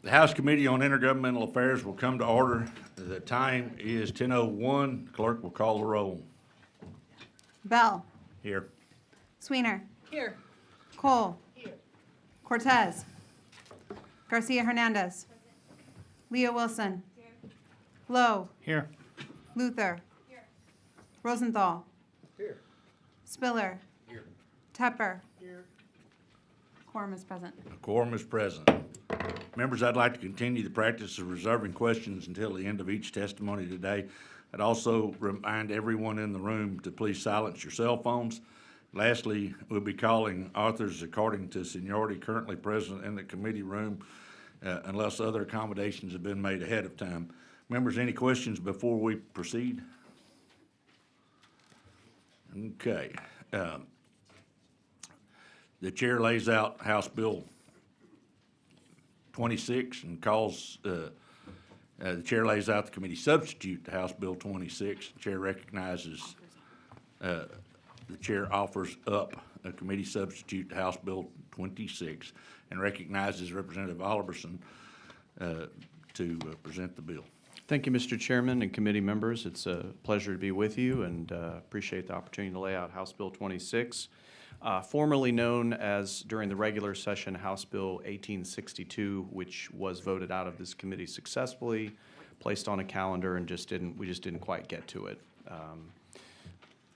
The House Committee on Intergovernmental Affairs will come to order. The time is 10:01. Clerk will call the roll. Bell. Here. Sweener. Here. Cole. Cortez. Garcia Hernandez. Leah Wilson. Lowe. Here. Luther. Rosenthal. Here. Spiller. Here. Tepper. Here. Quorum is present. A quorum is present. Members, I'd like to continue the practice of reserving questions until the end of each testimony today. I'd also remind everyone in the room to please silence your cell phones. Lastly, we'll be calling authors according to seniority currently present in the committee room unless other accommodations have been made ahead of time. Members, any questions before we proceed? Okay. The chair lays out House Bill 26 and calls, the chair lays out the committee substitute to House Bill 26. The chair recognizes, the chair offers up a committee substitute to House Bill 26 and recognizes Representative Oliverson to present the bill. Thank you, Mr. Chairman and committee members. It's a pleasure to be with you and appreciate the opportunity to lay out House Bill 26. Formerly known as, during the regular session, House Bill 1862, which was voted out of this committee successfully, placed on a calendar, and we just didn't quite get to it.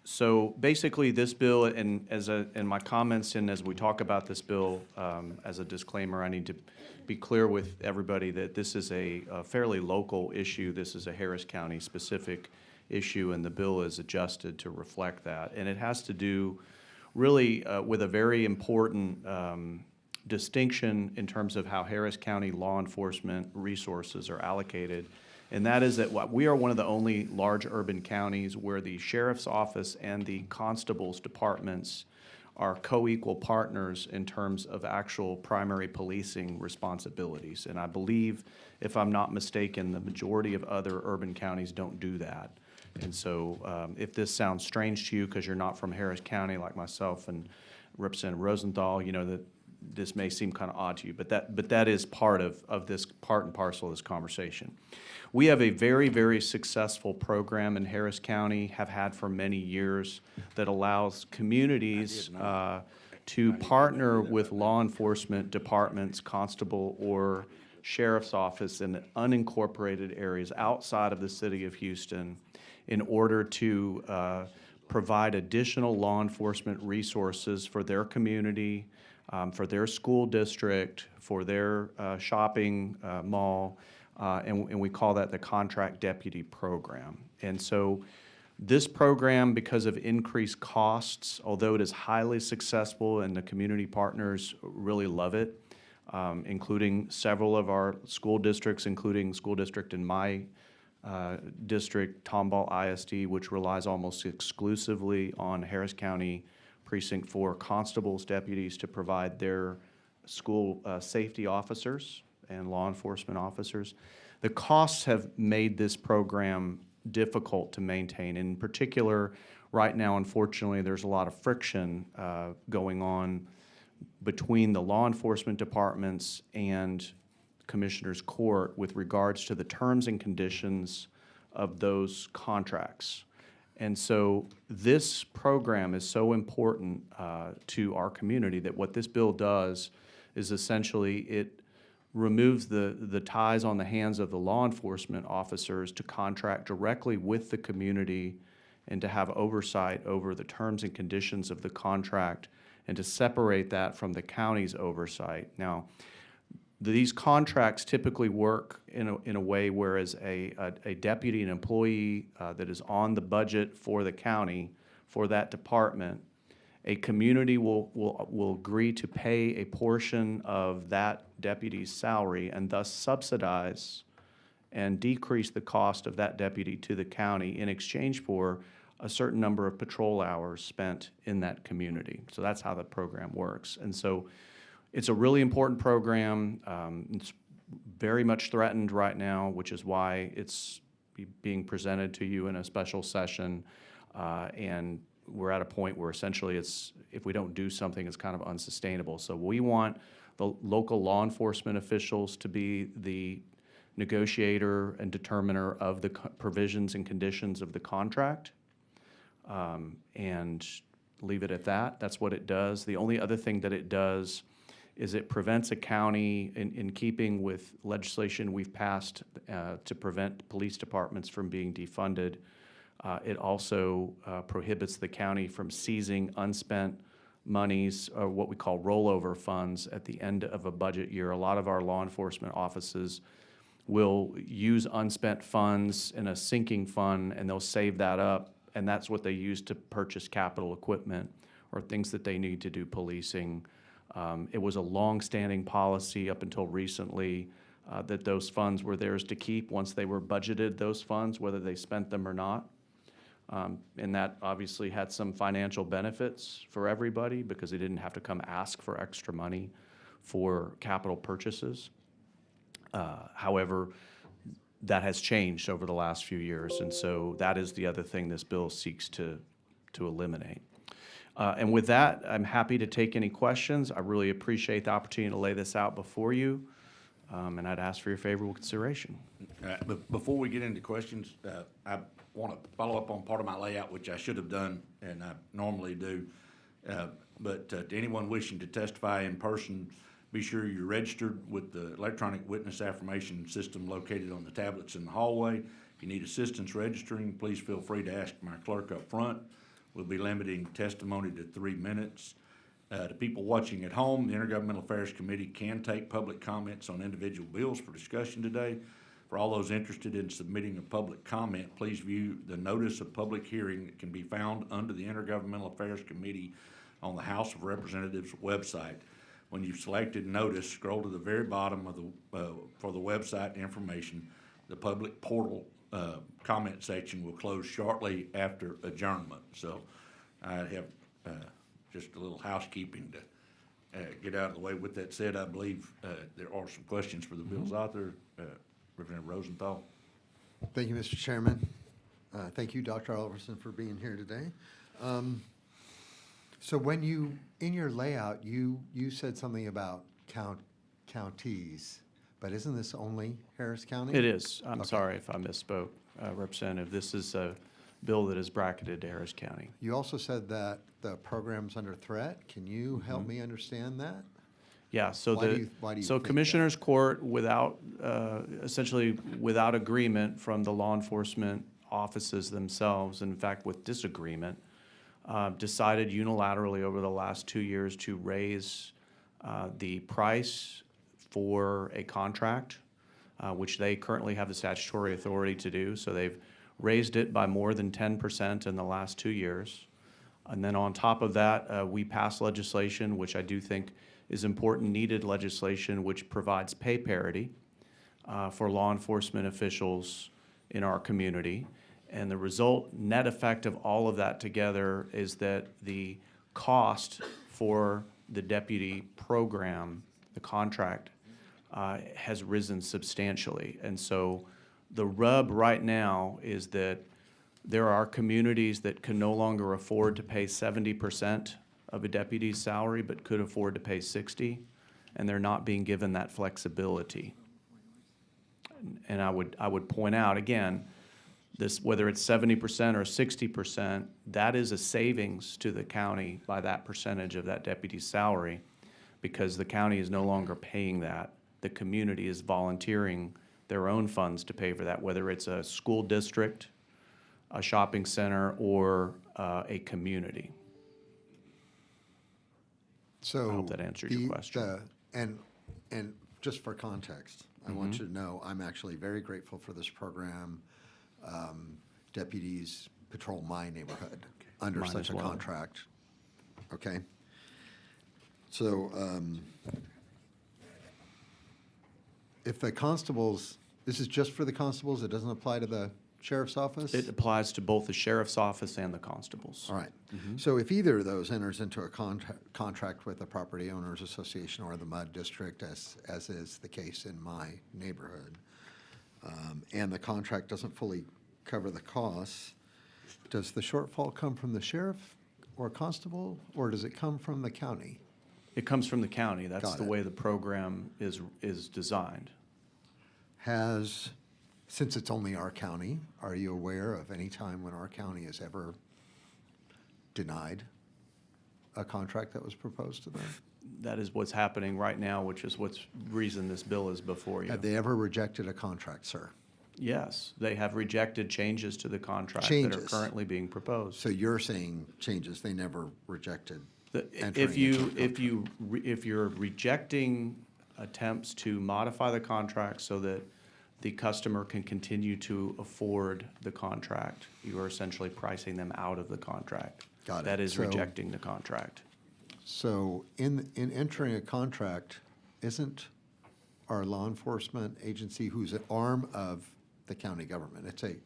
So basically, this bill, and in my comments and as we talk about this bill, as a disclaimer, I need to be clear with everybody that this is a fairly local issue. This is a Harris County specific issue, and the bill is adjusted to reflect that. And it has to do really with a very important distinction in terms of how Harris County law enforcement resources are allocated. And that is that we are one of the only large urban counties where the sheriff's office and the constable's departments are co-equal partners in terms of actual primary policing responsibilities. And I believe, if I'm not mistaken, the majority of other urban counties don't do that. And so if this sounds strange to you because you're not from Harris County like myself and Representative Rosenthal, you know that this may seem kind of odd to you, but that is part of this, part and parcel of this conversation. We have a very, very successful program in Harris County, have had for many years, that allows communities to partner with law enforcement departments, constable or sheriff's office in unincorporated areas outside of the city of Houston in order to provide additional law enforcement resources for their community, for their school district, for their shopping mall, and we call that the Contract Deputy Program. And so this program, because of increased costs, although it is highly successful and the community partners really love it, including several of our school districts, including school district in my district, Tomball ISD, which relies almost exclusively on Harris County Precinct 4 constables, deputies to provide their school safety officers and law enforcement officers. The costs have made this program difficult to maintain. In particular, right now, unfortunately, there's a lot of friction going on between the law enforcement departments and Commissioner's Court with regards to the terms and conditions of those contracts. And so this program is so important to our community that what this bill does is essentially it removes the ties on the hands of the law enforcement officers to contract directly with the community and to have oversight over the terms and conditions of the contract and to separate that from the county's oversight. Now, these contracts typically work in a way whereas a deputy, an employee that is on the budget for the county, for that department, a community will agree to pay a portion of that deputy's salary and thus subsidize and decrease the cost of that deputy to the county in exchange for a certain number of patrol hours spent in that community. So that's how the program works. And so it's a really important program. It's very much threatened right now, which is why it's being presented to you in a special session. And we're at a point where essentially it's, if we don't do something, it's kind of unsustainable. So we want the local law enforcement officials to be the negotiator and determiner of the provisions and conditions of the contract, and leave it at that. That's what it does. The only other thing that it does is it prevents a county, in keeping with legislation we've passed to prevent police departments from being defunded. It also prohibits the county from seizing unspent monies, or what we call rollover funds, at the end of a budget year. A lot of our law enforcement offices will use unspent funds in a sinking fund, and they'll save that up, and that's what they use to purchase capital equipment or things that they need to do policing. It was a long-standing policy up until recently that those funds were theirs to keep once they were budgeted, those funds, whether they spent them or not. And that obviously had some financial benefits for everybody because they didn't have to come ask for extra money for capital purchases. However, that has changed over the last few years, and so that is the other thing this bill seeks to eliminate. And with that, I'm happy to take any questions. I really appreciate the opportunity to lay this out before you, and I'd ask for your favorable consideration. But before we get into questions, I want to follow up on part of my layout, which I should have done, and I normally do. But to anyone wishing to testify in person, be sure you're registered with the electronic witness affirmation system located on the tablets in the hallway. If you need assistance registering, please feel free to ask my clerk up front. We'll be limiting testimony to 3 minutes. To people watching at home, the Intergovernmental Affairs Committee can take public comments on individual bills for discussion today. For all those interested in submitting a public comment, please view the notice of public hearing that can be found under the Intergovernmental Affairs Committee on the House of Representatives website. When you've selected notice, scroll to the very bottom of the for the website information. The public portal comment section will close shortly after adjournment. So I have just a little housekeeping to get out of the way. With that said, I believe there are some questions for the bill's author, Representative Rosenthal. Thank you, Mr. Chairman. Thank you, Dr. Oliverson, for being here today. So when you, in your layout, you said something about counties, but isn't this only Harris County? It is. I'm Okay. sorry if I misspoke, Representative. This is a bill that is bracketed to Harris County. You also said that the program's under threat. Can you help me understand that? Yeah, so Why do you think that? Commissioners Court, without, essentially without agreement from the law enforcement offices themselves, in fact with disagreement, decided unilaterally over the last 2 years to raise the price for a contract, which they currently have the statutory authority to do. So they've raised it by more than 10% in the last 2 years. And then on top of that, we passed legislation, which I do think is important, needed legislation, which provides pay parity for law enforcement officials in our community. And the result, net effect of all of that together is that the cost for the deputy program, the contract, has risen substantially. And so the rub right now is that there are communities that can no longer afford to pay 70% of a deputy's salary, but could afford to pay 60, and they're not being given that flexibility. And I would point out, again, this, whether it's 70% or 60%, that is a savings to the county by that percentage of that deputy's salary, because the county is no longer paying that. The community is volunteering their own funds to pay for that, whether it's a school district, a shopping center, or a community. So I hope that answers your question. And just for context, I want you to know I'm actually very grateful for this program. Deputies patrol my neighborhood under Mine such as a well. contract. Okay? So if the constables, this is just for the constables, it doesn't apply to the sheriff's office? It applies to both the sheriff's office and the constables. All right. So if either of those enters into a contract with the Property Owners Association or the MUD District, as is the case in my neighborhood, and the contract doesn't fully cover the costs, does the shortfall come from the sheriff or constable, or does it come from the county? It comes from the county. That's Got the it. way the program is designed. Since it's only our county, are you aware of any time when our county has ever denied a contract that was proposed to them? That is what's happening right now, which is what's reason this bill is before you. Have they ever rejected a contract, sir? Yes, they have rejected changes to the contract that are Changes. currently being proposed. So you're saying changes, they never rejected entering If into a if you're rejecting attempts to modify the contract so that the customer can continue to afford the contract, you are essentially pricing them out of the contract. Got it. That is So- rejecting the contract. So in entering a contract, isn't our law enforcement agency, who's an arm of the county government, it's a,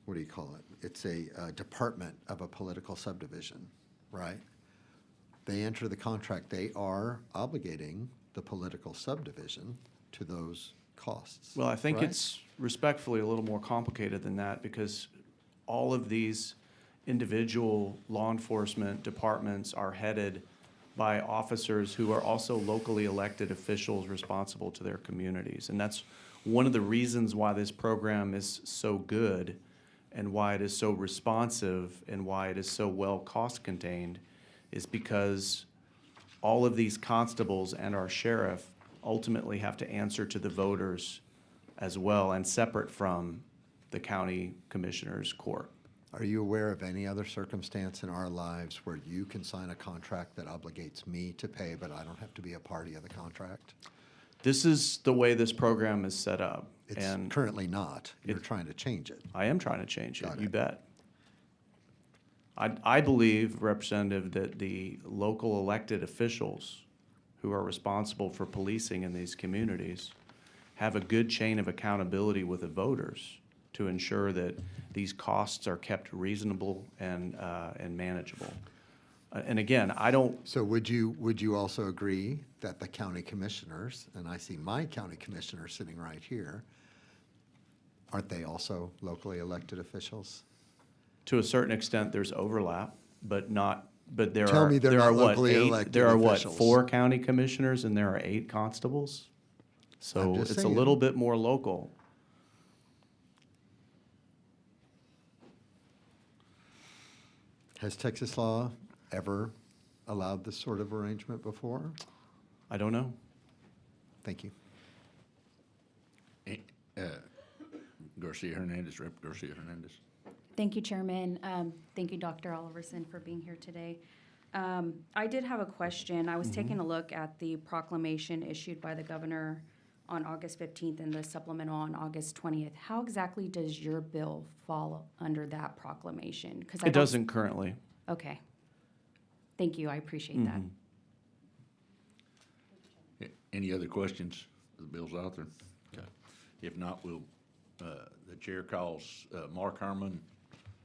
what do you call it? It's a department of a political subdivision, right? They enter the contract, they are obligating the political subdivision to those costs. Well, I think right? it's respectfully a little more complicated than that because all of these individual law enforcement departments are headed by officers who are also locally elected officials responsible to their communities. And that's one of the reasons why this program is so good and why it is so responsive and why it is so well cost contained is because all of these constables and our sheriff ultimately have to answer to the voters as well and separate from the county commissioner's court. Are you aware of any other circumstance in our lives where you can sign a contract that obligates me to pay, but I don't have to be a party of the contract? This is the way this program is set up. It's And currently not. You're trying to change it. I am trying to change it, Got you it. bet. I believe, Representative, that the local elected officials who are responsible for policing in these communities have a good chain of accountability with the voters to ensure that these costs are kept reasonable and manageable. And again, I don't, So would you also agree that the county commissioners, and I see my county commissioner sitting right here, aren't they also locally elected officials? to a certain extent, there's overlap, but there Tell are, me they're there are not what, locally 8, elected there are what, officials. 4 county commissioners and there are 8 constables? So I'm just it's a saying. little bit more local. Has Texas law ever allowed this sort of arrangement before? I don't know. Thank you. Garcia Hernandez, Rep. Garcia Hernandez. Thank you, Chairman. Thank you, Dr. Oliverson, for being here today. I did have a question. I was taking a look at the proclamation issued by the governor on August 15th and the supplemental on August 20th. How exactly does your bill fall under that proclamation? 'Cause I It don't- doesn't currently. Okay. Thank you. I appreciate that. Any other questions of the bill's author? Okay. If not, the chair calls Mark Herman,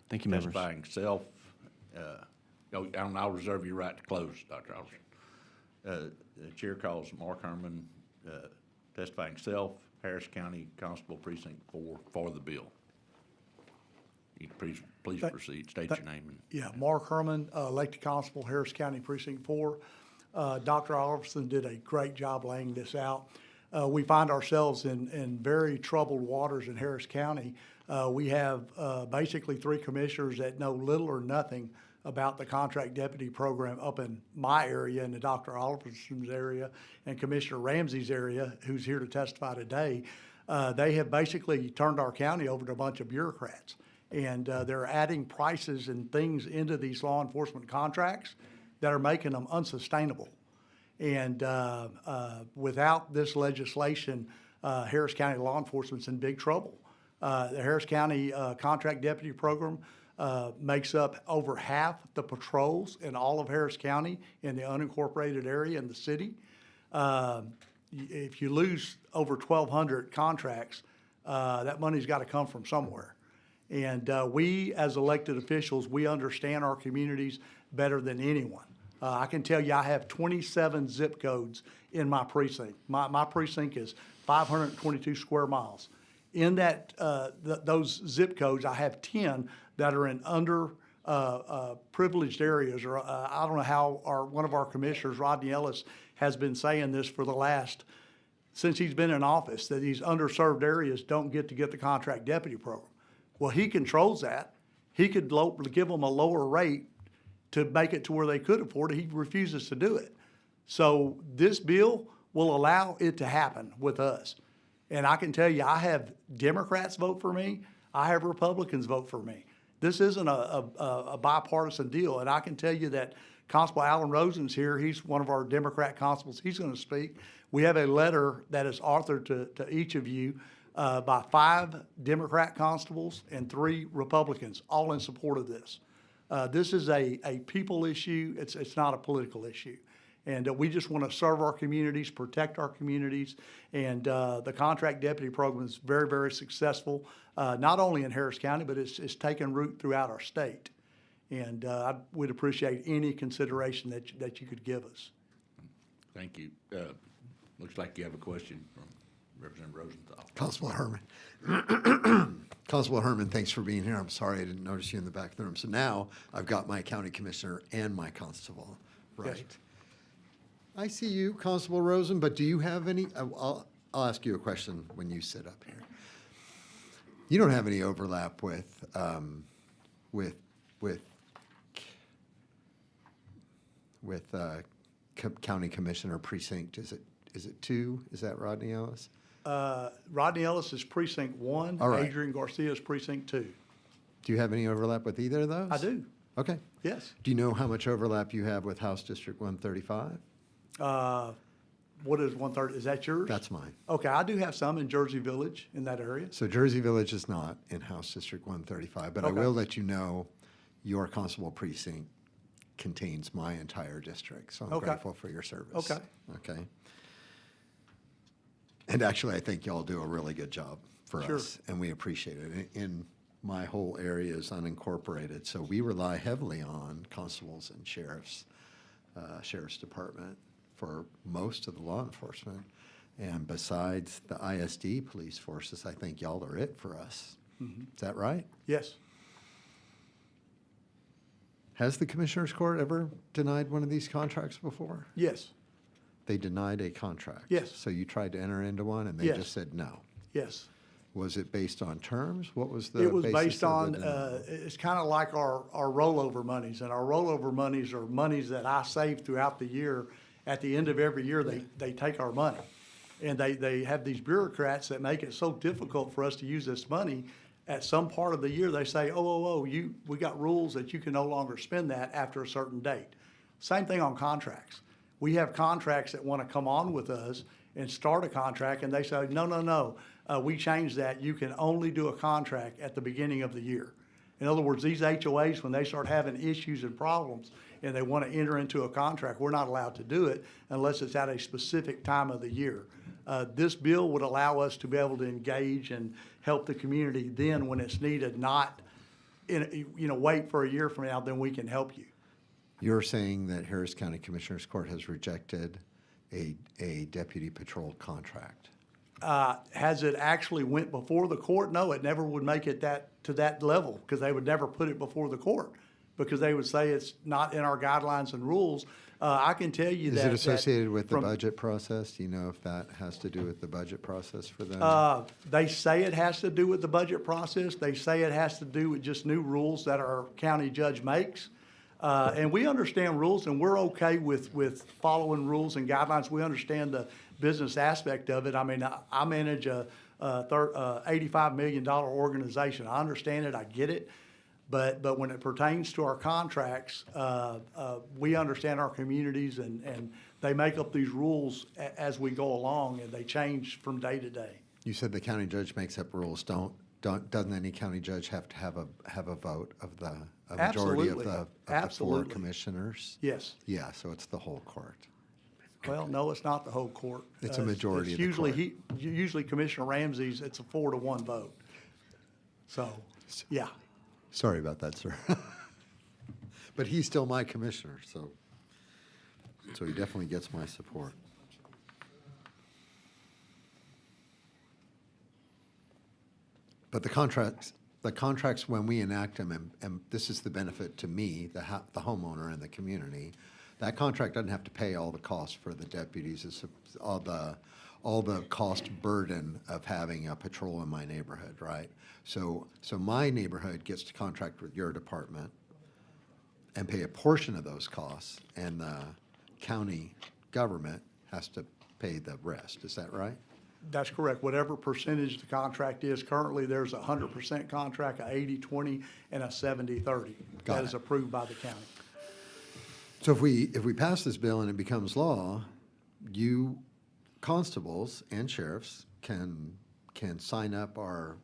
Thank you, members. testifying self. And I'll reserve your right to close, Dr. Alderson. The chair calls Mark Herman, testifying self, Harris County Constable Precinct 4, for the bill. You can please proceed, state your name. Yeah, Mark Herman, elected constable, Harris County Precinct 4. Dr. Oliverson did a great job laying this out. We find ourselves in very troubled waters in Harris County. We have basically 3 commissioners that know little or nothing about the contract deputy program up in my area, in the Dr. Oliverson's area, and Commissioner Ramsey's area, who's here to testify today. They have basically turned our county over to a bunch of bureaucrats. And they're adding prices and things into these law enforcement contracts that are making them unsustainable. And without this legislation, Harris County law enforcement's in big trouble. The Harris County Contract Deputy Program makes up over half the patrols in all of Harris County in the unincorporated area in the city. If you lose over 1,200 contracts, that money's got to come from somewhere. And we, as elected officials, we understand our communities better than anyone. I can tell you I have 27 zip codes in my precinct. My precinct is 522 square miles. In that those zip codes, I have 10 that are in privileged areas, or I don't know how one of our commissioners, Rodney Ellis, has been saying this for the last, since he's been in office, that these underserved areas don't get the contract deputy program. Well, he controls that. He could give them a lower rate to make it to where they could afford it. He refuses to do it. So this bill will allow it to happen with us. And I can tell you, I have Democrats vote for me. I have Republicans vote for me. This isn't a bipartisan deal. And I can tell you that Constable Alan Rosen's here. He's one of our Democrat constables. He's going to speak. We have a letter that is authored to each of you by 5 Democrat constables and 3 Republicans, all in support of this. This is a people issue. It's not a political issue. And we just want to serve our communities, protect our communities. And the contract deputy program is very, very successful, not only in Harris County, but it's taken root throughout our state. And I would appreciate any consideration that you could give us. Thank you. Looks like you have a question from Representative Rosenthal. Constable Herman. Constable Herman, thanks for being here. I'm sorry I didn't notice you in the back of the room. So now I've got my county commissioner and my constable, right? Yes. I see you, Constable Rosen, but do you have any, I'll ask you a question when you sit up here. You don't have any overlap with County Commissioner Precinct, is it 2? Is that Rodney Ellis? Rodney Ellis is precinct 1. All right. Adrian Garcia is precinct 2. Do you have any overlap with either of those? I do, Okay. yes. Do you know how much overlap you have with House District 135? What is 130? Is that yours? That's mine. Okay, I do have some in Jersey Village, in that area. So Jersey Village is not in House District 135, but I Okay. will let you know your constable precinct contains my entire district, so I'm Okay. grateful for your service. Okay. Okay. And actually, I think y'all do a really good job for Sure. us, and we appreciate it. And my whole area is unincorporated, so we rely heavily on constables and sheriff's department for most of the law enforcement. And besides the ISD police forces, I think y'all are it for us. Is that right? Yes. Has the Commissioners Court ever denied one of these contracts before? Yes. They denied a contract? Yes. So you tried to enter into one and they Yes. just said no? Yes. Was it based on terms? What was the It was basis based of on, the denial? it's kind of like our rollover monies, and our rollover monies are monies that I save throughout the year. At the end of every year, they take our money. And they have these bureaucrats that make it so difficult for us to use this money. At some part of the year, they say, we got rules that you can no longer spend that after a certain date. Same thing on contracts. We have contracts that want to come on with us and start a contract, and they say, no, we changed that. You can only do a contract at the beginning of the year. In other words, these HOAs, when they start having issues and problems and they want to enter into a contract, we're not allowed to do it unless it's at a specific time of the year. This bill would allow us to be able to engage and help the community then when it's needed, not wait for a year from now, then we can help you. You're saying that Harris County Commissioners Court has rejected a deputy patrol contract? Has it actually went before the court? No, it never would make it to that level, because they would never put it before the court, because they would say it's not in our guidelines and rules. I can tell you that. Is it associated with the from- budget process? Do you know if that has to do with the budget process for them? They say it has to do with the budget process. They say it has to do with just new rules that our county judge makes. And we understand rules, and we're okay with following rules and guidelines. We understand the business aspect of it. I mean, I manage a $85 million organization. I understand it, I get it. But when it pertains to our contracts, we understand our communities, and they make up these rules as we go along, and they change from day to day. You said the county judge makes up rules. Doesn't any county judge have to have a vote of a majority of Absolutely. the 4 Absolutely. commissioners? Yes. Yeah, so it's the whole court. Well, no, it's not the whole court. It's a majority of the Usually, usually Commissioner Ramsey's, it's a 4-to-1 vote. So, yeah. Sorry about that, sir. But he's still my commissioner, so he definitely gets my support. But the contracts the contracts, when we enact them, and this is the benefit to me, the homeowner and the community, that contract doesn't have to pay all the costs for the deputies, it's all the cost burden of having a patrol in my neighborhood, right? So my neighborhood gets to contract with your department and pay a portion of those costs, and the county government has to pay the rest. Is that right? That's correct. Whatever percentage the contract is, currently there's a 100% contract, a 80-20, and a 70-30. Got That it. is approved by the county. So if we pass this bill and it becomes law, you constables and sheriffs can sign up our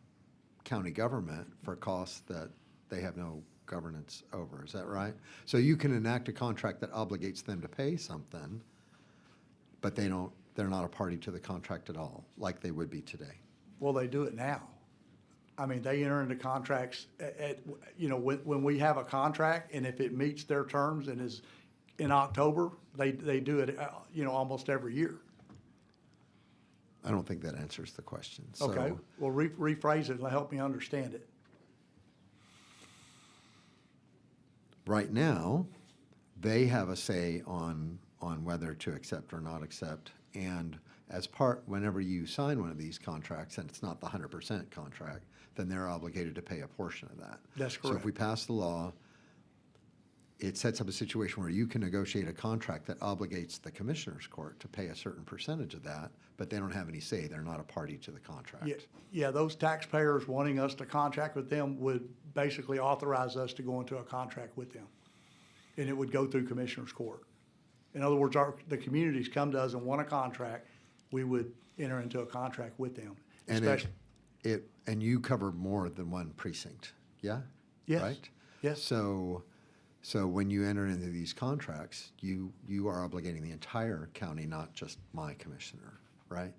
county government for costs that they have no governance over. Is that right? So you can enact a contract that obligates them to pay something, but they're not a party to the contract at all, like they would be today. Well, they do it now. I mean, they enter into contracts when we have a contract, and if it meets their terms and is in October, they do it, almost every year. I don't think that answers the question. Okay, So well, rephrase it and help me understand it. right now, they have a say on whether to accept or not accept. And whenever you sign one of these contracts, and it's not the 100% contract, then they're obligated to pay a portion of that. That's So if correct. we pass the law, it sets up a situation where you can negotiate a contract that obligates the commissioner's court to pay a certain percentage of that, but they don't have any say. They're not a party to the contract. Yeah, those taxpayers wanting us to contract with them would basically authorize us to go into a contract with them. And it would go through Commissioner's Court. In other words, the communities come to us and want a contract, we would enter into a contract with them. And Especially- and you cover more than one precinct, yeah? Yes, Right? yes. So when you enter into these contracts, you are obligating the entire county, not just my commissioner, right?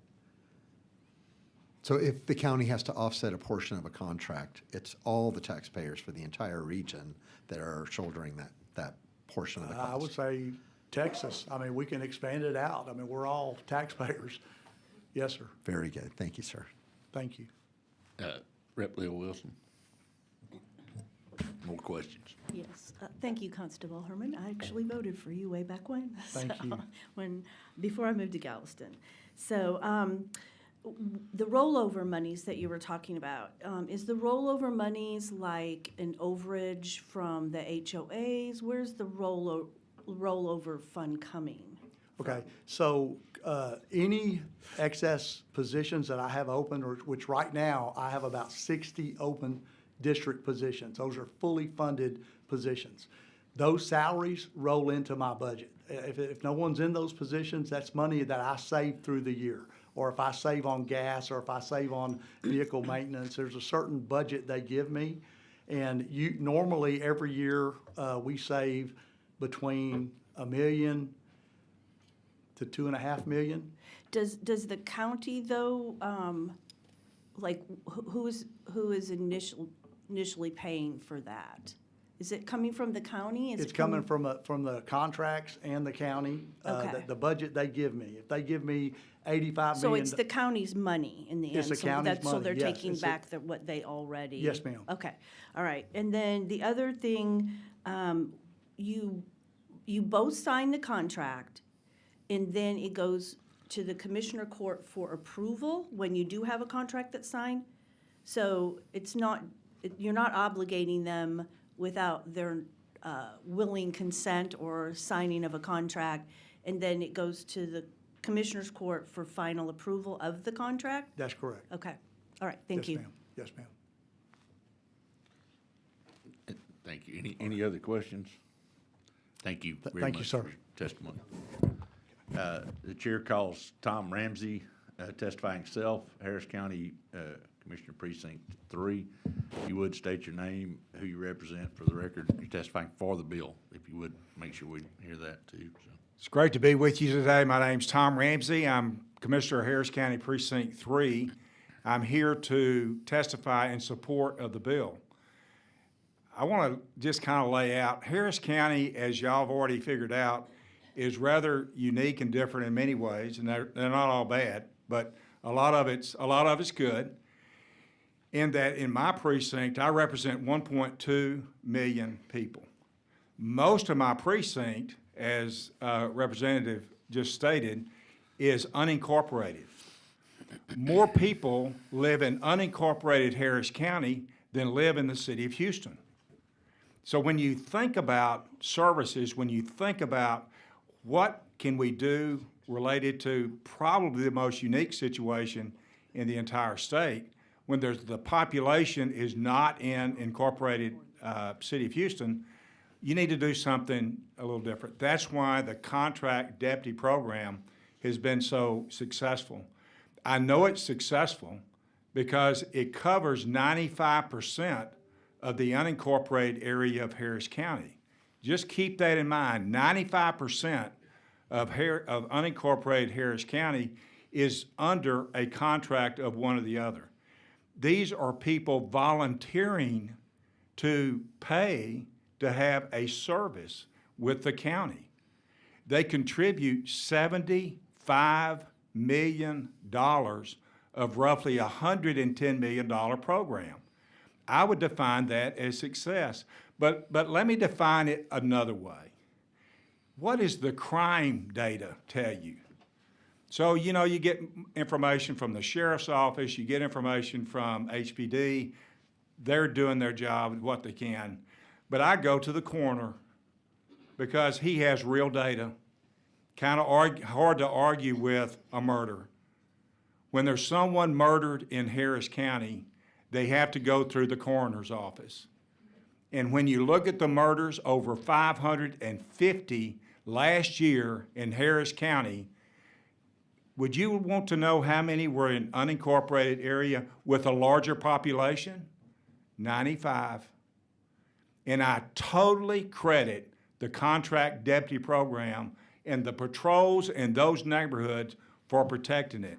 So if the county has to offset a portion of a contract, it's all the taxpayers for the entire region that are shouldering that portion of the cost. I would say Texas, I mean, we can expand it out. I mean, we're all taxpayers. Yes, sir. Very good. Thank you, sir. Thank you. Rep. Leo Wilson. More questions? Yes, thank you, Constable Herman. I actually voted for you way back when. Thank so, you. Before I moved to Galveston. So, the rollover monies that you were talking about, is the rollover monies like an overage from the HOAs? Where's the rollover fund coming? Okay, so any excess positions that I have open, which right now I have about 60 open district positions. Those are fully funded positions. Those salaries roll into my budget. If no one's in those positions, that's money that I save through the year. Or if I save on gas, or if I save on vehicle maintenance, there's a certain budget they give me. And normally every year we save between $1 million to $2.5 million. Does the county though, who is initially paying for that? Is it coming from the county? It's coming from the contracts and the county, Okay. the budget they give me. If they give me $85 million. So it's the county's money in the end? It's the county's So money, they're yes. taking back what they already? Yes, ma'am. Okay, all right. And then the other thing, you both sign the contract, and then it goes to the Commissioner Court for approval when you do have a contract that's signed? So you're not obligating them without their willing consent or signing of a contract, and then it goes to the Commissioner's Court for final approval of the contract? That's correct. Okay, all right, thank you. Yes, ma'am. Yes, ma'am. Thank you. Any other questions? Thank you very much. Thank you, sir. for your testimony. The chair calls Tom Ramsey, testifying self, Harris County Commissioner Precinct 3. If you would state your name, who you represent for the record. You're testifying for the bill. If you would, make sure we hear that too. So. It's great to be with you today. My name's Tom Ramsey. I'm Commissioner of Harris County Precinct 3. I'm here to testify in support of the bill. I want to just kind of lay out, Harris County, as y'all have already figured out, is rather unique and different in many ways, and they're not all bad, but a lot of it's good. in that in my precinct, I represent 1.2 million people. Most of my precinct, as Representative just stated, is unincorporated. More people live in unincorporated Harris County than live in the city of Houston. So when you think about services, when you think about what can we do related to probably the most unique situation in the entire state, when the population is not in incorporated city of Houston, you need to do something a little different. That's why the contract deputy program has been so successful. I know it's successful because it covers 95% of the unincorporated area of Harris County. Just keep that in mind. 95% of unincorporated Harris County is under a contract of one or the other. These are people volunteering to pay to have a service with the county. They contribute $75 million of roughly a $110 million program. I would define that as success. But let me define it another way. What does the crime data tell you? So, you know, you get information from the sheriff's office, you get information from HPD. They're doing their job, what they can. But I go to the coroner because he has real data. Kind of hard to argue with a murder. When there's someone murdered in Harris County, they have to go through the coroner's office. And when you look at the murders, over 550 last year in Harris County, would you want to know how many were in unincorporated area with a larger population? 95. And I totally credit the contract deputy program and the patrols in those neighborhoods for protecting it.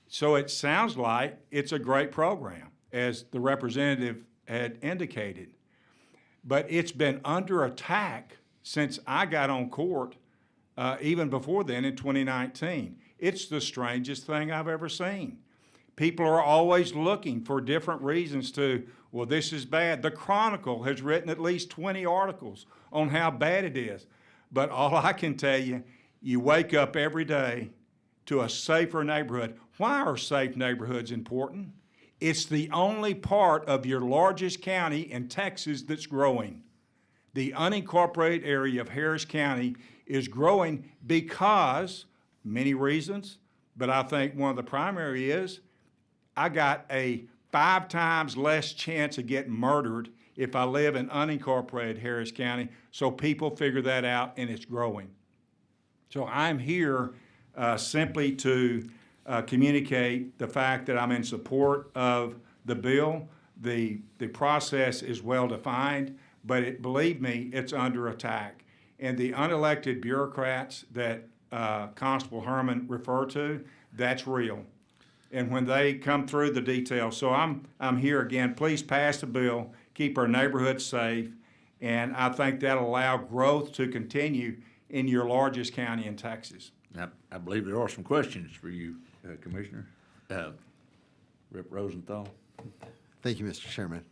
So it sounds like it's a great program, as the representative had indicated. But it's been under attack since I got on court, even before then in 2019. It's the strangest thing I've ever seen. People are always looking for different reasons to, well, this is bad. The Chronicle has written at least 20 articles on how bad it is. But all I can tell you, you wake up every day to a safer neighborhood. Why are safe neighborhoods important? It's the only part of your largest county in Texas that's growing. The unincorporated area of Harris County is growing because, many reasons, but I think one of the primary is I got a 5 times less chance of getting murdered if I live in unincorporated Harris County, so people figure that out and it's growing. So I'm here simply to communicate the fact that I'm in support of the bill. The process is well defined, but believe me, it's under attack. And the unelected bureaucrats that Constable Herman referred to, that's real. And when they come through the details, so I'm here again, please pass the bill, keep our neighborhoods safe, and I think that'll allow growth to continue in your largest county in Texas. Now, I believe there are some questions for you, Commissioner. Rep. Rosenthal. Thank you, Mr. Chairman.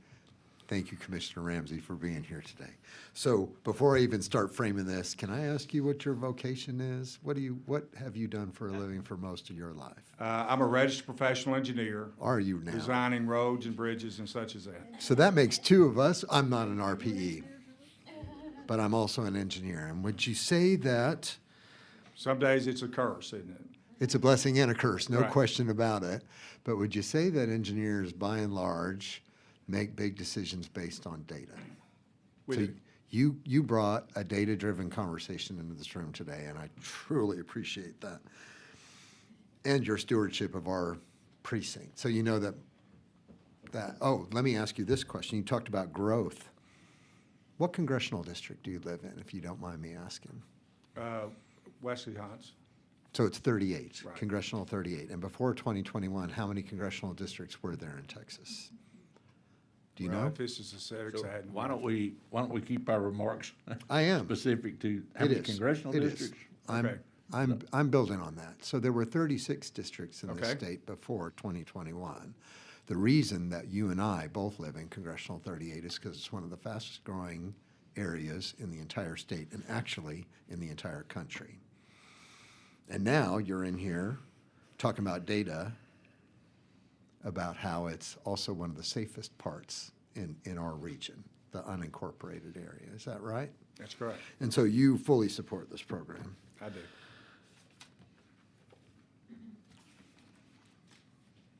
Thank you, Commissioner Ramsey, for being here today. So before I even start framing this, can I ask you what your vocation is? What have you done for a living for most of your life? I'm a registered professional engineer. Are you now? Designing roads and bridges and such as that. So that makes 2 of us. I'm not an RPE, but I'm also an engineer. And would you say that Some days it's a curse, isn't it? it's a blessing and a curse, no Right. question about it. But would you say that engineers, by and large, make big decisions based on data? We So do. you brought a data-driven conversation into this room today, and I truly appreciate that. And your stewardship of our precinct. So you know that, oh, let me ask you this question. You talked about growth. What congressional district do you live in, if you don't mind me asking? Wesley Hunts. So it's 38, Right. congressional 38. And before 2021, how many congressional districts were there in Texas? Do you Well, know? If this is aesthetics, So I hadn't. why don't we keep our remarks I am. specific to how It many is. congressional It is. districts? Okay. I'm building on that. So there were 36 districts in this Okay. state before 2021. the reason that you and I both live in Congressional 38 is because it's one of the fastest growing areas in the entire state and actually in the entire country. And now you're in here talking about data about how it's also one of the safest parts in our region, the unincorporated area. Is that right? That's correct. And so you fully support this program. I do.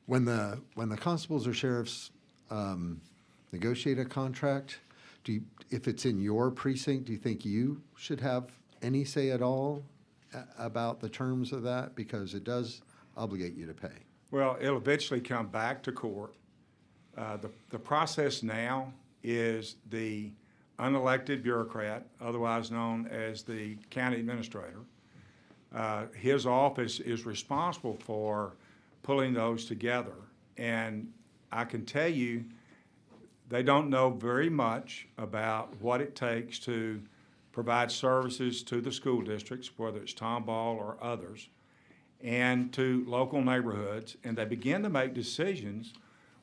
When the constables or sheriffs negotiate a contract, if it's in your precinct, do you think you should have any say at all about the terms of that? Because it does obligate you to pay. Well, it'll eventually come back to court. The process now is the unelected bureaucrat, otherwise known as the county administrator. His office is responsible for pulling those together. And I can tell you, they don't know very much about what it takes to provide services to the school districts, whether it's Tomball or others, and to local neighborhoods. And they begin to make decisions,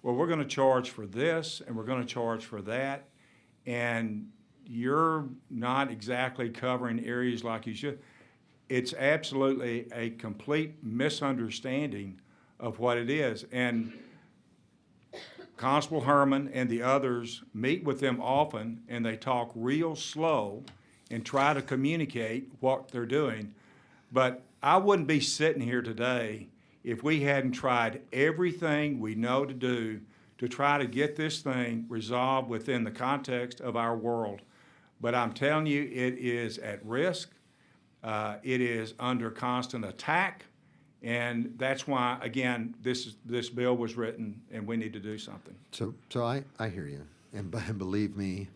well, we're going to charge for this and we're going to charge for that. And you're not exactly covering areas like you should. It's absolutely a complete misunderstanding of what it is. And Constable Herman and the others meet with them often, and they talk real slow and try to communicate what they're doing. But I wouldn't be sitting here today if we hadn't tried everything we know to do to try to get this thing resolved within the context of our world. But I'm telling you, it is at risk. It is under constant attack. And that's why, again, this bill was written, and we need to do something. So I hear you. And believe me,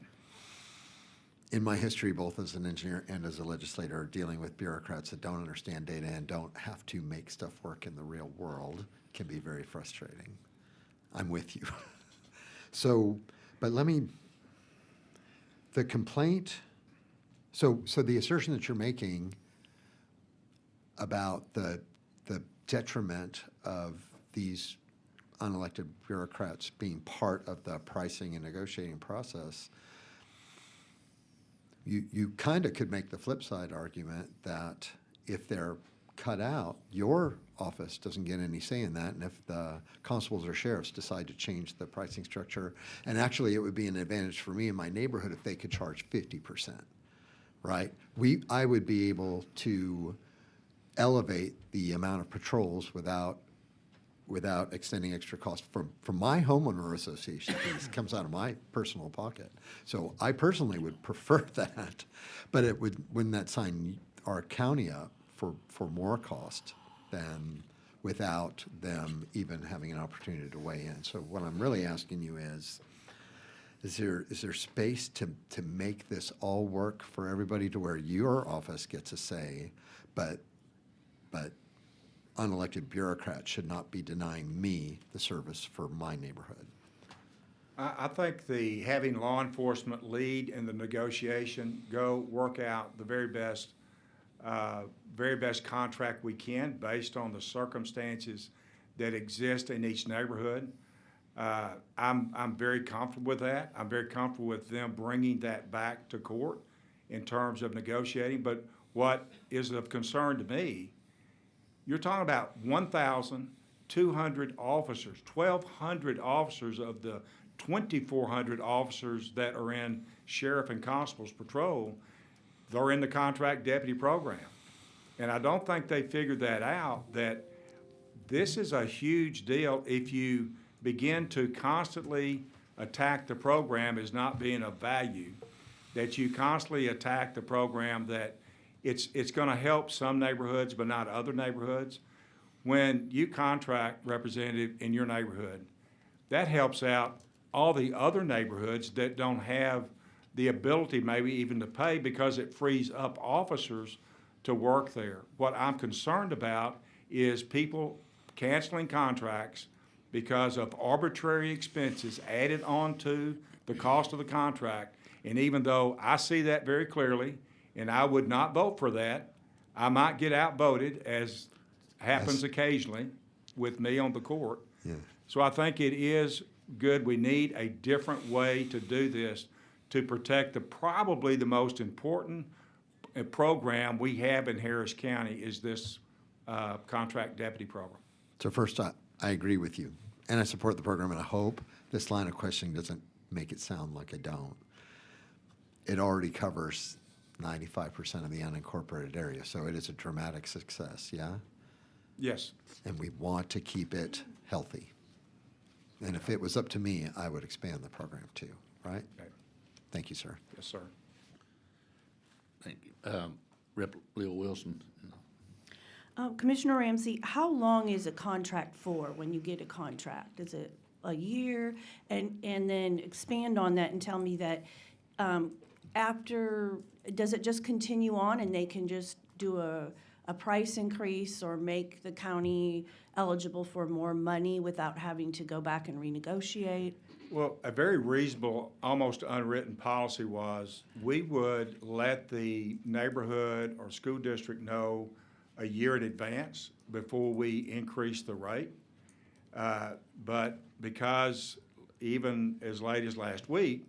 in my history, both as an engineer and as a legislator, dealing with bureaucrats that don't understand data and don't have to make stuff work in the real world can be very frustrating. I'm with you. But the complaint, so the assertion that you're making about the detriment of these unelected bureaucrats being part of the pricing and negotiating process, you kind of could make the flip side argument that if they're cut out, your office doesn't get any say in that, and if the constables or sheriffs decide to change the pricing structure, and actually it would be an advantage for me in my neighborhood if they could charge 50%, right? I would be able to elevate the amount of patrols without extending extra cost from my homeowner association fees. Comes out of my personal pocket. So I personally would prefer that, but it wouldn't that sign our county up for more cost than without them even having an opportunity to weigh in. So what I'm really asking you is there space to make this all work for everybody to where your office gets a say, but unelected bureaucrats should not be denying me the service for my neighborhood? I think having law enforcement lead in the negotiation, go work out the very best contract we can based on the circumstances that exist in each neighborhood. I'm very comfortable with that. I'm very comfortable with them bringing that back to court in terms of negotiating. But what is of concern to me, you're talking about 1,200 officers, 1,200 officers of the 2,400 officers that are in sheriff and constable's patrol. They're in the contract deputy program. And I don't think they figured that out, that this is a huge deal if you begin to constantly attack the program as not being of value, that you constantly attack the program that it's going to help some neighborhoods but not other neighborhoods. When you contract representative in your neighborhood, that helps out all the other neighborhoods that don't have the ability maybe even to pay because it frees up officers to work there. What I'm concerned about is people canceling contracts because of arbitrary expenses added on to the cost of the contract. And even though I see that very clearly, and I would not vote for that, I might get outvoted, as happens occasionally with me on the court. Yeah. So I think it is good. We need a different way to do this to protect probably the most important program we have in Harris County is this contract deputy program. So first, I agree with you, and I support the program, and I hope this line of questioning doesn't make it sound like I don't. It already covers 95% of the unincorporated area, so it is a dramatic success, yeah? Yes. And we want to keep it healthy. And if it was up to me, I would expand the program too, right? Okay. Thank you, sir. Yes, sir. Thank you. Rep. Leo Wilson. Commissioner Ramsey, how long is a contract for when you get a contract? Is it a year? And then expand on that and tell me that after, does it just continue on and they can just do a price increase or make the county eligible for more money without having to go back and renegotiate? Well, a very reasonable, almost unwritten policy was we would let the neighborhood or school district know a year in advance before we increase the rate. But because even as late as last week,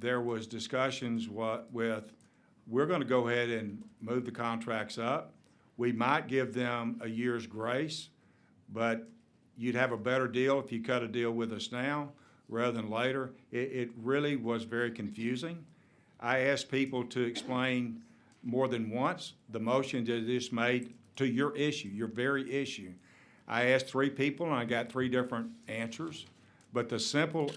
there was discussions with, we're going to go ahead and move the contracts up. We might give them a year's grace, but you'd have a better deal if you cut a deal with us now rather than later. It really was very confusing. I asked people to explain more than once the motion that is made to your issue, your very issue. I asked 3 people and I got 3 different answers, but the simple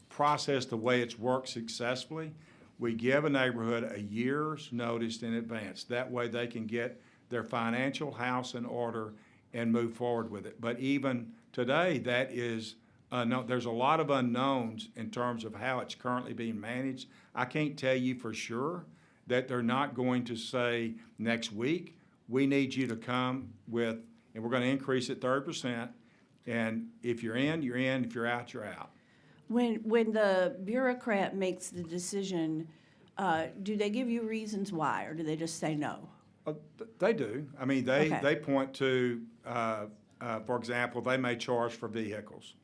process, the way it's worked successfully, we give a neighborhood a year's notice in advance. That way they can get their financial house in order and move forward with it. But even today, that is unknown. There's a lot of unknowns in terms of how it's currently being managed. I can't tell you for sure that they're not going to say next week, we need you to come with, and we're going to increase it 30%. And if you're in, you're in. If you're out, you're out. When the bureaucrat makes the decision, do they give you reasons why, or do they just say no? They do. I mean, Okay. they point to, for example, they may charge for vehicles.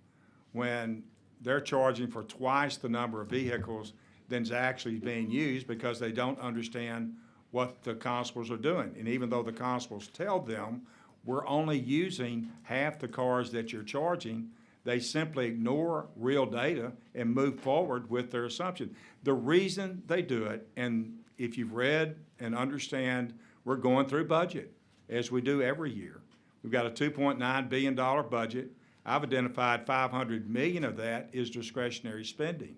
When they're charging for twice the number of vehicles than's actually being used because they don't understand what the constables are doing. And even though the constables tell them, we're only using half the cars that you're charging, they simply ignore real data and move forward with their assumption. The reason they do it, and if you've read and understand, we're going through budget, as we do every year. We've got a $2.9 billion budget. I've identified $500 million of that is discretionary spending.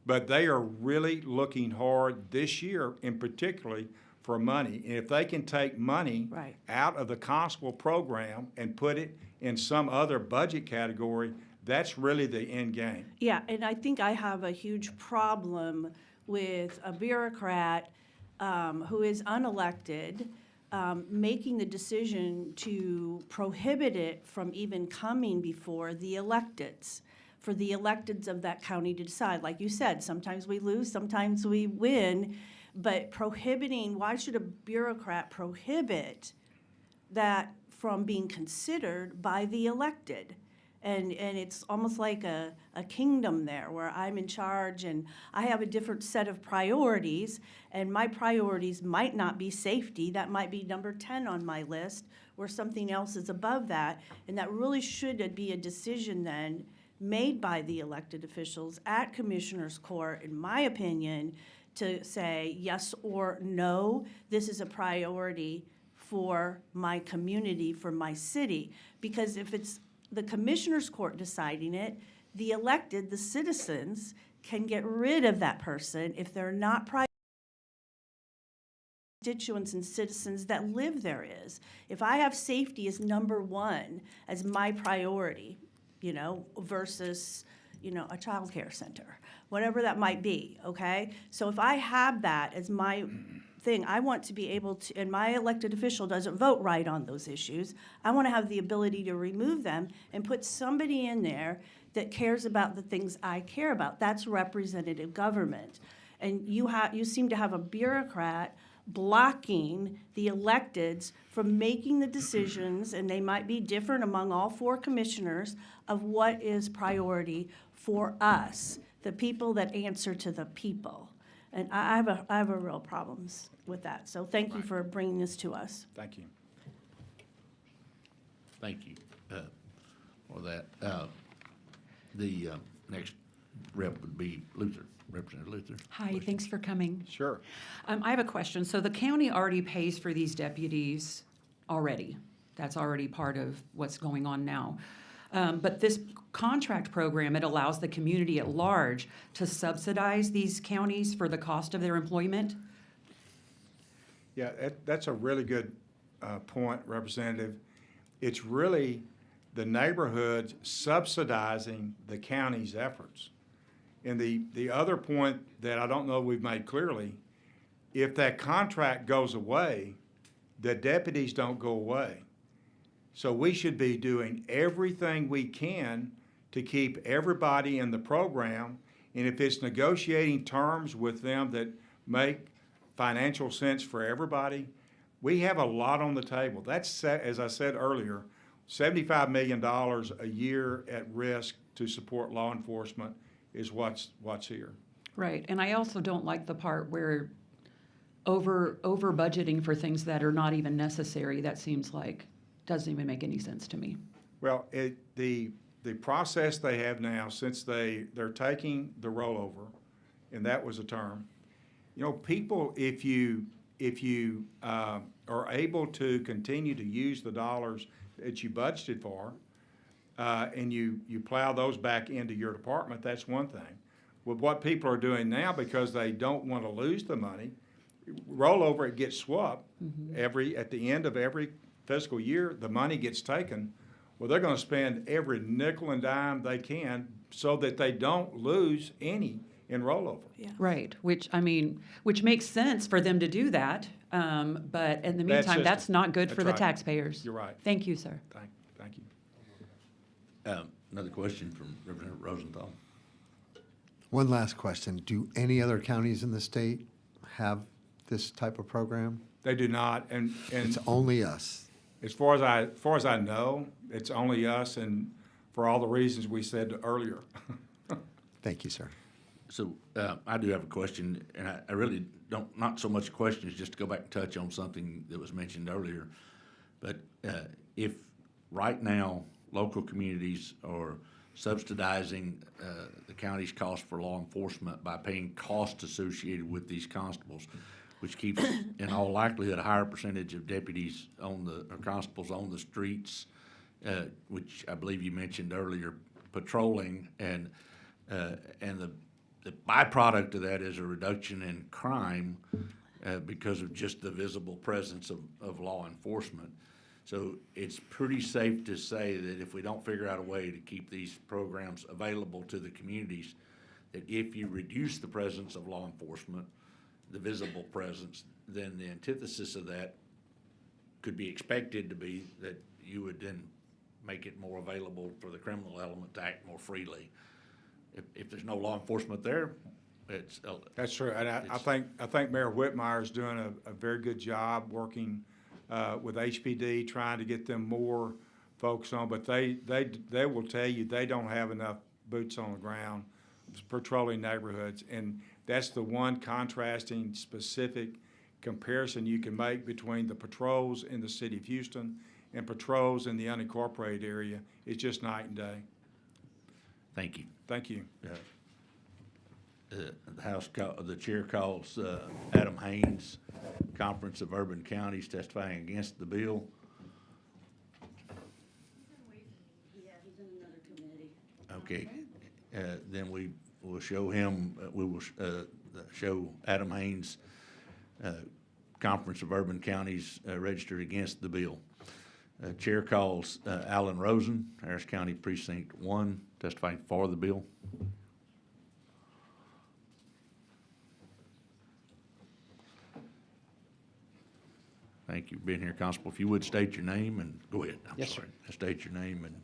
But they are really looking hard this year, in particularly, for money. And if they can take money Right. out of the constable program and put it in some other budget category, that's really the end game. Yeah, and I think I have a huge problem with a bureaucrat who is unelected making the decision to prohibit it from even coming before the electeds, for the electeds of that county to decide. Like you said, sometimes we lose, sometimes we win, but prohibiting, why should a bureaucrat prohibit that from being considered by the elected? And it's almost like a kingdom there where I'm in charge and I have a different set of priorities, and my priorities might not be safety. That might be number 10 on my list, where something else is above that. And that really should be a decision then made by the elected officials at Commissioner's Court, in my opinion, to say yes or no, this is a priority for my community, for my city. Because if it's the Commissioner's Court deciding it, the elected, the citizens, can get rid of that person if they're not constituents and citizens that live there is. If I have safety as number 1, as my priority, versus, a child care center, whatever that might be, okay? So if I have that as my thing, I want to be able to, and my elected official doesn't vote right on those issues, I want to have the ability to remove them and put somebody in there that cares about the things I care about. That's representative government. And you seem to have a bureaucrat blocking the electeds from making the decisions, and they might be different among all four commissioners, of what is priority for us, the people that answer to the people. And I have a real problems with that. So thank you for bringing this to us. Thank you. Thank you for that. The next rep would be Luther, Representative Luther. Hi, thanks for coming. Sure. I have a question. So the county already pays for these deputies already. That's already part of what's going on now. But this contract program, it allows the community at large to subsidize these counties for the cost of their employment? Yeah, that's a really good point, Representative. It's really the neighborhoods subsidizing the county's efforts. And the other point that I don't know we've made clearly, if that contract goes away, the deputies don't go away. So we should be doing everything we can to keep everybody in the program. And if it's negotiating terms with them that make financial sense for everybody, we have a lot on the table. That's, as I said earlier, $75 million a year at risk to support law enforcement is what's here. Right, and I also don't like the part where over budgeting for things that are not even necessary. That seems like, doesn't even make any sense to me. Well, the process they have now, since they're taking the rollover, and that was a term, you know, people, if you are able to continue to use the dollars that you budgeted for, and you plow those back into your department, that's one thing. With what people are doing now, because they don't want to lose the money, rollover, it gets swapped at the end of every fiscal year, the money gets taken. Well, they're going to spend every nickel and dime they can so that they don't lose any in rollover. Yeah. Right, which makes sense for them to do that, but in the Bad meantime, system. that's not good That's for the right. taxpayers. You're right. Thank you, sir. Thank you. Another question from Representative Rosenthal. One last question. Do any other counties in the state have this type of program? They do not, and It's only us. as far as I know, it's only us, and for all the reasons we said earlier. Thank you, sir. So I do have a question, and I really don't, not so much a question, it's just to go back and touch on something that was mentioned earlier. But if right now local communities are subsidizing the county's cost for law enforcement by paying costs associated with these constables, which keeps, in all likelihood, a higher percentage of deputies or constables on the streets, which I believe you mentioned earlier, patrolling, and the byproduct of that is a reduction in crime because of just the visible presence of law enforcement. So it's pretty safe to say that if we don't figure out a way to keep these programs available to the communities, that if you reduce the presence of law enforcement, the visible presence, then the antithesis of that could be expected to be that you would then make it more available for the criminal element to act more freely. If there's no law enforcement there, it's That's true, and I think Mayor Whitmire is doing a very good job working with HPD, trying to get them more folks on, but they will tell you they don't have enough boots on the ground patrolling neighborhoods, and that's the one contrasting specific comparison you can make between the patrols in the city of Houston and patrols in the unincorporated area. It's just night and day. Thank you. Thank you. The chair calls Adam Haynes, Conference of Urban Counties, testifying against the bill. Yeah, he's in another committee. Okay, then we will show him, we will show Adam Haynes, Conference of Urban Counties, registered against the bill. Chair calls Alan Rosen, Harris County Precinct 1, testifying for the bill. Thank you for being here, Constable. If you would state your name and, go ahead. I'm Yes, sorry. State your name and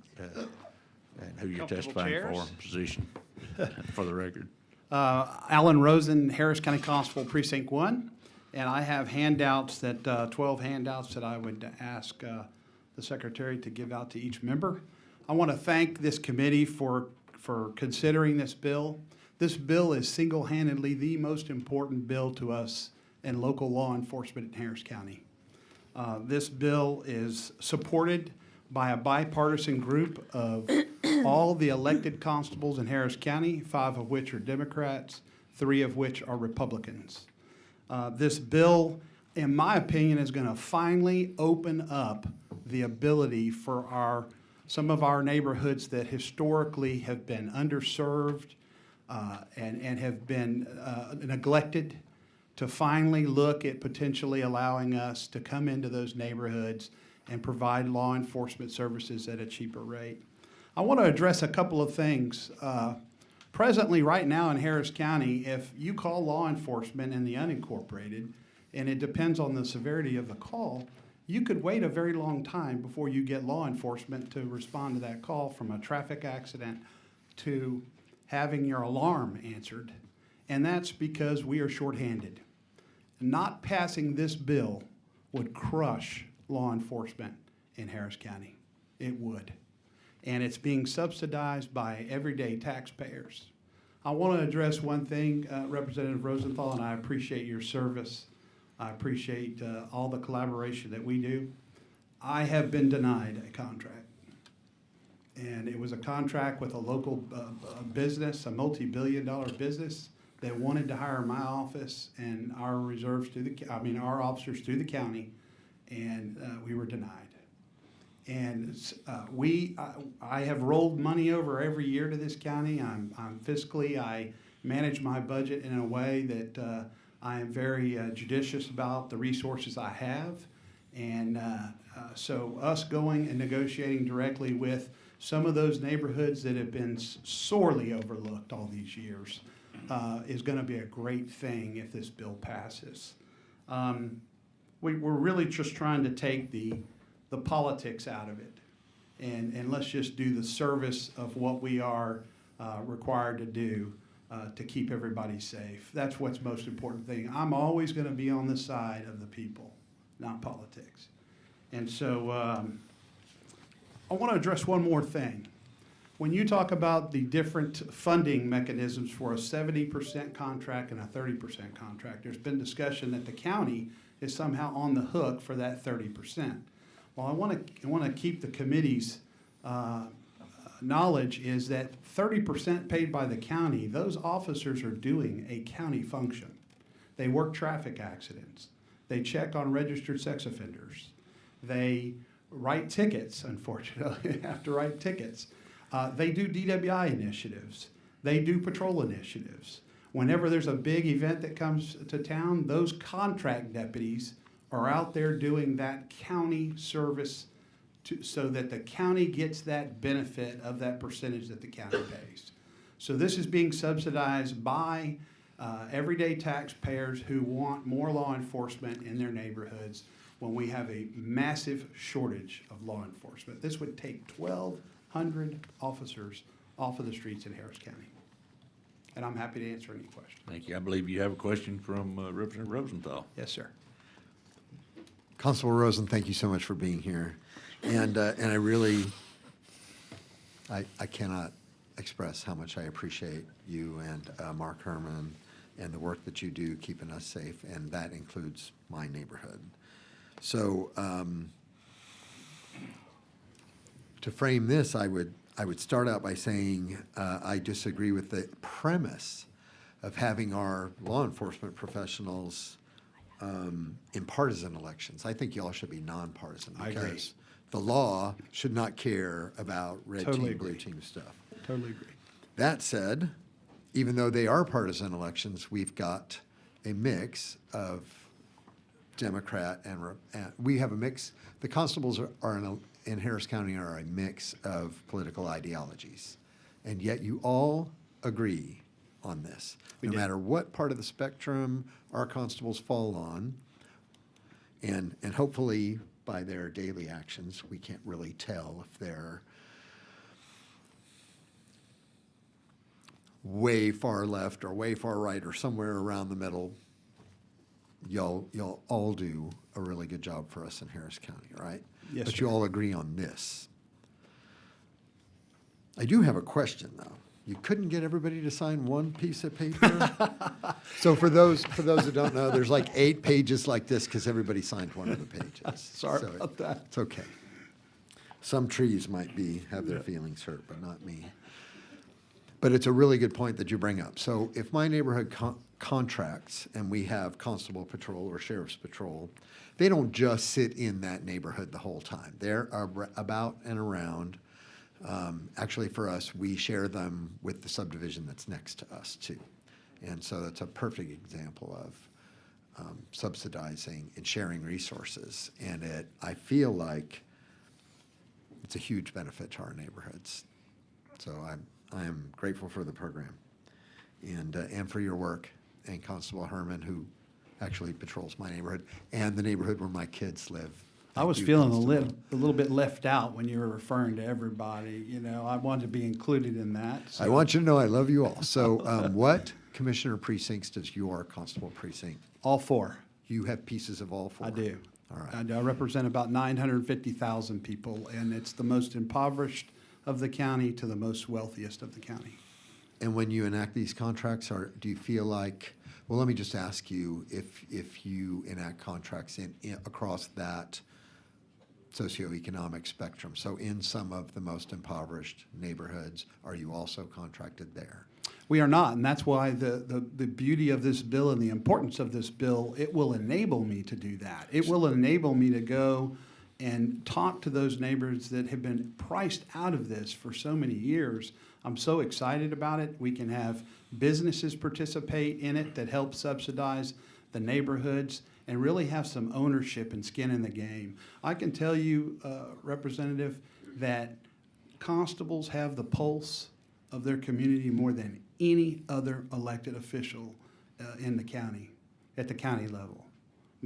who you're Comfortable testifying for, chairs? position, for the record. Alan Rosen, Harris County Constable, Precinct 1. And I have handouts that, 12 handouts that I would ask the secretary to give out to each member. I want to thank this committee for considering this bill. This bill is single-handedly the most important bill to us in local law enforcement in Harris County. This bill is supported by a bipartisan group of all the elected constables in Harris County, 5 of which are Democrats, 3 of which are Republicans. This bill, in my opinion, is going to finally open up the ability for some of our neighborhoods that historically have been underserved and have been neglected, to finally look at potentially allowing us to come into those neighborhoods and provide law enforcement services at a cheaper rate. I want to address a couple of things. Presently, right now in Harris County, if you call law enforcement in the unincorporated, and it depends on the severity of the call, you could wait a very long time before you get law enforcement to respond to that call, from a traffic accident to having your alarm answered. And that's because we are shorthanded. Not passing this bill would crush law enforcement in Harris County. It would. And it's being subsidized by everyday taxpayers. I want to address one thing, Representative Rosenthal, and I appreciate your service. I appreciate all the collaboration that we do. I have been denied a contract. And it was a contract with a local business, a multi-billion-dollar business, that wanted to hire my office and our reserves our officers through the county, and we were denied. And I have rolled money over every year to this county. I'm fiscally, I manage my budget in a way that I am very judicious about the resources I have. And so us going and negotiating directly with some of those neighborhoods that have been sorely overlooked all these years is going to be a great thing if this bill passes. We're really just trying to take the politics out of it, and let's just do the service of what we are required to do to keep everybody safe. That's what's most important thing. I'm always going to be on the side of the people, not politics. And so I want to address one more thing. When you talk about the different funding mechanisms for a 70% contract and a 30% contract, there's been discussion that the county is somehow on the hook for that 30%. Well, I want to keep the committee's knowledge is that 30% paid by the county, those officers are doing a county function. They work traffic accidents. They check on registered sex offenders. They write tickets, unfortunately, have to write tickets. They do DWI initiatives. They do patrol initiatives. Whenever there's a big event that comes to town, those contract deputies are out there doing that county service so that the county gets that benefit of that percentage that the county pays. So this is being subsidized by everyday taxpayers who want more law enforcement in their neighborhoods when we have a massive shortage of law enforcement. This would take 1,200 officers off of the streets in Harris County. And I'm happy to answer any questions. Thank you. I believe you have a question from Representative Rosenthal. Yes, sir. Constable Rosen, thank you so much for being here. And I really, I cannot express how much I appreciate you and Mark Herman and the work that you do keeping us safe, and that includes my neighborhood. So to frame this, I would start out by saying I disagree with the premise of having our law enforcement professionals in partisan elections. I think y'all should be nonpartisan. I agree. Because the law should not care about red Totally team, blue agree. team stuff. Totally agree. That said, even though they are partisan elections, we've got a mix of Democrat and we have a mix. The constables in Harris County are a mix of political ideologies, and yet you all agree on this. We No do. matter what part of the spectrum our constables fall on, and hopefully by their daily actions, we can't really tell if they're way far left or way far right or somewhere around the middle. y'all all do a really good job for us in Harris County, right? Yes, But sir. you all agree on this. I do have a question, though. You couldn't get everybody to sign one piece of paper? So for those that don't know, there's like 8 pages like this because everybody signed one of the pages. Sorry So about that. It's okay. Some trees might have their feelings hurt, but not me. But it's a really good point that you bring up. So if my neighborhood contracts and we have constable patrol or sheriff's patrol, they don't just sit in that neighborhood the whole time. They're about and around. Actually, for us, we share them with the subdivision that's next to us too. And so that's a perfect example of subsidizing and sharing resources. And I feel like it's a huge benefit to our neighborhoods. So I am grateful for the program and for your work, and Constable Herman, who actually patrols my neighborhood and the neighborhood where my kids live. I was Thank you, feeling Constable. a little bit left out when you were referring to everybody. You know, I wanted to be included in that. I so- want you to know I love you all. So what commissioner precincts does your constable precinct? All 4. You have pieces of all 4? I do. All right. I represent about 950,000 people, and it's the most impoverished of the county to the most wealthiest of the county. And when you enact these contracts, do you feel like, well, let me just ask you, if you enact contracts across that socioeconomic spectrum, so in some of the most impoverished neighborhoods, are you also contracted there? We are not, and that's why the beauty of this bill and the importance of this bill, it will enable me to do that. It will enable me to go and talk to those neighbors that have been priced out of this for so many years. I'm so excited about it. We can have businesses participate in it that help subsidize the neighborhoods and really have some ownership and skin in the game. I can tell you, Representative, that constables have the pulse of their community more than any other elected official in the county, at the county level.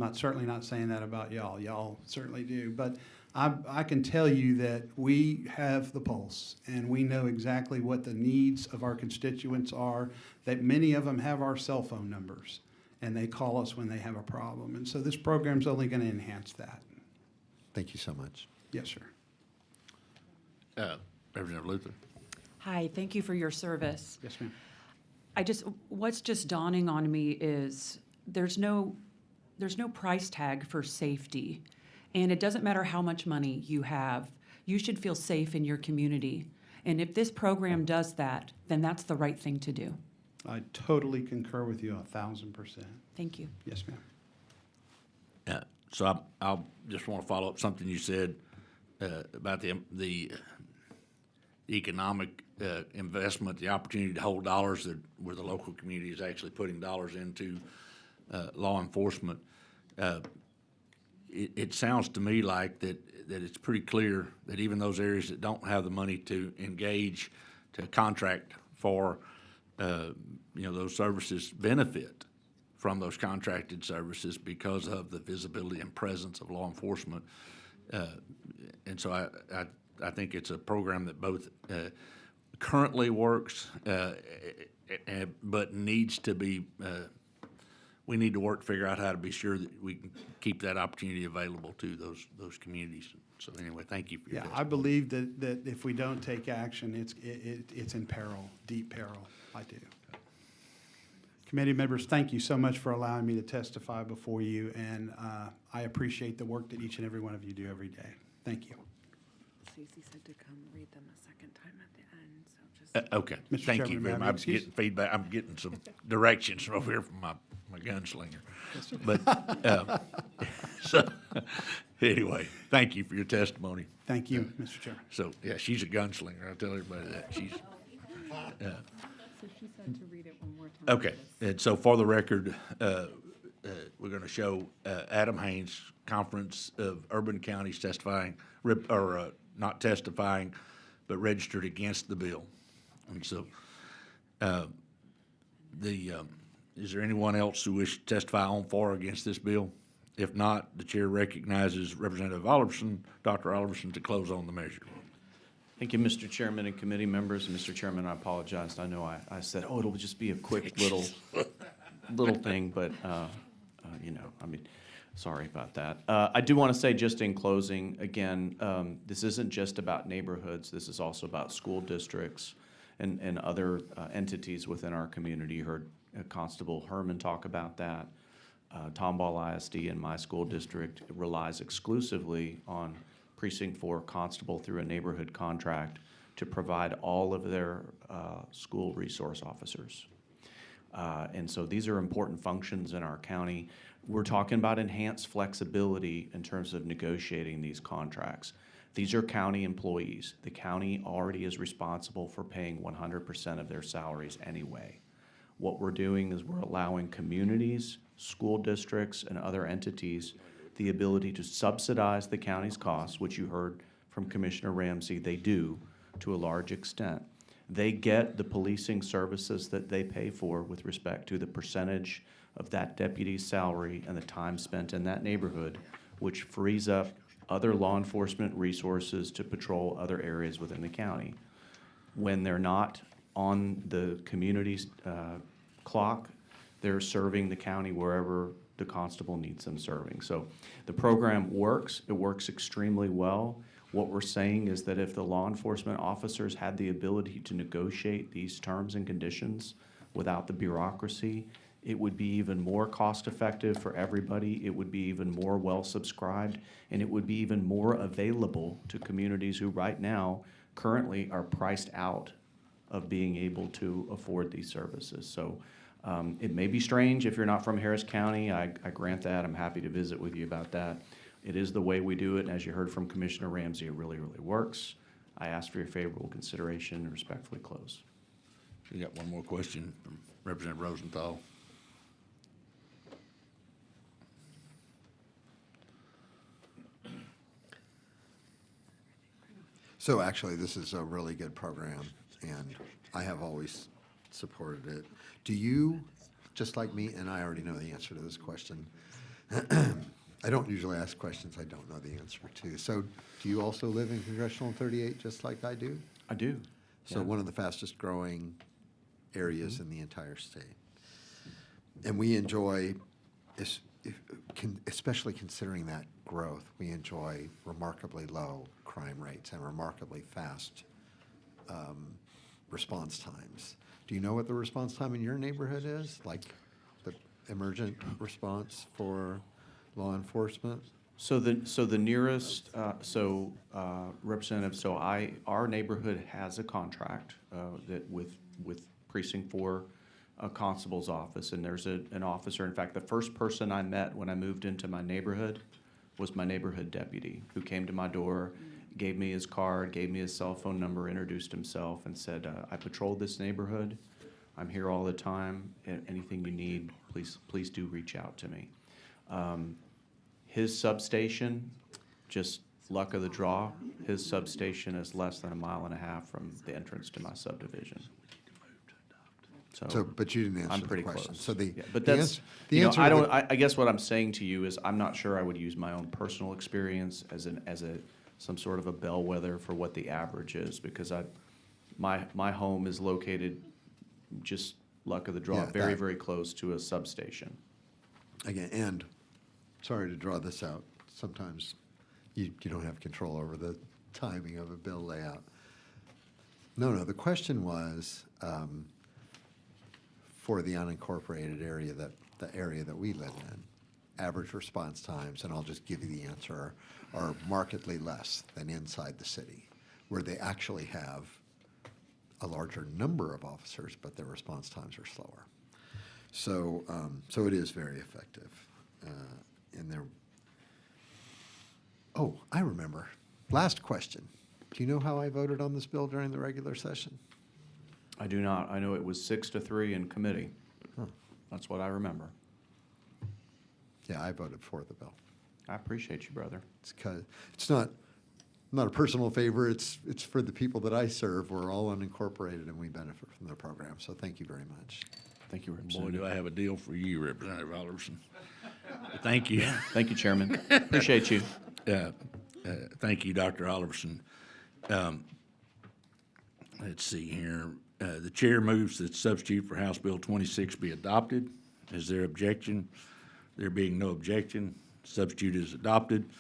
I'm certainly not saying that about y'all. Y'all certainly do. But I can tell you that we have the pulse, and we know exactly what the needs of our constituents are, that many of them have our cell phone numbers, and they call us when they have a problem. And so this program's only going to enhance that. Thank you so much. Yes, sir. Representative Luther. Hi, thank you for your service. Yes, ma'am. What's just dawning on me is there's no price tag for safety. And it doesn't matter how much money you have, you should feel safe in your community. And if this program does that, then that's the right thing to do. I totally concur with you 1,000%. Thank you. Yes, ma'am. Yeah, so I'll just want to follow up something you said about the economic investment, the opportunity to hold dollars where the local community is actually putting dollars into law enforcement. It sounds to me like that it's pretty clear that even those areas that don't have the money to engage, to contract for, those services benefit from those contracted services because of the visibility and presence of law enforcement. And so I think it's a program that both currently works, but needs to be, we need to work to figure out how to be sure that we can keep that opportunity available to those communities. So anyway, thank you for your Yeah, testimony. I believe that if we don't take action, it's in peril, deep peril. I do. Committee members, thank you so much for allowing me to testify before you, and I appreciate the work that each and every one of you do every day. Thank you. Susie said to come read them a second time at the end, so just. Okay, Mr. thank Chairman, you may I very have much. I'm excuse? getting feedback, I'm getting some directions from over here from my gunslinger. But, so, anyway, thank you for your testimony. Thank you, Mr. Chairman. So, yeah, she's a gunslinger, I tell everybody that, she's, So she said to read it one more time. okay, and so for the record, we're gonna show Adam Haynes, Conference of Urban Counties testifying, not testifying, but registered against the bill. And so, is there anyone else who wishes to testify on for or against this bill? If not, the chair recognizes Representative Oliverson, Dr. Oliverson, to close on the measure. Thank you, Mr. Chairman and committee members. And Mr. Chairman, I apologize. I know I said, it'll just be a quick little thing, but you know, I mean, sorry about that. I do want to say, just in closing, again, this isn't just about neighborhoods. This is also about school districts and other entities within our community. You heard Constable Herman talk about that. Tomball ISD in my school district relies exclusively on Precinct 4 constable through a neighborhood contract to provide all of their school resource officers. And so these are important functions in our county. We're talking about enhanced flexibility in terms of negotiating these contracts. These are county employees. The county already is responsible for paying 100% of their salaries anyway. What we're doing is we're allowing communities, school districts, and other entities the ability to subsidize the county's costs, which you heard from Commissioner Ramsey, they do to a large extent. They get the policing services that they pay for with respect to the percentage of that deputy's salary and the time spent in that neighborhood, which frees up other law enforcement resources to patrol other areas within the county. When they're not on the community's clock, they're serving the county wherever the constable needs them serving. So the program works. It works extremely well. What we're saying is that if the law enforcement officers had the ability to negotiate these terms and conditions without the bureaucracy, it would be even more cost-effective for everybody. It would be even more well-subscribed, and it would be even more available to communities who right now currently are priced out of being able to afford these services. So it may be strange if you're not from Harris County. I grant that. I'm happy to visit with you about that. It is the way we do it, and as you heard from Commissioner Ramsey, it really, really works. I ask for your favorable consideration and respectfully close. We got one more question from Representative Rosenthal. So actually, this is a really good program, and I have always supported it. Do you, just like me, and I already know the answer to this question, I don't usually ask questions I don't know the answer to. So do you also live in Congressional 38 just like I do? I do. So Yeah. one of the fastest growing areas in the entire state. And we enjoy, especially considering that growth, we enjoy remarkably low crime rates and remarkably fast response times. Do you know what the response time in your neighborhood is? Like the emergent response for law enforcement? So the nearest, Representative, our neighborhood has a contract that with Precinct 4 Constable's office, and there's an officer. In fact, the first person I met when I moved into my neighborhood was my neighborhood deputy, who came to my door, gave me his card, gave me his cell phone number, introduced himself, and said, I patrol this neighborhood. I'm here all the time. Anything you need, please do reach out to me. His substation, just luck of the draw, his substation is less than 1.5 miles from the entrance to my subdivision. So, but you didn't I'm answer the pretty question. close. So Yeah, but the that's, the you know, answer I to don't, the- I guess what I'm saying to you is, I'm not sure I would use my own personal experience as some sort of a bellwether for what the average is, because my home is located, just luck of the draw, Yeah, very, that- very close to a substation. Again, and, sorry to draw this out, sometimes you don't have control over the timing of a bill layout. No, the question was, for the unincorporated area, the area that we live in, average response times, and I'll just give you the answer, are markedly less than inside the city, where they actually have a larger number of officers, but their response times are slower. So, so it is very effective. And there. Oh, I remember. Last question. Do you know how I voted on this bill during the regular session? I do not. I know it was 6-3 in committee. That's what I remember. Yeah, I voted for the bill. I appreciate you, brother. It's not a personal favor. It's for the people that I serve. We're all unincorporated and we benefit from the program. So thank you very much. Thank you, Boy, Representative. do I have a deal for you, Representative Alderson. Thank you. Thank you, Chairman. Appreciate you. Thank you, Dr. Oliverson. Let's see here. The chair moves that substitute for House Bill 26 be adopted. Is there objection? There being no objection, substitute is adopted.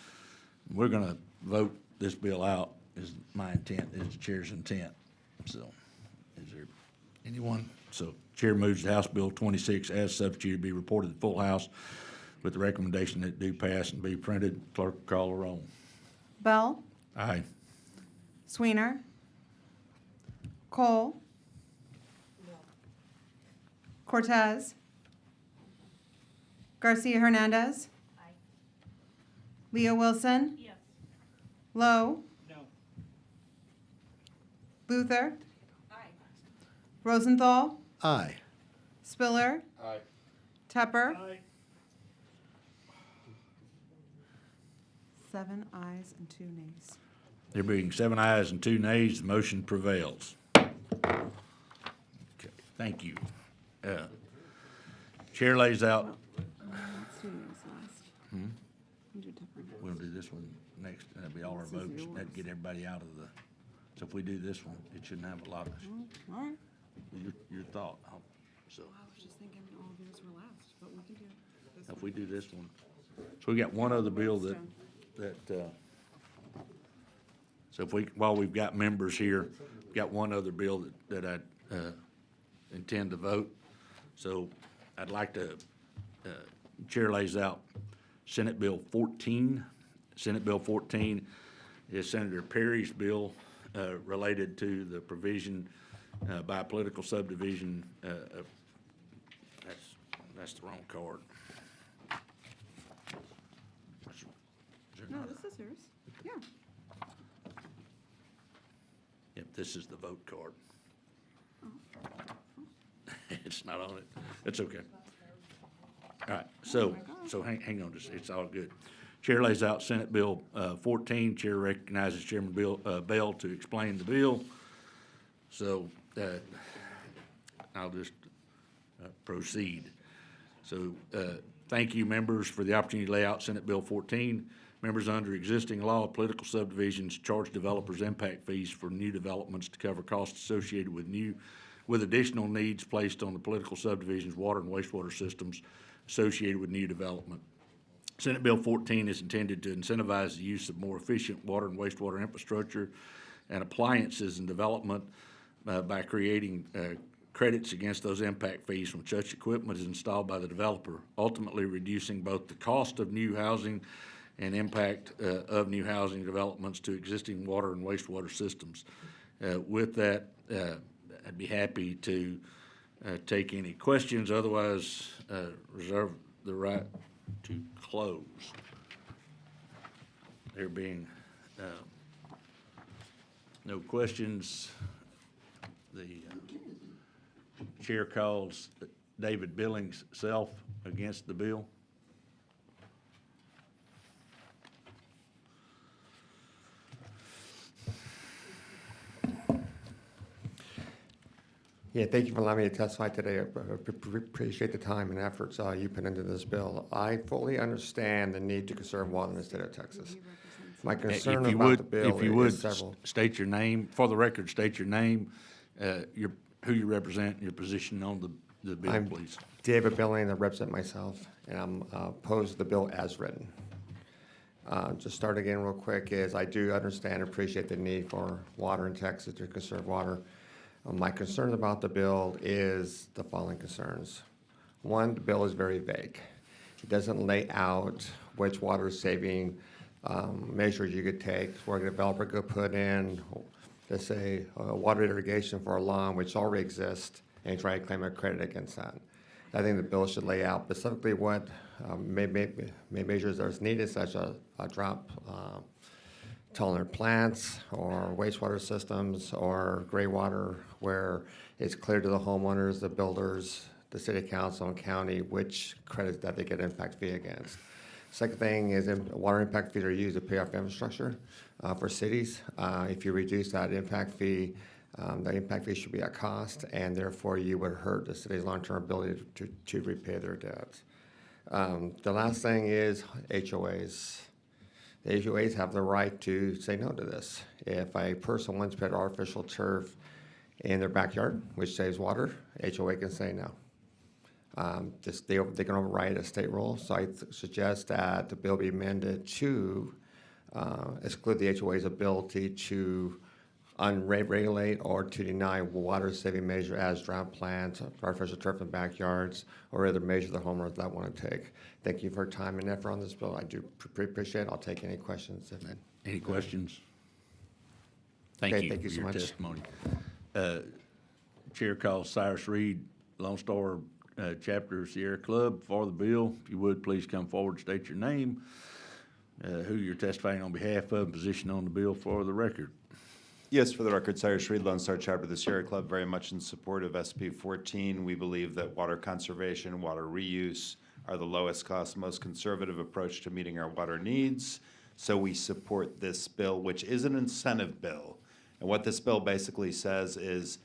We're gonna vote this bill out, is my intent, is the chair's intent. So, is there anyone? So, chair moves the House Bill 26 as substituted be reported to the full House with the recommendation that it do pass and be printed. Clerk will call the roll. Bell, Aye. Sweener, Cole, Cortez, Garcia Hernandez, Leo Wilson, Lowe, Luther, Rosenthal, Aye. Spiller, Tepper. 7 ayes and 2 nays. There being 7 ayes and 2 nays, the motion prevails. Okay, thank you. Chair lays out, Let's do this last. You do different. we'll do this one next, that'll be all our votes, that'd get everybody out of the, so if we do this one, it shouldn't have a lot of, All right. your thought, so. I was just thinking all of yours were last, but we can do this. If we do this one, so we got one other bill that, so if we, while we've got members here, we've got one other bill that I, intend to vote. So I'd like to, Chair lays out Senate Bill 14. Senate Bill 14 is Senator Perry's bill, related to the provision, by political subdivision, that's the wrong card. No, this is yours. Yeah. Yep, this is the vote card. It's not on it. It's okay. All right, so hang on, it's all good. Chair lays out Senate Bill 14. Chair recognizes Chairman Bell to explain the bill. So I'll just proceed. So thank you, members, for the opportunity to lay out Senate Bill 14. Members, under existing law, political subdivisions charge developers impact fees for new developments to cover costs associated with additional needs placed on the political subdivision's water and wastewater systems associated with new development. Senate Bill 14 is intended to incentivize the use of more efficient water and wastewater infrastructure and appliances in development by creating credits against those impact fees when such equipment is installed by the developer, ultimately reducing both the cost of new housing and impact of new housing developments to existing water and wastewater systems. With that, I'd be happy to take any questions, otherwise reserve the right to close. There being no questions, the chair calls David Billings self against the bill. Yeah, thank you for allowing me to testify today. I appreciate the time and efforts you put into this bill. I fully understand the need to conserve water in the state of Texas. My concern If you about would, the bill if you would, is several. state your name, for the record, state your name, who you represent, and your position on the bill, I'm please. David Billing, I represent myself, and I'm opposed to the bill as written. Just start again real quick is I do understand and appreciate the need for water in Texas to conserve water. My concern about the bill is the following concerns. One, the bill is very vague. It doesn't lay out which water saving measures you could take, where a developer could put in, let's say, water irrigation for a lawn, which already exists, and try to claim a credit against that. I think the bill should lay out specifically what measures are needed, such as drought tolerant plants or wastewater systems or gray water, where it's clear to the homeowners, the builders, the city council and county which credits that they get impact fee against. Second thing is water impact fees are used to pay off infrastructure for cities. If you reduce that impact fee, the impact fee should be at cost, and therefore you would hurt the city's long-term ability to repay their debts. The last thing is HOAs. The HOAs have the right to say no to this. If a person wants to put artificial turf in their backyard, which saves water, HOA can say no. They can override a state rule, so I suggest that the bill be amended to exclude the HOA's ability to unregulate or to deny water-saving measure as drought plants, artificial turf in backyards, or other measure the homeowners that want to take. Thank you for your time and effort on this bill. I do appreciate it. I'll take any questions if Any questions? Thank Okay, you thank you for so your much. testimony. Chair calls Cyrus Reed, Lone Star Chapter Sierra Club, for the bill. If you would, please come forward, state your name, who you're testifying on behalf of, and position on the bill for the record. Yes, for the record, Cyrus Reed, Lone Star Chapter of the Sierra Club, very much in support of SB 14. We believe that water conservation, water reuse are the lowest cost, most conservative approach to meeting our water needs. So we support this bill, which is an incentive bill. And what this bill basically says is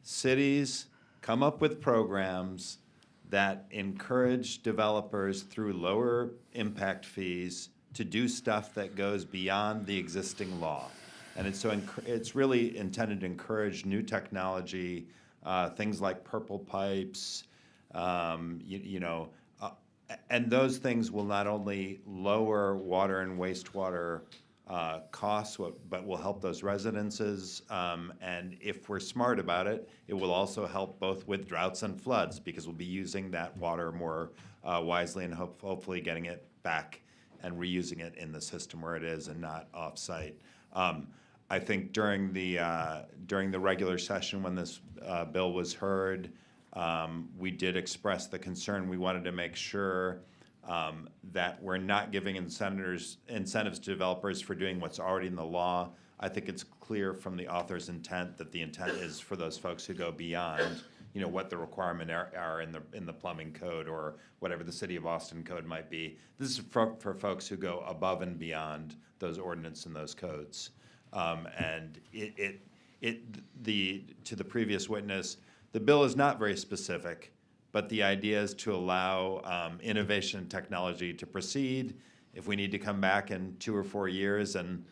cities come up with programs that encourage developers through lower impact fees to do stuff that goes beyond the existing law. And it's really intended to encourage new technology, things like purple pipes, and those things will not only lower water and wastewater costs, but will help those residences. And if we're smart about it, it will also help both with droughts and floods, because we'll be using that water more wisely and hopefully getting it back and reusing it in the system where it is and not off-site. I think during the regular session when this bill was heard, we did express the concern. We wanted to make sure that we're not giving incentives to developers for doing what's already in the law. I think it's clear from the author's intent that the intent is for those folks who go beyond, what the requirements are in the plumbing code or whatever the City of Austin code might be. This is for folks who go above and beyond those ordinances and those codes. And to the previous witness, the bill is not very specific, but the idea is to allow innovation and technology to proceed. If we need to come back in 2 or 4 years and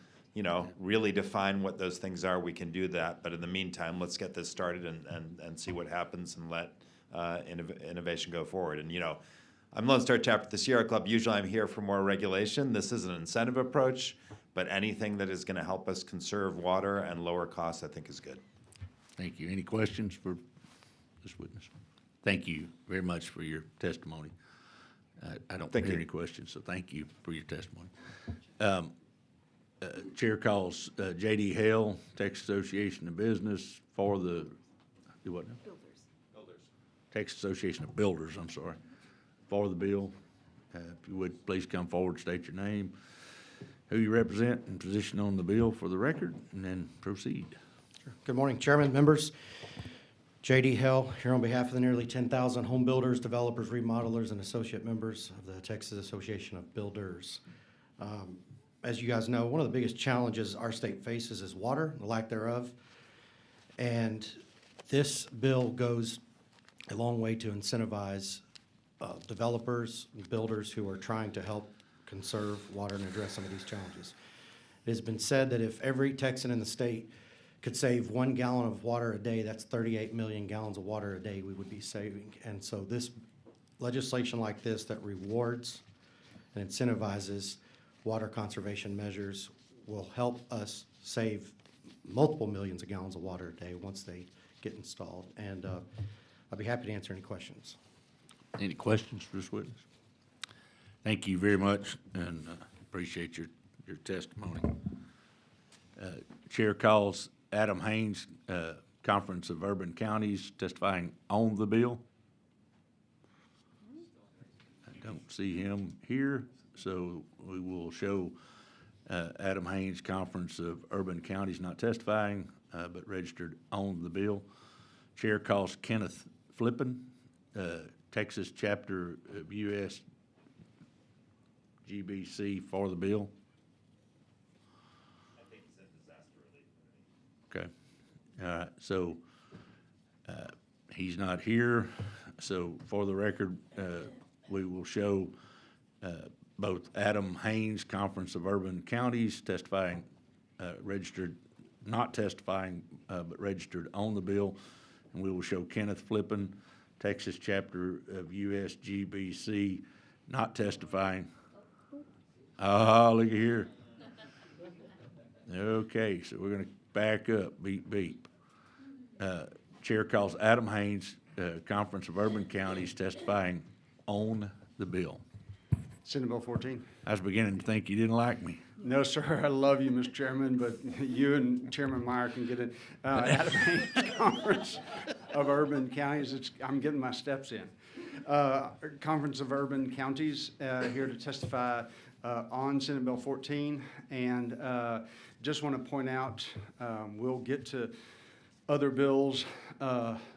really define what those things are, we can do that. But in the meantime, let's get this started and see what happens and let innovation go forward. And I'm Lone Star Chapter of the Sierra Club. Usually I'm here for more regulation. This is an incentive approach, but anything that is going to help us conserve water and lower costs, I think is good. Thank you. Any questions for this witness? Thank you very much for your testimony. I don't Thank hear you. any questions, so thank you for your testimony. Chair calls J.D. Hale, Texas Association of Business, for the, do what now? Builders. Texas Association of Builders, I'm sorry, for the bill. If you would, please come forward, state your name, who you represent, and position on the bill for the record, and then proceed. Good morning, Chairman, members. J.D. Hell here on behalf of the nearly 10,000 home builders, developers, remodelers, and associate members of the Texas Association of Builders. As you guys know, one of the biggest challenges our state faces is water, the lack thereof. And this bill goes a long way to incentivize developers and builders who are trying to help conserve water and address some of these challenges. It has been said that if every Texan in the state could save 1 gallon of water a day, that's 38 million gallons of water a day we would be saving. And so this legislation like this that rewards and incentivizes water conservation measures will help us save multiple millions of gallons of water a day once they get installed. And I'll be happy to answer any questions. Any questions for this witness? Thank you very much, and appreciate your testimony. Chair calls Adam Haynes, Conference of Urban Counties, testifying on the bill. I don't see him here, so we will show Adam Haynes, Conference of Urban Counties, not testifying, but registered on the bill. Chair calls Kenneth Flippin, Texas Chapter of USGBC, for the bill. I think he said disaster relief. Okay. All right, so he's not here. So for the record, we will show both Adam Haynes, Conference of Urban Counties, testifying, registered, not testifying, but registered on the bill. And we will show Kenneth Flippin, Texas chapter of USGBC, not testifying. Oh, look at here. Okay, so we're gonna back up, beep, beep. Chair calls Adam Haynes, Conference of Urban Counties, testifying on the bill. Senate Bill 14. I was beginning to think you didn't like me. No, sir, I love you, Mr. Chairman, but you and Chairman Meyer can get it. Adam Haynes, Conference of Urban Counties, I'm getting my steps in. Conference of Urban Counties, here to testify on Senate Bill 14. And just want to point out, we'll get to other bills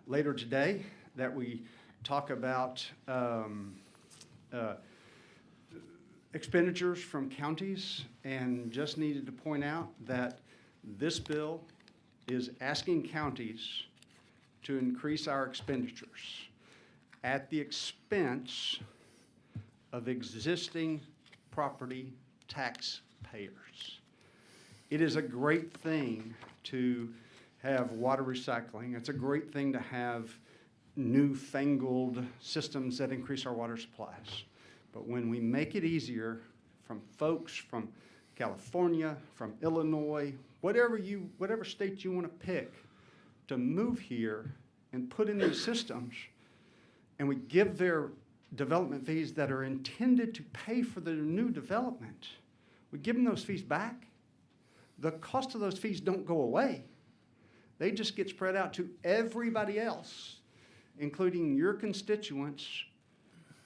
later today that we talk about expenditures from counties, and just needed to point out that this bill is asking counties to increase our expenditures at the expense of existing property taxpayers. It is a great thing to have water recycling. It's a great thing to have newfangled systems that increase our water supplies. But when we make it easier from folks from California, from Illinois, whatever state you want to pick, to move here and put in these systems, and we give their development fees that are intended to pay for their new development, we give them those fees back. The cost of those fees don't go away. They just get spread out to everybody else, including your constituents,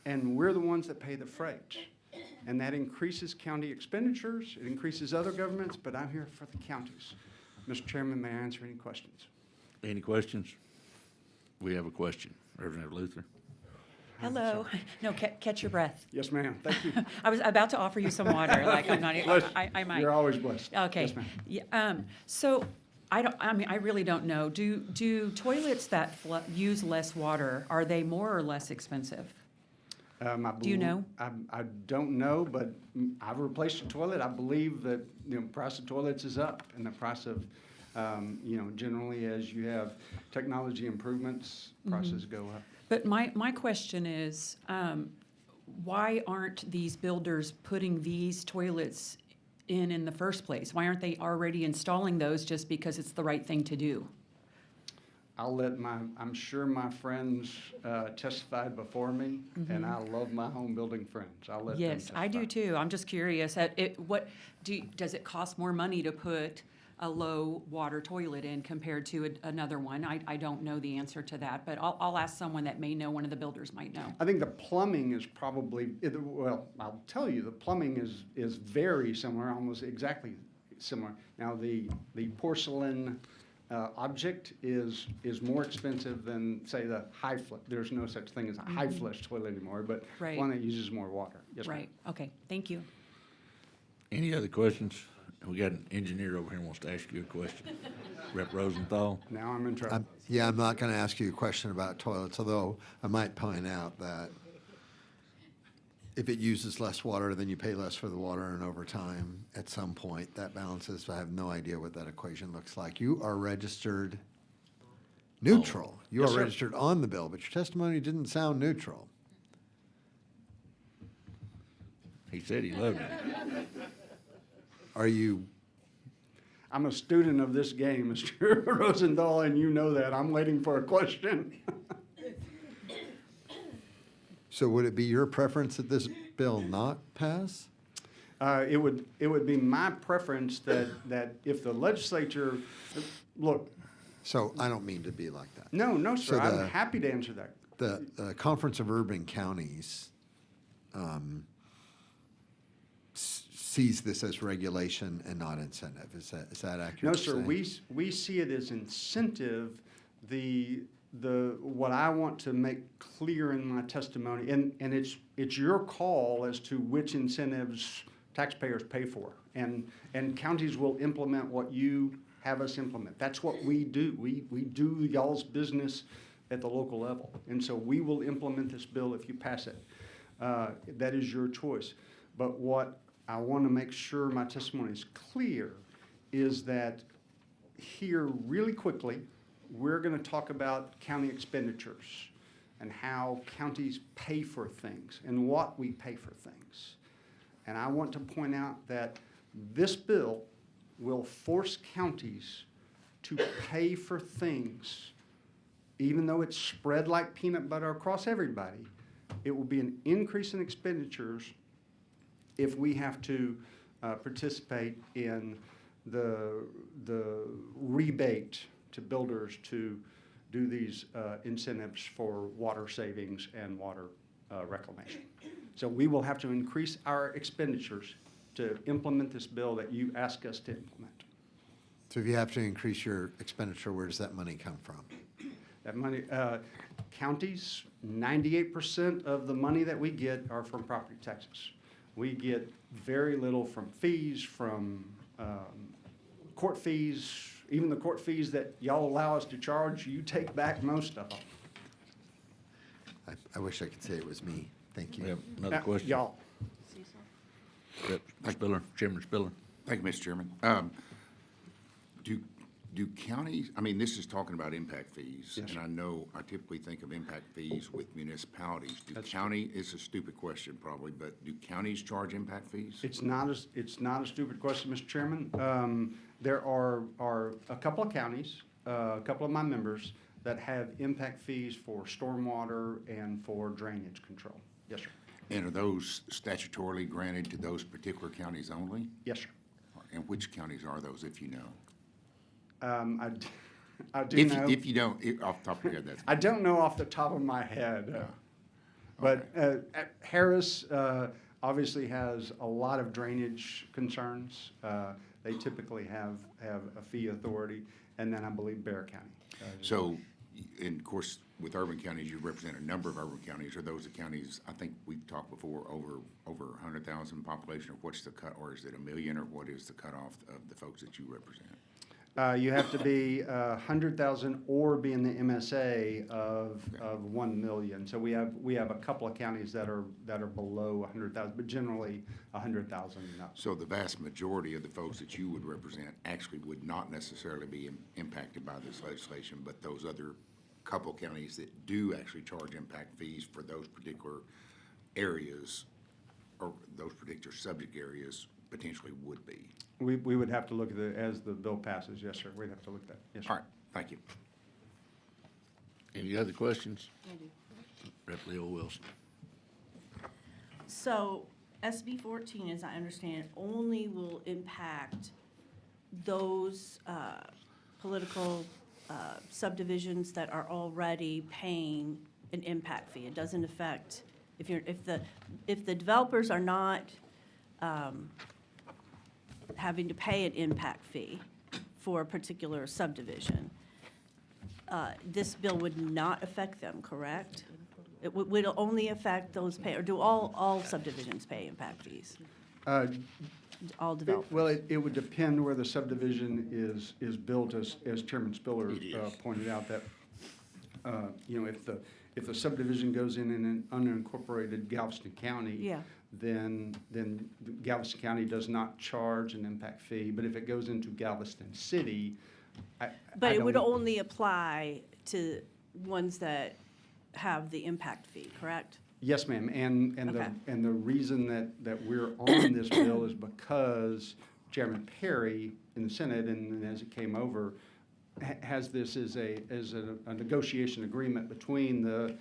and we're the ones that pay the freight. And that increases county expenditures, it increases other governments, but I'm here for the counties. Mr. Chairman, may I answer any questions? Any questions? We have a question. Representative Luther. Hello. No, catch your breath. Yes, ma'am, thank you. I was about to offer you some water, like I'm not, Bless- I might. You're always blessed. Okay. Yes, ma'am. Yeah, so, I really don't know. Do toilets that use less water, are they more or less expensive? Do you know? I don't know, but I've replaced a toilet. I believe that, price of toilets is up, and the price of, generally as you have technology improvements, prices go up. But my question is, why aren't these builders putting these toilets in the first place? Why aren't they already installing those just because it's the right thing to do? I'm sure my friends testified before me, and I love my home building friends. I'll let them Yes, testify. I do too. I'm just curious. Does it cost more money to put a low water toilet in compared to another one? I don't know the answer to that, but I'll ask someone that may know. One of the builders might know. I think the plumbing is probably, well, I'll tell you, the plumbing is very similar, almost exactly similar. Now, the porcelain object is more expensive than, say, the high flush. There's no such thing as a high flush toilet anymore, but Right. one that uses more water. Yes, ma'am. Right, okay, thank you. Any other questions? We got an engineer over here who wants to ask you a question. Rep. Rosenthal. Now I'm in trouble. I'm not going to ask you a question about toilets, although I might point out that if it uses less water, then you pay less for the water, and over time, at some point, that balances. I have no idea what that equation looks like. You are registered neutral. You Yes, are sir. registered on the bill, but your testimony didn't sound neutral. He said he loved it. Are you, I'm a student of this game, Mr. Rosenthal, and you know that. I'm waiting for a question. so would it be your preference that this bill not pass? It would be my preference that if the legislature, look, So I don't mean to be like that. no, sir, So I'm happy to answer that. The Conference of Urban Counties sees this as regulation and not incentive. Is that accurate? No, to sir, say? we see it as incentive. What I want to make clear in my testimony, and it's your call as to which incentives taxpayers pay for. And counties will implement what you have us implement. That's what we do. We do y'all's business at the local level. And so we will implement this bill if you pass it. That is your choice. But what I want to make sure my testimony is clear is that here really quickly, we're going to talk about county expenditures. and how counties pay for things and what we pay for things. And I want to point out that this bill will force counties to pay for things, even though it's spread like peanut butter across everybody. It will be an increase in expenditures if we have to participate in the rebate to builders to do these incentives for water savings and water reclamation. So we will have to increase our expenditures to implement this bill that you ask us to implement. So if you have to increase your expenditure, where does that money come from? That money, counties, 98% of the money that we get are from property taxes. We get very little from fees, from court fees, even the court fees that y'all allow us to charge, you take back most of them. I wish I could say it was me. Thank We you. have another question. Y'all. Rep. Spiller, Chairman Spiller. Thank you, Mr. Chairman. Do counties, I mean, this is talking about impact fees, Yes, and I know I typically think of impact fees with municipalities. Do county, it's a stupid question probably, but do counties charge impact fees? It's not a stupid question, Mr. Chairman. There are a couple of counties, a couple of my members that have impact fees for stormwater and for drainage control. Yes, sir. And are those statutorily granted to those particular counties only? Yes, sir. And which counties are those, if you know? I do If, know. if you don't, off the top of your head, that's. I don't know off the top of my head. But Harris obviously has a lot of drainage concerns. They typically have a fee authority, and then I believe Bear County. So, and of course, with urban counties, you represent a number of urban counties. Are those the counties, I think we've talked before, over 100,000 population, or what's the cut, or is it 1 million, or what is the cutoff of the folks that you represent? You have to be 100,000 or be in the MSA of 1 million. So we have a couple of counties that are below 100,000, but generally 100,000 and up. So the vast majority of the folks that you would represent actually would not necessarily be impacted by this legislation, but those other couple counties that do actually charge impact fees for those particular areas, or those particular subject areas, potentially would be. We would have to look at it as the bill passes, yes, sir. We'd have to look at that, yes, sir. All right, thank you. Any other questions? Rep. Leo Wilson. So SB 14, as I understand, it, only will impact those political subdivisions that are already paying an impact fee. It doesn't affect, if the developers are not having to pay an impact fee for a particular subdivision, this bill would not affect them, correct? It would only affect those or do all subdivisions pay impact fees? All developers? Well, it would depend where the subdivision is built, as Chairman Spiller pointed out, that, if the subdivision goes in an unincorporated Galveston County, Yeah. then Galveston County does not charge an impact fee. But if it goes into Galveston City, But it would only apply to ones that have the impact fee, correct? Yes, ma'am, and Okay. the reason that we're on this bill is because Chairman Perry in the Senate, and as it came over, has this as a negotiation agreement between the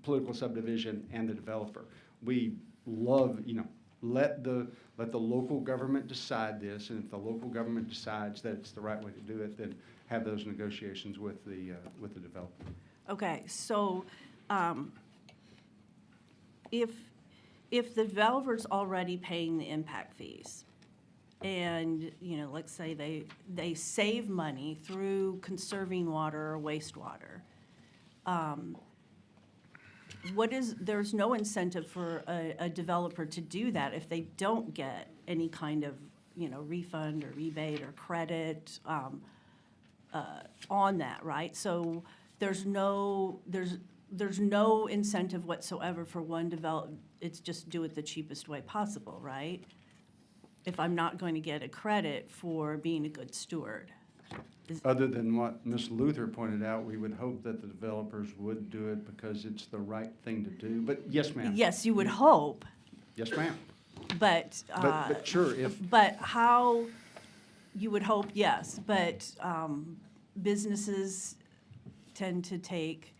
political subdivision and the developer. We love, let the local government decide this, and if the local government decides that it's the right way to do it, then have those negotiations with the developer. Okay, so if the developer's already paying the impact fees, and, let's say they save money through conserving water or wastewater, there's no incentive for a developer to do that if they don't get any kind of, refund or rebate or credit on that, right? So there's no incentive whatsoever for it's just do it the cheapest way possible, right? If I'm not going to get a credit for being a good steward. Other than what Ms. Luther pointed out, we would hope that the developers would do it because it's the right thing to do. But yes, ma'am. Yes, you would hope, Yes, ma'am. but. But sure, if, But how, you would hope, yes, but businesses tend to take,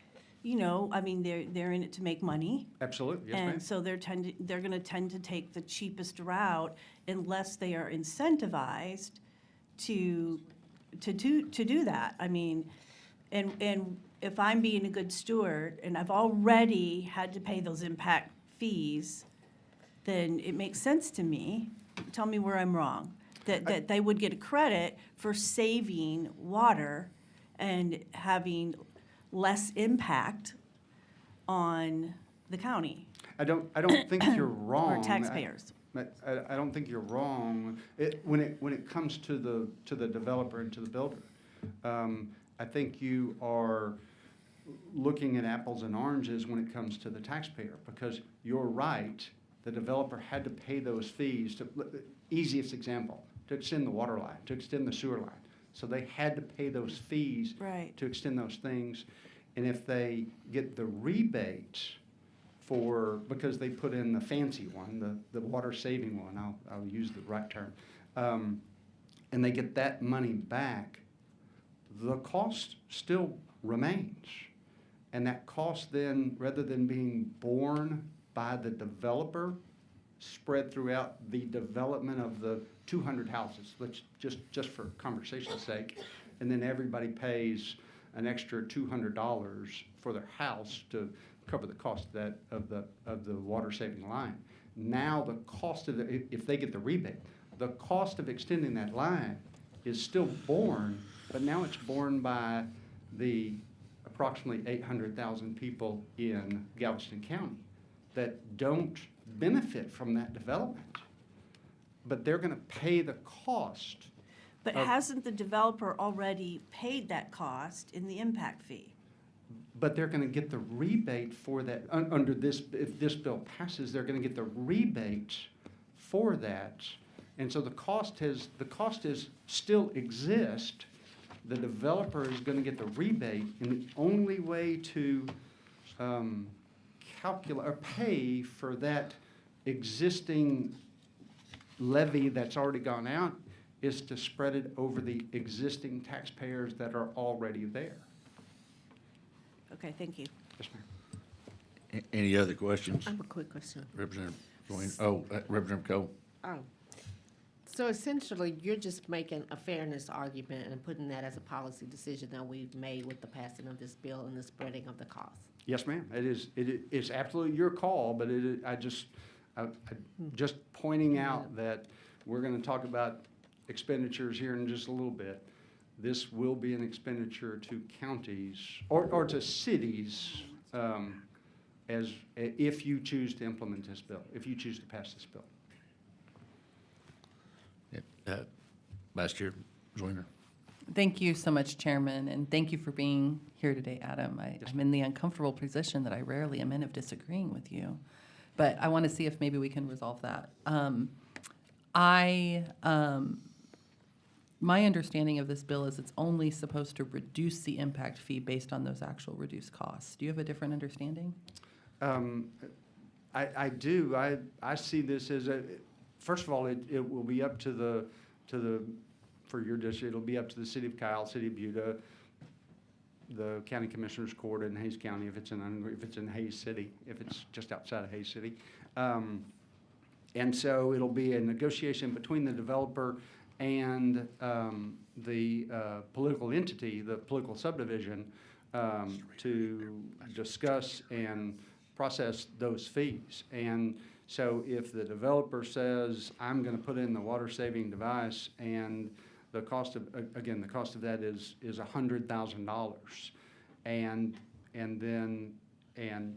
I mean, they're in it to make money. absolutely, yes, ma'am. And so they're gonna tend to take the cheapest route unless they are incentivized to do that. I mean, and if I'm being a good steward and I've already had to pay those impact fees, then it makes sense to me, tell me where I'm wrong, that they would get a credit for saving water and having less impact on the county I don't think you're wrong. or taxpayers. I don't think you're wrong. When it comes to the developer and to the builder, I think you are looking at apples and oranges when it comes to the taxpayer, because you're right, the developer had to pay those fees to, easiest example, to extend the water line, to extend the sewer line. So they had to pay those fees Right. to extend those things. And if they get the rebate because they put in the fancy one, the water saving one, I'll use the right term, and they get that money back, the cost still remains. And that cost then, rather than being borne by the developer, spread throughout the development of the 200 houses, let's just for conversation's sake, and then everybody pays an extra $200 for their house to cover the cost of the water saving line. Now the cost of if they get the rebate, the cost of extending that line is still borne, but now it's borne by the approximately 800,000 people in Galveston County that don't benefit from that development. But they're going to pay the cost. But hasn't the developer already paid that cost in the impact fee? But they're going to get the rebate for that, under this, if this bill passes, they're going to get the rebate for that. And so the cost is still exist. The developer is going to get the rebate, and the only way to calculate or pay for that existing levy that's already gone out is to spread it over the existing taxpayers that are already there. Okay, thank you. Yes, ma'am. Any other questions? I have a quick question. Representative Joyner, Representative Cole. Oh. So essentially, you're just making a fairness argument and putting that as a policy decision that we've made with the passing of this bill and the spreading of the cost. Yes, ma'am. It's absolutely your call, but I just pointing out that we're going to talk about expenditures here in just a little bit. This will be an expenditure to counties or to cities if you choose to implement this bill, if you choose to pass this bill. Vice Chair Joyner. Thank you so much, Chairman, and thank you for being here today, Adam. I'm in the uncomfortable position that I rarely am in of disagreeing with you, but I want to see if maybe we can resolve that. My understanding of this bill is it's only supposed to reduce the impact fee based on those actual reduced costs. Do you have a different understanding? I do. I see this as first of all, it will be up to the for your district, it'll be up to the city of Kyle, city of Buda, the county commissioner's court in Hays County if it's in Hays City, if it's just outside of Hays City. And so it'll be a negotiation between the developer and the political entity, the political subdivision, to discuss and process those fees. And so if the developer says, I'm going to put in the water saving device and the cost of, again, the cost of that is $100,000. And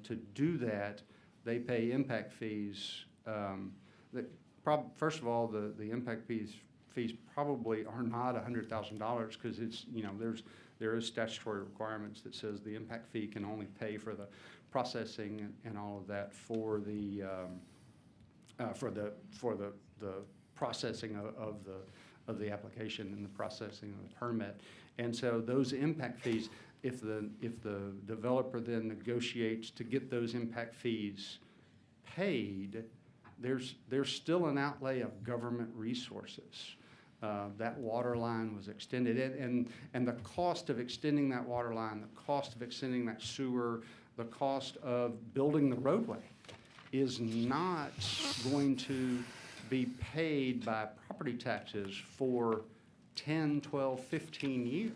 to do that, they pay impact fees. First of all, the impact fees probably are not $100,000 because it's, there is statutory requirements that says the impact fee can only pay for the processing and all of that for the processing of of the application and the processing of the permit. And so those impact fees, if the developer then negotiates to get those impact fees paid, there's still an outlay of government resources. That water line was extended, and the cost of extending that water line, the cost of extending that sewer, the cost of building the roadway is not going to be paid by property taxes for 10, 12, 15 years.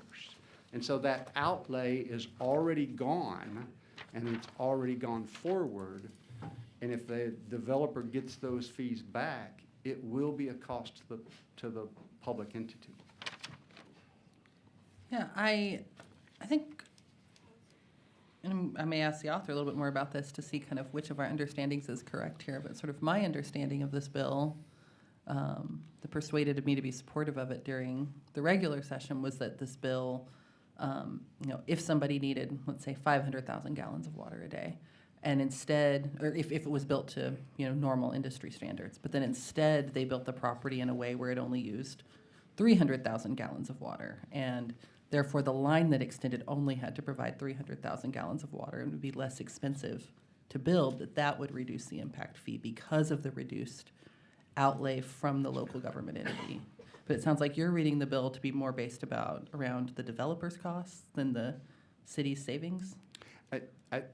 And so that outlay is already gone, and it's already gone forward. And if the developer gets those fees back, it will be a cost to the public entity. Yeah, I think, and I may ask the author a little bit more about this to see kind of which of our understandings is correct here, but sort of my understanding of this bill, that persuaded me to be supportive of it during the regular session was that this bill, if somebody needed, let's say, 500,000 gallons of water a day, and instead, or if it was built to, normal industry standards, but then instead they built the property in a way where it only used 300,000 gallons of water, and therefore the line that extended only had to provide 300,000 gallons of water and would be less expensive to build, that would reduce the impact fee because of the reduced outlay from the local government entity. But it sounds like you're reading the bill to be more based around the developer's costs than the city's savings?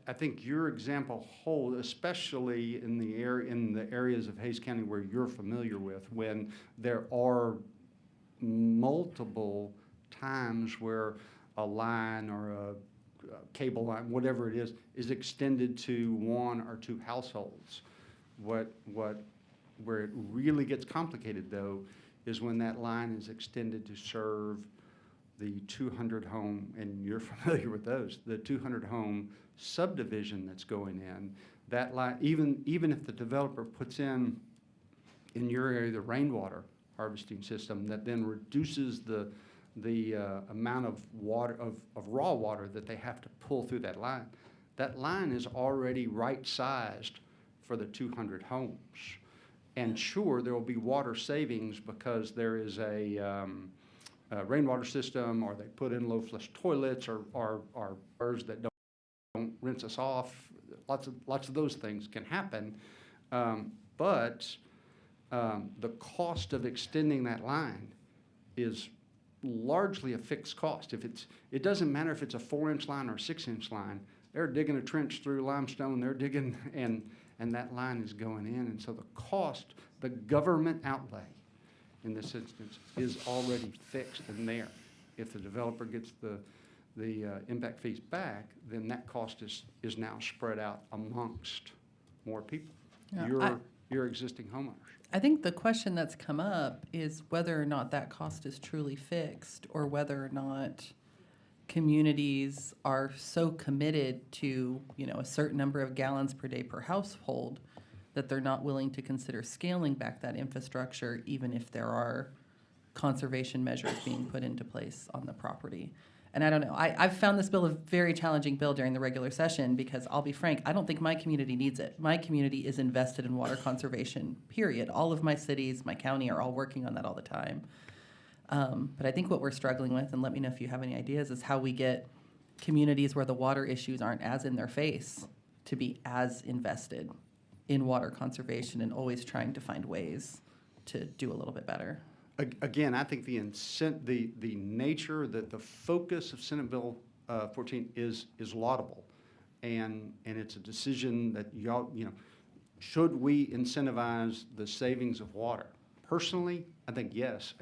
I think your example holds, especially in the areas of Hays County where you're familiar with, when there are multiple times where a line or a cable line, whatever it is extended to one or two households. Where it really gets complicated, though, is when that line is extended to serve the 200 home, and you're familiar with those, the 200 home subdivision that's going in. That line, even if the developer puts in your area, the rainwater harvesting system that then reduces the amount of water, of raw water that they have to pull through that line is already right-sized for the 200 homes. And sure, there will be water savings because there is a rainwater system, or they put in low-flush toilets, or birds that don't rinse us off. Lots of those things can happen. But the cost of extending that line is largely a fixed cost. It doesn't matter if it's a 4-inch line or a 6-inch line. They're digging a trench through limestone. They're digging, and that line is going in. And so the cost, the government outlay in this instance, is already fixed and there. If the developer gets the impact fees back, then that cost is now spread out amongst more people, Yeah, your existing homeowners. I think the question that's come up is whether or not that cost is truly fixed, or whether or not communities are so committed to, a certain number of gallons per day per household that they're not willing to consider scaling back that infrastructure, even if there are conservation measures being put into place on the property. And I don't know, I've found this bill a very challenging bill during the regular session because I'll be frank, I don't think my community needs it. My community is invested in water conservation, period. All of my cities, my county are all working on that all the time. But I think what we're struggling with, and let me know if you have any ideas, is how we get communities where the water issues aren't as in their face to be as invested in water conservation and always trying to find ways to do a little bit better. Again, I think the nature, the focus of Senate Bill 14 is laudable, and it's a decision that y'all, should we incentivize the savings of water? Personally, I think yes.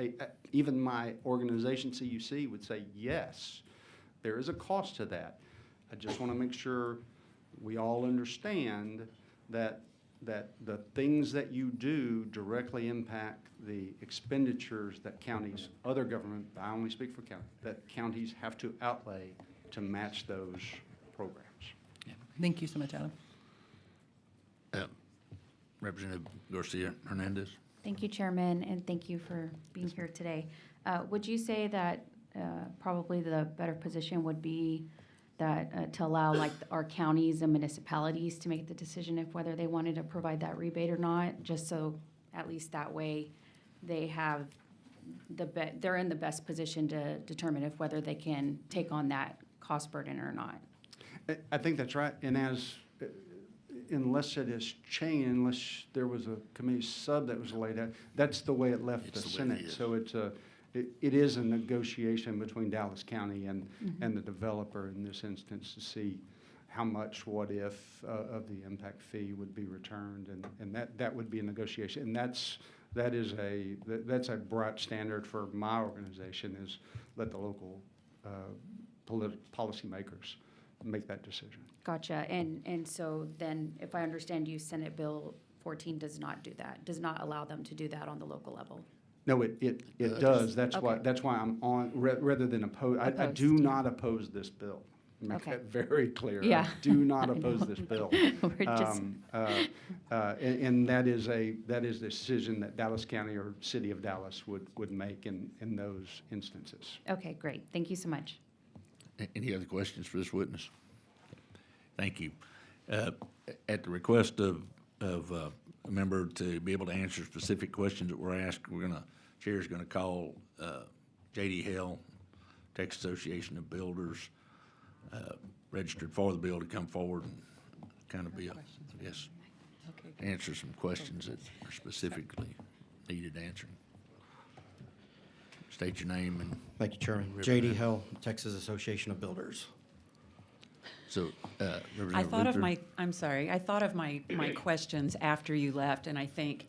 Even my organization, CUC, would say yes. There is a cost to that. I just want to make sure we all understand that the things that you do directly impact the expenditures that counties, other government, I only speak for county, that counties have to outlay to match those programs. Thank you so much, Adam. Representative Garcia Hernandez. Thank you, Chairman, and thank you for being here today. Would you say that probably the better position would be that to allow like our counties and municipalities to make the decision if whether they wanted to provide that rebate or not, just so at least that way they have they're in the best position to determine if whether they can take on that cost burden or not. I think that's right, and unless it is changed, unless there was a committee sub that was laid out, that's the way it left the It's the way it Senate. is. So it is a negotiation between Dallas County and the developer in this instance to see how much, what if, of the impact fee would be returned, and that would be a negotiation. And that's a bright standard for my organization, is let the local policymakers make that decision. Gotcha. And so then, if I understand you, Senate Bill 14 does not do that, does not allow them to do that on the local level. No, it does. That's why, Okay. that's why I'm on, rather than oppose, I do Opposed. not oppose this bill. Make Okay. that very clear. Yeah. I do not I oppose know. this bill. We're just- And that is the decision that Dallas County or City of Dallas would make in those instances. Okay, great. Thank you so much. Any other questions for this witness? Thank you. At the request of a member to be able to answer specific questions that were asked, Chair's gonna call J.D. Hill, Texas Association of Builders, registered for the bill, to come forward and kind of be answer some questions that are specifically needed answering. State your name and. Thank you, Chairman. J.D. Hill, Texas Association of Builders. So, I Representative thought of Luther? I'm sorry, I thought of my questions after you left, and I think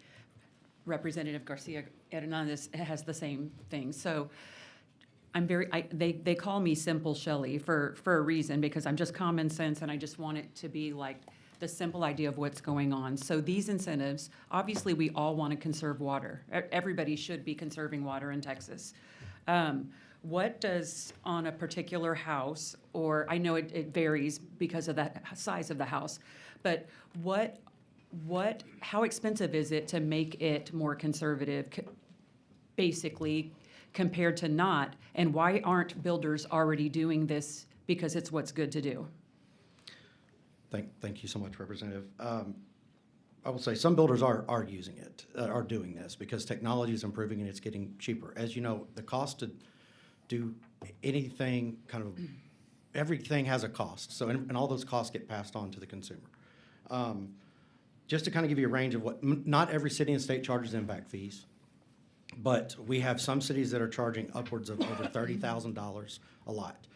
Representative Garcia Hernandez has the same thing. So they call me Simple Shelley for a reason, because I'm just common sense, and I just want it to be like the simple idea of what's going on. So these incentives, obviously, we all want to conserve water. Everybody should be conserving water in Texas. What does, on a particular house, or I know it varies because of the size of the house, but how expensive is it to make it more conservative, basically, compared to not? And why aren't builders already doing this? Because it's what's good to do. Thank you so much, Representative. I will say some builders are using it, are doing this, because technology is improving and it's getting cheaper. As you know, the cost to do anything, everything has a cost. So, and all those costs get passed on to the consumer. Just to kind of give you a range of what, not every city and state charges impact fees, but we have some cities that are charging upwards of over $30,000 a lot.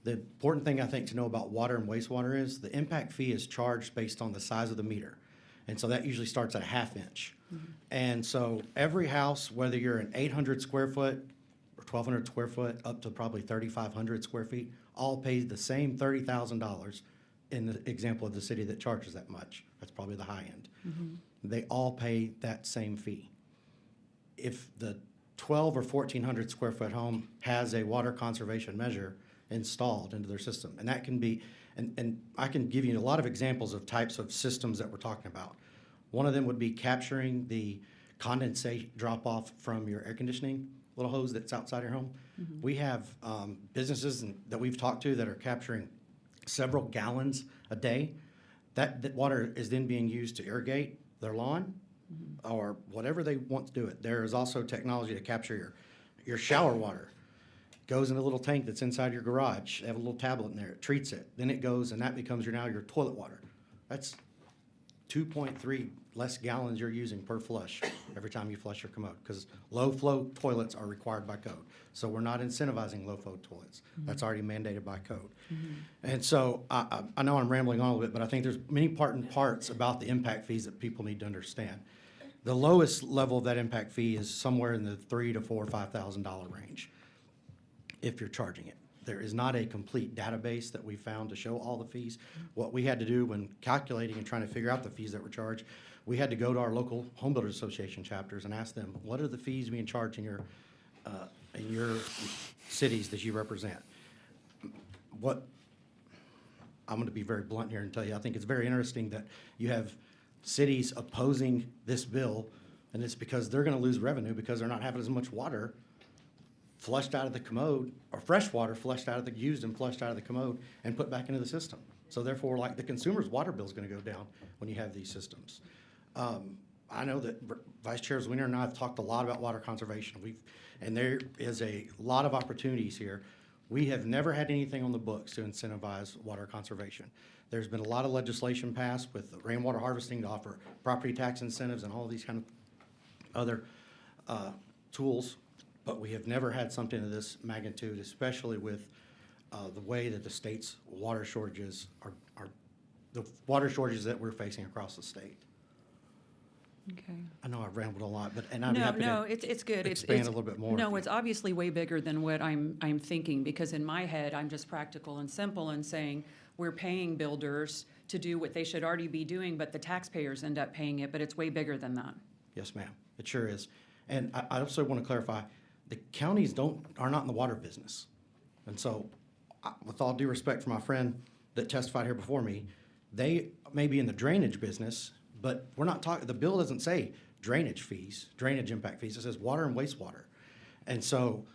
The important thing, I think, to know about water and wastewater is the impact fee is charged based on the size of the meter. And so that usually starts at a ½ inch. And so every house, whether you're an 800 square foot or 1,200 square foot, up to probably 3,500 square feet, all pays the same $30,000 in the example of the city that charges that much. That's probably the high end. They all pay that same fee. If the 1,200 or 1,400 square foot home has a water conservation measure installed into their system, and that can be, and I can give you a lot of examples of types of systems that we're talking about. One of them would be capturing the condensate drop-off from your air conditioning little hose that's outside your home. We have businesses that we've talked to that are capturing several gallons a day. That water is then being used to irrigate their lawn or whatever they want to do it. There is also technology to capture your shower water. Goes in a little tank that's inside your garage. They have a little tablet in there. It treats it. Then it goes, and that becomes your toilet water. That's 2.3 less gallons you're using per flush every time you flush your commode, because low-flow toilets are required by code. So we're not incentivizing low-flow toilets. That's already mandated by code. And so I know I'm rambling on a little bit, but I think there's many parts about the impact fees that people need to understand. The lowest level of that impact fee is somewhere in the $3,000 to $4,000 or $5,000 range if you're charging it. There is not a complete database that we found to show all the fees. What we had to do when calculating and trying to figure out the fees that were charged, we had to go to our local Home Builders Association chapters and ask them, what are the fees being charged in your cities that you represent? I'm going to be very blunt here and tell you, I think it's very interesting that you have cities opposing this bill, and it's because they're going to lose revenue because they're not having as much water flushed out of the commode, or fresh water flushed out of used and flushed out of the commode and put back into the system. So therefore, like, the consumer's water bill is going to go down when you have these systems. I know that Vice Chair Zwiener and I have talked a lot about water conservation. And there is a lot of opportunities here. We have never had anything on the books to incentivize water conservation. There's been a lot of legislation passed with rainwater harvesting to offer property tax incentives and all these kind of other tools, but we have never had something of this magnitude, especially with the way that the state's water shortages are the water shortages that we're facing across the state. Okay. I know I've rambled a lot, but, and I'd be No, happy no, to it's good. expand a little bit more. No, it's obviously way bigger than what I'm thinking, because in my head, I'm just practical and simple and saying, we're paying builders to do what they should already be doing, but the taxpayers end up paying it, but it's way bigger than that. Yes, ma'am, it sure is. And I also want to clarify, the counties are not in the water business. And so, with all due respect for my friend that testified here before me, they may be in the drainage business, but we're not talking, the bill doesn't say drainage fees, drainage impact fees. It says water and wastewater. And so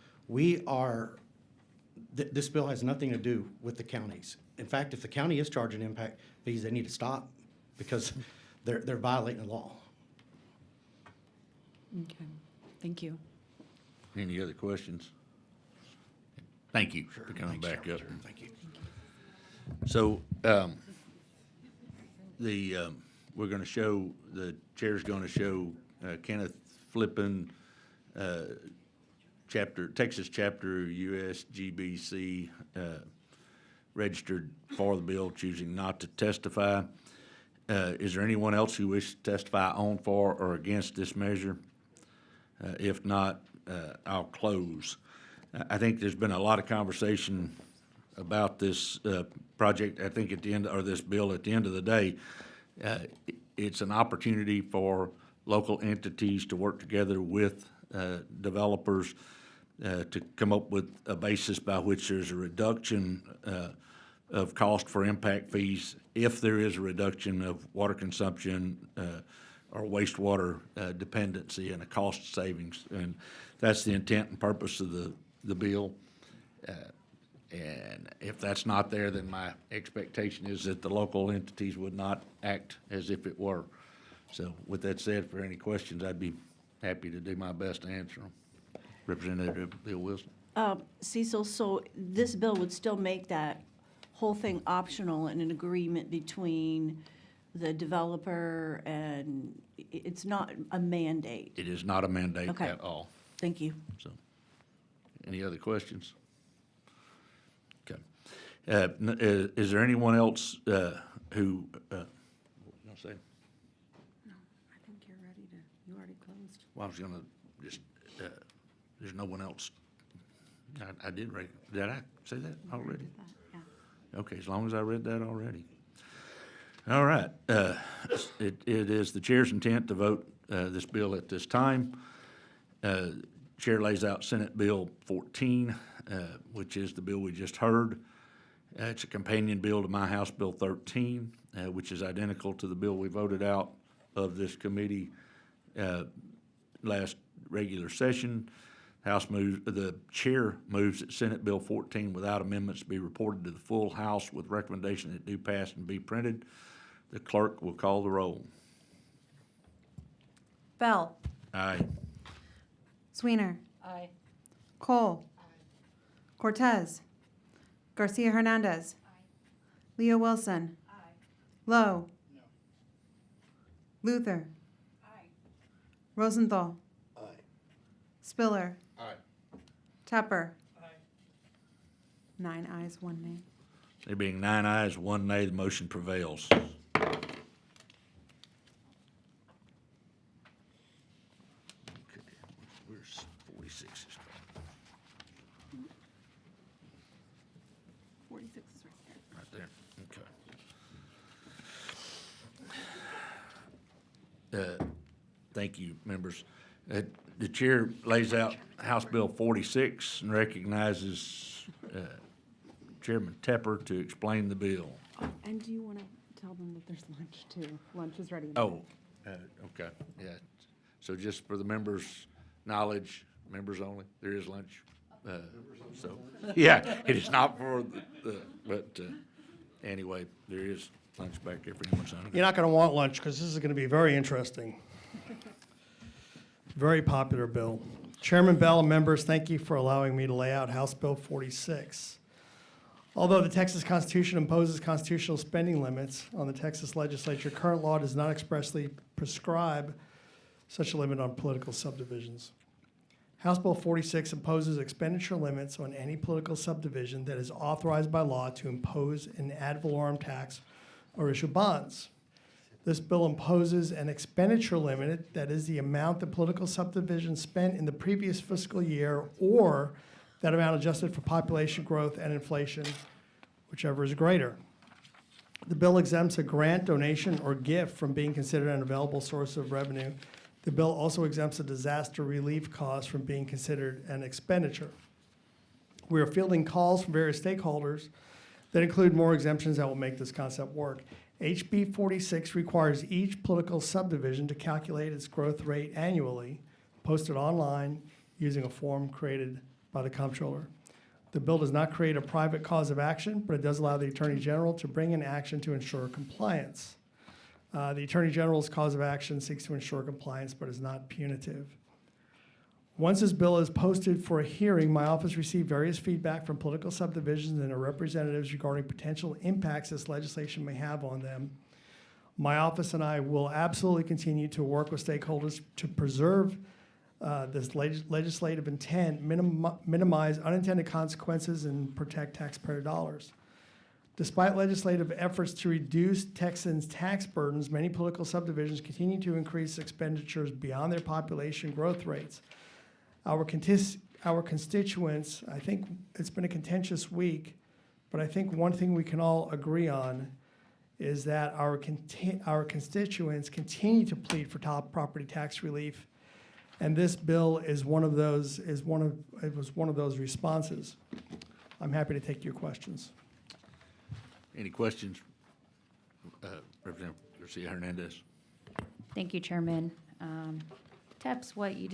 this bill has nothing to do with the counties. In fact, if the county is charging impact fees, they need to stop because they're violating the law. Okay, thank you. Any other questions? Thank you for coming Thanks, back up. Chairman. Thank you. So, we're gonna show, the chair's gonna show Kenneth Flippin, Texas chapter USGBC, registered for the bill, choosing not to testify. Is there anyone else who wishes to testify on, for, or against this measure? If not, I'll close. I think there's been a lot of conversation about this project. I think at the end, or this bill, at the end of the day, it's an opportunity for local entities to work together with developers to come up with a basis by which there's a reduction of cost for impact fees if there is a reduction of water consumption or wastewater dependency and a cost savings. And that's the intent and purpose of the bill. And if that's not there, then my expectation is that the local entities would not act as if it were. So with that said, for any questions, I'd be happy to do my best to answer them. Representative Bill Wilson. Cecil, so this bill would still make that whole thing optional and an agreement between the developer, and it's not a mandate? It is not a mandate Okay. at all. Thank you. So, any other questions? Okay. Is there anyone else who, I'll say, No, I think you're ready to, you already closed. well, I was gonna just, there's no one else. I did I say that already? Yeah. Okay, as long as I read that already. All right, it is the chair's intent to vote this bill at this time. Chair lays out Senate Bill 14, which is the bill we just heard. It's a companion bill to my House Bill 13, which is identical to the bill we voted out of this committee last regular session. The chair moves that Senate Bill 14 without amendments be reported to the full House with recommendation that it do pass and be printed. The clerk will call the roll. Bell. Aye. Sweener. Aye. Cole. Cortez. Garcia Hernandez. Leo Wilson. Lowe. Luther. Rosenthal. Spiller. Tepper. 9 ayes, 1 nay. There being 9 ayes, 1 nay, the motion prevails. Okay, where's 46? 46 is right there. Right there, okay. Thank you, members. The chair lays out House Bill 46 and recognizes Chairman Tepper to explain the bill. Oh, and do you want to tell them that there's lunch too? Lunch is ready. Oh, okay, yeah. So just for the members' knowledge, members only, there is lunch. So, yeah, it is not for but Anyway, there is lunch back there for anyone signing. You're not going to want lunch because this is going to be very interesting. Very popular bill. Chairman Bell and members, thank you for allowing me to lay out House Bill 46. Although the Texas Constitution imposes constitutional spending limits on the Texas legislature, current law does not expressly prescribe such a limit on political subdivisions. House Bill 46 imposes expenditure limits on any political subdivision that is authorized by law to impose an ad valorem tax or issue bonds. This bill imposes an expenditure limit, that is the amount the political subdivision spent in the previous fiscal year, or that amount adjusted for population growth and inflation, whichever is greater. The bill exempts a grant, donation, or gift from being considered an available source of revenue. The bill also exempts a disaster relief cost from being considered an expenditure. We are fielding calls from various stakeholders that include more exemptions that will make this concept work. HB 46 requires each political subdivision to calculate its growth rate annually, posted online using a form created by the comptroller. The bill does not create a private cause of action, but it does allow the Attorney General to bring in action to ensure compliance. The Attorney General's cause of action seeks to ensure compliance, but is not punitive. Once this bill is posted for a hearing, my office received various feedback from political subdivisions and their representatives regarding potential impacts this legislation may have on them. My office and I will absolutely continue to work with stakeholders to preserve this legislative intent, minimize unintended consequences, and protect taxpayer dollars. Despite legislative efforts to reduce Texans' tax burdens, many political subdivisions continue to increase expenditures beyond their population growth rates. Our constituents, I think it's been a contentious week, but I think one thing we can all agree on is that our constituents continue to plead for top property tax relief, and this bill is one of those. It was one of those responses. I'm happy to take your questions. Any questions? Representative Garcia Hernandez. Thank you, Chairman. Teps, what, you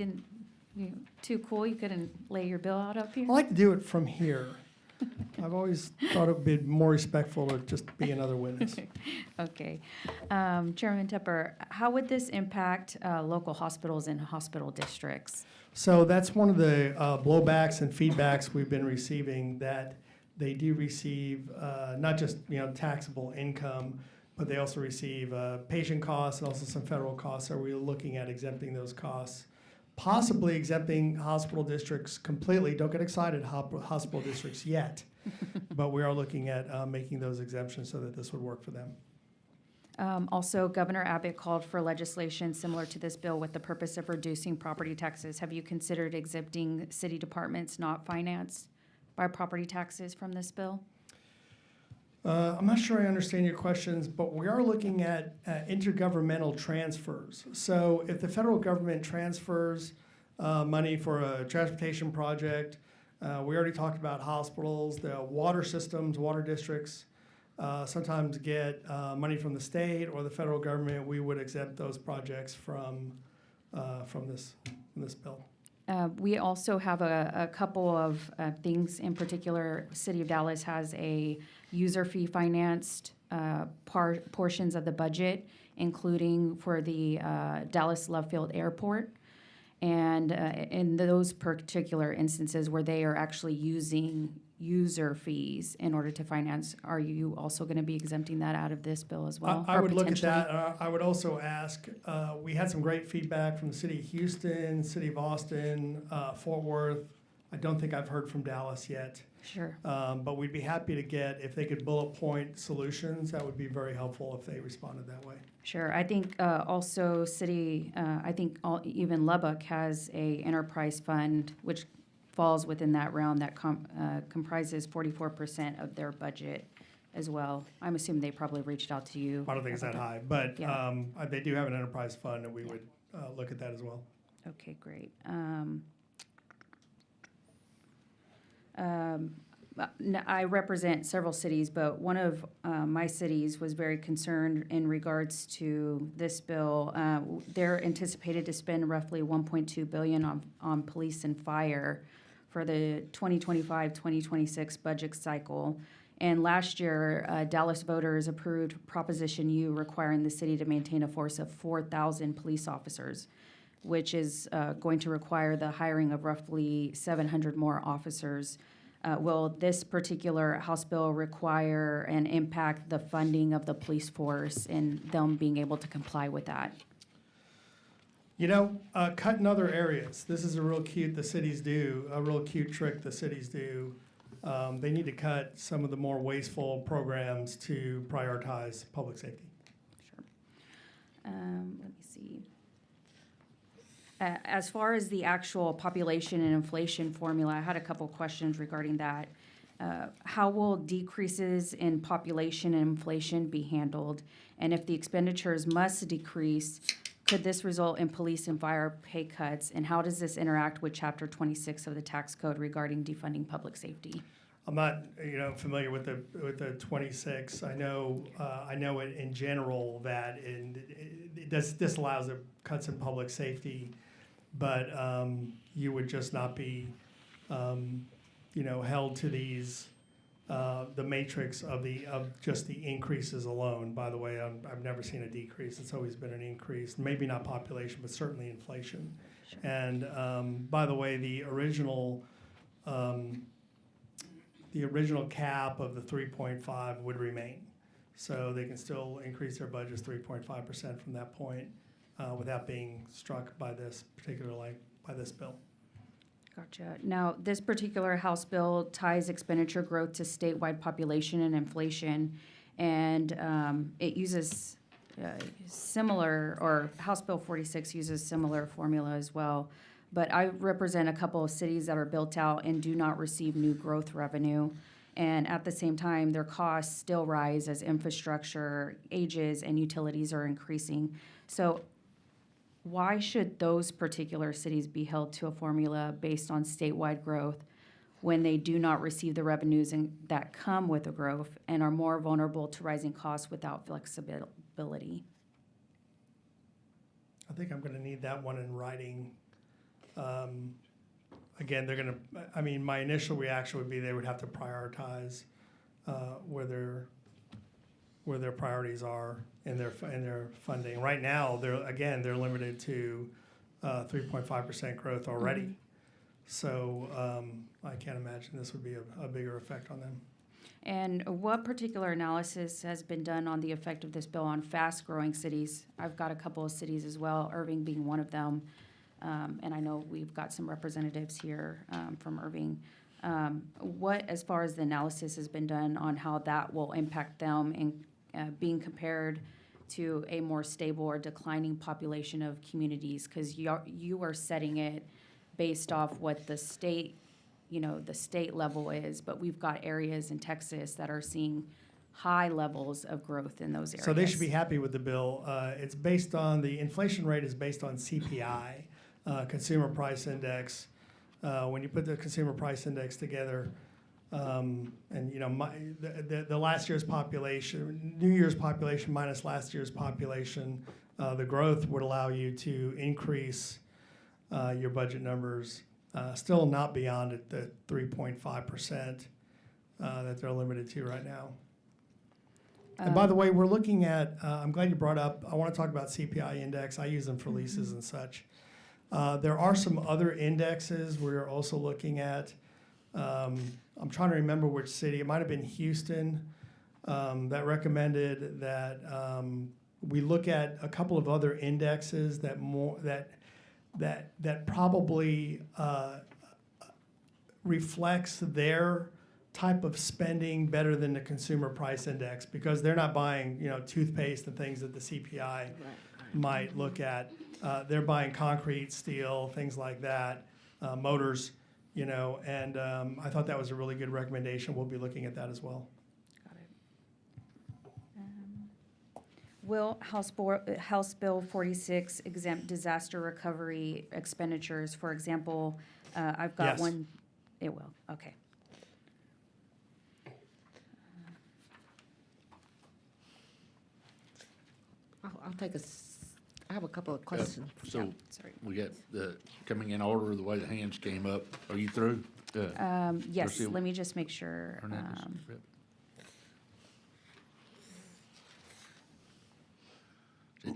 too cool? You couldn't lay your bill out up here? I like to do it from here. I've always thought it would be more respectful to just be another witness. Okay. Chairman Tepper, how would this impact local hospitals and hospital districts? So that's one of the blowbacks and feedbacks we've been receiving, that they do receive not just taxable income, but they also receive patient costs and also some federal costs. Are we looking at exempting those costs? Possibly exempting hospital districts completely. Don't get excited, hospital districts yet. But we are looking at making those exemptions so that this would work for them. Also, Governor Abbott called for legislation similar to this bill with the purpose of reducing property taxes. Have you considered exempting city departments not financed by property taxes from this bill? I'm not sure I understand your questions, but we are looking at intergovernmental transfers. So if the federal government transfers money for a transportation project, we already talked about hospitals, the water systems, water districts sometimes get money from the state or the federal government. We would exempt those projects from this bill. We also have a couple of things in particular. City of Dallas has a user fee financed portions of the budget, including for the Dallas Love Field Airport. And in those particular instances where they are actually using user fees in order to finance, are you also going to be exempting that out of this bill as well? I or would look at potentially? that. I would also ask, we had some great feedback from the city of Houston, city of Austin, Fort Worth. I don't think I've heard from Dallas yet. Sure. But we'd be happy to get, if they could bullet point solutions, that would be very helpful if they responded that way. Sure. I think also city, even Lubbock has a enterprise fund, which falls within that realm that comprises 44% of their budget as well. I'm assuming they probably reached out to you. I don't think it's that high, but Yeah. they do have an enterprise fund, and we would look at that as well. Okay, great. I represent several cities, but one of my cities was very concerned in regards to this bill. They're anticipated to spend roughly $1.2 billion on police and fire for the 2025-2026 budget cycle. And last year, Dallas voters approved Proposition U requiring the city to maintain a force of 4,000 police officers, which is going to require the hiring of roughly 700 more officers. Will this particular House bill require and impact the funding of the police force and them being able to comply with that? You know, cut in other areas. This is a real cute trick the cities do. They need to cut some of the more wasteful programs to prioritize public safety. Sure. Let me see. As far as the actual population and inflation formula, I had a couple questions regarding that. How will decreases in population and inflation be handled? And if the expenditures must decrease, could this result in police and fire pay cuts? And how does this interact with Chapter 26 of the tax code regarding defunding public safety? I'm not, familiar with the 26. I know it in general that this allows the cuts in public safety, but you would just not be, held to these the matrix of just the increases alone. By the way, I've never seen a decrease. It's always been an increase. Maybe not population, but certainly inflation. Sure. And by the way, the original cap of the 3.5 would remain. So they can still increase their budgets 3.5% from that point without being struck by this bill. Gotcha. Now, this particular House bill ties expenditure growth to statewide population and inflation, and it uses House Bill 46 uses similar formula as well. But I represent a couple of cities that are built out and do not receive new growth revenue. And at the same time, their costs still rise as infrastructure ages and utilities are increasing. So why should those particular cities be held to a formula based on statewide growth when they do not receive the revenues that come with the growth and are more vulnerable to rising costs without flexibility? I think I'm going to need that one in writing. Again, my initial reaction would be they would have to prioritize where their priorities are in their funding. Right now, they're limited to 3.5% growth already. Mm-hmm. So I can't imagine this would be a bigger effect on them. And what particular analysis has been done on the effect of this bill on fast-growing cities? I've got a couple of cities as well, Irving being one of them. And I know we've got some representatives here from Irving. What, as far as the analysis has been done on how that will impact them and being compared to a more stable or declining population of communities? Because you are setting it based off what the state level is, but we've got areas in Texas that are seeing high levels of growth in those areas. So they should be happy with the bill. It's based on, the inflation rate is based on CPI. Consumer Price Index. When you put the Consumer Price Index together, and the last year's population, New Year's population minus last year's population, the growth would allow you to increase your budget numbers, still not beyond the 3.5% that they're limited to right now. And by the way, we're looking at, I'm glad you brought up, I want to talk about CPI index. I use them for leases and such. There are some other indexes we're also looking at. I'm trying to remember which city. It might have been Houston that recommended that we look at a couple of other indexes that probably reflects their type of spending better than the Consumer Price Index, because they're not buying toothpaste and things that the CPI might look at. They're buying concrete, steel, things like that, motors, and I thought that was a really good recommendation. We'll be looking at that as well. Got it. Will House Bill 46 exempt disaster recovery expenditures? For example, I've got Yes. one. It will. Okay. I'll take I have a couple of questions. So Sorry. we got the coming in order the way the hands came up. Are you through? Yes. Lucille Let me just make sure. Hernandez? Yep.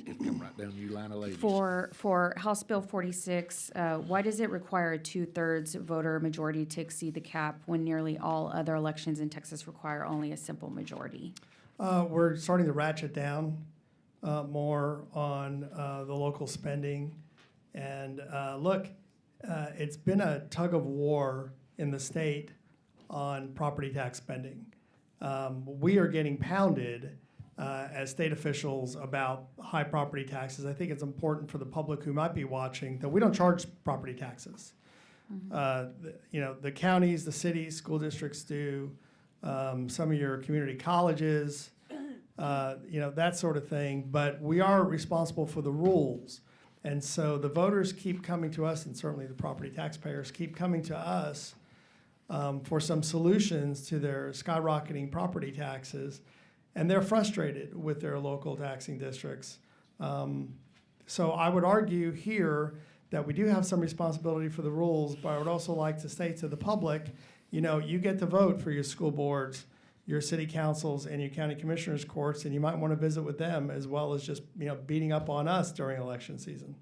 It come right down you line of ladies. For House Bill 46, why does it require a 2/3 voter majority to exceed the cap when nearly all other elections in Texas require only a simple majority? We're starting to ratchet down more on the local spending. And look, it's been a tug of war in the state on property tax spending. We are getting pounded as state officials about high property taxes. I think it's important for the public who might be watching that we don't charge property taxes. The counties, the cities, school districts do, some of your community colleges, that sort of thing. But we are responsible for the rules. And so the voters keep coming to us, and certainly the property taxpayers keep coming to us for some solutions to their skyrocketing property taxes. And they're frustrated with their local taxing districts. So I would argue here that we do have some responsibility for the rules, but I would also like to say to the public, you get to vote for your school boards, your city councils, and your county commissioners' courts, and you might want to visit with them as well as just, beating up on us during election season.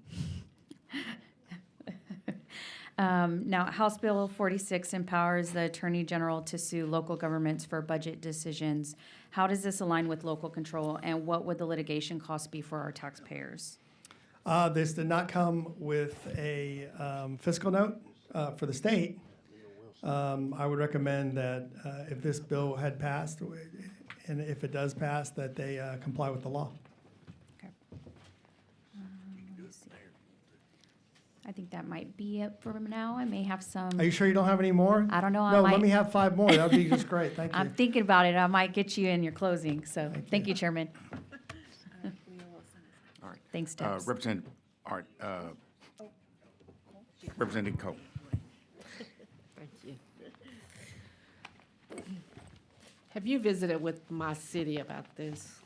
Now, House Bill 46 empowers the Attorney General to sue local governments for budget decisions. How does this align with local control, and what would the litigation cost be for our taxpayers? This did not come with a fiscal note for the state. I would recommend that if this bill had passed, and if it does pass, that they comply with the law. Okay. Let me see. I think that might be it for now. I may have some. Are you sure you don't have any more? I don't know. No, let me have 5 more. That would be just great. Thank you. I'm thinking about it. I might get you in your closing. So thank you, Chairman. All right. Thanks, Debs. Representative, all right, Representative Cole. Thank you. Have you visited with my city about this?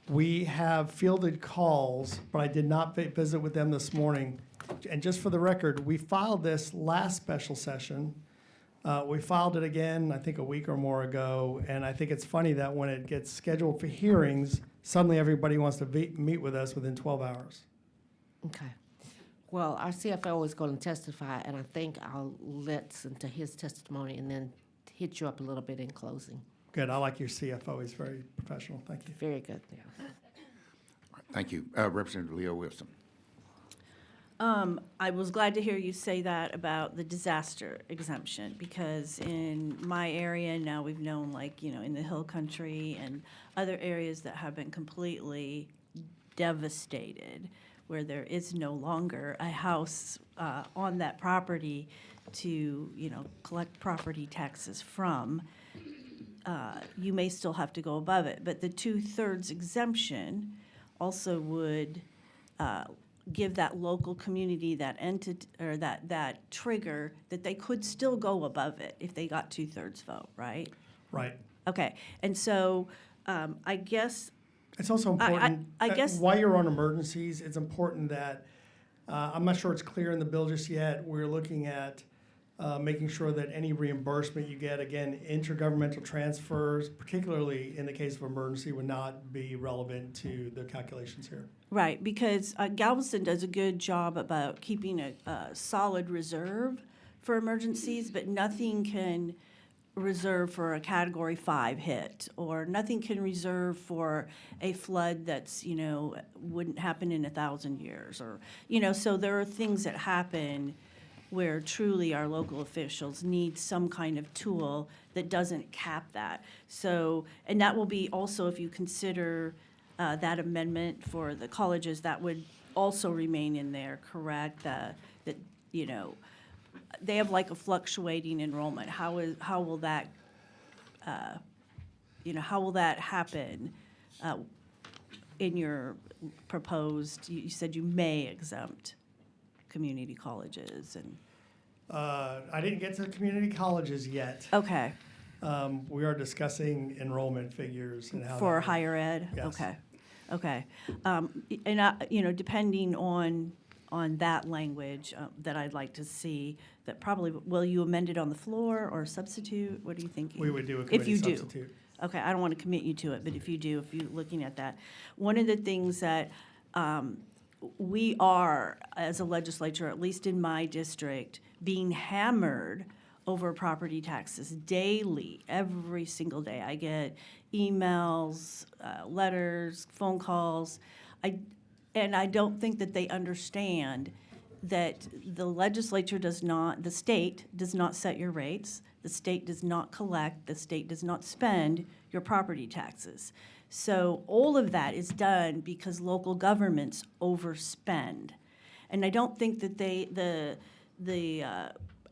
We have fielded calls, but I did not visit with them this morning. And just for the record, we filed this last special session. We filed it again, I think, a week or more ago. And I think it's funny that when it gets scheduled for hearings, suddenly everybody wants to meet with us within 12 hours. Okay. Well, our CFO is going to testify, and I think I'll listen to his testimony and then hit you up a little bit in closing. Good. I like your CFO. He's very professional. Thank you. Very good. Yeah. All right, thank you. Representative Leo Wilson. I was glad to hear you say that about the disaster exemption, because in my area now we've known, in the hill country and other areas that have been completely devastated, where there is no longer a house on that property to, collect property taxes from. You may still have to go above it, but the 2/3 exemption also would give that local community that entity or that trigger that they could still go above it if they got 2/3 vote, right? Right. Okay, and so I guess It's also important, I guess while you're on emergencies, it's important that, I'm not sure it's clear in the bill just yet, we're looking at making sure that any reimbursement you get, again, intergovernmental transfers, particularly in the case of emergency, would not be relevant to the calculations here. right, because Galveston does a good job about keeping a solid reserve for emergencies, but nothing can reserve for a Category 5 hit, or nothing can reserve for a flood that's, wouldn't happen in 1,000 years, or, so there are things that happen where truly our local officials need some kind of tool that doesn't cap that. So, and that will be also, if you consider that amendment for the colleges, that would also remain in there, correct? That, they have like a fluctuating enrollment. How will that, how will that happen in your proposed, you said you may exempt community colleges and? I didn't get to the community colleges yet. Okay, We are discussing enrollment figures and how. for that- higher ed? Yes. Okay. And, depending on that language that I'd like to see, that probably, will you amend it on the floor or substitute? What are you thinking? We would do a If committee you do. substitute. Okay, I don't want to commit you to it, but if you do, if you're looking at that. One of the things that we are, as a legislature, at least in my district, being hammered over property taxes daily, every single day. I get emails, letters, phone calls. And I don't think that they understand that the legislature does not, the state does not set your rates, the state does not collect, the state does not spend your property taxes. So all of that is done because local governments overspend. And I don't think that the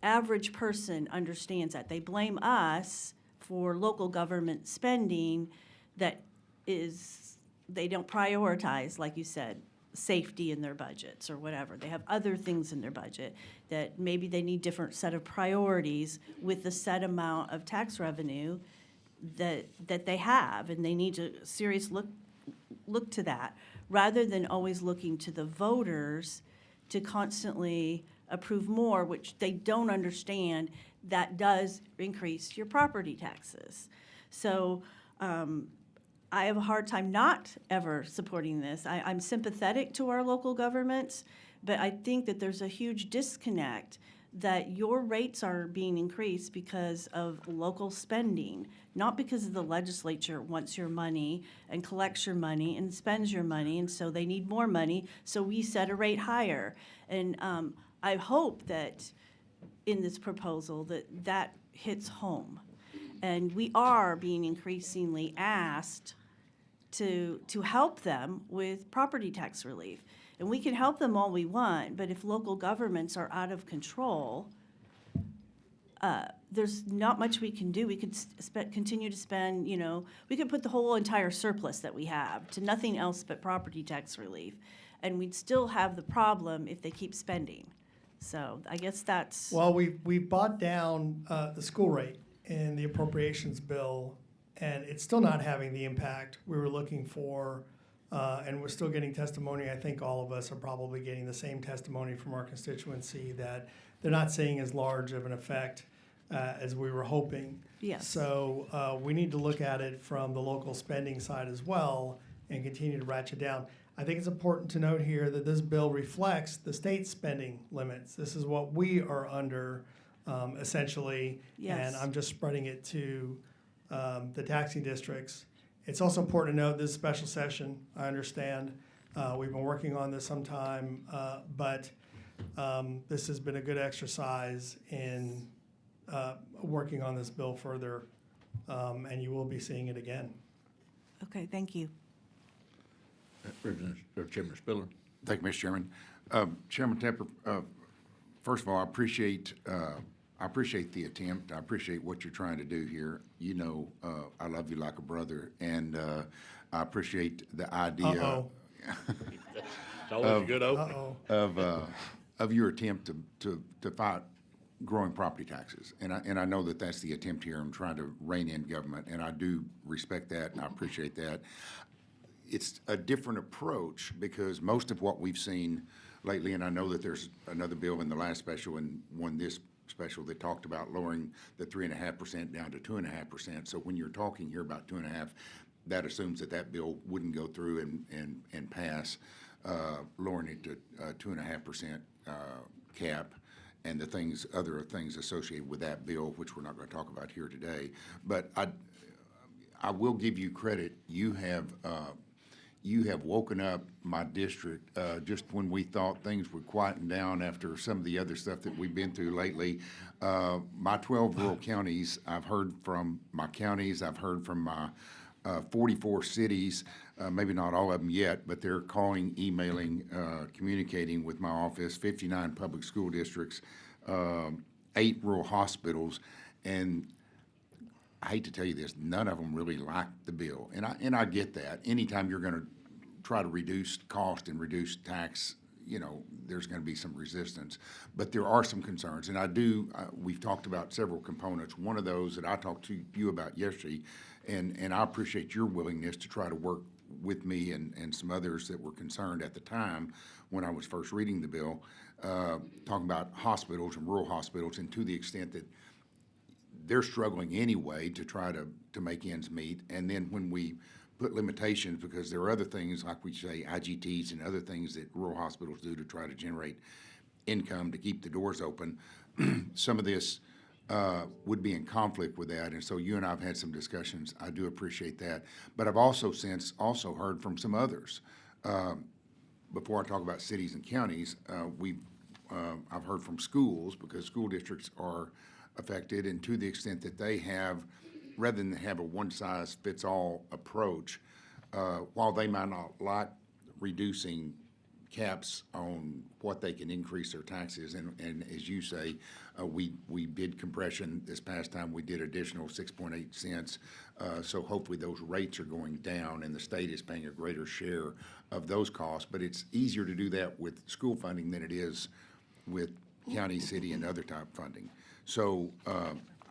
average person understands that. They blame us for local government spending that is, they don't prioritize, like you said, safety in their budgets or whatever. They have other things in their budget that maybe they need different set of priorities with the set amount of tax revenue that they have, and they need to seriously look to that, rather than always looking to the voters to constantly approve more, which they don't understand that does increase your property taxes. So I have a hard time not ever supporting this. I'm sympathetic to our local governments, but I think that there's a huge disconnect that your rates are being increased because of local spending, not because the legislature wants your money and collects your money and spends your money, and so they need more money, so we set a rate higher. And I hope that in this proposal that hits home. And we are being increasingly asked to help them with property tax relief. And we can help them all we want, but if local governments are out of control, there's not much we can do. We could continue to spend, we could put the whole entire surplus that we have to nothing else but property tax relief, and we'd still have the problem if they keep spending. So I guess that's. Well, we've brought down the school rate in the appropriations bill, and it's still not having the impact we were looking for. And we're still getting testimony. I think all of us are probably getting the same testimony from our constituency that they're not seeing as large of an effect as we were hoping. Yes. So we need to look at it from the local spending side as well and continue to ratchet down. I think it's important to note here that this bill reflects the state spending limits. This is what we are under essentially. Yes. And I'm just spreading it to the taxing districts. It's also important to note this special session, I understand. We've been working on this some time, but this has been a good exercise in working on this bill further, and you will be seeing it again. Okay, thank you. Chairman Spiller. Thank you, Mr. Chairman. Chairman Tepper, first of all, I appreciate the attempt. I appreciate what you're trying to do here. I love you like a brother, and I appreciate the idea. Uh-oh. It's always a good opening. Of your attempt to fight growing property taxes. And I know that that's the attempt here. I'm trying to rein in government, and I do respect that, and I appreciate that. It's a different approach because most of what we've seen lately, and I know that there's another bill in the last special and one this special that talked about lowering the 3.5% down to 2.5%. So when you're talking here about 2.5%, that assumes that bill wouldn't go through and pass, lowering it to 2.5% cap, and the other things associated with that bill, which we're not going to talk about here today. But I will give you credit. You have woken up my district just when we thought things were quieting down after some of the other stuff that we've been through lately. My 12 rural counties, I've heard from my counties, I've heard from my 44 cities, maybe not all of them yet, but they're calling, emailing, communicating with my office, 59 public school districts, 8 rural hospitals, and I hate to tell you this, none of them really like the bill, and I get that. Anytime you're going to try to reduce cost and reduce tax, there's going to be some resistance. But there are some concerns, and we've talked about several components. One of those that I talked to you about yesterday, and I appreciate your willingness to try to work with me and some others that were concerned at the time when I was first reading the bill, talking about hospitals and rural hospitals, and to the extent that they're struggling anyway to try to make ends meet. And then when we put limitations, because there are other things, like we say, IGTs and other things that rural hospitals do to try to generate income to keep the doors open. Some of this would be in conflict with that, and so you and I have had some discussions. I do appreciate that. But I've also since also heard from some others. Before I talk about cities and counties, I've heard from schools, because school districts are affected, and to the extent that they have, rather than have a one-size-fits-all approach, while they might not like reducing caps on what they can increase their taxes, and as you say, we did compression this past time. We did additional 6.8 cents, so hopefully those rates are going down, and the state is paying a greater share of those costs. But it's easier to do that with school funding than it is with county, city, and other type funding. So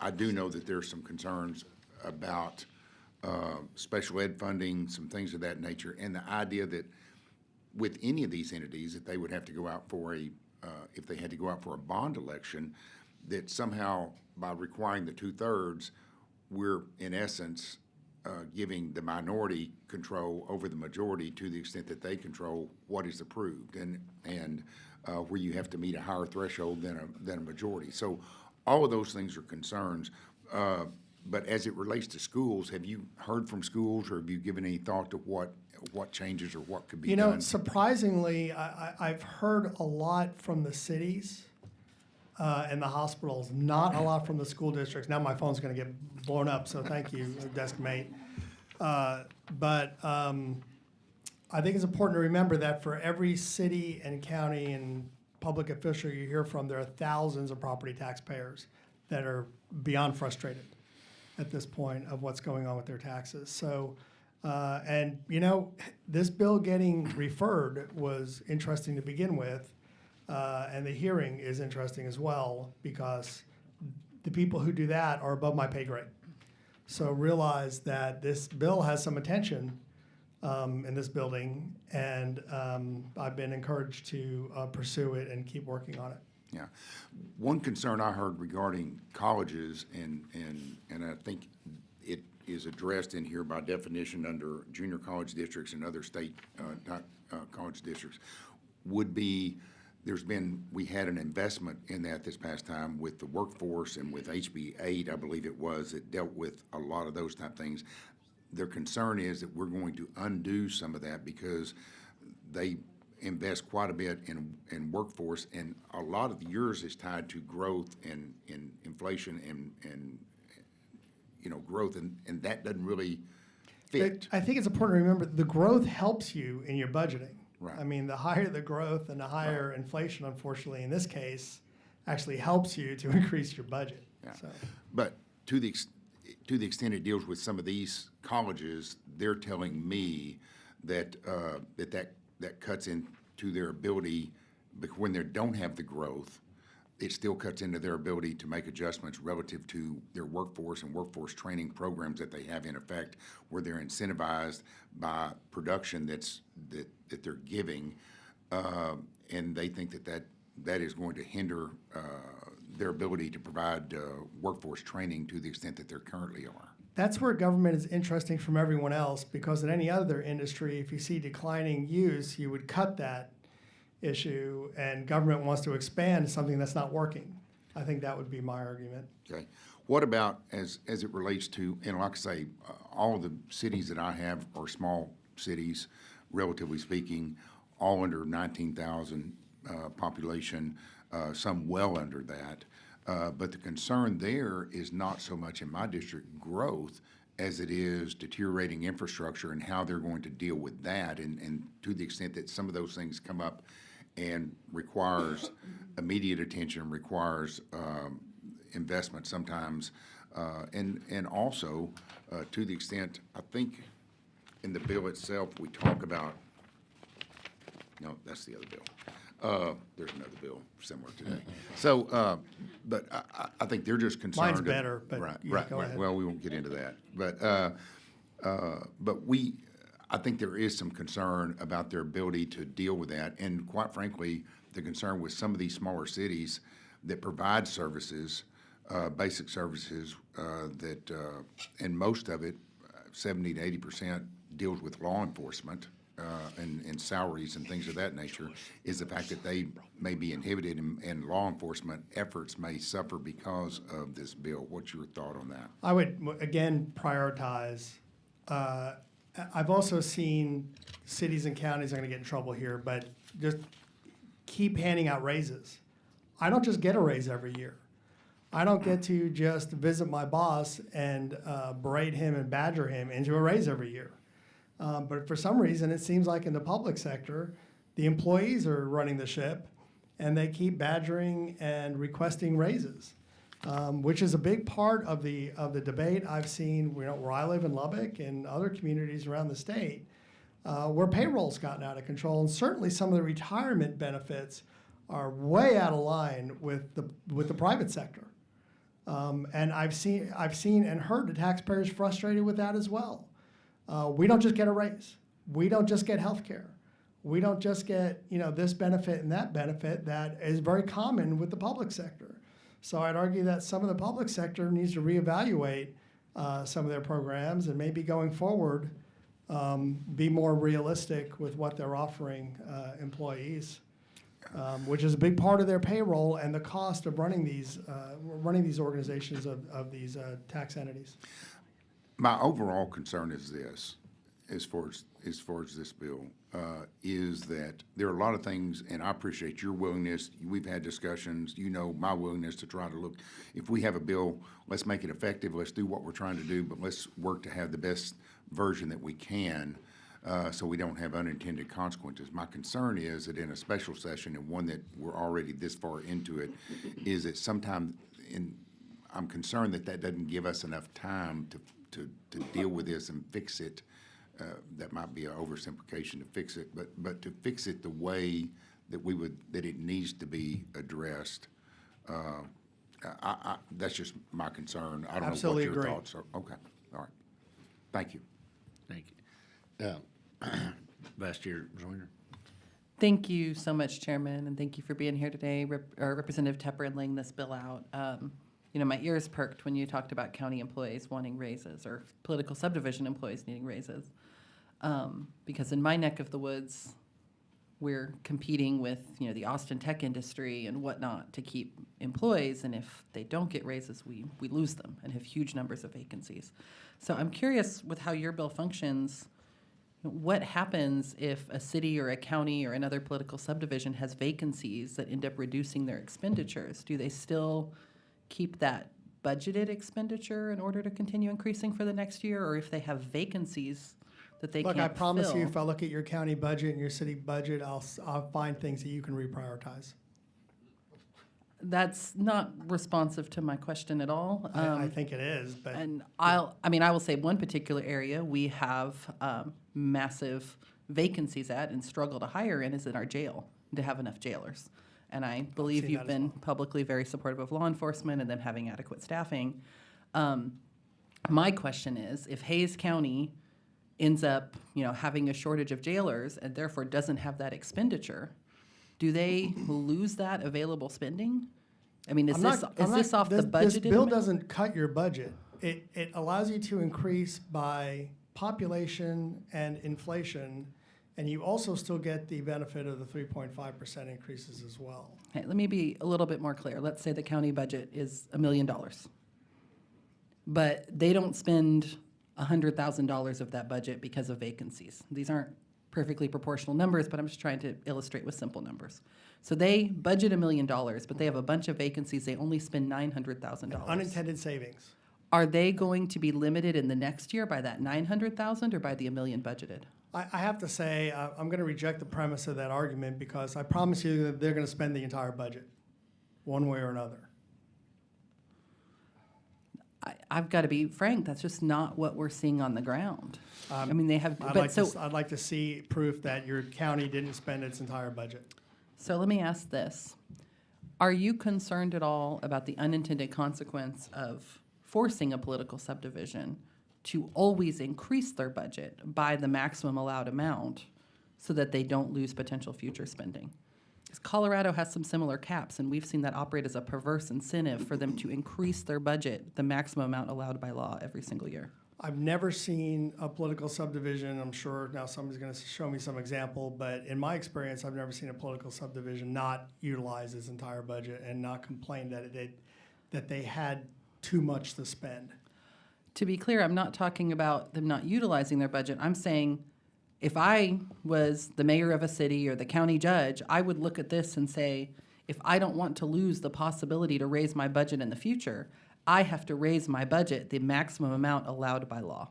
I do know that there's some concerns about special ed funding, some things of that nature, and the idea that with any of these entities, that they would have to go out for if they had to go out for a bond election, that somehow by requiring the 2/3, we're in essence giving the minority control over the majority to the extent that they control what is approved, and where you have to meet a higher threshold than a majority. So all of those things are concerns. But as it relates to schools, have you heard from schools, or have you given any thought to what changes or what could be You done? know, surprisingly, I've heard a lot from the cities and the hospitals, not a lot from the school districts. Now my phone's gonna get blown up, so thank you, desk mate. But I think it's important to remember that for every city and county and public official you hear from, there are thousands of property taxpayers that are beyond frustrated at this point of what's going on with their taxes. So, and you know, this bill getting referred was interesting to begin with, and the hearing is interesting as well, because the people who do that are above my pay grade. So realize that this bill has some attention in this building, and I've been encouraged to pursue it and keep working on it. Yeah. One concern I heard regarding colleges, and I think it is addressed in here by definition under junior college districts and other state college districts, would be, we had an investment in that this past time with the workforce and with HB 8, I believe it was, that dealt with a lot of those type things. Their concern is that we're going to undo some of that, because they invest quite a bit in workforce, and a lot of yours is tied to growth and inflation and growth, and that doesn't really fit. I think it's important to remember the growth helps you in your budgeting. Right. I mean, the higher the growth and the higher inflation, unfortunately, in this case, actually helps you to increase your budget. Yeah. So. But to the extent it deals with some of these colleges, they're telling me that that cuts into their ability, because when they don't have the growth, it still cuts into their ability to make adjustments relative to their workforce and workforce training programs that they have in effect, where they're incentivized by production that they're giving, and they think that is going to hinder their ability to provide workforce training to the extent that they currently are. That's where government is interesting from everyone else, because in any other industry, if you see declining use, you would cut that issue, and government wants to expand something that's not working. I think that would be my argument. Okay. What about as it relates to, and like I say, all of the cities that I have are small cities, relatively speaking, all under 19,000 population, some well under that. But the concern there is not so much in my district growth as it is deteriorating infrastructure and how they're going to deal with that. And to the extent that some of those things come up and requires immediate attention, requires investment sometimes, and also to the extent, I think in the bill itself, we talk about, no, that's the other bill. There's another bill similar today. So, but I think they're just concerned. Mine's better, but right. go ahead. Well, we won't get into that. But I think there is some concern about their ability to deal with that. And quite frankly, the concern with some of these smaller cities that provide services, basic services, and most of it, 70 to 80%, deals with law enforcement, and salaries and things of that nature, is the fact that they may be inhibited and law enforcement efforts may suffer because of this bill. What's your thought on that? I would, again, prioritize. I've also seen cities and counties are going to get in trouble here, but just keep handing out raises. I don't just get a raise every year. I don't get to just visit my boss and berate him and badger him into a raise every year. But for some reason, it seems like in the public sector, the employees are running the ship, and they keep badgering and requesting raises, which is a big part of the debate I've seen. Where I live in Lubbock and other communities around the state, where payroll's gotten out of control, and certainly some of the retirement benefits are way out of line with the private sector. And I've seen and heard the taxpayers frustrated with that as well. We don't just get a raise. We don't just get health care. We don't just get, this benefit and that benefit that is very common with the public sector. So I'd argue that some of the public sector needs to reevaluate some of their programs and maybe going forward be more realistic with what they're offering employees, which is a big part of their payroll and the cost of running these organizations of these tax entities. My overall concern is this, as far as this bill, is that there are a lot of things, and I appreciate your willingness. We've had discussions, my willingness to try to look, if we have a bill, let's make it effective, let's do what we're trying to do, but let's work to have the best version that we can, so we don't have unintended consequences. My concern is that in a special session, and one that we're already this far into it, is that I'm concerned that doesn't give us enough time to deal with this and fix it. That might be an oversimplification to fix it, but to fix it the way that it needs to be addressed. That's just my concern. I don't Absolutely know what your agree. thoughts are. Okay, all right. Thank you. Thank you. Vice Chair Joyner. Thank you so much, Chairman, and thank you for being here today, Representative Tepper, and laying this bill out. My ears perked when you talked about county employees wanting raises or political subdivision employees needing raises. Because in my neck of the woods, we're competing with, the Austin tech industry and whatnot to keep employees. And if they don't get raises, we lose them and have huge numbers of vacancies. So I'm curious with how your bill functions. What happens if a city or a county or another political subdivision has vacancies that end up reducing their expenditures? Do they still keep that budgeted expenditure in order to continue increasing for the next year? Or if they have vacancies that they can't Look, I promise you, fill? if I look at your county budget and your city budget, I'll find things that you can reprioritize. That's not responsive to my question at all. I think it is, but. And I will say one particular area we have massive vacancies at and struggle to hire in is in our jail, to have enough jailers. And I believe seen you've that as been publicly very supportive of law enforcement and them having adequate staffing. My question is, if Hayes County ends up, having a shortage of jailers and therefore doesn't have that expenditure, do they lose that available spending? I mean, is this off the budget? This bill doesn't cut your budget. It allows you to increase by population and inflation, and you also still get the benefit of the 3.5% increases as well. Okay, let me be a little bit more clear. Let's say the county budget is $1 million, but they don't spend $100,000 of that budget because of vacancies. These aren't perfectly proportional numbers, but I'm just trying to illustrate with simple numbers. So they budget $1 million, but they have a bunch of vacancies. They only spend $900,000. Unintended savings. Are they going to be limited in the next year by that $900,000 or by the $1 million budgeted? I have to say, I'm going to reject the premise of that argument because I promise you that they're going to spend the entire budget, one way or another. I've got to be frank, that's just not what we're seeing on the ground. I mean, they have, I'd like to see proof that your county didn't spend its entire budget. So let me ask this. Are you concerned at all about the unintended consequence of forcing a political subdivision to always increase their budget by the maximum allowed amount so that they don't lose potential future spending? Because Colorado has some similar caps, and we've seen that operate as a perverse incentive for them to increase their budget the maximum amount allowed by law every single year. I've never seen a political subdivision, I'm sure now somebody's gonna show me some example, but in my experience, I've never seen a political subdivision not utilize its entire budget and not complain that they had too much to spend. To be clear, I'm not talking about them not utilizing their budget. I'm saying if I was the mayor of a city or the county judge, I would look at this and say, if I don't want to lose the possibility to raise my budget in the future, I have to raise my budget the maximum amount allowed by law.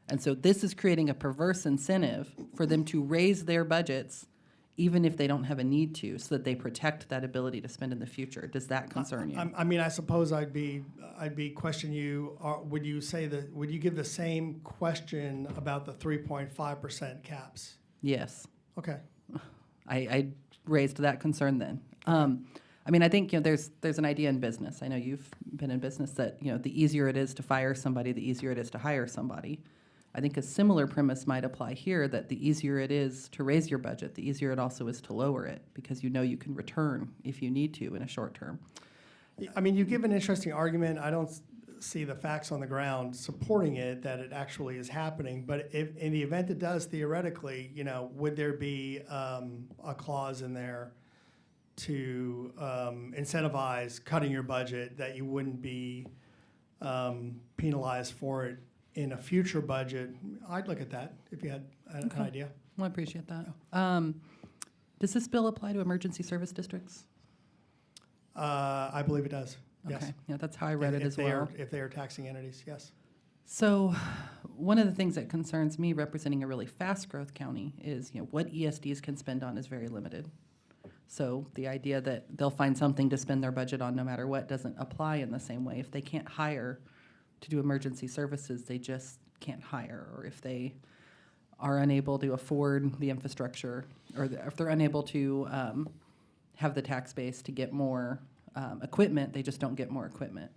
And so this is creating a perverse incentive for them to raise their budgets even if they don't have a need to, so that they protect that ability to spend in the future. Does that concern you? I mean, I suppose I'd be questioning you, would you give the same question about the 3.5% caps? Yes. Okay. I raised that concern then. I mean, I think, there's an idea in business. I know you've been in business that, the easier it is to fire somebody, the easier it is to hire somebody. I think a similar premise might apply here, that the easier it is to raise your budget, the easier it also is to lower it, because you can return if you need to in a short term. I mean, you give an interesting argument. I don't see the facts on the ground supporting it, that it actually is happening. But if, in the event it does, theoretically, would there be a clause in there to incentivize cutting your budget, that you wouldn't be penalized for it in a future budget? I'd look at that if you had an idea. Well, I appreciate that. Does this bill apply to emergency service districts? I believe it does, yes. Okay, yeah, that's how I read it as well. If they are taxing entities, yes. So one of the things that concerns me representing a really fast growth county is, what ESDs can spend on is very limited. So the idea that they'll find something to spend their budget on no matter what doesn't apply in the same way. If they can't hire to do emergency services, they just can't hire. Or if they are unable to afford the infrastructure, or if they're unable to have the tax base to get more equipment, they just don't get more equipment.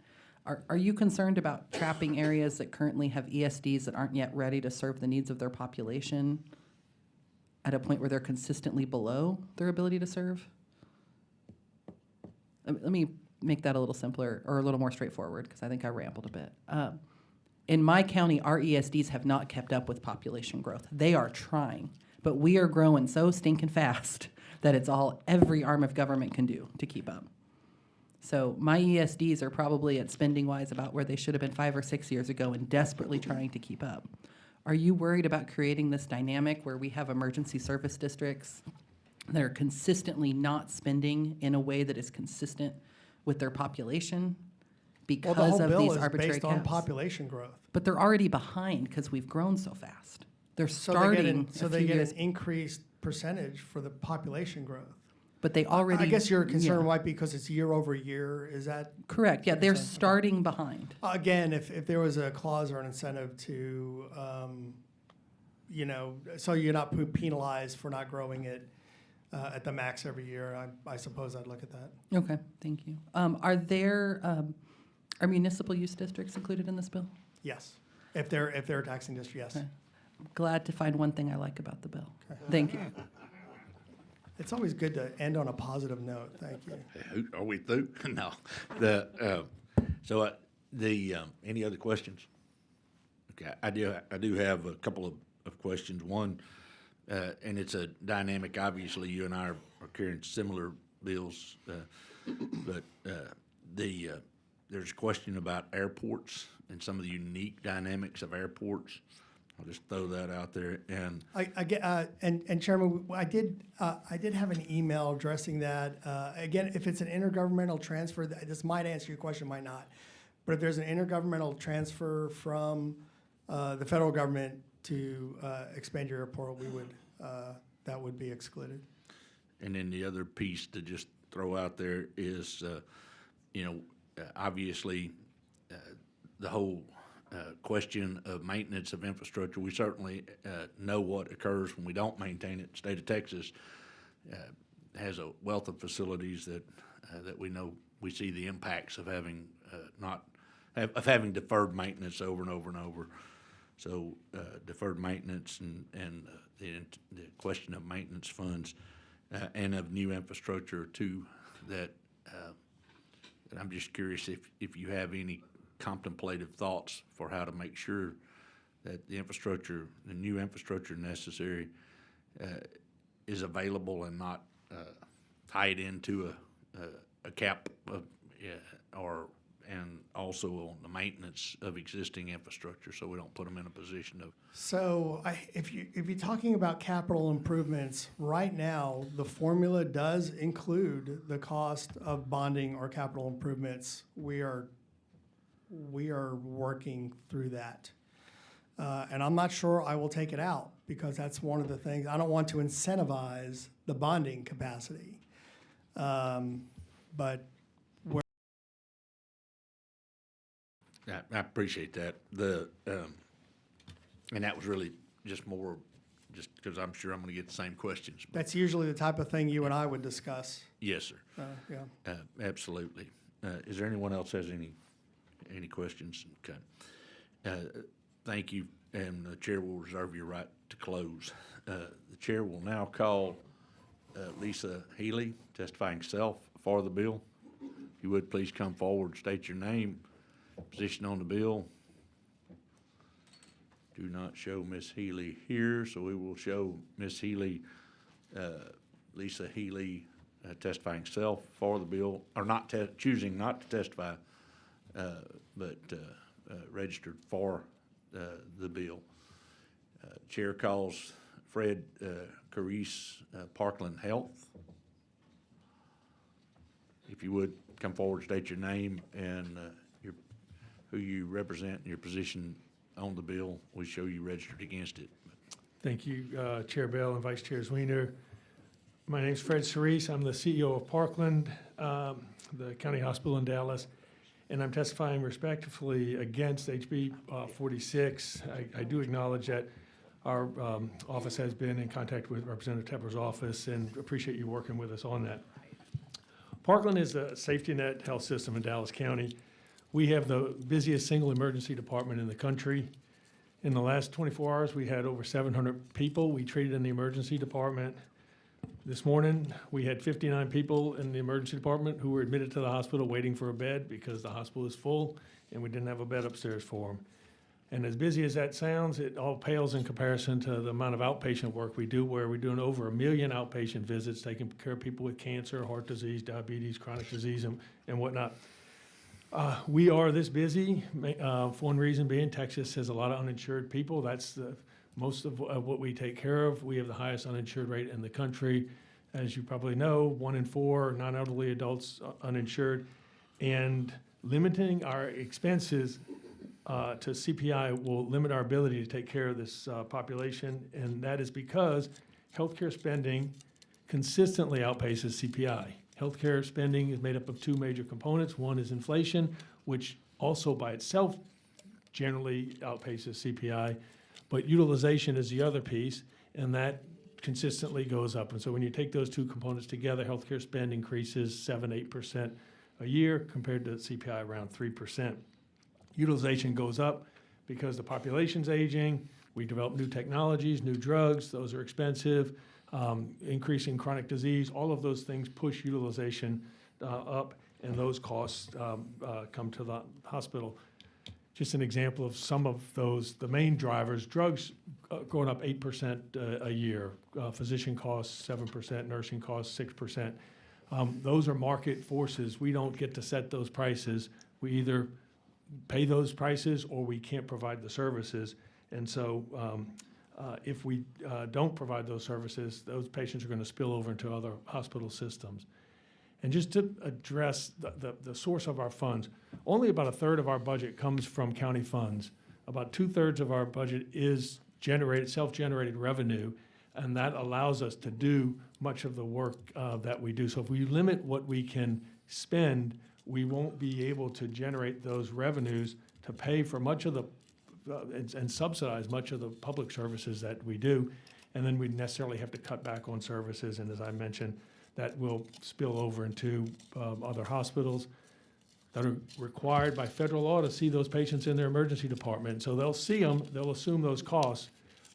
Are you concerned about trapping areas that currently have ESDs that aren't yet ready to serve the needs of their population at a point where they're consistently below their ability to serve? Let me make that a little simpler or a little more straightforward, because I think I rambled a bit. In my county, our ESDs have not kept up with population growth. They are trying, but we are growing so stinking fast that it's all every arm of government can do to keep up. So my ESDs are probably at spending-wise about where they should have been 5 or 6 years ago, and desperately trying to keep up. Are you worried about creating this dynamic where we have emergency service districts that are consistently not spending in a way that is consistent with their population because Well, the whole of bill these is arbitrary based on caps? population growth. But they're already behind because we've grown so fast. They're So they starting get, a they few get years, an increased percentage for the population growth. but they already. I guess your concern yeah. might be because it's year over year. Is that Correct. Yeah, they're concern? Okay. starting behind. Again, if there was a clause or an incentive to, so you're not penalized for not growing it at the max every year, I suppose I'd look at that. Okay, thank you. Are municipal use districts included in this bill? Yes, if they're a taxing district, yes. Okay. Glad to find one thing I like about the bill. Thank you. It's always good to end on a positive note. Thank you. Are we through? No. Any other questions? Okay, I do have a couple of questions. One, and it's a dynamic, obviously, you and I are carrying similar bills, but there's a question about airports and some of the unique dynamics of airports. I'll just throw that out there. And I get, and Chairman, I did have an email addressing that. Again, if it's an intergovernmental transfer, this might answer your question, might not. But if there's an intergovernmental transfer from the federal government to expand your airport, that would be excluded. And then the other piece to just throw out there is, obviously, the whole question of maintenance of infrastructure. We certainly know what occurs when we don't maintain it. The state of Texas has a wealth of facilities that we know, we see the impacts of having having deferred maintenance over and over and over. So deferred maintenance and the question of maintenance funds and of new infrastructure too. That I'm just curious if you have any contemplative thoughts for how to make sure that the infrastructure, the new infrastructure necessary is available and not tied into a cap of, and also on the maintenance of existing infrastructure, so we don't put them in a position of. So if you're talking about capital improvements, right now, the formula does include the cost of bonding or capital improvements. We are working through that. And I'm not sure I will take it out, because that's one of the things, I don't want to incentivize the bonding capacity. But I appreciate that. And that was really just more, just because I'm sure I'm going to get the same questions. But that's usually the type of thing you and I would discuss. yes, sir. Yeah. Absolutely. Is there anyone else has any questions? Okay. Thank you, and the chair will reserve your right to close. The chair will now call Lisa Healy, testifying self for the bill. If you would, please come forward, state your name, position on the bill. Do not show Ms. Healy here, so we will show Ms. Healy, Lisa Healy, testifying self for the bill, or not choosing not to testify, but registered for the bill. Chair calls Fred Carice, Parkland Health. If you would, come forward, state your name and who you represent and your position on the bill. We show you registered against it. Thank you, Chair Bell and Vice Chair Zwiener. My name is Fred Cerise. I'm the CEO of Parkland, the county hospital in Dallas, and I'm testifying respectively against HB 46. I do acknowledge that our office has been in contact with Representative Tepper's office and appreciate you working with us on that. Parkland is a safety net health system in Dallas County. We have the busiest single emergency department in the country. In the last 24 hours, we had over 700 people we treated in the emergency department. This morning, we had 59 people in the emergency department who were admitted to the hospital waiting for a bed because the hospital is full and we didn't have a bed upstairs for them. And as busy as that sounds, it all pales in comparison to the amount of outpatient work we do, where we're doing over 1 million outpatient visits, taking care of people with cancer, heart disease, diabetes, chronic disease, and whatnot. We are this busy, for one reason being Texas has a lot of uninsured people. That's most of what we take care of. We have the highest uninsured rate in the country. As you probably know, 1 in 4 non-elderly adults uninsured. And limiting our expenses to CPI will limit our ability to take care of this population, and that is because healthcare spending consistently outpaces CPI. Healthcare spending is made up of 2 major components. One is inflation, which also by itself generally outpaces CPI, but utilization is the other piece, and that consistently goes up. And so when you take those 2 components together, healthcare spend increases 7-8% a year compared to CPI around 3%. Utilization goes up because the population's aging. We develop new technologies, new drugs. Those are expensive. Increasing chronic disease. All of those things push utilization up, and those costs come to the hospital. Just an example of some of those, the main drivers, drugs going up 8% a year. Physician costs 7%, nursing costs 6%. Those are market forces. We don't get to set those prices. We either pay those prices or we can't provide the services. And so if we don't provide those services, those patients are going to spill over into other hospital systems. And just to address the source of our funds, only about 1/3 of our budget comes from county funds. About 2/3 of our budget is self-generated revenue, and that allows us to do much of the work that we do. So if we limit what we can spend, we won't be able to generate those revenues to pay for much of the and subsidize much of the public services that we do. And then we necessarily have to cut back on services. And as I mentioned, that will spill over into other hospitals that are required by federal law to see those patients in their emergency department. So they'll see them, they'll assume those costs,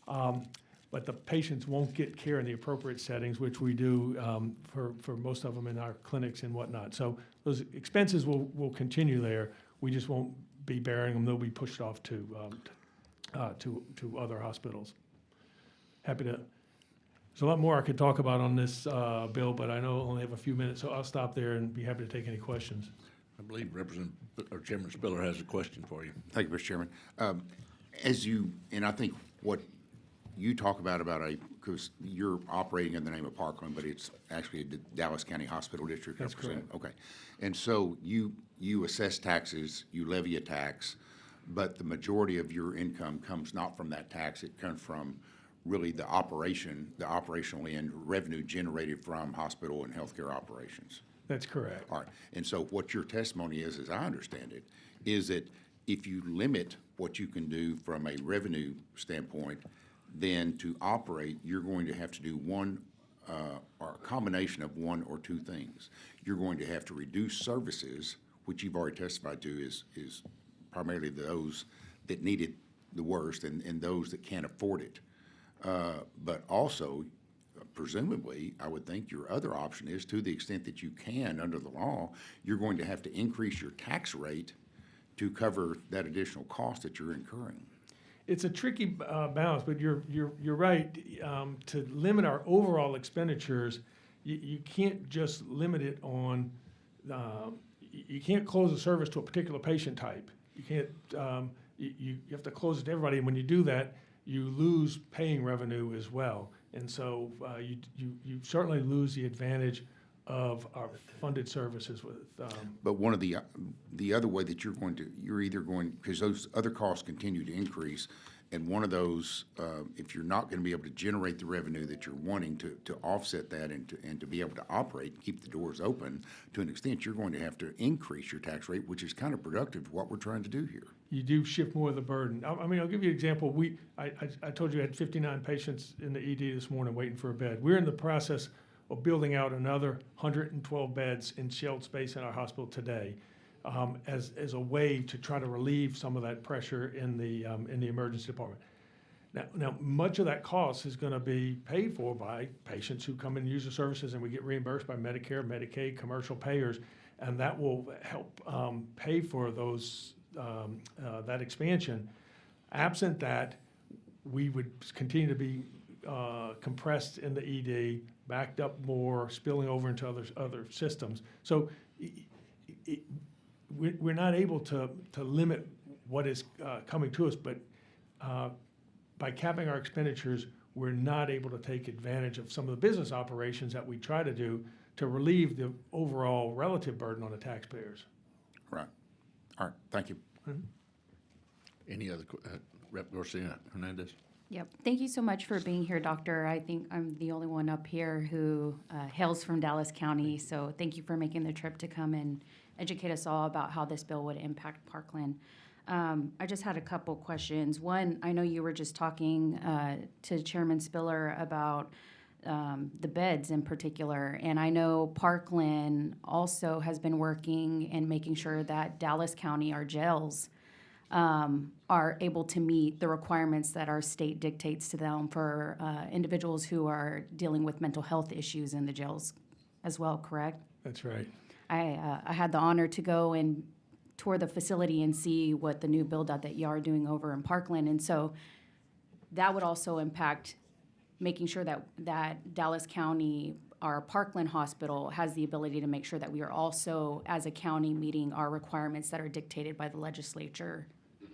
but the patients won't get care in the appropriate settings, which we do for most of them in our clinics and whatnot. So those expenses will continue there. We just won't be bearing them. They'll be pushed off to to other hospitals. Happy to. There's a lot more I could talk about on this bill, but I know I only have a few minutes, so I'll stop there and be happy to take any questions. I believe Chairman Spiller has a question for you. Thank you, Mr. Chairman. And I think what you talk about because you're operating in the name of Parkland, but it's actually the Dallas County Hospital District. That's correct. Okay. And so you assess taxes, you levy a tax, but the majority of your income comes not from that tax. It comes from really the operational end, revenue generated from hospital and healthcare operations. That's correct. All right. And so what your testimony is, as I understand it, is that if you limit what you can do from a revenue standpoint, then to operate, you're going to have to do one or a combination of one or two things. You're going to have to reduce services, which you've already testified to is primarily those that need it the worst and those that can't afford it. But also, presumably, I would think your other option is, to the extent that you can under the law, you're going to have to increase your tax rate to cover that additional cost that you're incurring. It's a tricky balance, but you're right. To limit our overall expenditures, you can't just limit it on. You can't close a service to a particular patient type. You can't. You have to close it to everybody, and when you do that, you lose paying revenue as well. And so you certainly lose the advantage of our funded services with. But one of the other way that you're either going, because those other costs continue to increase, and one of those, if you're not going to be able to generate the revenue that you're wanting to offset that and to be able to operate, keep the doors open to an extent, you're going to have to increase your tax rate, which is kind of productive of what we're trying to do here. You do shift more of the burden. I mean, I'll give you an example. I told you I had 59 patients in the ED this morning waiting for a bed. We're in the process of building out another 112 beds in sheltered space in our hospital today, as a way to try to relieve some of that pressure in the emergency department. Now, much of that cost is going to be paid for by patients who come in and use the services, and we get reimbursed by Medicare, Medicaid, commercial payers, and that will help pay for those that expansion. Absent that, we would continue to be compressed in the ED, backed up more, spilling over into other systems. So we're not able to limit what is coming to us, but by capping our expenditures, we're not able to take advantage of some of the business operations that we try to do to relieve the overall relative burden on the taxpayers. Right. All right. Thank you. Any other, Rep. Garcia Hernandez? Yep. Thank you so much for being here, Doctor. I think I'm the only one up here who hails from Dallas County, so thank you for making the trip to come and educate us all about how this bill would impact Parkland. I just had a couple questions. One, I know you were just talking to Chairman Spiller about the beds in particular, and I know Parkland also has been working and making sure that Dallas County, our jails, are able to meet the requirements that our state dictates to them for individuals who are dealing with mental health issues in the jails as well, correct? That's right. I had the honor to go and tour the facility and see what the new build-out that you are doing over in Parkland. And so that would also impact making sure that Dallas County, our Parkland hospital, has the ability to make sure that we are also, as a county, meeting our requirements that are dictated by the legislature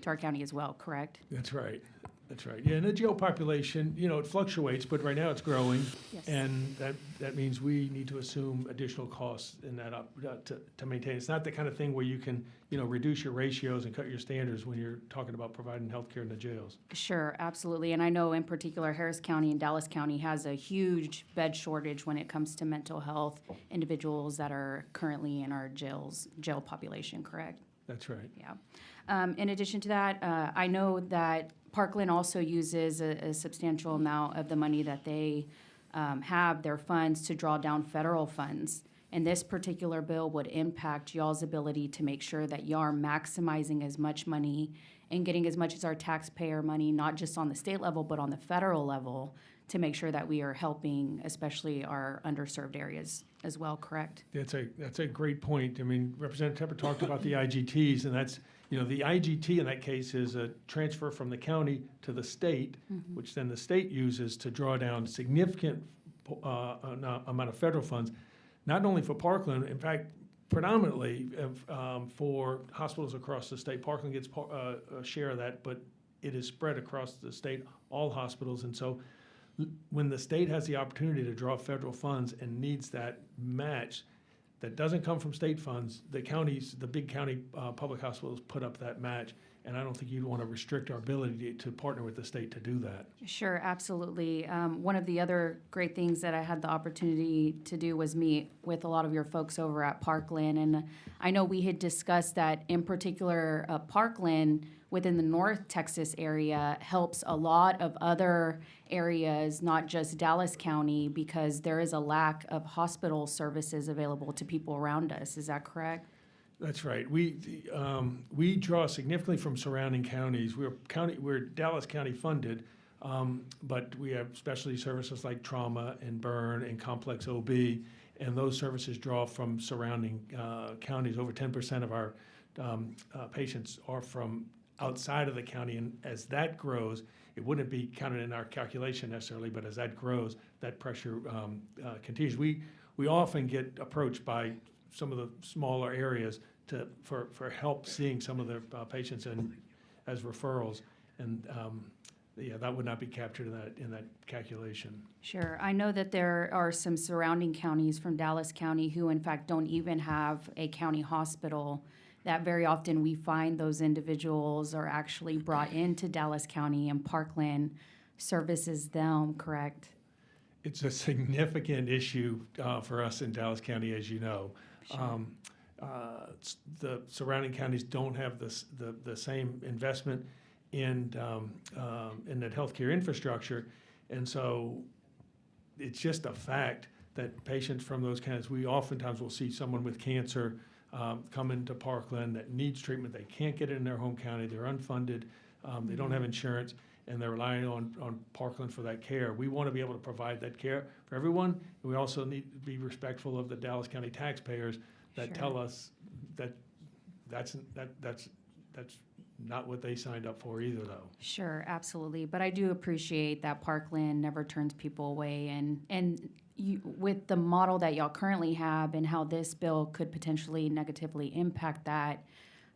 to our county as well, correct? That's right. That's right. Yeah, and the jail population, it fluctuates, but right now it's growing. Yes. And that means we need to assume additional costs in that to maintain. It's not the kind of thing where you can, reduce your ratios and cut your standards when you're talking about providing health care in the jails. Sure, absolutely. And I know in particular Harris County and Dallas County has a huge bed shortage when it comes to mental health individuals that are currently in our jail population, correct? That's right. Yeah. In addition to that, I know that Parkland also uses a substantial amount of the money that they have, their funds, to draw down federal funds. And this particular bill would impact y'all's ability to make sure that y'all are maximizing as much money and getting as much as our taxpayer money, not just on the state level, but on the federal level, to make sure that we are helping, especially our underserved areas as well, correct? That's a great point. I mean, Representative Tepper talked about the IGTs, and that's, You know, the IGT in that case is a transfer from the county to the state, which then the state uses to draw down significant amount of federal funds, not only for Parkland, in fact, predominantly for hospitals across the state. Parkland gets a share of that, but it is spread across the state, all hospitals. And so when the state has the opportunity to draw federal funds and needs that match, that doesn't come from state funds, the counties, the big county public hospitals put up that match. And I don't think you'd want to restrict our ability to partner with the state to do that. Sure, absolutely. One of the other great things that I had the opportunity to do was meet with a lot of your folks over at Parkland. And I know we had discussed that in particular, Parkland within the North Texas area helps a lot of other areas, not just Dallas County, because there is a lack of hospital services available to people around us. Is that correct? That's right. We draw significantly from surrounding counties. We're Dallas County funded, but we have specialty services like trauma and burn and complex OB, and those services draw from surrounding counties. Over 10% of our patients are from outside of the county, and as that grows, it wouldn't be counted in our calculation necessarily, but as that grows, that pressure continues. We often get approached by some of the smaller areas for help seeing some of their patients as referrals, and that would not be captured in that calculation. Sure. I know that there are some surrounding counties from Dallas County who in fact don't even have a county hospital, that very often we find those individuals are actually brought into Dallas County and Parkland services them, correct? It's a significant issue for us in Dallas County, as you know. Sure. The surrounding counties don't have the same investment in that healthcare infrastructure, and so it's just a fact that patients from those counties, we oftentimes will see someone with cancer come into Parkland that needs treatment. They can't get it in their home county. They're unfunded. They don't have insurance, and they're relying on Parkland for that care. We want to be able to provide that care for everyone. And we also need to be respectful of the Dallas County taxpayers that Sure. tell us that that's not what they signed up for either, though. Sure, absolutely. But I do appreciate that Parkland never turns people away. And you, with the model that y'all currently have and how this bill could potentially negatively impact that,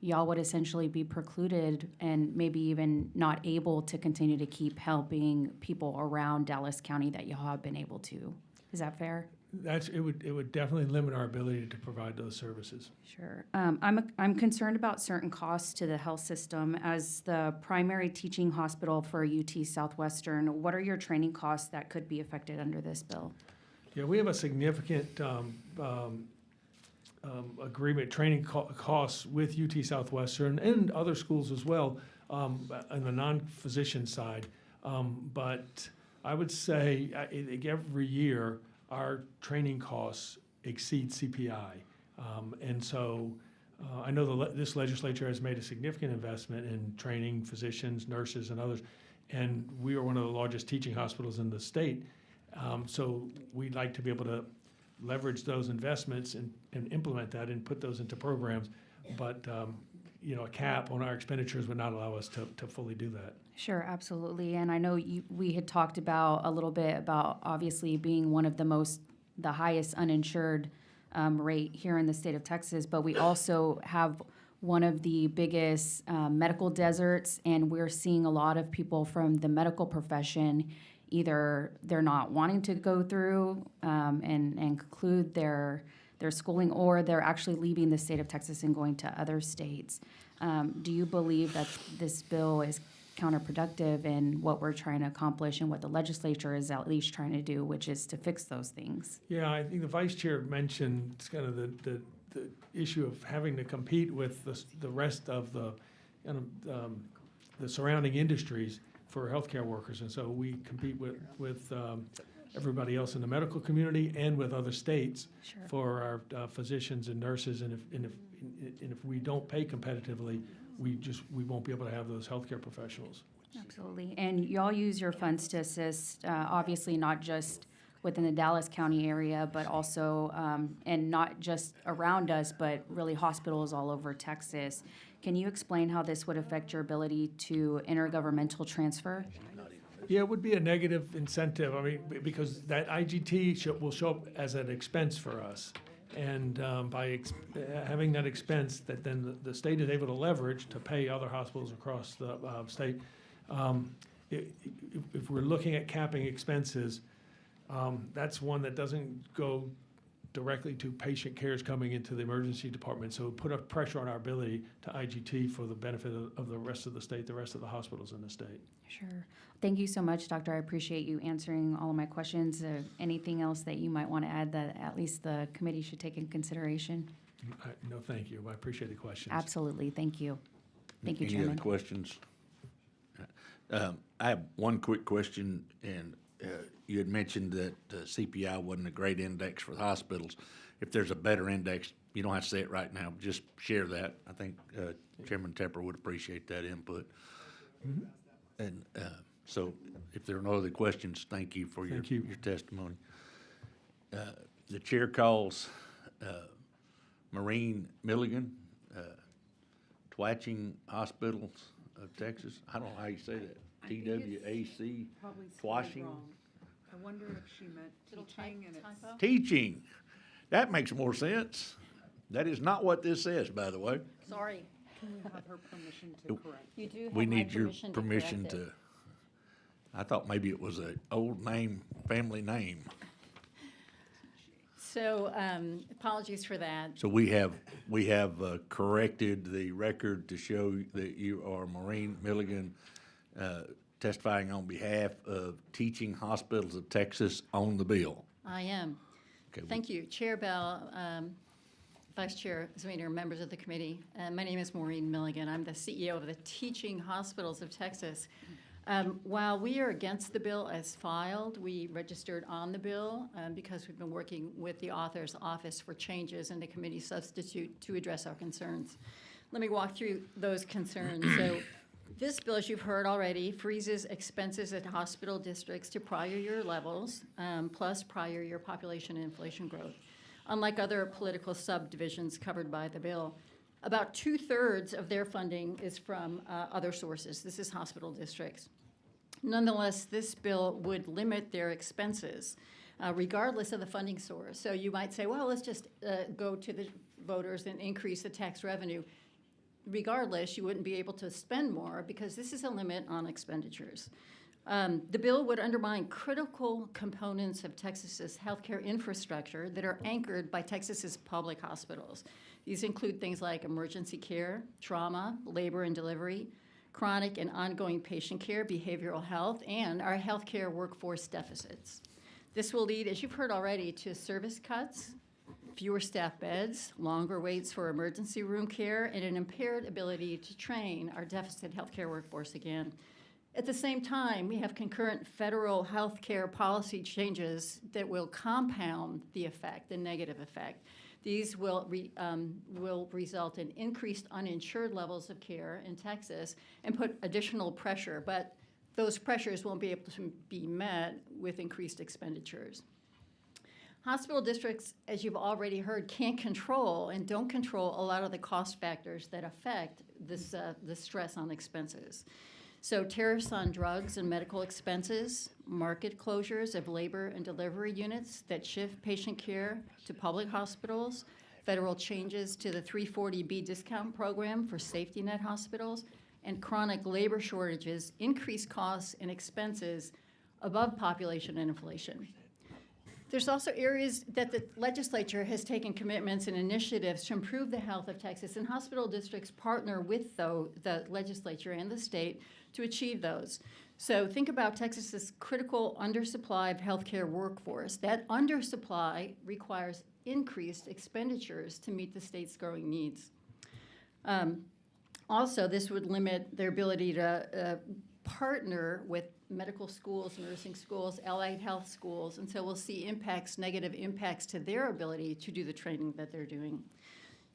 y'all would essentially be precluded and maybe even not able to continue to keep helping people around Dallas County that y'all have been able to. Is that fair? It would definitely limit our ability to provide those services. Sure. I'm concerned about certain costs to the health system. As the primary teaching hospital for UT Southwestern, what are your training costs that could be affected under this bill? Yeah, we have a significant agreement, training costs with UT Southwestern and other schools as well on the non-physician side. But I would say every year, our training costs exceed CPI. And so I know this legislature has made a significant investment in training physicians, nurses, and others. And we are one of the largest teaching hospitals in the state. So we'd like to be able to leverage those investments and implement that and put those into programs. But a cap on our expenditures would not allow us to fully do that. Sure, absolutely. And I know we had talked about a little bit about obviously being one of the highest uninsured rate here in the state of Texas, but we also have one of the biggest medical deserts, and we're seeing a lot of people from the medical profession, either they're not wanting to go through and conclude their schooling, or they're actually leaving the state of Texas and going to other states. Do you believe that this bill is counterproductive in what we're trying to accomplish and what the legislature is at least trying to do, which is to fix those things? Yeah, I think the vice chair mentioned kind of the issue of having to compete with the rest of the surrounding industries for healthcare workers, and so we compete with everybody else in the medical community and with other states Sure. for our physicians and nurses, and if we don't pay competitively, we won't be able to have those healthcare professionals. Absolutely. And y'all use your funds to assist, obviously not just within the Dallas County area, but also, and not just around us, but really hospitals all over Texas. Can you explain how this would affect your ability to intergovernmental transfer? Yeah, it would be a negative incentive, I mean, because that IGT will show up as an expense for us. And having that expense, that then the state is able to leverage to pay other hospitals across the state. If we're looking at capping expenses, that's one that doesn't go directly to patient cares coming into the emergency department. So it put a pressure on our ability to IGT for the benefit of the rest of the state, the rest of the hospitals in the state. Sure. Thank you so much, Doctor. I appreciate you answering all of my questions. Anything else that you might want to add that at least the committee should take in consideration? No, thank you. I appreciate the questions. Absolutely. Thank you. Thank you, Any Chairman. other questions? I have one quick question, and you had mentioned that CPI wasn't a great index for the hospitals. If there's a better index, you don't have to say it right now, just share that. I think Chairman Tepper would appreciate that input. And so if there are no other questions, thank you for your testimony. The chair calls Maureen Milligan, Twatching Hospitals of Texas. I don't know how you say that. TWAC, Twashing. I wonder if she meant teaching and it's. Teaching. That makes more sense. That is not what this says, by the way. Sorry. Can we have her permission to correct? You do have We my need your permission to permission correct it. to, I thought maybe it was an old name, family name. So, apologies for that. So we have corrected the record to show that you are Maureen Milligan, testifying on behalf of Teaching Hospitals of Texas on the bill. I am. Okay, Thank you. Chair Bell, Vice Chair Zwiener, members of the committee. My name is Maureen Milligan. I'm the CEO of the Teaching Hospitals of Texas. While we are against the bill as filed, we registered on the bill because we've been working with the author's office for changes in the committee substitute to address our concerns. Let me walk through those concerns. So this bill, as you've heard already, freezes expenses at hospital districts to prior year levels, plus prior year population and inflation growth. Unlike other political subdivisions covered by the bill, about 2/3 of their funding is from other sources. This is hospital districts. Nonetheless, this bill would limit their expenses regardless of the funding source. So you might say, well, let's just go to the voters and increase the tax revenue. Regardless, you wouldn't be able to spend more because this is a limit on expenditures. The bill would undermine critical components of Texas's healthcare infrastructure that are anchored by Texas's public hospitals. These include things like emergency care, trauma, labor and delivery, chronic and ongoing patient care, behavioral health, and our healthcare workforce deficits. This will lead, as you've heard already, to service cuts, fewer staff beds, longer waits for emergency room care, and an impaired ability to train our deficit healthcare workforce again. At the same time, we have concurrent federal healthcare policy changes that will compound the effect, the negative effect. These will result in increased uninsured levels of care in Texas and put additional pressure, but those pressures won't be able to be met with increased expenditures. Hospital districts, as you've already heard, can't control and don't control a lot of the cost factors that affect this, the stress on expenses. So tariffs on drugs and medical expenses, market closures of labor and delivery units that shift patient care to public hospitals, federal changes to the 340B discount program for safety net hospitals, and chronic labor shortages increase costs and expenses above population and inflation. There's also areas that the legislature has taken commitments and initiatives to improve the health of Texas, and hospital districts partner with the legislature and the state to achieve those. So think about Texas's critical undersupply of healthcare workforce. That undersupply requires increased expenditures to meet the state's growing needs. Also, this would limit their ability to partner with medical schools, nursing schools, allied health schools, and so we'll see impacts, negative impacts to their ability to do the training that they're doing.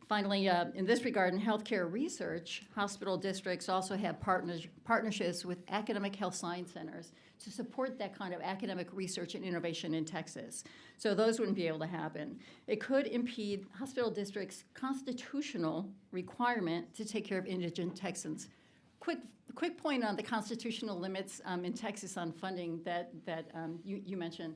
Finally, in this regard, in healthcare research, hospital districts also have partnerships with academic health science centers to support that kind of academic research and innovation in Texas. So those wouldn't be able to happen. It could impede hospital districts' constitutional requirement to take care of indigent Texans. Quick point on the constitutional limits in Texas on funding that you mentioned.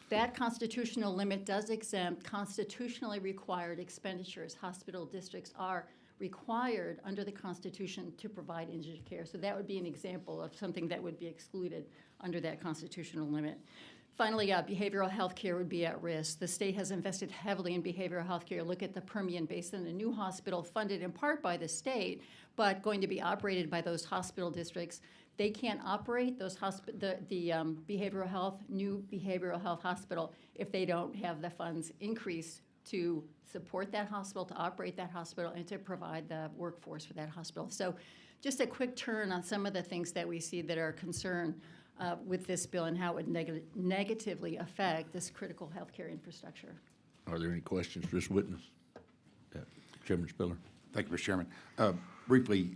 That constitutional limit does exempt constitutionally required expenditures. Hospital districts are required under the Constitution to provide indigent care. So that would be an example of something that would be excluded under that constitutional limit. Finally, behavioral health care would be at risk. The state has invested heavily in behavioral health care. Look at the Permian Basin, a new hospital funded in part by the state, but going to be operated by those hospital districts. They can't operate those new behavioral health hospital if they don't have the funds increased to support that hospital, to operate that hospital, and to provide the workforce for that hospital. So just a quick turn on some of the things that we see that are a concern with this bill and how it would negatively affect this critical healthcare infrastructure. Are there any questions for this witness? Chairman Spiller. Thank you, Mr. Chairman. Briefly,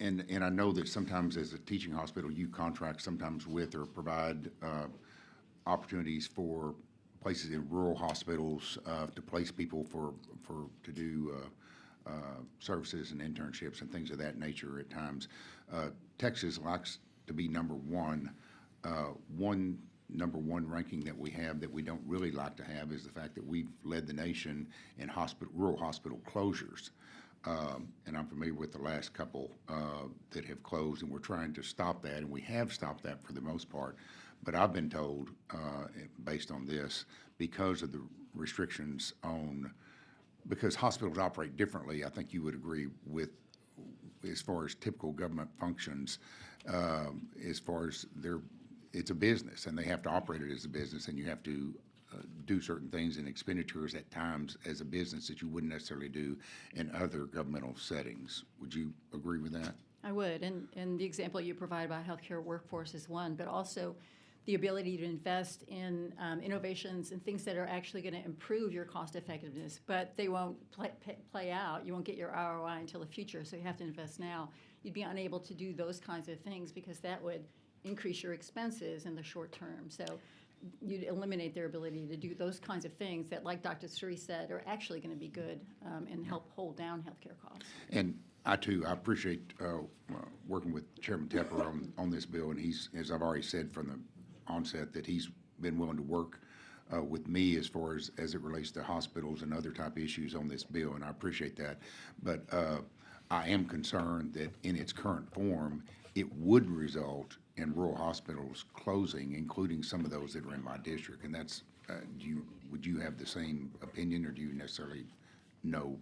and I know that sometimes as a teaching hospital, you contract sometimes with or provide opportunities for places in rural hospitals to place people to do services and internships and things of that nature at times. Texas likes to be number one. Number one ranking that we have that we don't really like to have is the fact that we've led the nation in rural hospital closures. And I'm familiar with the last couple that have closed, and we're trying to stop that, and we have stopped that for the most part. But I've been told, based on this, because of the restrictions because hospitals operate differently, I think you would agree with, as far as typical government functions, as far as it's a business, and they have to operate it as a business, and you have to do certain things and expenditures at times as a business that you wouldn't necessarily do in other governmental settings. Would you agree with that? I would, and the example you provide about healthcare workforce is one, but also the ability to invest in innovations and things that are actually going to improve your cost effectiveness, but they won't play out. You won't get your ROI until the future, so you have to invest now. You'd be unable to do those kinds of things because that would increase your expenses in the short term. So you'd eliminate their ability to do those kinds of things that, like Dr. Suri said, are actually going to be good and help hold down healthcare costs. And I appreciate working with Chairman Tepper on this bill, and he's, as I've already said from the onset, that he's been willing to work with me as far as it relates to hospitals and other type issues on this bill, and I appreciate that. But I am concerned that in its current form, it would result in rural hospitals closing, including some of those that are in my district. And that's, would you have the same opinion, or do you necessarily know?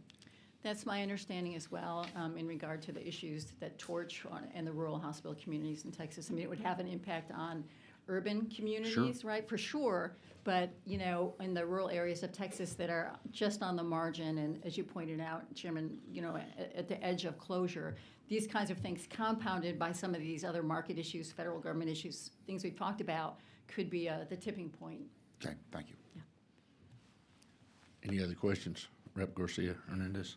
That's my understanding as well in regard to the issues that torch and the rural hospital communities in Texas. I mean, it would have an impact on urban communities, Sure. right, for sure. But, you know, in the rural areas of Texas that are just on the margin, and as you pointed out, Chairman, you know, at the edge of closure, these kinds of things compounded by some of these other market issues, federal government issues, things we've talked about, could be the tipping point. Okay, thank you. Yeah. Any other questions? Rep. Garcia Hernandez.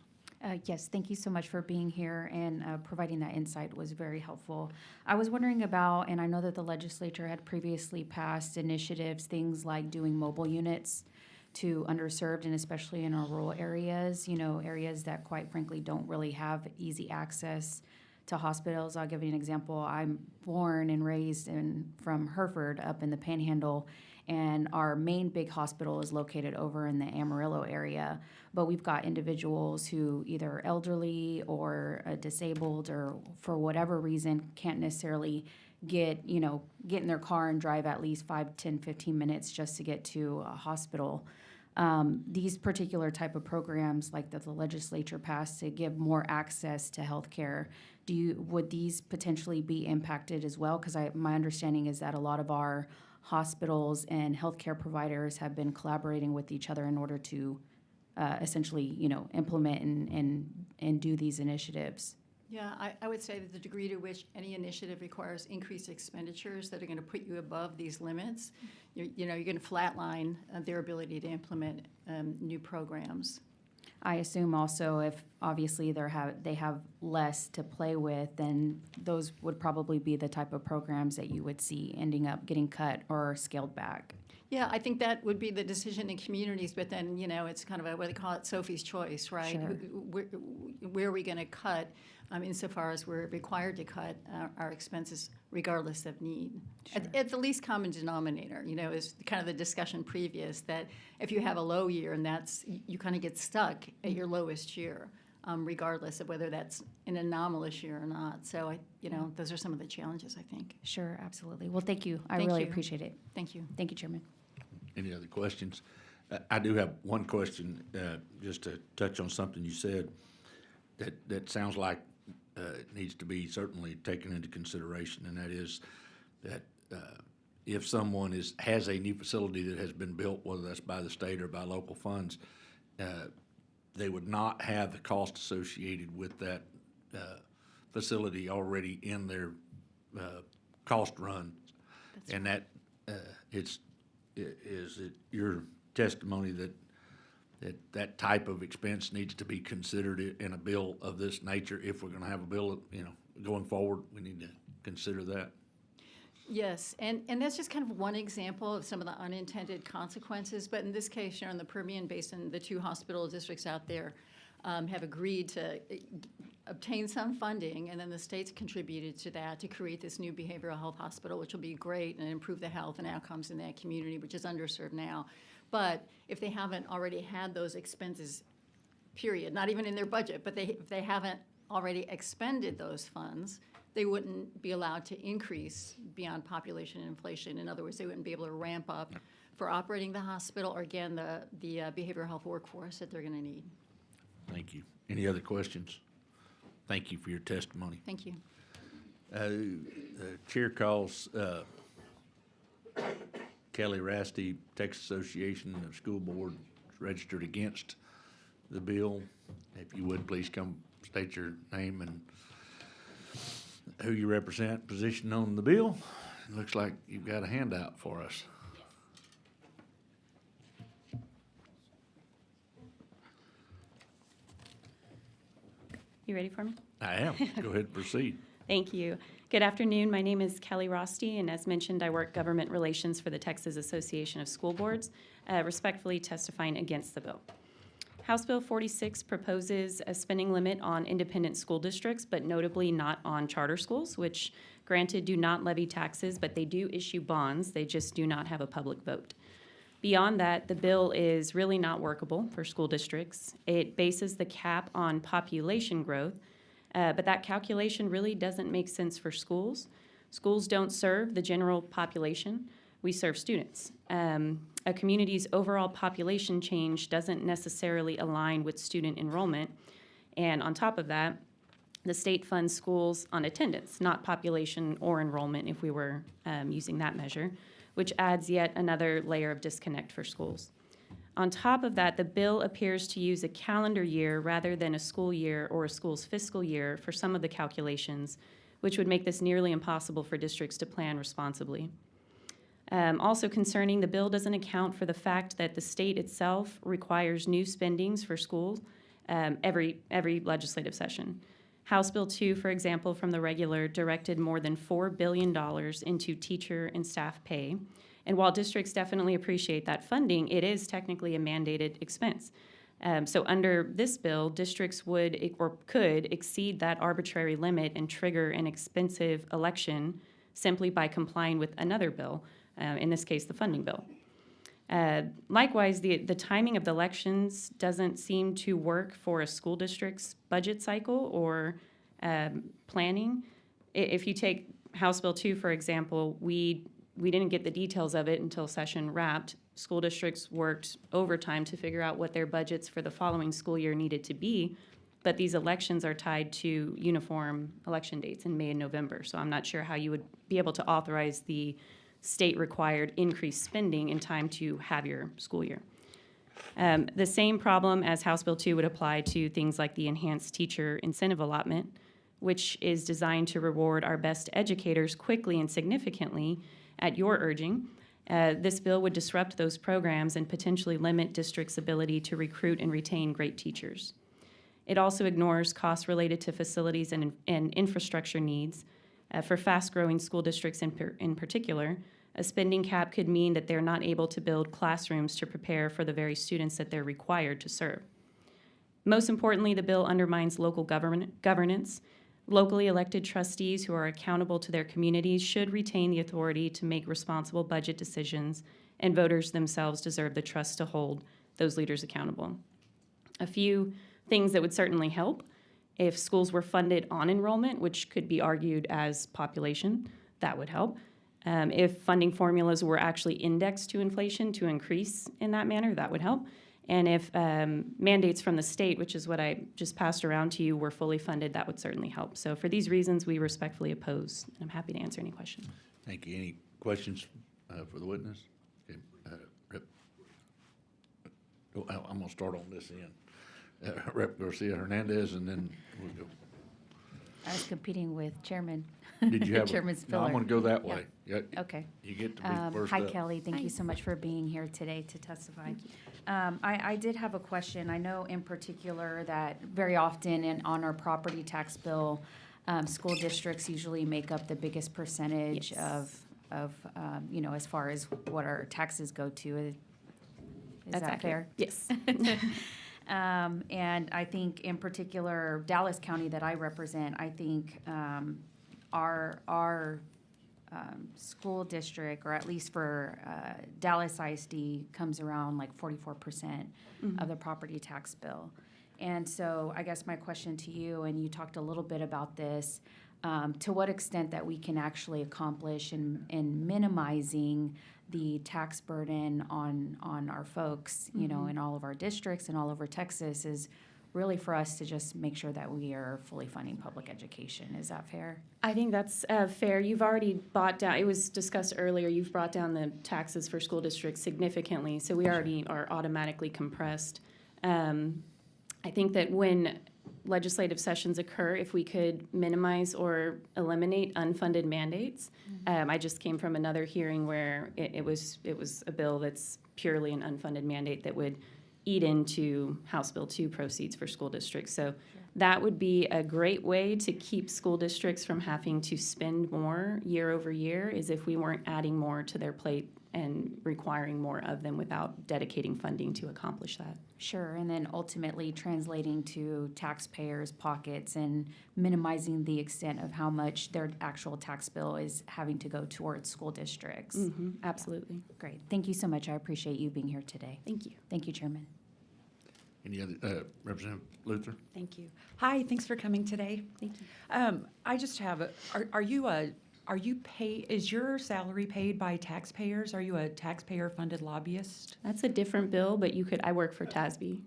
Yes, thank you so much for being here and providing that insight was very helpful. I was wondering about, and I know that the legislature had previously passed initiatives, things like doing mobile units to underserved and especially in our rural areas, you know, areas that quite frankly don't really have easy access to hospitals. I'll give you an example. I'm born and raised from Hereford up in the Panhandle, and our main big hospital is located over in the Amarillo area. But we've got individuals who either elderly or disabled or for whatever reason can't necessarily get in their car and drive at least 5, 10, 15 minutes just to get to a hospital. These particular type of programs like that the legislature passed to give more access to healthcare, would these potentially be impacted as well? Because my understanding is that a lot of our hospitals and healthcare providers have been collaborating with each other in order to essentially, implement and do these initiatives. Yeah, I would say that the degree to which any initiative requires increased expenditures that are going to put you above these limits, you're going to flatline their ability to implement new programs. I assume also if obviously they have less to play with, then those would probably be the type of programs that you would see ending up getting cut or scaled back. Yeah, I think that would be the decision in communities, but then, it's kind of what they call it, Sophie's choice, right? Sure. Where are we going to cut insofar as we're required to cut our expenses regardless of need? Sure. At the least common denominator, is kind of the discussion previous, that if you have a low year and you kind of get stuck at your lowest year, regardless of whether that's an anomalous year or not. So, those are some of the challenges, I think. Sure, absolutely. Well, thank you. I Thank really you. appreciate it. Thank you. Thank you, Chairman. Any other questions? I do have one question, just to touch on something you said that sounds like it needs to be certainly taken into consideration, and that is that if someone has a new facility that has been built, whether that's by the state or by local funds, they would not have the cost associated with that facility already in their cost run. And that is it your testimony that type of expense needs to be considered in a bill of this nature? If we're going to have a bill, going forward, we need to consider that. Yes, and that's just kind of one example of some of the unintended consequences. But in this case, in the Permian Basin, the 2 hospital districts out there have agreed to obtain some funding, and then the state's contributed to that to create this new behavioral health hospital, which will be great and improve the health and outcomes in that community, which is underserved now. But if they haven't already had those expenses, period, not even in their budget, but if they haven't already expended those funds, they wouldn't be allowed to increase beyond population and inflation. In other words, they wouldn't be able to ramp up for operating the hospital or, again, the behavioral health workforce that they're going to need. Thank you. Any other questions? Thank you for your testimony. Thank you. Chair calls Kelly Rasty, Texas Association of School Boards, registered against the bill. If you would, please come state your name and who you represent, position on the bill. It looks like you've got a handout for us. You ready for me? I am. Go ahead and proceed. Thank you. Good afternoon. My name is Kelly Rosti, and as mentioned, I work government relations for the Texas Association of School Boards, respectfully testifying against the bill. House Bill 46 proposes a spending limit on independent school districts, but notably not on charter schools, which granted do not levy taxes, but they do issue bonds. They just do not have a public vote. Beyond that, the bill is really not workable for school districts. It bases the cap on population growth, but that calculation really doesn't make sense for schools. Schools don't serve the general population. We serve students. A community's overall population change doesn't necessarily align with student enrollment. And on top of that, the state funds schools on attendance, not population or enrollment if we were using that measure, which adds yet another layer of disconnect for schools. On top of that, the bill appears to use a calendar year rather than a school year or a school's fiscal year for some of the calculations, which would make this nearly impossible for districts to plan responsibly. Also concerning, the bill doesn't account for the fact that the state itself requires new spendings for schools every legislative session. House Bill 2, for example, from the regular, directed more than $4 billion into teacher and staff pay. And while districts definitely appreciate that funding, it is technically a mandated expense. So under this bill, districts would or could exceed that arbitrary limit and trigger an expensive election simply by complying with another bill, in this case, the funding bill. Likewise, the timing of the elections doesn't seem to work for a school district's budget cycle or planning. If you take House Bill 2, for example, we didn't get the details of it until session wrapped. School districts worked overtime to figure out what their budgets for the following school year needed to be, but these elections are tied to uniform election dates in May and November, so I'm not sure how you would be able to authorize the state-required increased spending in time to have your school year. The same problem as House Bill 2 would apply to things like the enhanced teacher incentive allotment, which is designed to reward our best educators quickly and significantly at your urging. This bill would disrupt those programs and potentially limit districts' ability to recruit and retain great teachers. It also ignores costs related to facilities and infrastructure needs. For fast-growing school districts in particular, a spending cap could mean that they're not able to build classrooms to prepare for the very students that they're required to serve. Most importantly, the bill undermines local governance. Locally elected trustees who are accountable to their communities should retain the authority to make responsible budget decisions, and voters themselves deserve the trust to hold those leaders accountable. A few things that would certainly help: if schools were funded on enrollment, which could be argued as population, that would help. If funding formulas were actually indexed to inflation to increase in that manner, that would help. And if mandates from the state, which is what I just passed around to you, were fully funded, that would certainly help. So for these reasons, we respectfully oppose. I'm happy to answer any questions. Thank you. Any questions for the witness? Okay, Rep. I'm going to start on this end. Rep. Garcia Hernandez, and then we'll go. I was competing with Chairman. Did you have Chairman No, Spiller. I'm going to go that way. Yeah, Okay. you get to be first Hi, up. Kelly. Thank you so much for being here today to testify. I did have a question. I know in particular that very often on our property tax bill, school districts usually make up the biggest percentage Yes. of as far as what our taxes go to. Is That's that accurate. fair? Yes. And I think in particular, Dallas County that I represent, I think our school district, or at least for Dallas ISD, comes around like 44% of the property tax bill. And so I guess my question to you, and you talked a little bit about this, to what extent that we can actually accomplish in minimizing the tax burden on our folks, in all of our districts and all over Texas, is really for us to just make sure that we are fully funding public education. Is that fair? I think that's fair. You've already brought down, it was discussed earlier, you've brought down the taxes for school districts significantly, so we already are automatically compressed. I think that when legislative sessions occur, if we could minimize or eliminate unfunded mandates. I just came from another hearing where it was a bill that's purely an unfunded mandate that would eat into House Bill 2 proceeds for school districts. So that would be a great way to keep school districts from having to spend more year over year, is if we weren't adding more to their plate and requiring more of them without dedicating funding to accomplish that. Sure, and then ultimately translating to taxpayers' pockets and minimizing the extent of how much their actual tax bill is having to go towards school districts. Absolutely. Great. Thank you so much. I appreciate you being here today. Thank you. Thank you, Chairman. Any other, Representative Luther? Thank you. Hi, thanks for coming today. Thank you. I just have, is your salary paid by taxpayers? Are you a taxpayer-funded lobbyist? That's a different bill, but I work for TASB.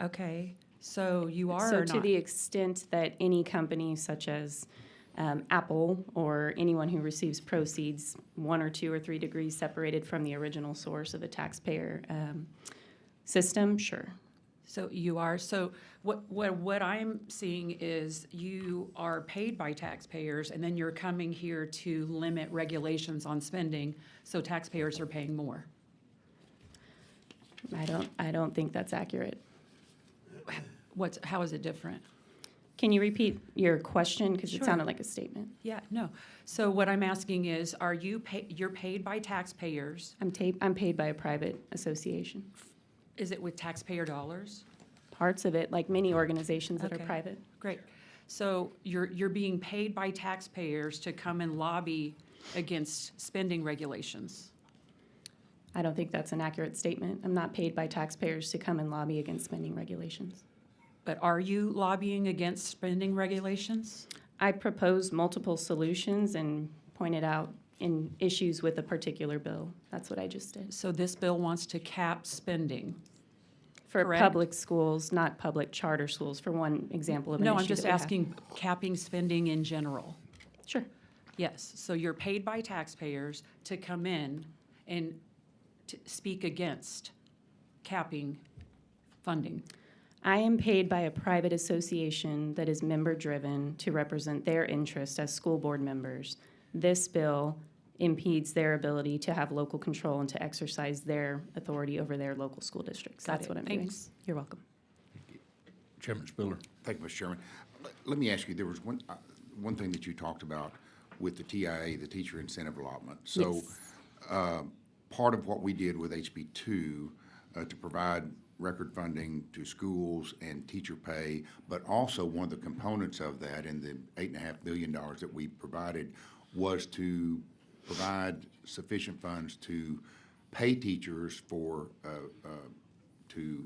Okay, so you are So or to not? the extent that any company such as Apple or anyone who receives proceeds 1 or 2 or 3 degrees separated from the original source of a taxpayer system, sure. So you are, so what I'm seeing is you are paid by taxpayers, and then you're coming here to limit regulations on spending, so taxpayers are paying more. I don't think that's accurate. How is it different? Can you repeat your question? Because it Sure. sounded like a statement. Yeah, no. So what I'm asking is, you're paid by taxpayers? I'm paid by a private association. Is it with taxpayer dollars? Parts of it, like many organizations that are Okay. private. Great. So you're being paid by taxpayers to come and lobby against spending regulations? I don't think that's an accurate statement. I'm not paid by taxpayers to come and lobby against spending regulations. But are you lobbying against spending regulations? I proposed multiple solutions and pointed out in issues with a particular bill. That's what I just did. So this bill wants to cap spending? For correct? public schools, not public charter schools, for one example of an issue No, I'm just that we have. asking capping spending in general. Sure. Yes, so you're paid by taxpayers to come in and to speak against capping funding. I am paid by a private association that is member-driven to represent their interests as school board members. This bill impedes their ability to have local control and to exercise their authority over their local school districts. Got That's it. what I'm doing. Thanks. You're welcome. Chairman Spiller. Thank you, Mr. Chairman. Let me ask you, there was one thing that you talked about with the TIA, the teacher incentive allotment. So, part of what we did with HB 2 to provide record funding to schools and teacher pay, but also one of the components of that in the $8.5 million that we provided was to provide sufficient funds to pay teachers for, to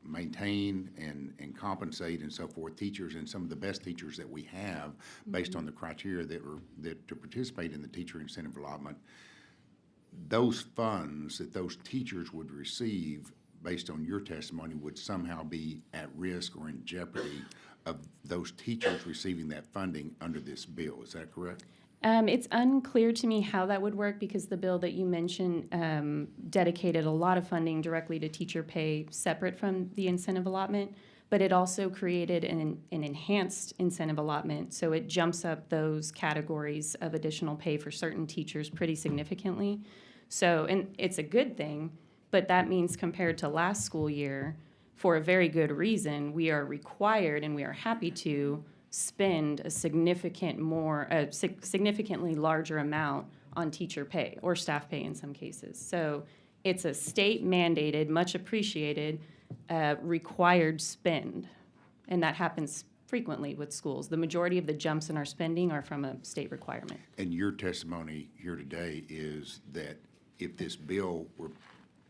maintain and compensate and so forth, teachers and some of the best teachers that we have based on the criteria that to participate in the teacher incentive allotment. Those funds that those teachers would receive based on your testimony would somehow be at risk or in jeopardy of those teachers receiving that funding under this bill. Is that correct? It's unclear to me how that would work because the bill that you mentioned dedicated a lot of funding directly to teacher pay separate from the incentive allotment, but it also created an enhanced incentive allotment. So it jumps up those categories of additional pay for certain teachers pretty significantly. So, and it's a good thing, but that means compared to last school year, for a very good reason, we are required and we are happy to spend a significantly larger amount on teacher pay or staff pay in some cases. So it's a state mandated, much appreciated, required spend. And that happens frequently with schools. The majority of the jumps in our spending are from a state requirement. And your testimony here today is that if this bill were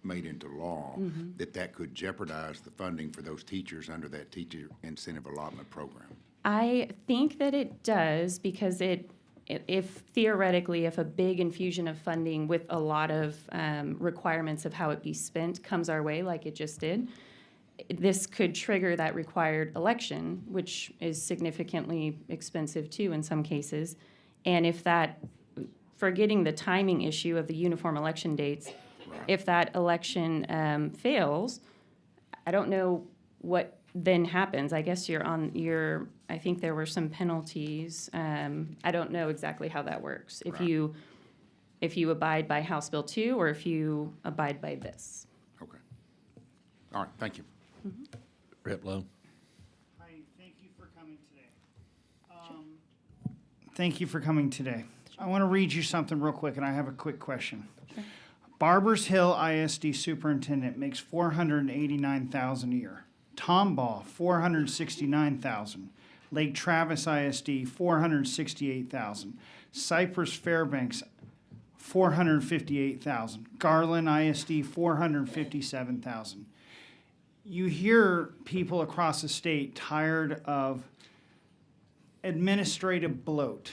made into law, that could jeopardize the funding for those teachers under that teacher incentive allotment program. I think that it does because if theoretically, if a big infusion of funding with a lot of requirements of how it be spent comes our way, like it just did, this could trigger that required election, which is significantly expensive too in some cases. And if that, forgetting the timing issue of the uniform election dates, if that election fails, I don't know what then happens. I guess I think there were some penalties. I don't know exactly how that works. If you abide by House Bill 2 or if you abide by this. Okay. All right, thank you. Rep Lowe. Hi, thank you for coming today. Thank you for coming today. I want to read you something real quick, and I have a quick question. Sure. Barbers Hill ISD superintendent makes $489,000 a year. Tomball, $469,000. Lake Travis ISD, $468,000. Cypress Fairbanks, $458,000. Garland ISD, $457,000. You hear people across the state tired of administrative bloat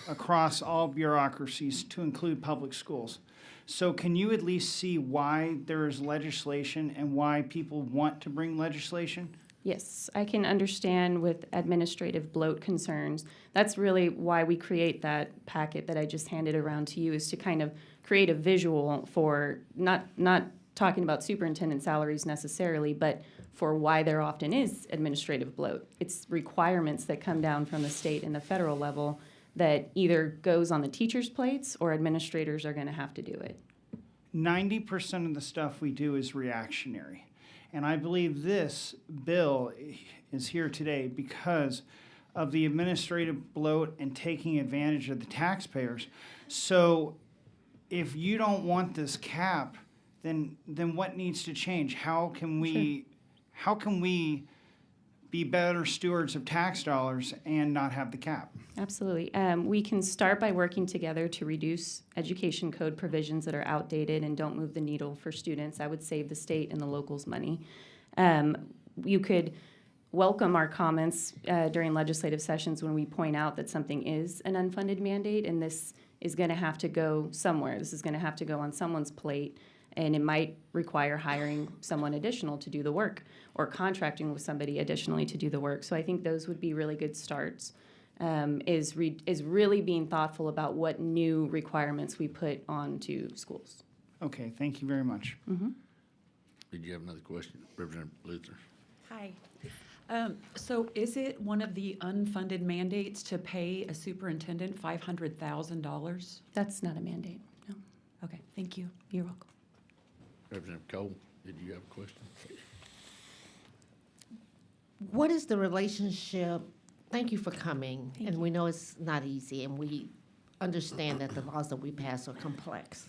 across all bureaucracies to include public schools. So can you at least see why there is legislation and why people want to bring legislation? Yes, I can understand with administrative bloat concerns. That's really why we create that packet that I just handed around to you, is to kind of create a visual for not talking about superintendent salaries necessarily, but for why there often is administrative bloat. It's requirements that come down from the state and the federal level that either goes on the teachers' plates or administrators are going to have to do it. 90% of the stuff we do is reactionary. And I believe this bill is here today because of the administrative bloat and taking advantage of the taxpayers. So if you don't want this cap, then what needs to change? How can we be better stewards of tax dollars and not have the cap? Absolutely. We can start by working together to reduce education code provisions that are outdated and don't move the needle for students. I would save the state and the locals money. You could welcome our comments during legislative sessions when we point out that something is an unfunded mandate, and this is going to have to go somewhere. This is going to have to go on someone's plate, and it might require hiring someone additional to do the work or contracting with somebody additionally to do the work. So I think those would be really good starts, is really being thoughtful about what new requirements we put onto schools. Okay, thank you very much. Mm-hmm. Did you have another question, Representative Luther? Hi. So is it one of the unfunded mandates to pay a superintendent $500,000? That's not a mandate, no. Okay, thank you. You're welcome. Representative Cole, did you have a question? What is the relationship? Thank you for coming, and we know it's not easy, and we understand that the laws that we pass are complex.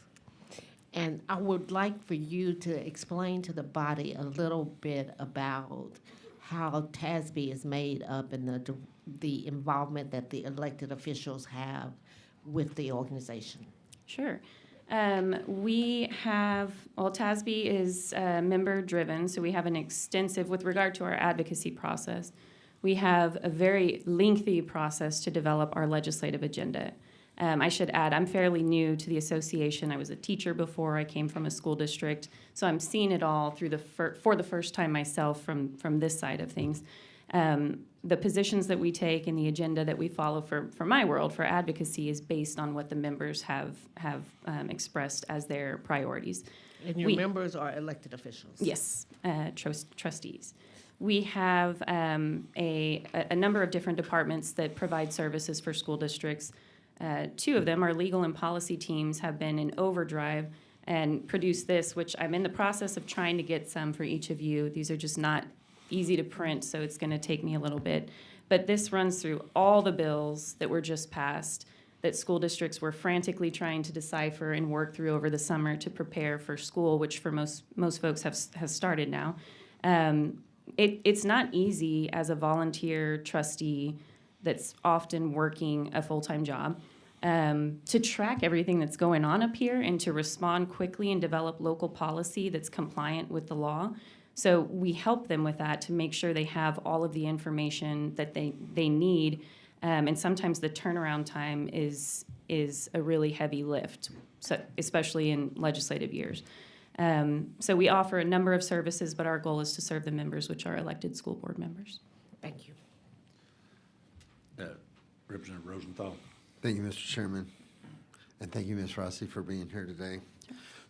And I would like for you to explain to the body a little bit about how TASB is made up and the involvement that the elected officials have with the organization. Sure. We have, well, TASB is member-driven, so we have an extensive, with regard to our advocacy process, we have a very lengthy process to develop our legislative agenda. I should add, I'm fairly new to the association. I was a teacher before. I came from a school district, so I'm seeing it all through for the first time myself from this side of things. The positions that we take and the agenda that we follow for my world, for advocacy, is based on what the members have expressed as their priorities. And your members are elected officials? Yes, trustees. We have a number of different departments that provide services for school districts. Two of them, our legal and policy teams, have been in overdrive and produced this, which I'm in the process of trying to get some for each of you. These are just not easy to print, so it's going to take me a little bit. But this runs through all the bills that were just passed that school districts were frantically trying to decipher and work through over the summer to prepare for school, which for most folks has started now. It's not easy as a volunteer trustee that's often working a full-time job to track everything that's going on up here and to respond quickly and develop local policy that's compliant with the law. So we help them with that to make sure they have all of the information that they need. And sometimes the turnaround time is a really heavy lift, so especially in legislative years. So we offer a number of services, but our goal is to serve the members, which are elected school board members. Thank you. Representative Rosenthal. Thank you, Mr. Chairman. And thank you, Ms. Rossi, for being here today.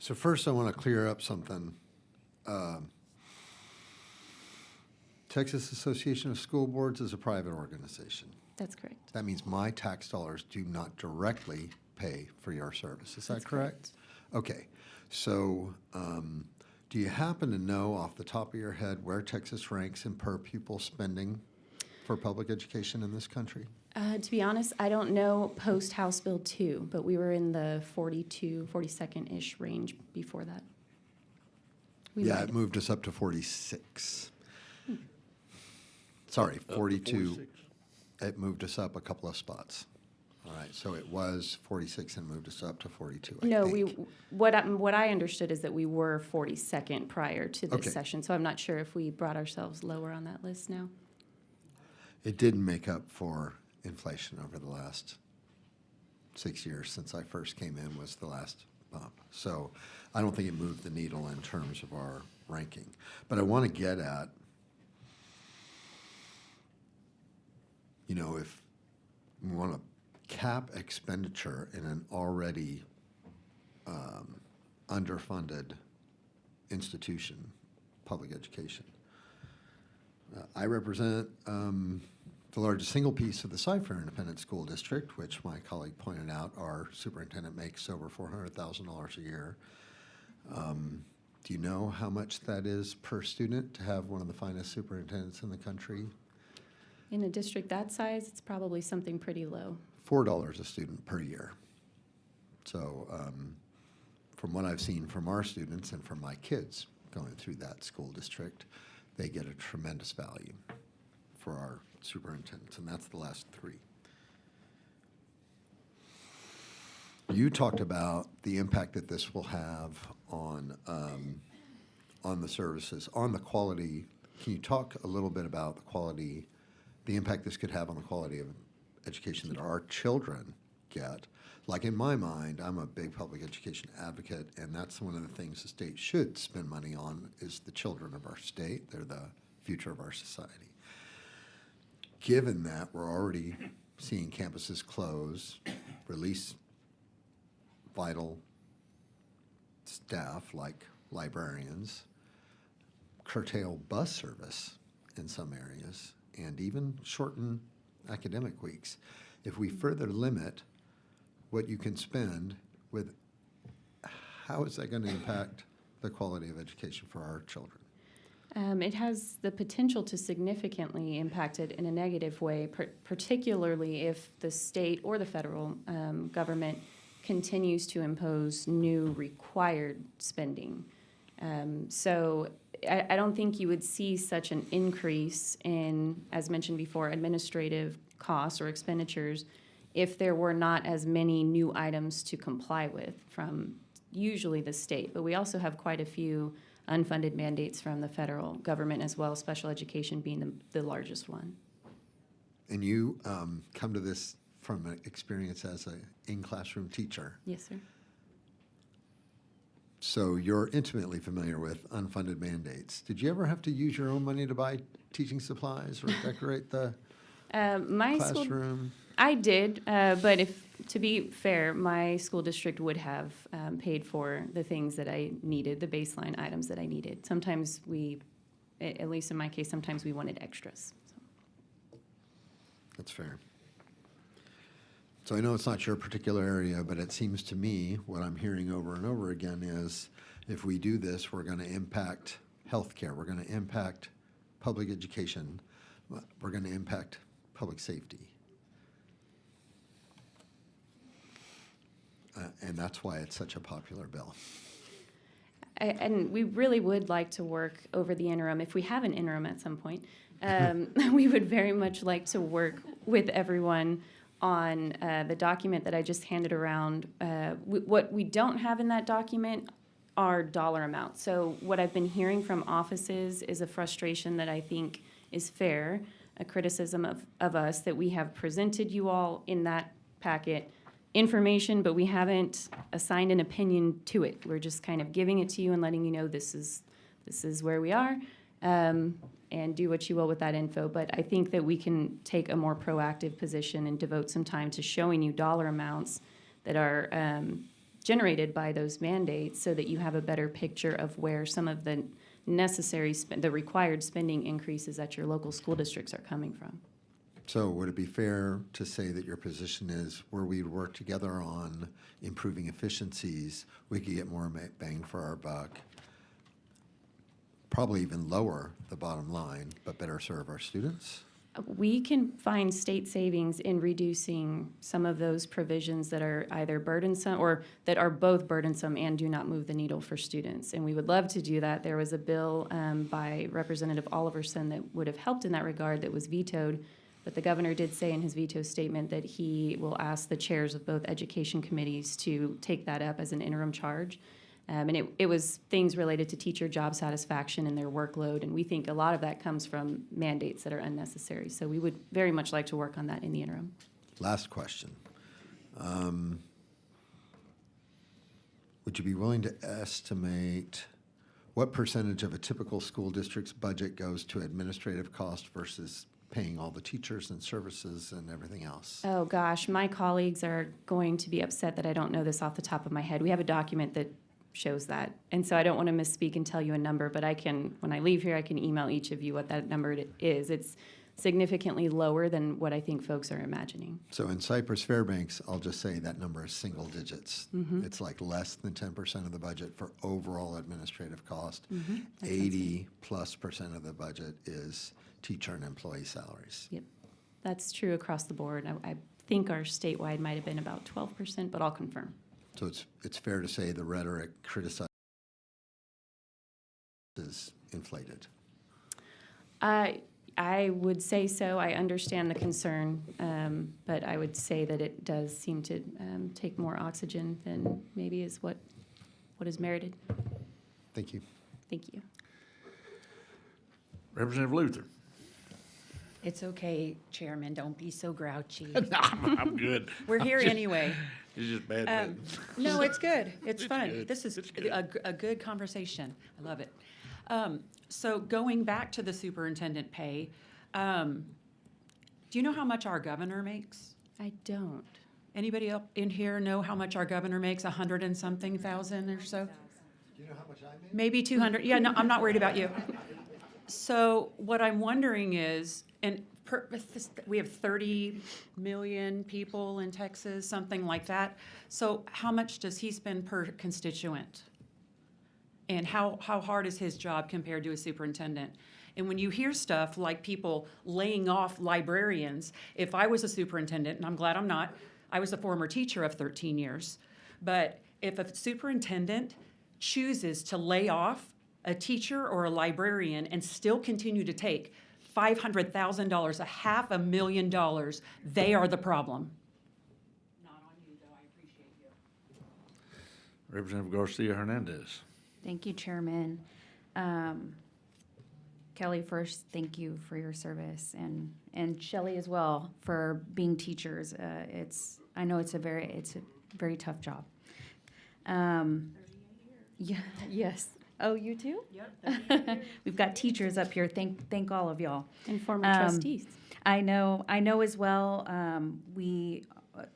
So first, I want to clear up something. Texas Association of School Boards is a private organization. That's correct. That means my tax dollars do not directly pay for your service. Is that That's correct? Okay. So do you happen to know off the top of your head where Texas ranks in per pupil spending for public education in this country? To be honest, I don't know post House Bill 2, but we were in the 42nd-ish range before that. Yeah, it moved us up to 46. Sorry, 42. 46. It moved us up a couple of spots. All right, so it was 46 and moved us up to 42, I No, think. what I understood is that we were 42nd prior to this Okay. session, so I'm not sure if we brought ourselves lower on that list now. It didn't make up for inflation over the last 6 years since I first came in was the last bump. So I don't think it moved the needle in terms of our ranking. But I want to get at, you know, if we want to cap expenditure in an already underfunded institution, public education. I represent the largest single piece of the Cypher Independent School District, which my colleague pointed out, our superintendent makes over $400,000 a year. Do you know how much that is per student to have one of the finest superintendents in the country? In a district that size, it's probably something pretty low. $4 a student per year. So from what I've seen from our students and from my kids going through that school district, they get a tremendous value for our superintendents, and that's the last three. You talked about the impact that this will have on the services, on the quality. Can you talk a little bit about the quality, the impact this could have on the quality of education that our children get? Like in my mind, I'm a big public education advocate, and that's one of the things the state should spend money on is the children of our state. They're the future of our society. Given that we're already seeing campuses close, release vital staff like librarians, curtail bus service in some areas and even shorten academic weeks. If we further limit what you can spend with, how is that going to impact the quality of education for our children? It has the potential to significantly impact it in a negative way, particularly if the state or the federal government continues to impose new required spending. So I don't think you would see such an increase in, as mentioned before, administrative costs or expenditures if there were not as many new items to comply with from usually the state. But we also have quite a few unfunded mandates from the federal government as well, special education being the largest one. And you come to this from an experience as an in-classroom teacher. Yes, sir. So you're intimately familiar with unfunded mandates. Did you ever have to use your own money to buy teaching supplies or decorate the My school, classroom? I did, but to be fair, my school district would have paid for the things that I needed, the baseline items that I needed. Sometimes at least in my case, sometimes we wanted extras. So. That's fair. So I know it's not your particular area, but it seems to me what I'm hearing over and over again is if we do this, we're going to impact healthcare, we're going to impact public education, we're going to impact public safety. And that's why it's such a popular bill. And we really would like to work over the interim. If we have an interim at some point, we would very much like to work with everyone on the document that I just handed around. What we don't have in that document are dollar amounts. So what I've been hearing from offices is a frustration that I think is fair, a criticism of us that we have presented you all in that packet information, but we haven't assigned an opinion to it. We're just kind of giving it to you and letting you know this is where we are, and do what you will with that info. But I think that we can take a more proactive position and devote some time to showing you dollar amounts that are generated by those mandates so that you have a better picture of where some of the the required spending increases at your local school districts are coming from. So would it be fair to say that your position is where we work together on improving efficiencies, we could get more bang for our buck, probably even lower the bottom line, but better serve our students? We can find state savings in reducing some of those provisions that are either burdensome or that are both burdensome and do not move the needle for students. And we would love to do that. There was a bill by Representative Oliverson that would have helped in that regard that was vetoed. But the governor did say in his veto statement that he will ask the chairs of both education committees to take that up as an interim charge. And it was things related to teacher job satisfaction and their workload. And we think a lot of that comes from mandates that are unnecessary. So we would very much like to work on that in the interim. Last question. Would you be willing to estimate what percentage of a typical school district's budget goes to administrative cost versus paying all the teachers and services and everything else? Oh, gosh, my colleagues are going to be upset that I don't know this off the top of my head. We have a document that shows that. And so I don't want to misspeak and tell you a number, but I can, when I leave here, I can email each of you what that number is. It's significantly lower than what I think folks are imagining. So in Cypress Fairbanks, I'll just say that number is single digits. Mm-hmm. It's like less than 10% of the budget for overall administrative cost. Mm-hmm. 80+% of the budget is teacher and employee salaries. Yep, that's true across the board. I think our statewide might have been about 12%, but I'll confirm. So it's fair to say the rhetoric criticizes is inflated. I would say so. I understand the concern, but I would say that it does seem to take more oxygen than maybe is what is merited. Thank you. Thank you. Representative Luther. It's okay, Chairman, don't be so grouchy. I'm good. We're here I'm just- anyway. It's just bad. No, it's good. It's fun. good. This is It's good. a good conversation. I love it. So going back to the superintendent pay, do you know how much our governor makes? I don't. Anybody up in here know how much our governor makes? 100 and something thousand or so? Do you know how much I make? Maybe 200. Yeah, no, I'm not worried about you. So what I'm wondering is, we have 30 million people in Texas, something like that. So how much does he spend per constituent? And how hard is his job compared to a superintendent? And when you hear stuff like people laying off librarians, if I was a superintendent, and I'm glad I'm not, I was a former teacher of 13 years, but if a superintendent chooses to lay off a teacher or a librarian and still continue to take $500,000, $500,000, they are the problem. Not on you, though. I appreciate you. Representative Garcia Hernandez. Thank you, Chairman. Kelly, first, thank you for your service, and Shelley as well for being teachers. I know it's a very tough job. Yeah, yes. Oh, you too? Yep. We've got teachers up here. Thank all of y'all. And former trustees. I know as well,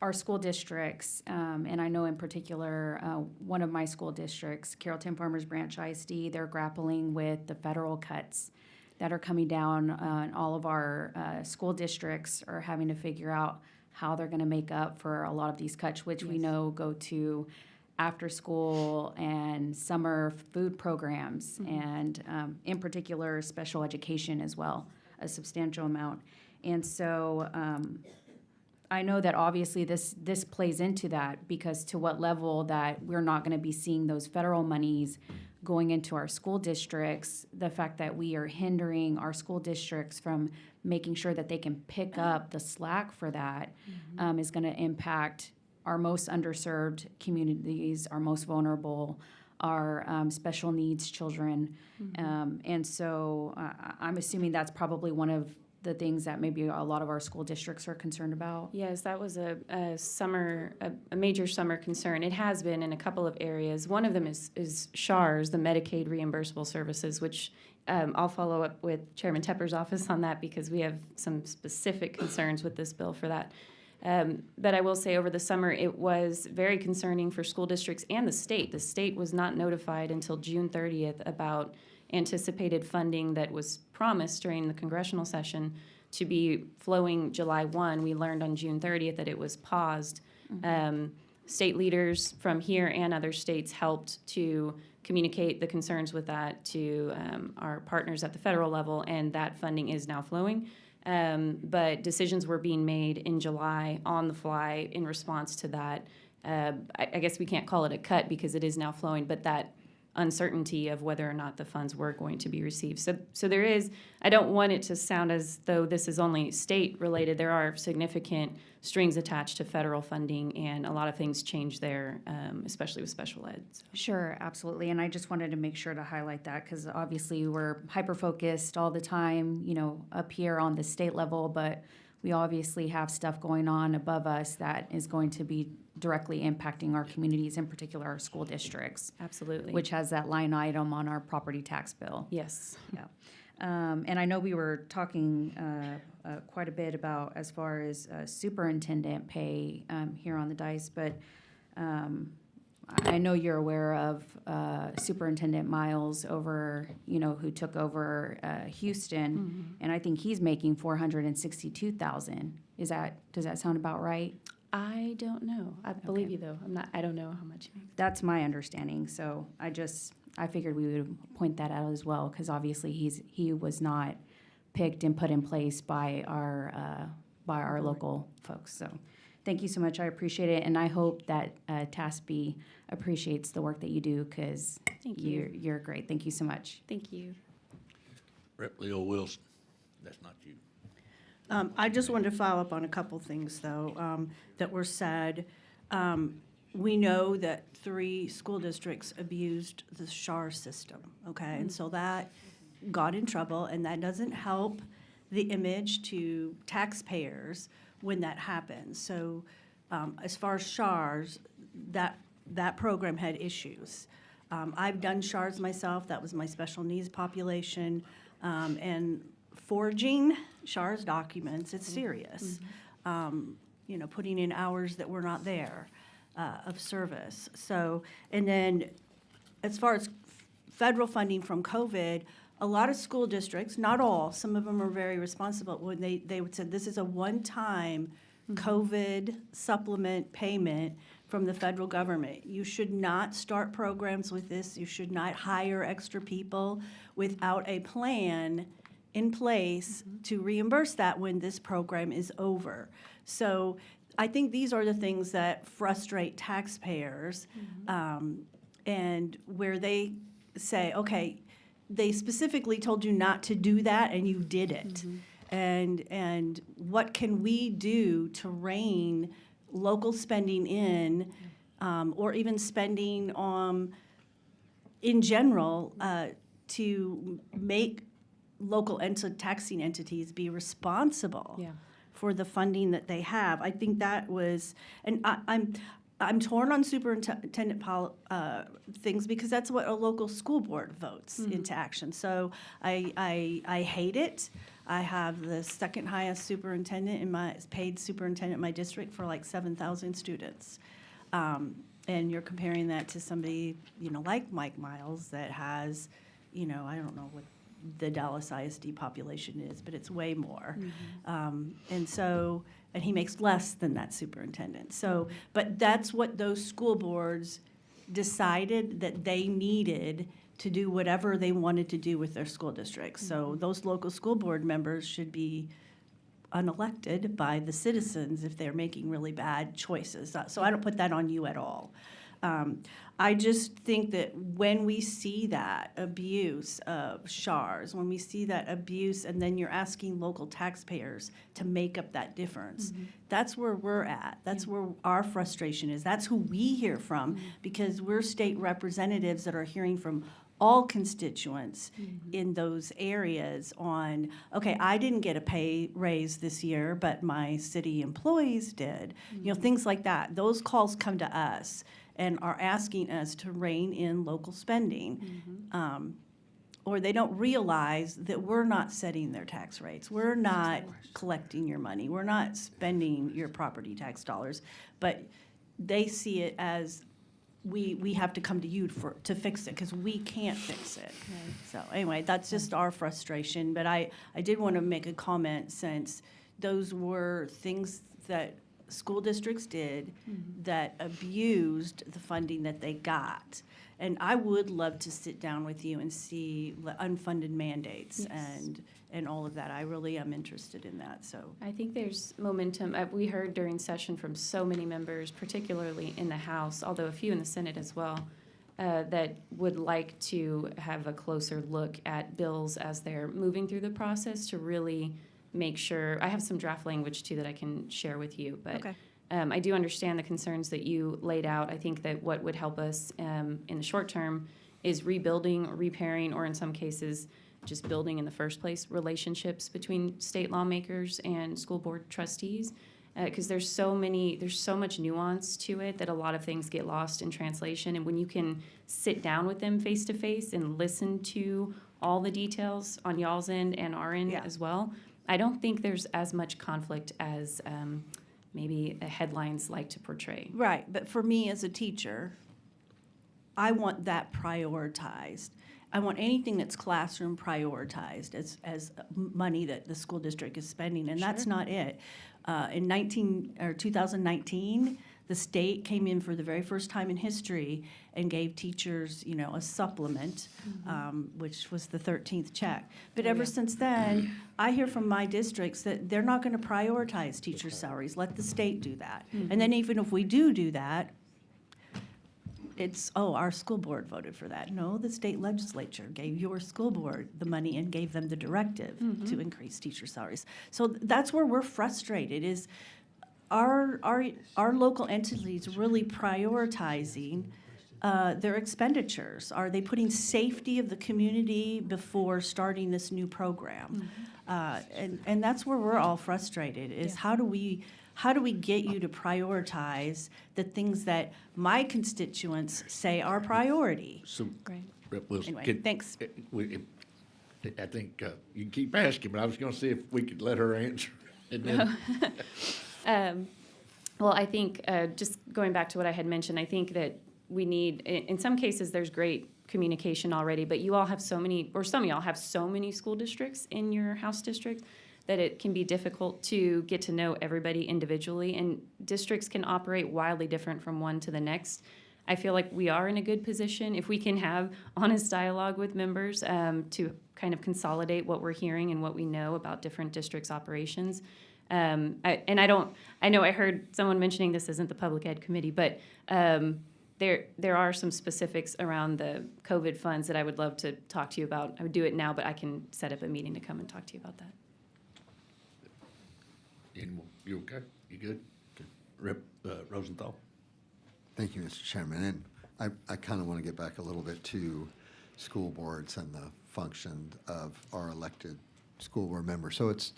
our school districts, and I know in particular, one of my school districts, Carrollton Farmers Branch ISD, they're grappling with the federal cuts that are coming down on all of our school districts are having to figure out how they're going to make up for a lot of these cuts, which we know go to after school and summer food programs, and in particular, special education as well, a substantial amount. And so I know that obviously this plays into that, because to what level that we're not going to be seeing those federal monies going into our school districts, the fact that we are hindering our school districts from making sure that they can pick up the slack for that is going to impact our most underserved communities, our most vulnerable, our special needs children. And so I'm assuming that's probably one of the things that maybe a lot of our school districts are concerned about. Yes, that was a major summer concern. It has been in a couple of areas. One of them is SHARS, the Medicaid reimbursable services, which I'll follow up with Chairman Tepper's office on that, because we have some specific concerns with this bill for that. But I will say over the summer, it was very concerning for school districts and the state. The state was not notified until June 30th about anticipated funding that was promised during the congressional session to be flowing July 1. We learned on June 30th that it was paused. State leaders from here and other states helped to communicate the concerns with that to our partners at the federal level, and that funding is now flowing. But decisions were being made in July on the fly in response to that. I guess we can't call it a cut because it is now flowing, but that uncertainty of whether or not the funds were going to be received. So there is, I don't want it to sound as though this is only state related. There are significant strings attached to federal funding, and a lot of things change there, especially with special ed. So. Sure, absolutely. And I just wanted to make sure to highlight that, because obviously we're hyper-focused all the time, up here on the state level, but we obviously have stuff going on above us that is going to be directly impacting our communities, in particular our school districts. Absolutely. Which has that line item on our property tax bill. Yes. Yeah. And I know we were talking quite a bit about as far as superintendent pay here on the dais, but I know you're aware of Superintendent Miles over, who took over Houston, and I think he's making $462,000. Does that sound about right? I don't know. I believe you though. I don't know how much. That's my understanding. So I figured we would point that out as well, because obviously he was not picked and put in place by our local folks. So thank you so much. I appreciate it, and I hope that TASB appreciates the work that you do, because you're great. Thank you so much. Thank you. Rep. Leo Wilson, that's not you. I just wanted to follow up on a couple things, though, that were said. We know that 3 school districts abused the SHAR system, okay? And so that got in trouble, and that doesn't help the image to taxpayers when that happens. So as far as SHARs, that program had issues. I've done SHARs myself. That was my special needs population. And forging SHARs documents, it's serious. Putting in hours that were not there of service. So, and then as far as federal funding from COVID, a lot of school districts, not all, some of them are very responsible, when they would say, this is a one-time COVID supplement payment from the federal government. You should not start programs with this. You should not hire extra people without a plan in place to reimburse that when this program is over. So I think these are the things that frustrate taxpayers, and where they say, okay, they specifically told you not to do that and you did it. And what can we do to rein local spending in, or even spending in general, to make local taxing entities be responsible for the funding that they have. I think that was, and I'm torn on superintendent things, because that's what a local school board votes into action. So I hate it. I have the second highest paid superintendent in my district for like 7,000 students. And you're comparing that to somebody, like Mike Miles that has, I don't know what the Dallas ISD population is, but it's way more. And he makes less than that superintendent. So, but that's what those school boards decided that they needed to do whatever they wanted to do with their school districts. So those local school board members should be unelected by the citizens if they're making really bad choices. So I don't put that on you at all. I just think that when we see that abuse of SHARs, when we see that abuse, and then you're asking local taxpayers to make up that difference, that's where we're at. That's where our frustration is. That's who we hear from, because we're state representatives that are hearing from all constituents in those areas on, okay, I didn't get a pay raise this year, but my city employees did. Things like that. Those calls come to us and are asking us to rein in local spending. Or they don't realize that we're not setting their tax rates. We're not collecting your money. We're not spending your property tax dollars. But they see it as we have to come to you to fix it, because we can't fix it. So anyway, that's just our frustration. But I did want to make a comment, since those were things that school districts did that abused the funding that they got. And I would love to sit down with you and see the unfunded mandates and all of that. I really am interested in that, so. I think there's momentum. We heard during session from so many members, particularly in the House, although a few in the Senate as well, that would like to have a closer look at bills as they're moving through the process to really make sure. I have some draft language too that I can share with you, but I do understand the concerns that you laid out. I think that what would help us in the short term is rebuilding, repairing, or in some cases, just building in the first place relationships between state lawmakers and school board trustees, because there's so much nuance to it that a lot of things get lost in translation. And when you can sit down with them face to face and listen to all the details on y'all's end and our end as well, I don't think there's as much conflict as maybe the headlines like to portray. Right, but for me as a teacher, I want that prioritized. I want anything that's classroom prioritized as money that the school district is spending, and that's not it. In 2019, the state came in for the very first time in history and gave teachers, a supplement, which was the 13th check. But ever since then, I hear from my districts that they're not going to prioritize teacher salaries. Let the state do that. And then even if we do that, it's, our school board voted for that. No, the state legislature gave your school board the money and gave them the directive to increase teacher salaries. So that's where we're frustrated, is our local entities really prioritizing their expenditures? Are they putting safety of the community before starting this new program? And that's where we're all frustrated, is how do we get you to prioritize the things that my constituents say are priority? So, Rep. Wilson, Anyway, thanks. I think you can keep asking, but I was going to see if we could let her answer. And then Well, I think just going back to what I had mentioned, I think that we need, in some cases, there's great communication already, but you all have so many, or some of y'all have so many school districts in your House district that it can be difficult to get to know everybody individually, and districts can operate wildly different from one to the next. I feel like we are in a good position if we can have honest dialogue with members to kind of consolidate what we're hearing and what we know about different districts' operations. I know I heard someone mentioning this isn't the public ed committee, but there are some specifics around the COVID funds that I would love to talk to you about. I would do it now, but I can set up a meeting to come and talk to you about that. You okay? You good? Good. Rep, Rosenthal? Thank you, Mr. Chairman. And I kind of want to get back a little bit to school boards and the function of our elected school board members. So it's,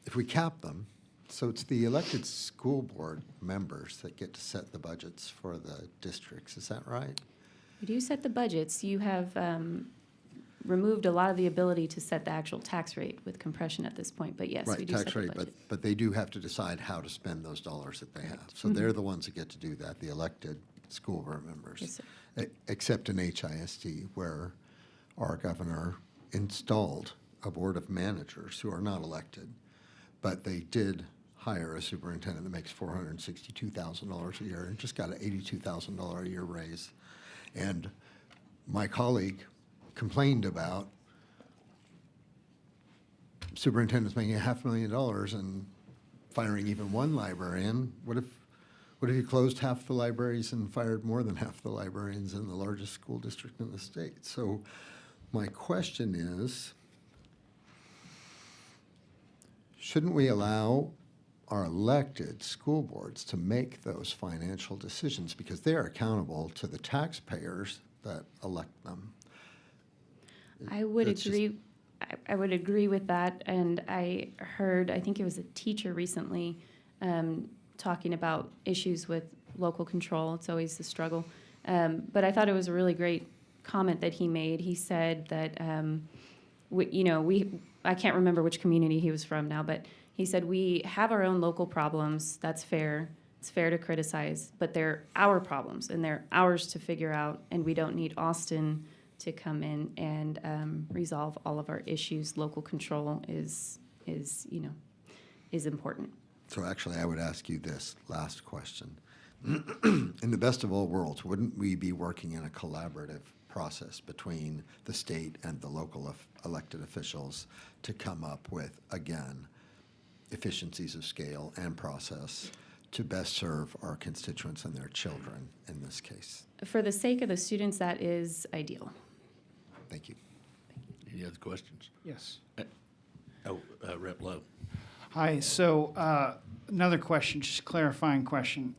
if we cap them, so it's the elected school board members that get to set the budgets for the districts. Is that right? We do set the budgets. You have removed a lot of the ability to set the actual tax rate with compression at this point, but yes, we do set the budget. Right, tax rate, but they do have to decide how to spend those dollars that they have. So they're the ones that get to do that, the elected school board members. Yes, sir. Except in HISD, where our governor installed a board of managers who are not elected, but they did hire a superintendent that makes $462,000 a year and just got an $82,000 a year raise. And my colleague complained about superintendents making $500,000 and firing even one librarian. What if you closed half the libraries and fired more than half the librarians in the largest school district in the state? So my question is, shouldn't we allow our elected school boards to make those financial decisions because they are accountable to the taxpayers that elect them? I would That's just- agree. I would agree with that, and I heard, I think it was a teacher recently talking about issues with local control. It's always the struggle. But I thought it was a really great comment that he made. He said that, I can't remember which community he was from now, but he said, we have our own local problems. That's fair. It's fair to criticize, but they're our problems, and they're ours to figure out, and we don't need Austin to come in and resolve all of our issues. Local control is important. So actually, I would ask you this last question. In the best of all worlds, wouldn't we be working in a collaborative process between the state and the local elected officials to come up with, again, efficiencies of scale and process to best serve our constituents and their children in this case? For the sake of the students, that is ideal. Thank you. Any other questions? Yes. Rep Lowe. Hi, so another question, just clarifying question.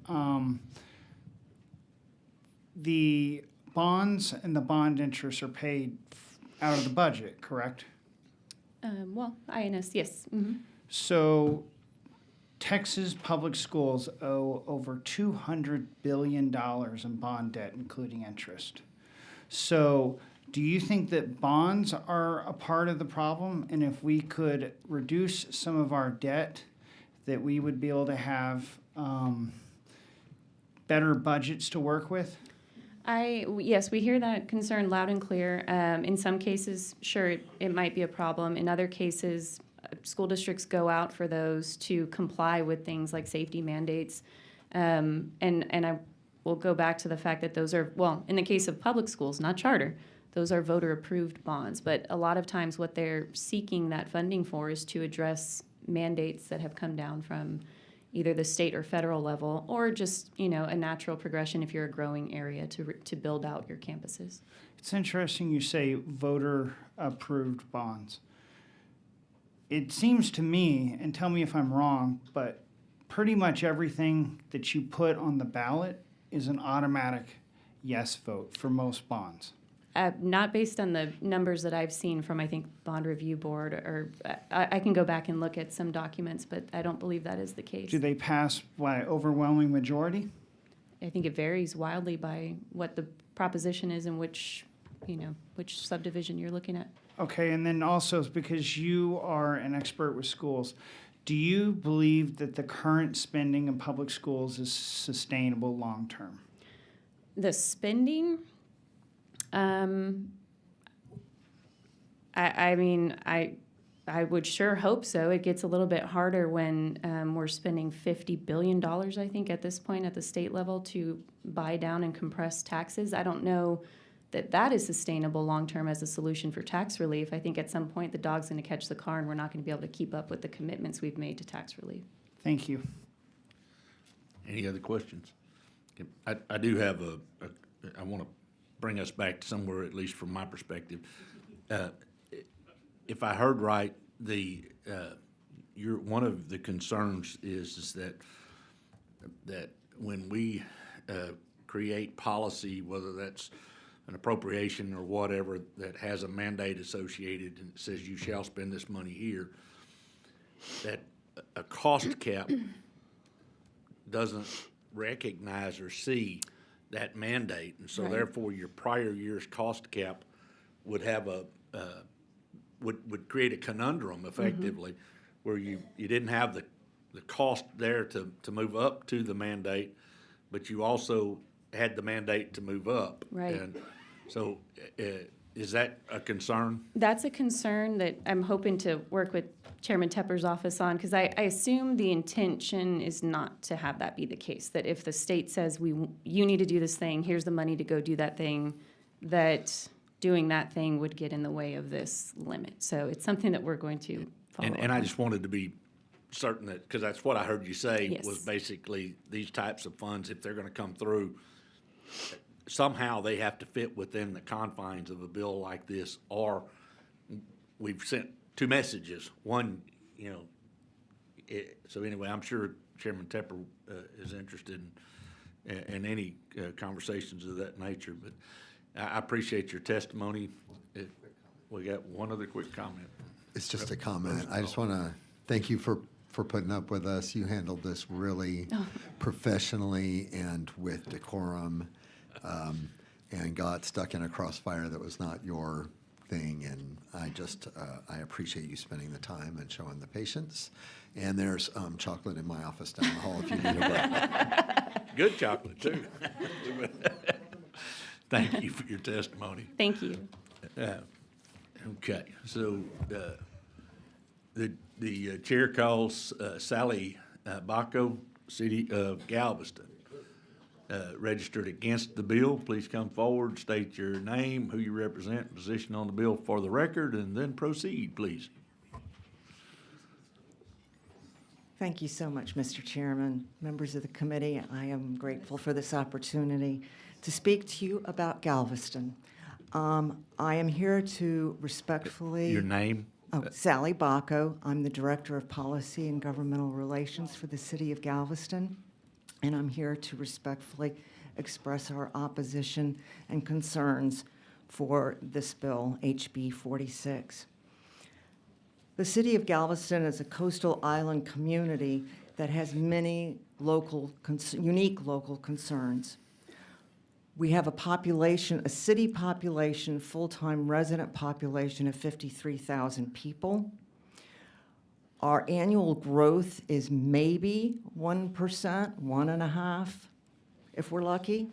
The bonds and the bond interests are paid out of the budget, correct? Well, INS, yes. Mm-hmm. So Texas public schools owe over $200 billion in bond debt, including interest. So do you think that bonds are a part of the problem? And if we could reduce some of our debt, that we would be able to have better budgets to work with? Yes, we hear that concern loud and clear. In some cases, sure, it might be a problem. In other cases, school districts go out for those to comply with things like safety mandates. And I will go back to the fact that those are, well, in the case of public schools, not charter, those are voter-approved bonds. But a lot of times what they're seeking that funding for is to address mandates that have come down from either the state or federal level, or just, a natural progression if you're a growing area to build out your campuses. It's interesting you say voter-approved bonds. It seems to me, and tell me if I'm wrong, but pretty much everything that you put on the ballot is an automatic yes vote for most bonds. Not based on the numbers that I've seen from, I think, Bond Review Board, or I can go back and look at some documents, but I don't believe that is the case. Do they pass by overwhelming majority? I think it varies wildly by what the proposition is and which subdivision you're looking at. Okay, and then also, because you are an expert with schools, Do you believe that the current spending in public schools is sustainable long-term? The spending, I mean, I would sure hope so. It gets a little bit harder when we're spending $50 billion, I think, at this point at the state level to buy down and compress taxes. I don't know that that is sustainable long-term as a solution for tax relief. I think at some point the dog's going to catch the car and we're not going to be able to keep up with the commitments we've made to tax relief. Thank you. Any other questions? I do have I want to bring us back to somewhere, at least from my perspective. If I heard right, one of the concerns is that when we create policy, whether that's an appropriation or whatever, that has a mandate associated and it says you shall spend this money here, that a cost cap doesn't recognize or see that mandate, and so Right. therefore your prior year's cost cap would have would create a conundrum effectively, where you didn't have the cost there to move up to the mandate, but you also had the mandate to move up. Right. And so is that a concern? That's a concern that I'm hoping to work with Chairman Tepper's office on, because I assume the intention is not to have that be the case, that if the state says you need to do this thing, here's the money to go do that thing, that doing that thing would get in the way of this limit. So it's something that we're going to follow. And I just wanted to be certain that, because that's what I heard you say, Yes. was basically these types of funds, if they're gonna come through, somehow they have to fit within the confines of a bill like this, or we've sent two messages. One, so anyway, I'm sure Chairman Tepper is interested in any conversations of that nature, but I appreciate your testimony. We got one other quick comment. It's just a comment. I just want to thank you for putting up with us. You handled this really professionally and with decorum, and got stuck in a crossfire that was not your thing. And I appreciate you spending the time and showing the patience. And there's chocolate in my office down the hall if you need a break. Good chocolate, too. Thank you for your testimony. Thank you. Okay, so the chair calls Sally Bacco, City of Galveston. Registered against the bill. Please come forward, state your name, who you represent, position on the bill for the record, and then proceed, please. Thank you so much, Mr. Chairman, members of the committee. I am grateful for this opportunity to speak to you about Galveston. I am here to respectfully... Your name? Oh, Sally Bacco. I'm the Director of Policy and Governmental Relations for the City of Galveston, and I'm here to respectfully express our opposition and concerns for this bill, HB 46. The City of Galveston is a coastal island community that has many unique local concerns. We have a city population, full-time resident population of 53,000 people. Our annual growth is maybe 1%, 1.5%, if we're lucky.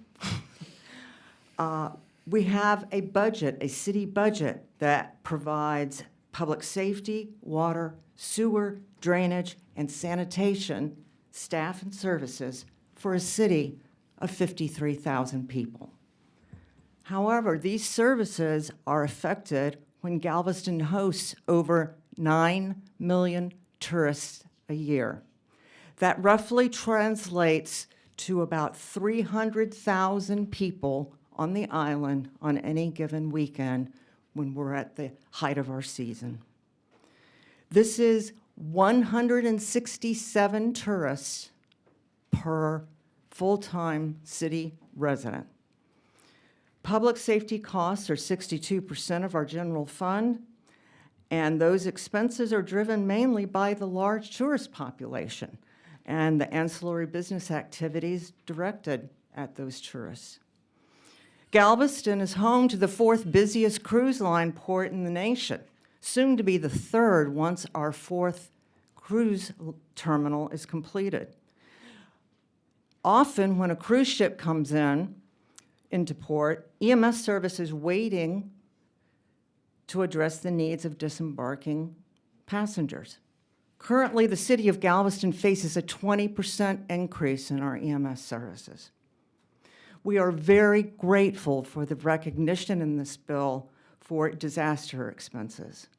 We have a budget, a city budget, that provides public safety, water, sewer, drainage, and sanitation staff and services for a city of 53,000 people. However, these services are affected when Galveston hosts over 9 million tourists a year. That roughly translates to about 300,000 people on the island on any given weekend when we're at the height of our season. This is 167 tourists per full-time city resident. Public safety costs are 62% of our general fund, and those expenses are driven mainly by the large tourist population and the ancillary business activities directed at those tourists. Galveston is home to the 4th busiest cruise line port in the nation, soon to be the 3rd once our 4th cruise terminal is completed. Often, when a cruise ship comes into port, EMS service is waiting to address the needs of disembarking passengers. Currently, the city of Galveston faces a 20% increase in our EMS services. We are very grateful for the recognition in this bill for disaster expenses.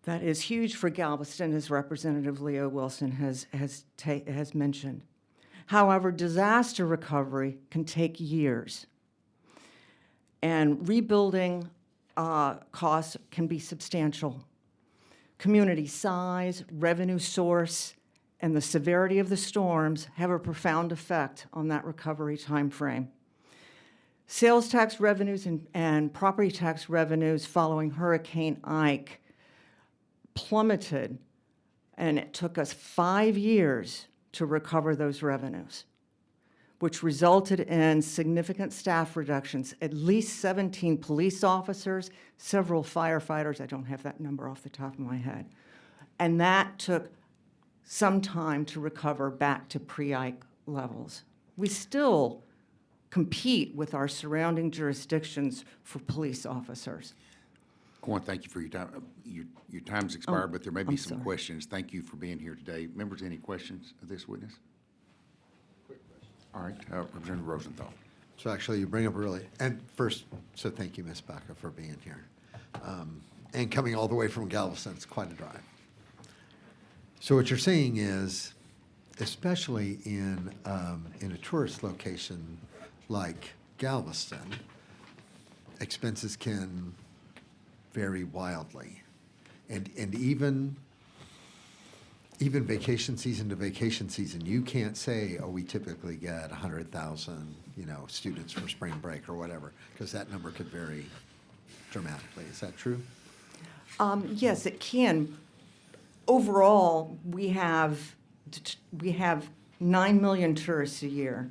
That is huge for Galveston, as Representative Leo Wilson has mentioned. However, disaster recovery can take years, and rebuilding costs can be substantial. Community size, revenue source, and the severity of the storms have a profound effect on that recovery timeframe. Sales tax revenues and property tax revenues following Hurricane Ike plummeted, and it took us 5 years to recover those revenues, which resulted in significant staff reductions, at least 17 police officers, several firefighters. I don't have that number off the top of my head. And that took some time to recover back to pre-Ike levels. We still compete with our surrounding jurisdictions for police officers. I want to thank you for your time. Your time's expired, but there may be I'm some sorry. questions. Thank you for being here today. Members, any questions of this witness? All right, Representative Rosenthal. So actually, you bring up and first, so thank you, Ms. Baca, for being here. And coming all the way from Galveston, it's quite a drive. So what you're saying is, especially in a tourist location like Galveston, expenses can vary wildly. And even vacation season to vacation season, you can't say, oh, we typically get 100,000, students for spring break or whatever, because that number could vary dramatically. Is that true? Yes, it can. Overall, we have 9 million tourists a year.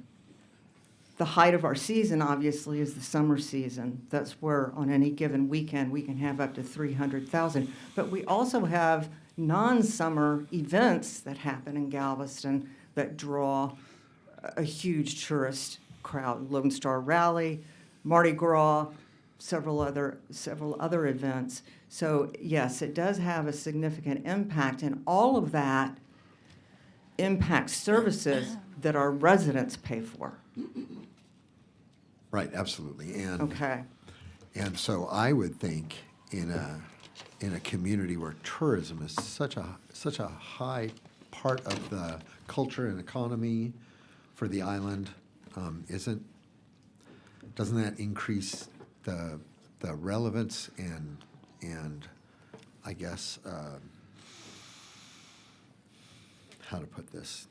The height of our season, obviously, is the summer season. That's where, on any given weekend, we can have up to 300,000. But we also have non-summer events that happen in Galveston that draw a huge tourist crowd. Lone Star Rally, Mardi Gras, several other events. So yes, it does have a significant impact, and all of that impacts services that our residents pay for. Right, absolutely. And Okay. And so I would think in a community where tourism is such a high part of the culture and economy for the island, doesn't that increase the relevance and I guess how to put this?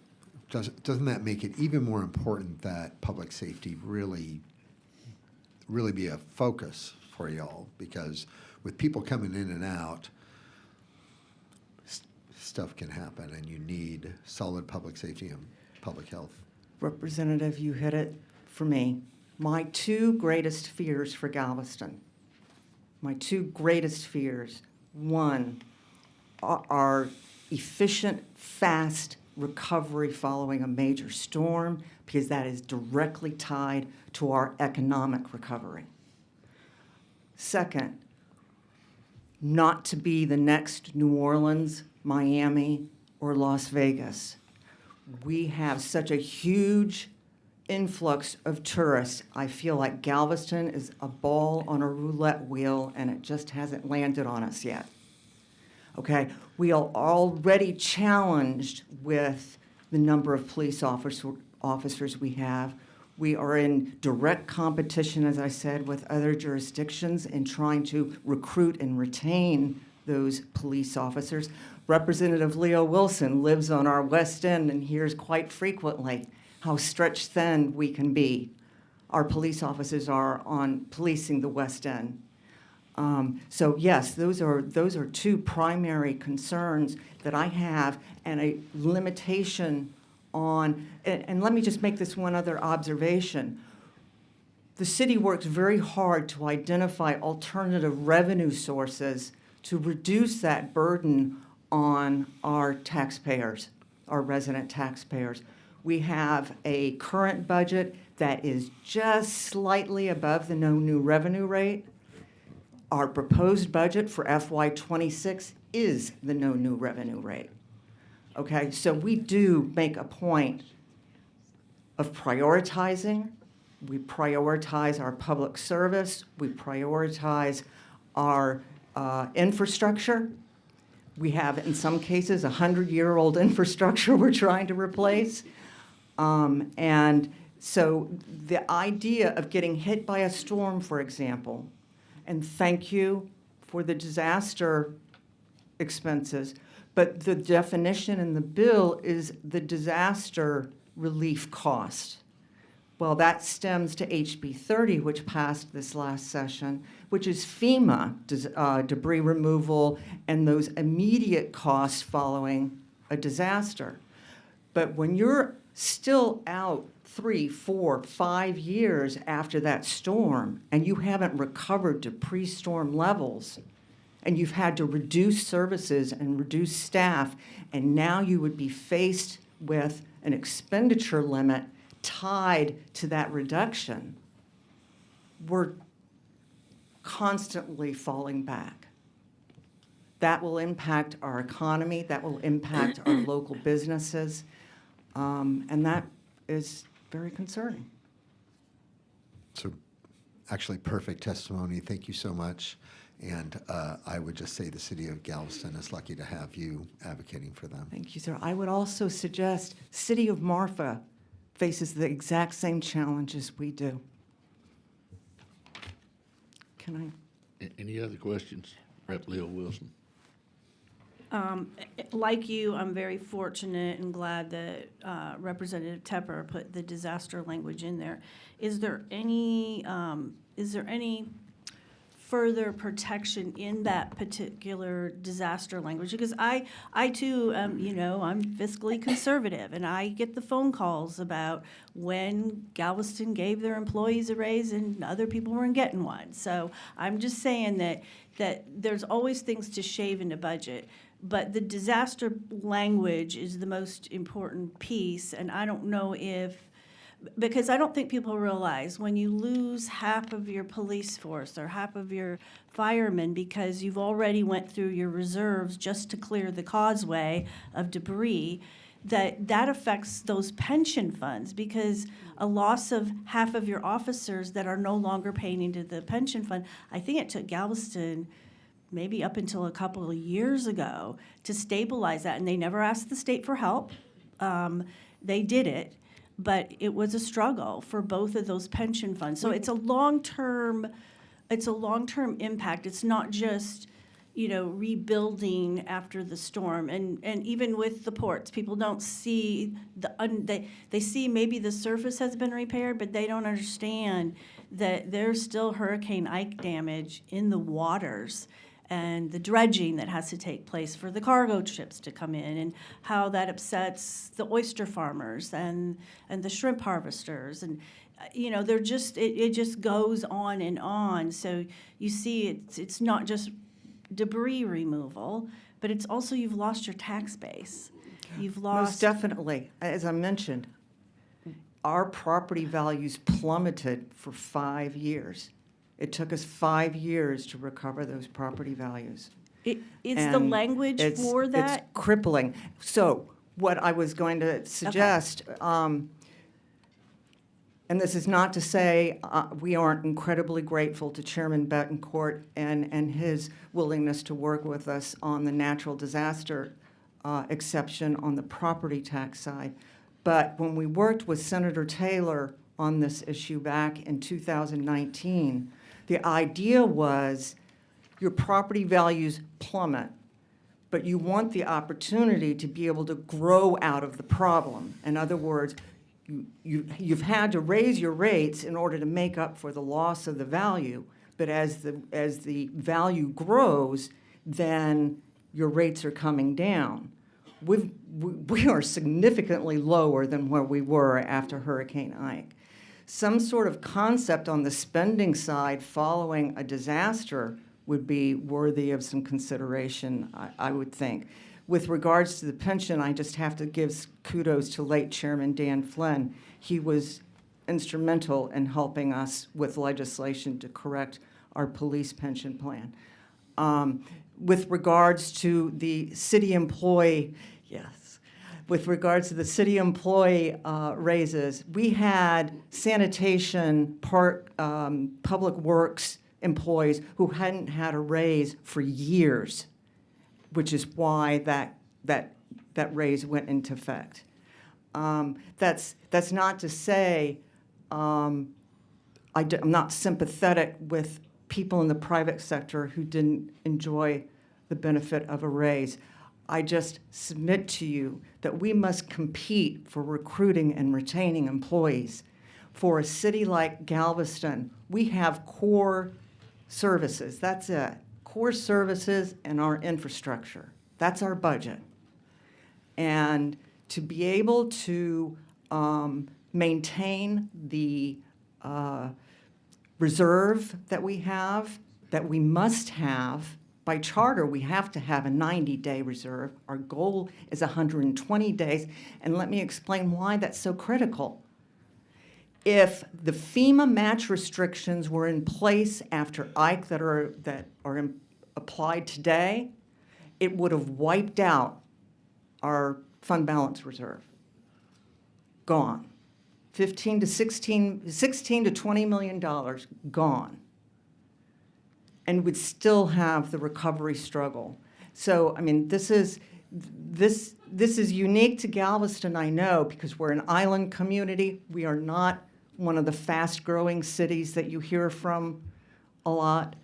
Doesn't that make it even more important that public safety really be a focus for y'all? Because with people coming in and out, stuff can happen, and you need solid public safety and public health. Representative, you hit it for me. My two greatest fears for Galveston, one, are efficient, fast recovery following a major storm, because that is directly tied to our economic recovery. Second, not to be the next New Orleans, Miami, or Las Vegas. We have such a huge influx of tourists. I feel like Galveston is a ball on a roulette wheel, and it just hasn't landed on us yet. Okay, we are already challenged with the number of police officers we have. We are in direct competition, as I said, with other jurisdictions in trying to recruit and retain those police officers. Representative Leo Wilson lives on our West End and hears quite frequently how stretched thin we can be. Our police officers are on policing the West End. So yes, those are two primary concerns that I have, and a limitation on, and let me just make this one other observation. The city works very hard to identify alternative revenue sources to reduce that burden on our taxpayers, our resident taxpayers. We have a current budget that is just slightly above the no new revenue rate. Our proposed budget for FY '26 is the no new revenue rate. Okay, so we do make a point of prioritizing. We prioritize our public service. We prioritize our infrastructure. We have, in some cases, 100-year-old infrastructure we're trying to replace. And so the idea of getting hit by a storm, for example, and thank you for the disaster expenses, but the definition in the bill is the disaster relief cost. Well, that stems to HB 30, which passed this last session, which is FEMA debris removal and those immediate costs following a disaster. But when you're still out 3, 4, 5 years after that storm and you haven't recovered to pre-storm levels, and you've had to reduce services and reduce staff, and now you would be faced with an expenditure limit tied to that reduction, we're constantly falling back. That will impact our economy, that will impact our local businesses, and that is very concerning. So actually perfect testimony. Thank you so much. And I would just say the city of Galveston is lucky to have you advocating for them. Thank you, sir. I would also suggest City of Marfa faces the exact same challenges we do. Can I? Any other questions? Rep. Leo Wilson. Like you, I'm very fortunate and glad that Representative Tepper put the disaster language in there. Is there any further protection in that particular disaster language? Because I too, I'm fiscally conservative, and I get the phone calls about when Galveston gave their employees a raise and other people weren't getting one. So I'm just saying that there's always things to shave in the budget, but the disaster language is the most important piece, and I don't know because I don't think people realize when you lose half of your police force or half of your firemen because you've already went through your reserves just to clear the causeway of debris, that affects those pension funds, because a loss of half of your officers that are no longer paying into the pension fund. I think it took Galveston maybe up until a couple of years ago to stabilize that, and they never asked the state for help. They did it. But it was a struggle for both of those pension funds. So it's a long-term impact. It's not just, rebuilding after the storm. And even with the ports, people don't see they see maybe the surface has been repaired, but they don't understand that there's still Hurricane Ike damage in the waters, and the dredging that has to take place for the cargo ships to come in, and how that upsets the oyster farmers and the shrimp harvesters. And, they're just, it just goes on and on. So you see it's not just debris removal, but it's also you've lost your tax base. You've lost. Most definitely. As I mentioned, our property values plummeted for 5 years. It took us 5 years to recover those property values. Is the language for that? It's crippling. So what I was going to suggest, and this is not to say we aren't incredibly grateful to Chairman Betancourt and his willingness to work with us on the natural disaster exception on the property tax side. But when we worked with Senator Taylor on this issue back in 2019, the idea was your property values plummet, but you want the opportunity to be able to grow out of the problem. In other words, you've had to raise your rates in order to make up for the loss of the value, but as the value grows, then your rates are coming down. We are significantly lower than where we were after Hurricane Ike. Some sort of concept on the spending side following a disaster would be worthy of some consideration, I would think. with regards to the pension, I just have to give kudos to late Chairman Dan Flynn. He was instrumental in helping us with legislation to correct our police pension plan. With regards to the city employee, yes, with regards to the city employee raises, we had sanitation, public works employees who hadn't had a raise for years, which is why that raise went into effect. That's not to say I'm not sympathetic with people in the private sector who didn't enjoy the benefit of a raise. I just submit to you that we must compete for recruiting and retaining employees. For a city like Galveston, we have core services. That's it. Core services and our infrastructure. That's our budget. And to be able to maintain the reserve that we must have, by charter, we have to have a 90-day reserve. Our goal is 120 days. And let me explain why that's so critical. If the FEMA match restrictions were in place after Ike that are applied today, it would have wiped out our fund balance reserve. Gone. 16 to $20 million gone. And would still have the recovery struggle. So, I mean, this is unique to Galveston, I know, because we're an island community. We are not one of the fast-growing cities that you hear from a lot.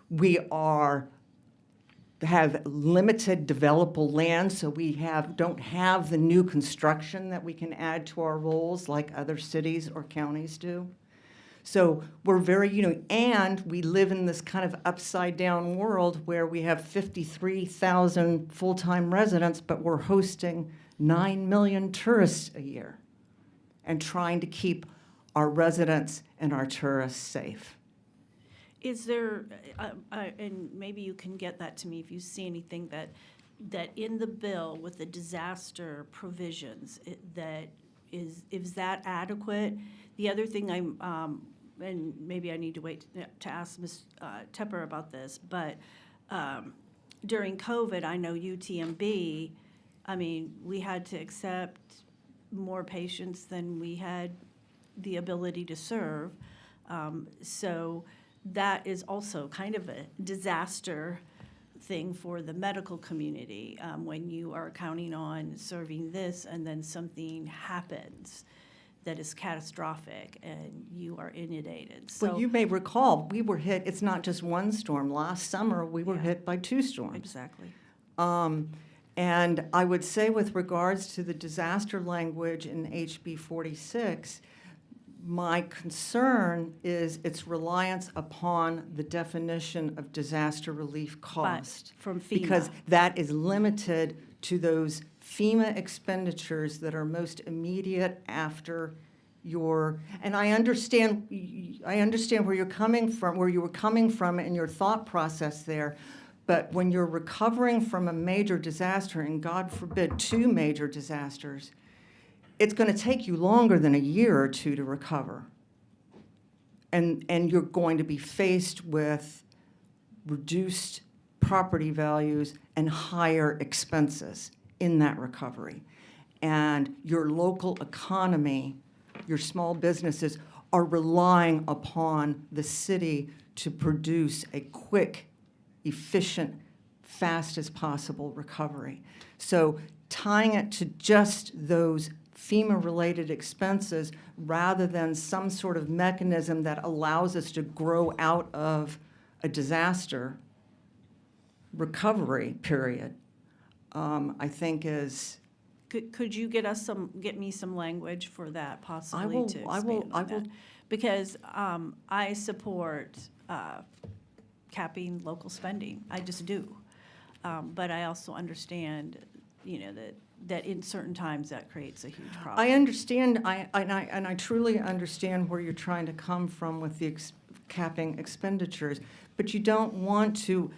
We have limited developable land, so we don't have the new construction that we can add to our rolls like other cities or counties do. So we're very unique, and we live in this kind of upside-down world where we have 53,000 full-time residents, but we're hosting 9 million tourists a year and trying to keep our residents and our tourists safe. Is there, and maybe you can get that to me if you see anything that in the bill with the disaster provisions, is that adequate? The other thing and maybe I need to wait to ask Ms. Tepper about this, but during COVID, I know UTMB, I mean, we had to accept more patients than we had the ability to serve. So that is also kind of a disaster thing for the medical community when you are counting on serving this and then something happens that is catastrophic and you are inundated. So, well, you may recall, we were hit, it's not just one storm. Last summer, we were hit by 2 storms. Exactly. And I would say with regards to the disaster language in HB 46, my concern is its reliance upon the definition of disaster relief cost. But from FEMA. Because that is limited to those FEMA expenditures that are most immediate after your, and I understand where you're coming from, where you were coming from in your thought process there, but when you're recovering from a major disaster, and God forbid 2 major disasters, it's going to take you longer than a year or 2 to recover. And you're going to be faced with reduced property values and higher expenses in that recovery. And your local economy, your small businesses are relying upon the city to produce a quick, efficient, fast as possible recovery. So tying it to just those FEMA-related expenses rather than some sort of mechanism that allows us to grow out of a disaster recovery period, I think is. Could you get me some language for that possibly to expand on that? Because I support capping local spending. I just do. But I also understand, that in certain times that creates a huge problem. I understand, and I truly understand where you're trying to come from with the capping expenditures, but you don't want to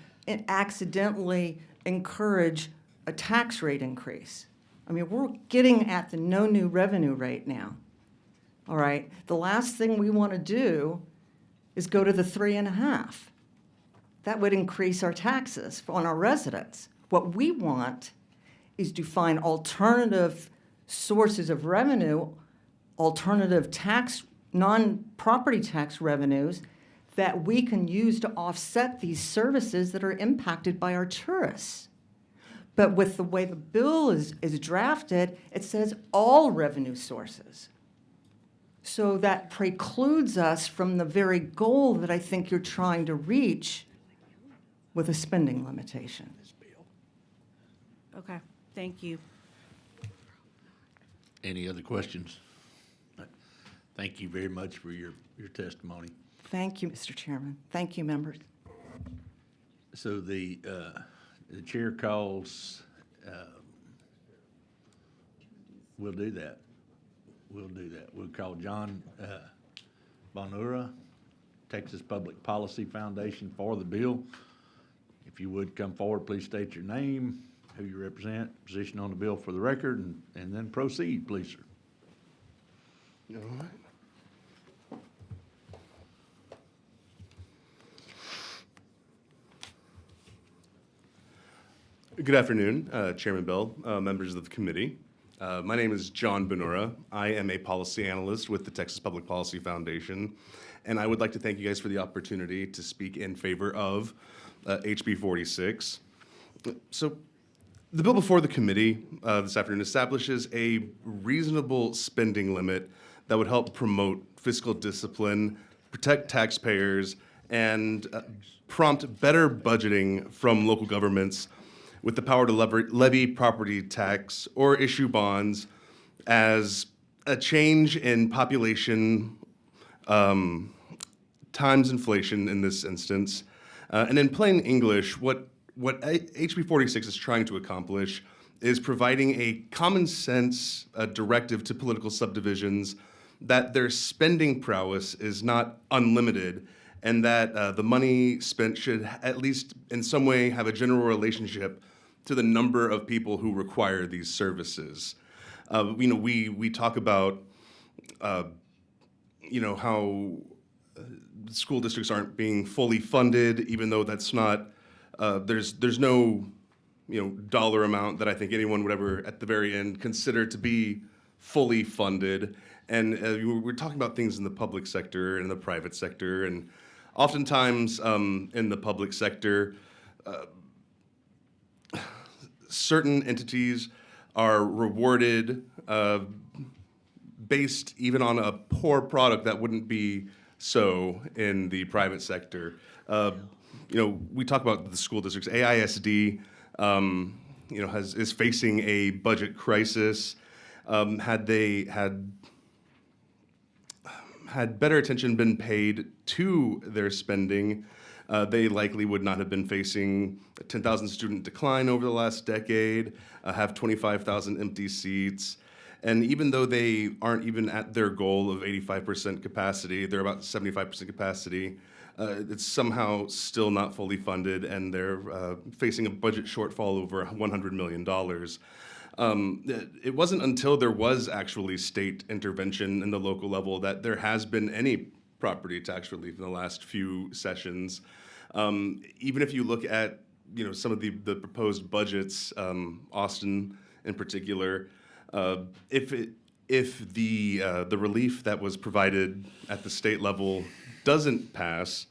accidentally encourage a tax rate increase. I mean, we're getting at the no new revenue rate now. All right? The last thing we want to do is go to the 3.5. That would increase our taxes on our residents. What we want is to find alternative sources of revenue, alternative tax, non-property tax revenues that we can use to offset these services that are impacted by our tourists. But with the way the bill is drafted, it says all revenue sources. So that precludes us from the very goal that I think you're trying to reach with a spending limitation. Okay, thank you. Any other questions? Thank you very much for your testimony. Thank you, Mr. Chairman. Thank you, members. So the chair calls, we'll do that. We'll do that. We'll call John Bonura, Texas Public Policy Foundation, for the bill. If you would come forward, please state your name, who you represent, position on the bill for the record, and then proceed, please, sir. All right. Good afternoon, Chairman Bell, members of the committee. My name is John Benura. I am a policy analyst with the Texas Public Policy Foundation, and I would like to thank you guys for the opportunity to speak in favor of HB 46. So the bill before the committee this afternoon establishes a reasonable spending limit that would help promote fiscal discipline, protect taxpayers, and prompt better budgeting from local governments with the power to levy property tax or issue bonds as a change in population times inflation in this instance. And in plain English, what HB 46 is trying to accomplish is providing a common sense directive to political subdivisions that their spending prowess is not unlimited, and that the money spent should at least in some way have a general relationship to the number of people who require these services. We talk about how school districts aren't being fully funded, even though that's not. There's no dollar amount that I think anyone would ever at the very end consider to be fully funded. And we're talking about things in the public sector and the private sector, and oftentimes in the public sector, certain entities are rewarded based even on a poor product that wouldn't be so in the private sector. We talk about the school districts. AISD, is facing a budget crisis. Had better attention been paid to their spending, they likely would not have been facing a 10,000 student decline over the last decade, have 25,000 empty seats. And even though they aren't even at their goal of 85% capacity, they're about 75% capacity, it's somehow still not fully funded, and they're facing a budget shortfall over $100 million. It wasn't until there was actually state intervention in the local level that there has been any property tax relief in the last few sessions. Even if you look at some of the proposed budgets, Austin in particular, if the relief that was provided at the state level doesn't pass,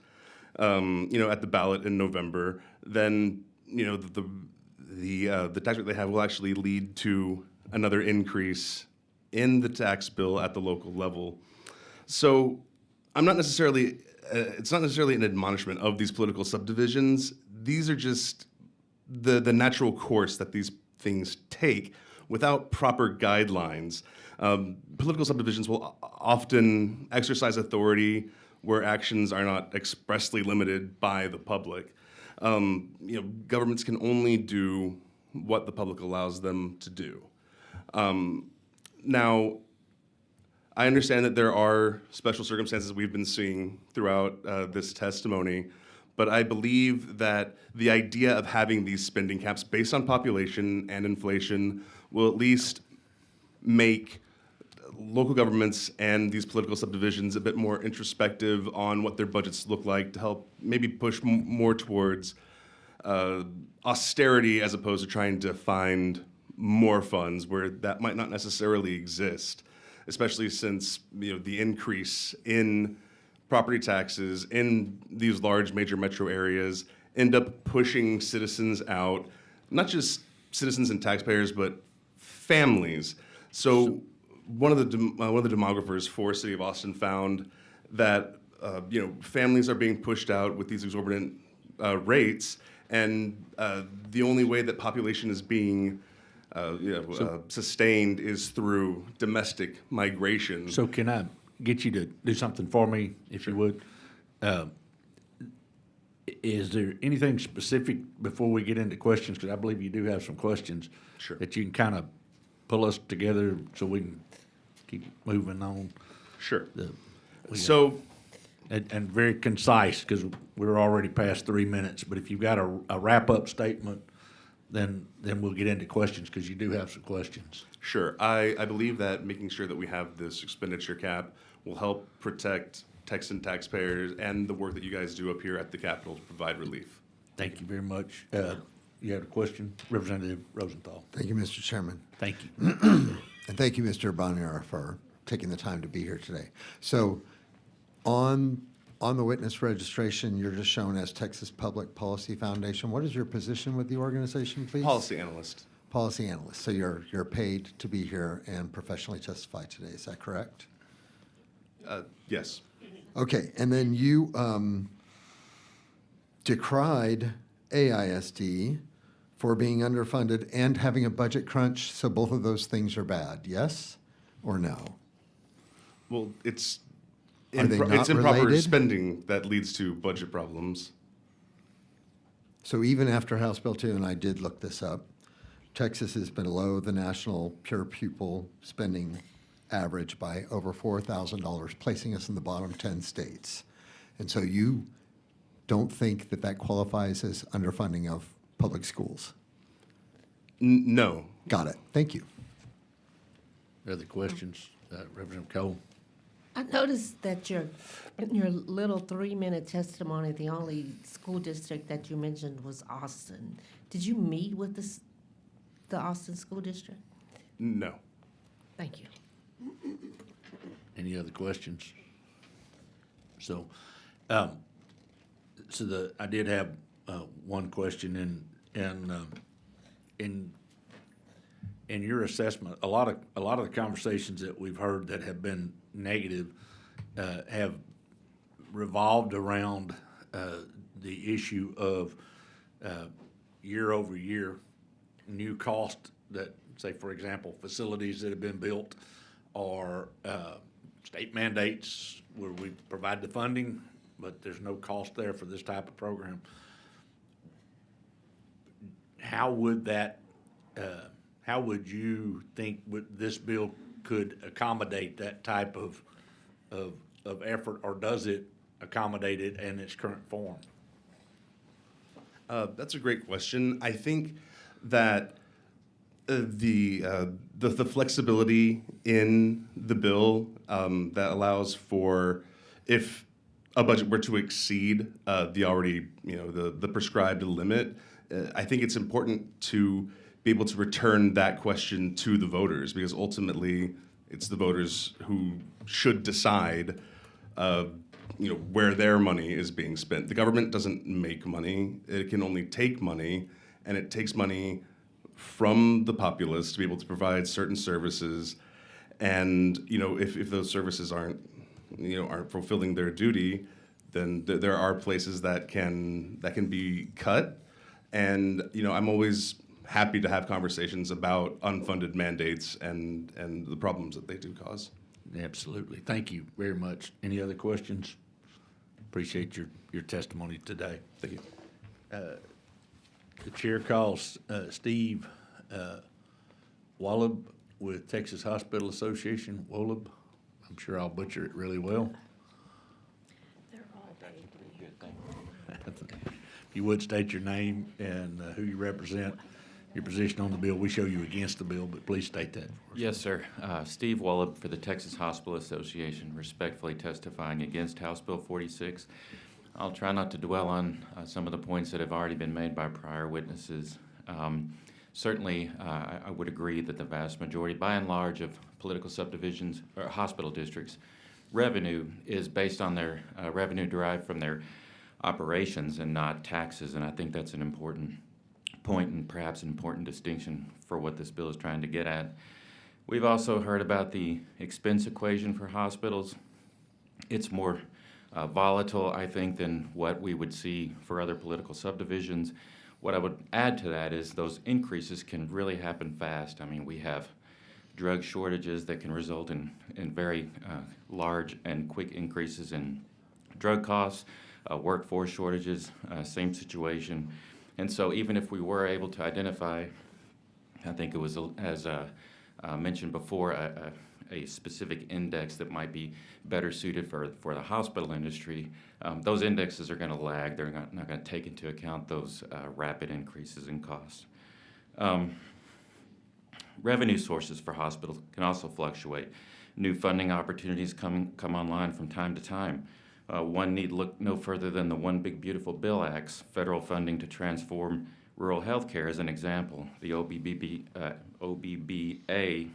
at the ballot in November, then the tax rate they have will actually lead to another increase in the tax bill at the local level. So it's not necessarily an admonishment of these political subdivisions. These are just the natural course that these things take without proper guidelines. Political subdivisions will often exercise authority where actions are not expressly limited by the public. Governments can only do what the public allows them to do. Now, I understand that there are special circumstances we've been seeing throughout this testimony, But I believe that the idea of having these spending caps based on population and inflation will at least make local governments and these political subdivisions a bit more introspective on what their budgets look like to help maybe push more towards austerity as opposed to trying to find more funds where that might not necessarily exist, especially since the increase in property taxes in these large major metro areas end up pushing citizens out, not just citizens and taxpayers, but families. So one of the demographers for City of Austin found that families are being pushed out with these exorbitant rates, and the only way that population is being sustained is through domestic migration. So can I get you to do something for me, if you would? Is there anything specific before we get into questions? Because I believe you do have some questions. Sure. That you can kind of pull us together so we can keep moving on. Sure. So. And very concise, because we're already past 3 minutes. But if you've got a wrap-up statement, then we'll get into questions, because you do have some questions. Sure. I believe that making sure that we have this expenditure cap will help protect Texan taxpayers and the work that you guys do up here at the Capitol to provide relief. Thank you very much. You had a question? Representative Rosenthal. Thank you, Mr. Chairman. Thank you. And thank you, Mr. Bonner, for taking the time to be here today. So on the witness registration, you're just shown as Texas Public Policy Foundation. What is your position with the organization, please? Policy analyst. Policy analyst. So you're paid to be here and professionally testify today. Is that correct? Yes. Okay. And then you decried AISD for being underfunded and having a budget crunch. So both of those things are bad. Yes or no? Well, it's Are they not improper related? spending that leads to budget problems. So even after House Bill 2, and I did look this up, Texas is below the national pure pupil spending average by over $4,000, placing us in the bottom 10 states. And so you don't think that that qualifies as underfunding of public schools? No. Got it. Thank you. Other questions? Representative Cole? I noticed that in your little 3-minute testimony, the only school district that you mentioned was Austin. Did you meet with the Austin School District? No. Thank you. Any other questions? So, I did have one question in your assessment. A lot of the conversations that we've heard that have been negative have revolved around the issue of year over year new cost that, say, for example, facilities that have been built or state mandates where we provide the funding, but there's no cost there for this type of program. How would you think this bill could accommodate that type of effort, or does it accommodate it in its current form? That's a great question. I think that the flexibility in the bill that allows for, if a budget were to exceed the prescribed limit, I think it's important to be able to return that question to the voters, because ultimately it's the voters who should decide where their money is being spent. The government doesn't make money. It can only take money, and it takes money from the populace to be able to provide certain services. And if those services aren't fulfilling their duty, then there are places that can be cut. And I'm always happy to have conversations about unfunded mandates and the problems that they do cause. Absolutely. Thank you very much. Any other questions? Appreciate your testimony today. Thank you. The chair calls Steve Wallab with Texas Hospital Association. Wallab, I'm sure I'll butcher it really well. They're all you would state your name and who you represent, your position on the bill. We show you against the bill, but please state that for us. Yes, sir. Steve Wallop for the Texas Hospital Association, respectfully testifying against House Bill 46. I'll try not to dwell on some of the points that have already been made by prior witnesses. Certainly, I would agree that the vast majority, by and large, of political subdivisions or hospital districts' revenue is based on their revenue derived from their operations and not taxes, and I think that's an important point and perhaps an important distinction for what this bill is trying to get at. We've also heard about the expense equation for hospitals. It's more volatile, I think, than what we would see for other political subdivisions. What I would add to that is those increases can really happen fast. I mean, we have drug shortages that can result in very large and quick increases in drug costs, workforce shortages, same situation. And so even if we were able to identify, I think it was, as mentioned before, a specific index that might be better suited for the hospital industry, those indexes are going to lag. They're not going to take into account those rapid increases in costs. Revenue sources for hospitals can also fluctuate. New funding opportunities come online from time to time. One need look no further than the One Big Beautiful Bill Act's federal funding to transform rural health care as an example. The OBBA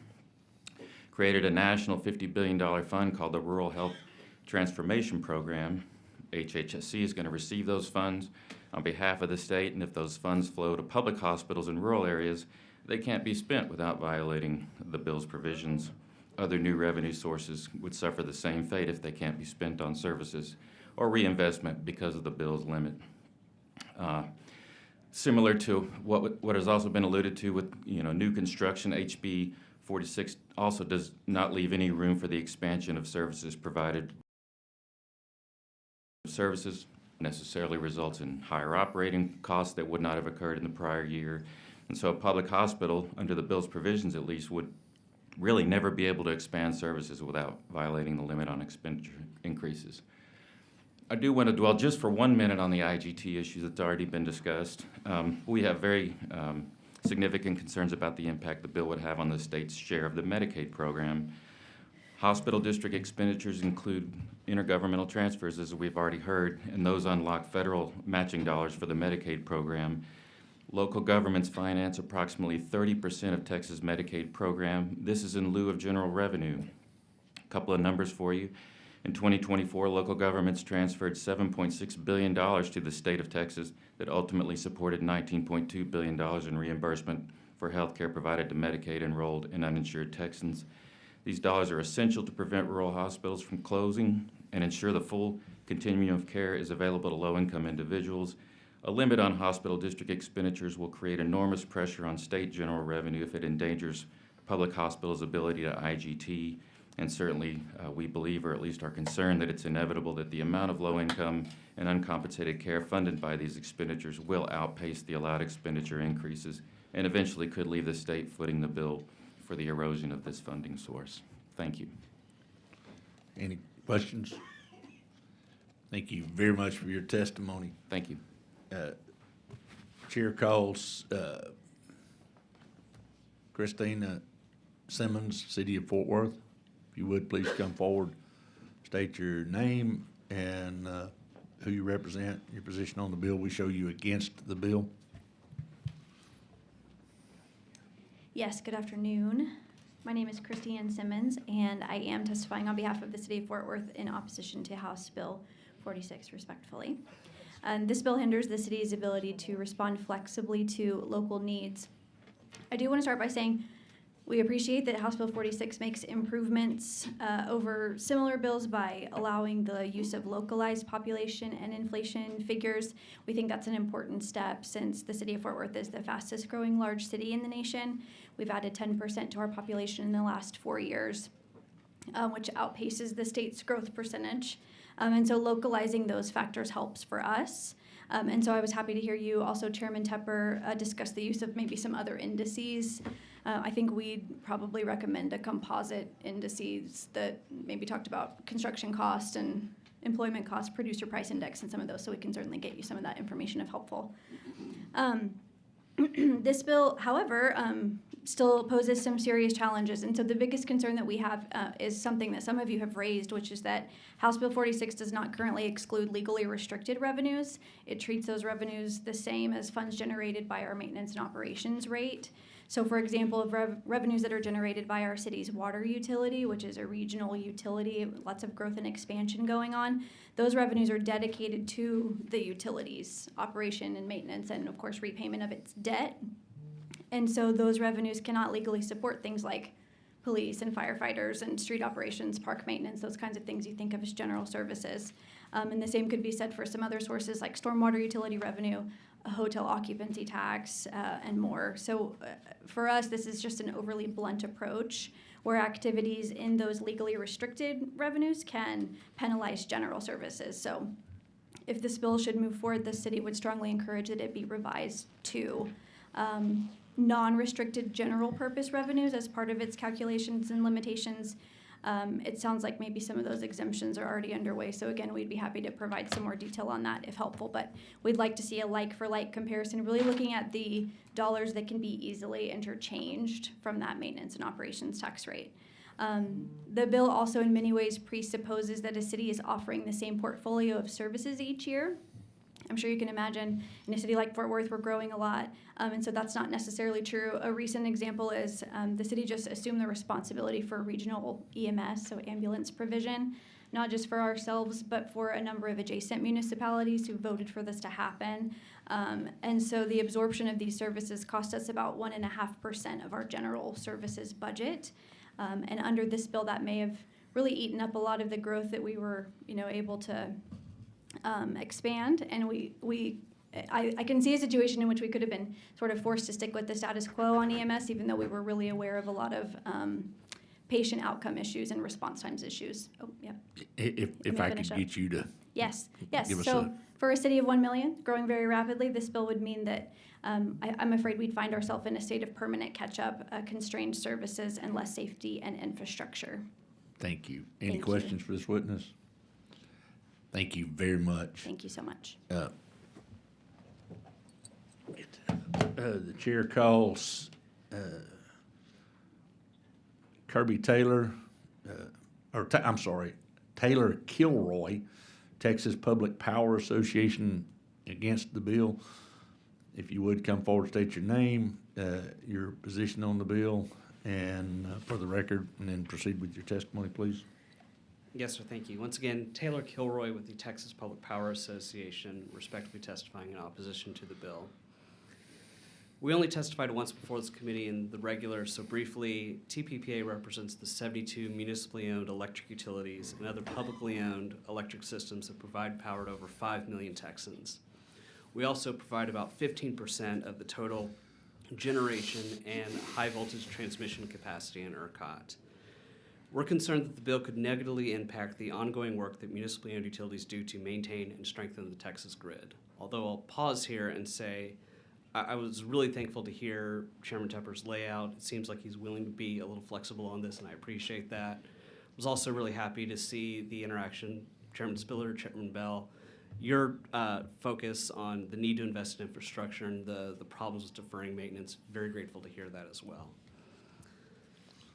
created a national $50 billion fund called the Rural Health Transformation Program. HHSC is going to receive those funds on behalf of the state, and if those funds flow to public hospitals in rural areas, they can't be spent without violating the bill's provisions. Other new revenue sources would suffer the same fate if they can't be spent on services or reinvestment because of the bill's limit. Similar to what has also been alluded to with new construction, HB 46 also does not leave any room for the expansion of services provided. Services necessarily results in higher operating costs that would not have occurred in the prior year. And so a public hospital, under the bill's provisions at least, would really never be able to expand services without violating the limit on expenditure increases. I do want to dwell just for 1 minute on the IGT issue that's already been discussed. We have very significant concerns about the impact the bill would have on the state's share of the Medicaid program. Hospital district expenditures include intergovernmental transfers, as we've already heard, and those unlock federal matching dollars for the Medicaid program. Local governments finance approximately 30% of Texas Medicaid program. This is in lieu of general revenue. A couple of numbers for you. In 2024, local governments transferred $7.6 billion to the state of Texas that ultimately supported $19.2 billion in reimbursement for health care provided to Medicaid enrolled and uninsured Texans. These dollars are essential to prevent rural hospitals from closing and ensure the full continuum of care is available to low-income individuals. A limit on hospital district expenditures will create enormous pressure on state general revenue if it endangers public hospitals' ability to IGT. And certainly, we believe, or at least are concerned, that it's inevitable that the amount of low-income and uncompensated care funded by these expenditures will outpace the allowed expenditure increases and eventually could leave the state footing the bill for the erosion of this funding source. Thank you. Any questions? Thank you very much for your testimony. Thank you. Chair calls Christina Simmons, City of Fort Worth. If you would, please come forward, state your name and who you represent, your position on the bill. We show you against the bill. Yes, good afternoon. My name is Christine Simmons, and I am testifying on behalf of the City of Fort Worth in opposition to House Bill 46, respectfully. This bill hinders the city's ability to respond flexibly to local needs. I do want to start by saying we appreciate that House Bill 46 makes improvements over similar bills by allowing the use of localized population and inflation figures. We think that's an important step since the City of Fort Worth is the fastest growing large city in the nation. We've added 10% to our population in the last 4 years, which outpaces the state's growth percentage. And so localizing those factors helps for us. And so I was happy to hear you also, Chairman Tepper, discuss the use of maybe some other indices. I think we'd probably recommend a composite indices that maybe talked about construction cost and employment cost, producer price index, and some of those, so we can certainly get you some of that information if helpful. This bill, however, still poses some serious challenges. And so the biggest concern that we have is something that some of you have raised, which is that House Bill 46 does not currently exclude legally restricted revenues. It treats those revenues the same as funds generated by our maintenance and operations rate. So for example, of revenues that are generated by our city's water utility, which is a regional utility, lots of growth and expansion going on, those revenues are dedicated to the utilities, operation and maintenance, and of course repayment of its debt. And so those revenues cannot legally support things like police and firefighters and street operations, park maintenance, those kinds of things you think of as general services. And the same could be said for some other sources like stormwater utility revenue, a hotel occupancy tax, and more. So for us, this is just an overly blunt approach where activities in those legally restricted revenues can penalize general services. So if this bill should move forward, the city would strongly encourage that it be revised to non-restricted general purpose revenues as part of its calculations and limitations. It sounds like maybe some of those exemptions are already underway. So again, we'd be happy to provide some more detail on that if helpful, but we'd like to see a like-for-like comparison, really looking at the dollars that can be easily interchanged from that maintenance and operations tax rate. The bill also in many ways presupposes that a city is offering the same portfolio of services each year. I'm sure you can imagine in a city like Fort Worth, we're growing a lot, and so that's not necessarily true. A recent example is the city just assumed the responsibility for regional EMS, so ambulance provision, not just for ourselves, but for a number of adjacent municipalities who voted for this to happen. And so the absorption of these services cost us about 1.5% of our general services budget. And under this bill, that may have really eaten up a lot of the growth that we were, able to expand, and I can see a situation in which we could have been sort of forced to stick with the status quo on EMS, even though we were really aware of a lot of patient outcome issues and response times issues. Oh, yeah. If I could get you to. Yes. Give us So for a city of 1 million, growing very rapidly, this bill would mean that I'm afraid we'd find ourselves in a state of permanent catch-up, constrained services, and less safety and infrastructure. Thank you. Any Thank questions you. for this witness? Thank you very much. Thank you so much. The chair calls Kirby Taylor, Taylor Kilroy, Texas Public Power Association, against the bill. If you would come forward, state your name, your position on the bill, and for the record, and then proceed with your testimony, please. Yes, sir, thank you. Once again, Taylor Kilroy with the Texas Public Power Association, respectfully testifying in opposition to the bill. We only testified once before this committee in the regular, so briefly, TPPA represents the 72 municipally owned electric utilities and other publicly owned electric systems that provide power to over 5 million Texans. We also provide about 15% of the total generation and high voltage transmission capacity in ERCOT. We're concerned that the bill could negatively impact the ongoing work that municipally owned utilities do to maintain and strengthen the Texas grid. Although I'll pause here and say I was really thankful to hear Chairman Tepper's layout. It seems like he's willing to be a little flexible on this, and I appreciate that. I was also really happy to see the interaction, Chairman Spiller, Chairman Bell, your focus on the need to invest in infrastructure and the problems with deferring maintenance. Very grateful to hear that as well.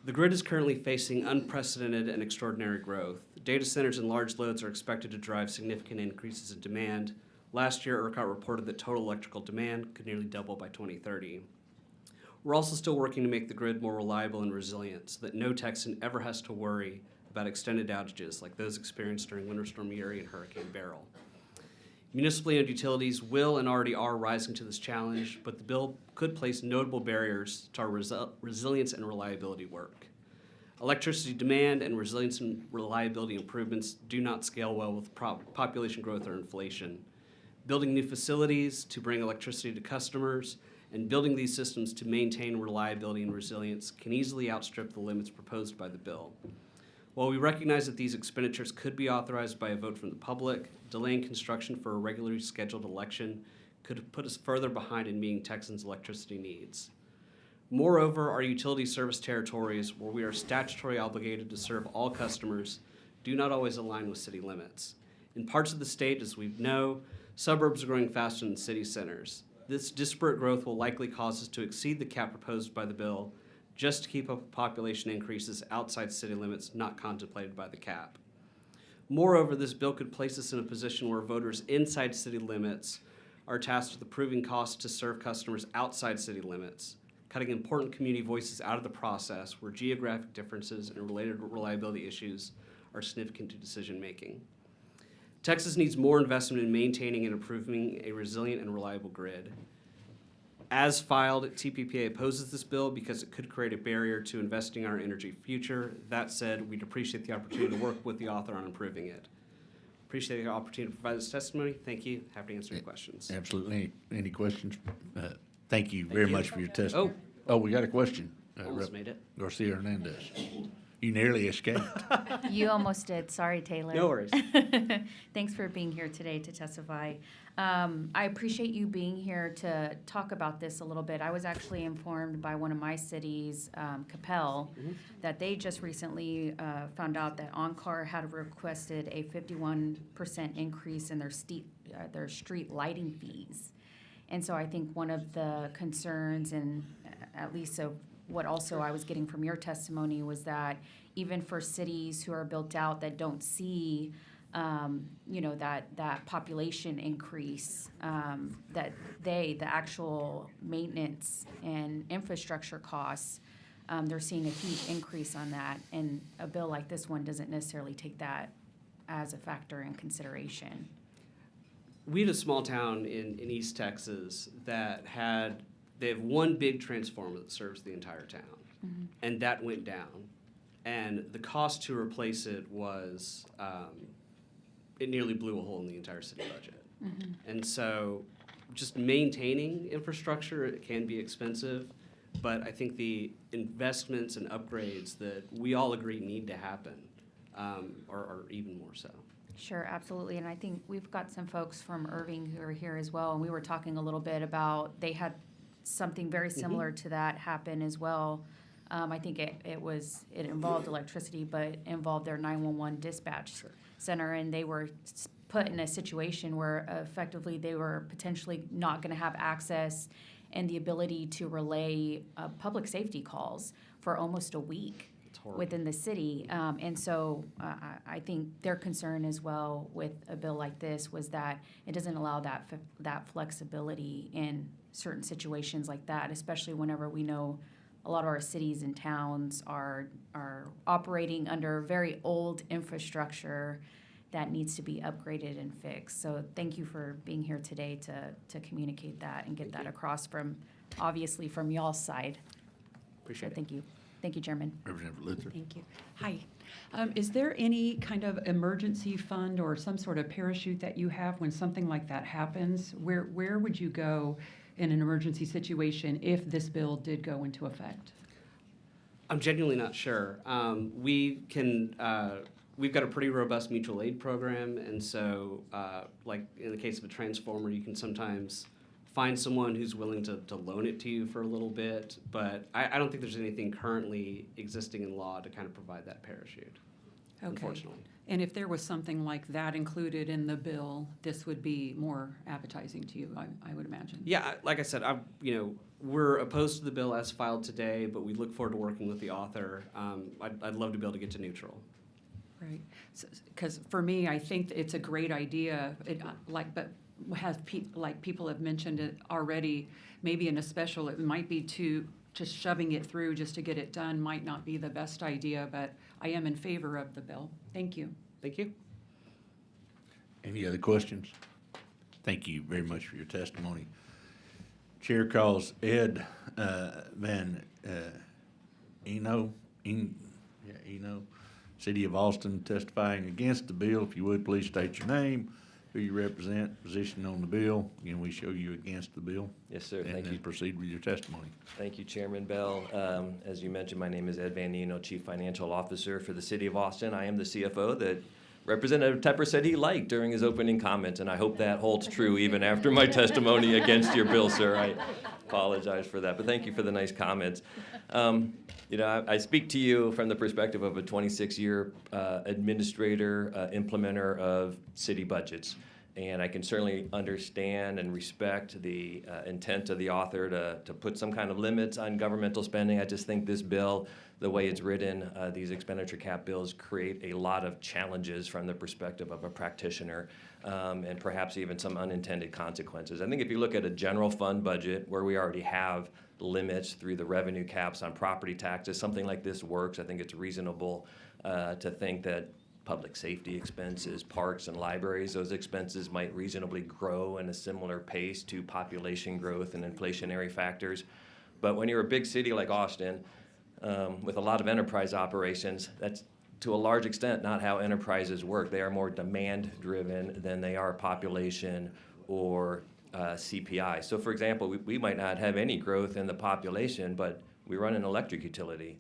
The grid is currently facing unprecedented and extraordinary growth. Data centers and large loads are expected to drive significant increases in demand. Last year, ERCOT reported that total electrical demand could nearly double by 2030. We're also still working to make the grid more reliable and resilient so that no Texan ever has to worry about extended outages like those experienced during Winter Storm Uri and Hurricane Beryl. Municipally owned utilities will and already are rising to this challenge, but the bill could place notable barriers to our resilience and reliability work. Electricity demand and resilience and reliability improvements do not scale well with population growth or inflation. Building new facilities to bring electricity to customers and building these systems to maintain reliability and resilience can easily outstrip the limits proposed by the bill. While we recognize that these expenditures could be authorized by a vote from the public, delaying construction for a regularly scheduled election could put us further behind in meeting Texans' electricity needs. Moreover, our utility service territories, where we are statutorily obligated to serve all customers, do not always align with city limits. In parts of the state, as we know, suburbs are growing faster than city centers. This disparate growth will likely cause us to exceed the cap proposed by the bill just to keep up with population increases outside city limits not contemplated by the cap. Moreover, this bill could place us in a position where voters inside city limits are tasked with approving costs to serve customers outside city limits, cutting important community voices out of the process where geographic differences and related reliability issues are significant to decision-making. Texas needs more investment in maintaining and improving a resilient and reliable grid. As filed, TPPA opposes this bill because it could create a barrier to investing in our energy future. That said, we'd appreciate the opportunity to work with the author on improving it. Appreciate the opportunity to provide this testimony. Thank you. Happy to answer any questions. Absolutely. Any questions? Thank you very much for your testimony. Oh. Oh, we got a question. Almost made it. Garcia Hernandez. You nearly escaped. You almost did. Sorry, Taylor. No worries. Thanks for being here today to testify. I appreciate you being here to talk about this a little bit. I was actually informed by one of my cities, Capel, that they just recently found out that Onkar had requested a 51% increase in their street lighting fees. And so I think one of the concerns, and at least of what also I was getting from your testimony, was that even for cities who are built out that don't see, that population increase, that the actual maintenance and infrastructure costs, they're seeing a huge increase on that. And a bill like this one doesn't necessarily take that as a factor in consideration. We had a small town in East Texas that they have one big transformer that serves the entire town. And that went down. And the cost to replace it was, it nearly blew a hole in the entire city budget. And so just maintaining infrastructure, it can be expensive, but I think the investments and upgrades that we all agree need to happen are even more so. Sure, absolutely. And I think we've got some folks from Irving who are here as well, and we were talking a little bit about, they had something very similar to that happen as well. I think it involved electricity, but involved their 911 dispatch center, and they were put in a situation where effectively they were potentially not going to have access and the ability to relay public safety calls for almost a week within the city. And so I think their concern as well with a bill like this was that it doesn't allow that flexibility in certain situations like that, especially whenever we know a lot of our cities and towns are operating under very old infrastructure that needs to be upgraded and fixed. So thank you for being here today to communicate that and get that across obviously from y'all's side. Appreciate it. Thank you. Thank you, Chairman. Representative Luther. Thank you. Hi. Is there any kind of emergency fund or some sort of parachute that you have when something like that happens? Where would you go in an emergency situation if this bill did go into effect? I'm genuinely not sure. We've got a pretty robust mutual aid program, and so, like in the case of a transformer, you can sometimes find someone who's willing to loan it to you for a little bit, but I don't think there's anything currently existing in law to kind of provide that parachute, unfortunately. And if there was something like that included in the bill, this would be more appetizing to you, I would imagine. Yeah, like I said, we're opposed to the bill as filed today, but we look forward to working with the author. I'd love to be able to get to neutral. Right, because for me, I think it's a great idea. But like people have mentioned it already, maybe in a special, it might be just shoving it through just to get it done might not be the best idea. But I am in favor of the bill. Thank you. Thank you. Any other questions? Thank you very much for your testimony. Chair calls Ed Van Eno, City of Austin, testifying against the bill. If you would, please state your name, who you represent, position on the bill. Again, we show you against the bill. Yes, sir. And Thank then you. proceed with your testimony. Thank you, Chairman Bell. As you mentioned, my name is Ed Van Nino, Chief Financial Officer for the City of Austin. I am the CFO that Representative Tepper said he liked during his opening comments, and I hope that holds true even after my testimony against your bill, sir. I apologize for that, but thank you for the nice comments. You know, I speak to you from the perspective of a 26-year administrator, implementer of city budgets. And I can certainly understand and respect the intent of the author to put some kind of limits on governmental spending. I just think this bill, the way it's written, these expenditure cap bills create a lot of challenges from the perspective of a practitioner, and perhaps even some unintended consequences. I think if you look at a general fund budget where we already have limits through the revenue caps on property taxes, something like this works. I think it's reasonable to think that public safety expenses, parks and libraries, those expenses might reasonably grow in a similar pace to population growth and inflationary factors. But when you're a big city like Austin, with a lot of enterprise operations, that's to a large extent not how enterprises work. They are more demand-driven than they are population or CPI. So for example, we might not have any growth in the population, but we run an electric utility.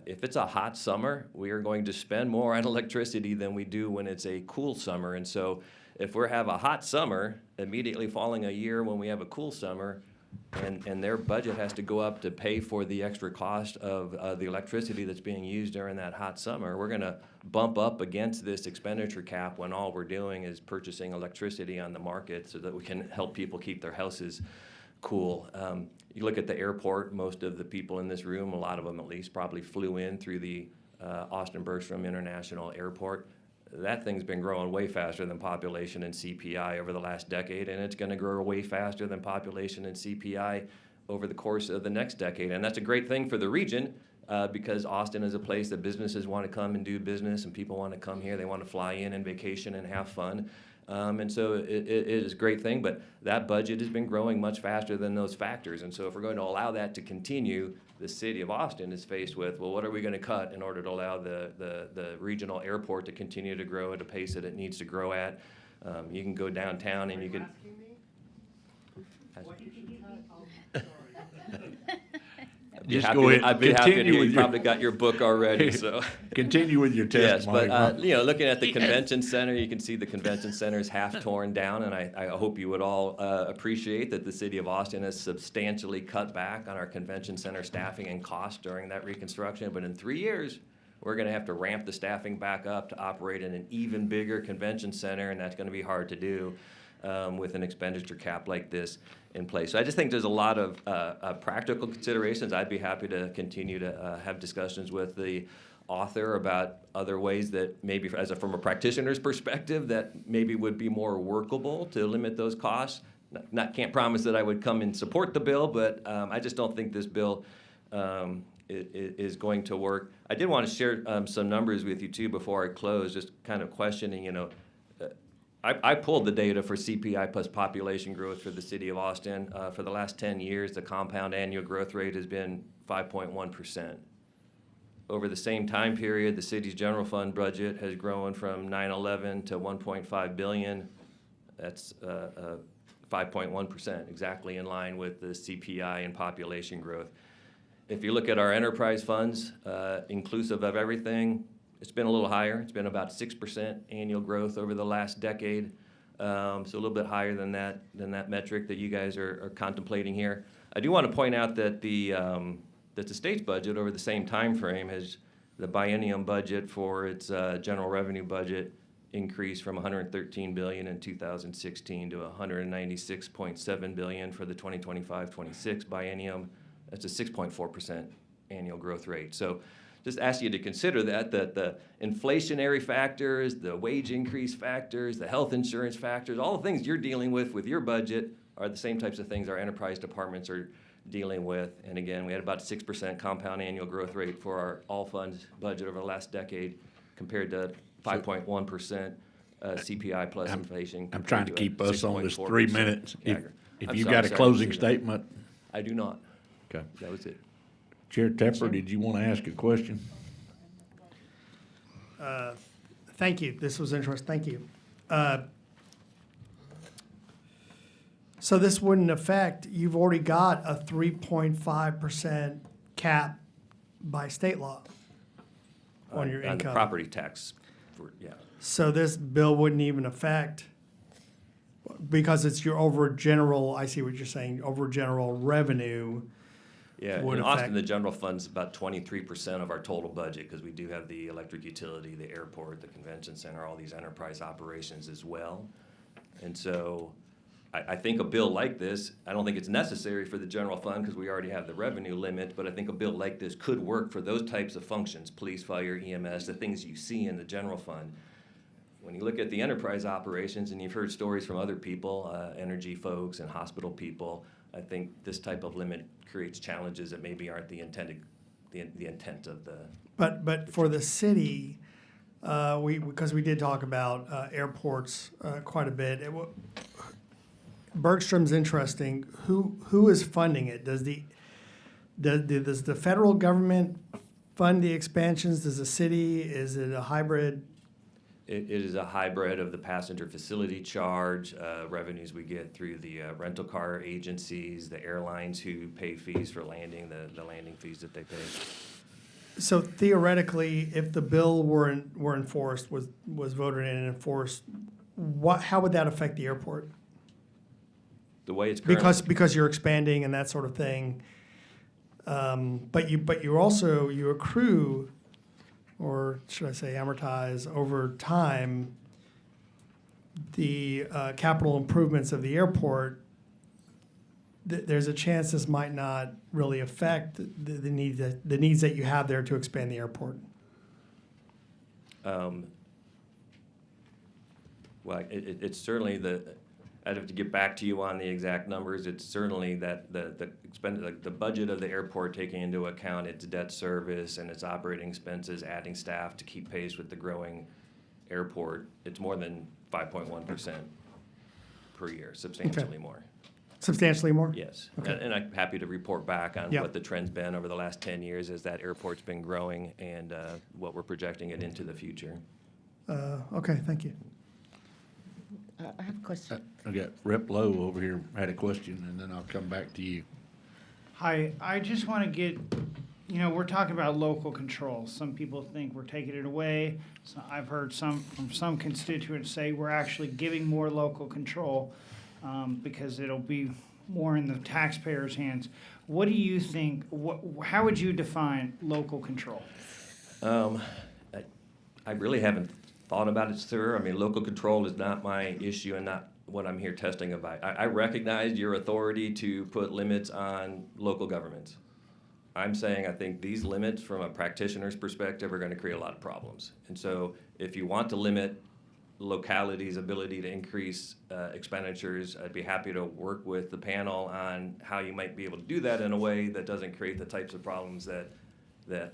If it's a hot summer, we are going to spend more on electricity than we do when it's a cool summer. And so if we have a hot summer, immediately following a year when we have a cool summer, and their budget has to go up to pay for the extra cost of the electricity that's being used during that hot summer, we're going to bump up against this expenditure cap when all we're doing is purchasing electricity on the market so that we can help people keep their houses cool. You look at the airport, most of the people in this room, a lot of them at least, probably flew in through the Austin Bergstrom International Airport. That thing's been growing way faster than population and CPI over the last decade, and it's going to grow way faster than population and CPI over the course of the next decade. And that's a great thing for the region because Austin is a place that businesses want to come and do business, and people want to come here. They want to fly in and vacation and have fun. And so it is a great thing, but that budget has been growing much faster than those factors. And so if we're going to allow that to continue, the city of Austin is faced with, well, what are we going to cut in order to allow the regional airport to continue to grow at a pace that it needs to grow at? You can go downtown and you can... Just go ahead. I'd be happy to Continue hear. with You your- probably got your book already, so. Continue with your Yes, testimony. but, you know, looking at the convention center, you can see the convention center is half torn down, and I hope you would all appreciate that the city of Austin has substantially cut back on our convention center staffing and costs during that reconstruction. But in 3 years, we're going to have to ramp the staffing back up to operate in an even bigger convention center, and that's going to be hard to do with an expenditure cap like this in place. So I just think there's a lot of practical considerations. I'd be happy to continue to have discussions with the author about other ways that maybe from a practitioner's perspective that maybe would be more workable to limit those costs. Can't promise that I would come and support the bill, but I just don't think this bill is going to work. I did want to share some numbers with you too before I close, just kind of questioning, you know, I pulled the data for CPI plus population growth for the city of Austin. For the last 10 years, the compound annual growth rate has been 5.1%. Over the same time period, the city's general fund budget has grown from 911 to 1.5 billion. That's 5.1%, exactly in line with the CPI and population growth. If you look at our enterprise funds, inclusive of everything, it's been a little higher. It's been about 6% annual growth over the last decade, so a little bit higher than that metric that you guys are contemplating here. I do want to point out that the state's budget over the same time frame has the biennium budget for its general revenue budget increased from $113 billion in 2016 to $196.7 billion for the 2025-26 biennium. That's a 6.4% annual growth rate. So just ask you to consider that the inflationary factors, the wage increase factors, the health insurance factors, all the things you're dealing with your budget are the same types of things our enterprise departments are dealing with. And again, we had about 6% compound annual growth rate for our all funds budget over the last decade compared to 5.1% CPI plus inflation. I'm trying to keep us on this 3 6.4% minutes. CAGR. If I'm you sorry, got a sorry, closing Mr. statement. I do not. Okay. That was it. Chair Tepper, did you want to ask a question? Thank you. This was interesting. Thank you. So this wouldn't affect, you've already got a 3.5% cap by state law on your On income. the property tax, yeah. So this bill wouldn't even affect, because it's your over general, I see what you're saying, over general revenue, Yeah, would in affect. Austin, the general fund's about 23% of our total budget, because we do have the electric utility, the airport, the convention center, all these enterprise operations as well. And so I think a bill like this, I don't think it's necessary for the general fund because we already have the revenue limit, but I think a bill like this could work for those types of functions, police, fire, EMS, the things you see in the general fund. When you look at the enterprise operations, and you've heard stories from other people, energy folks and hospital people, I think this type of limit creates challenges that maybe aren't the intent of the. But for the city, because we did talk about airports quite a bit. Bergstrom's interesting. Who is funding it? Does the federal government fund the expansions? Does the city? Is it a hybrid? It is a hybrid of the passenger facility charge, revenues we get through the rental car agencies, the airlines who pay fees for landing, the landing fees that they pay. So theoretically, if the bill were enforced, was voted in and enforced, how would that affect the airport? The way it's currently. Because you're expanding and that sort of thing. But you accrue, or should I say amortize over time, the capital improvements of the airport. There's a chance this might not really affect the needs that you have there to expand the airport. Well, it's certainly I'd have to get back to you on the exact numbers. It's certainly that the budget of the airport, taking into account its debt service and its operating expenses, adding staff to keep pace with the growing airport, it's more than 5.1% per year, substantially more. Substantially more? Yes. Okay. And I'm happy to report back on Yep. what the trend's been over the last 10 years as that airport's been growing and what we're projecting it into the future. Okay, thank you. I have a question. I got Rep Lowe over here had a question, and then I'll come back to you. Hi, I just want to get, we're talking about local control. Some people think we're taking it away. So I've heard from some constituents say we're actually giving more local control because it'll be more in the taxpayers' hands. What do you think? How would you define local control? I really haven't thought about it, sir. I mean, local control is not my issue and not what I'm here testing about. I recognize your authority to put limits on local governments. I'm saying I think these limits from a practitioner's perspective are going to create a lot of problems. And so if you want to limit localities' ability to increase expenditures, I'd be happy to work with the panel on how you might be able to do that in a way that doesn't create the types of problems that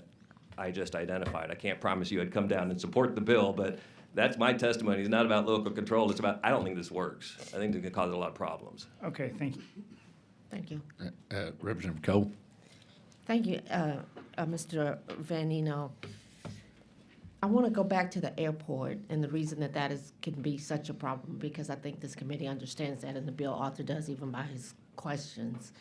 I just identified. I can't promise you I'd come down and support the bill, but that's my testimony. It's not about local control. It's about, I don't think this works. I think it can cause a lot of problems. Okay, thank you. Thank you. Representative Cole? Thank you, Mr. Vanino. I want to go back to the airport and the reason that can be such a problem, because I think this committee understands that, and the bill author does even by his questions.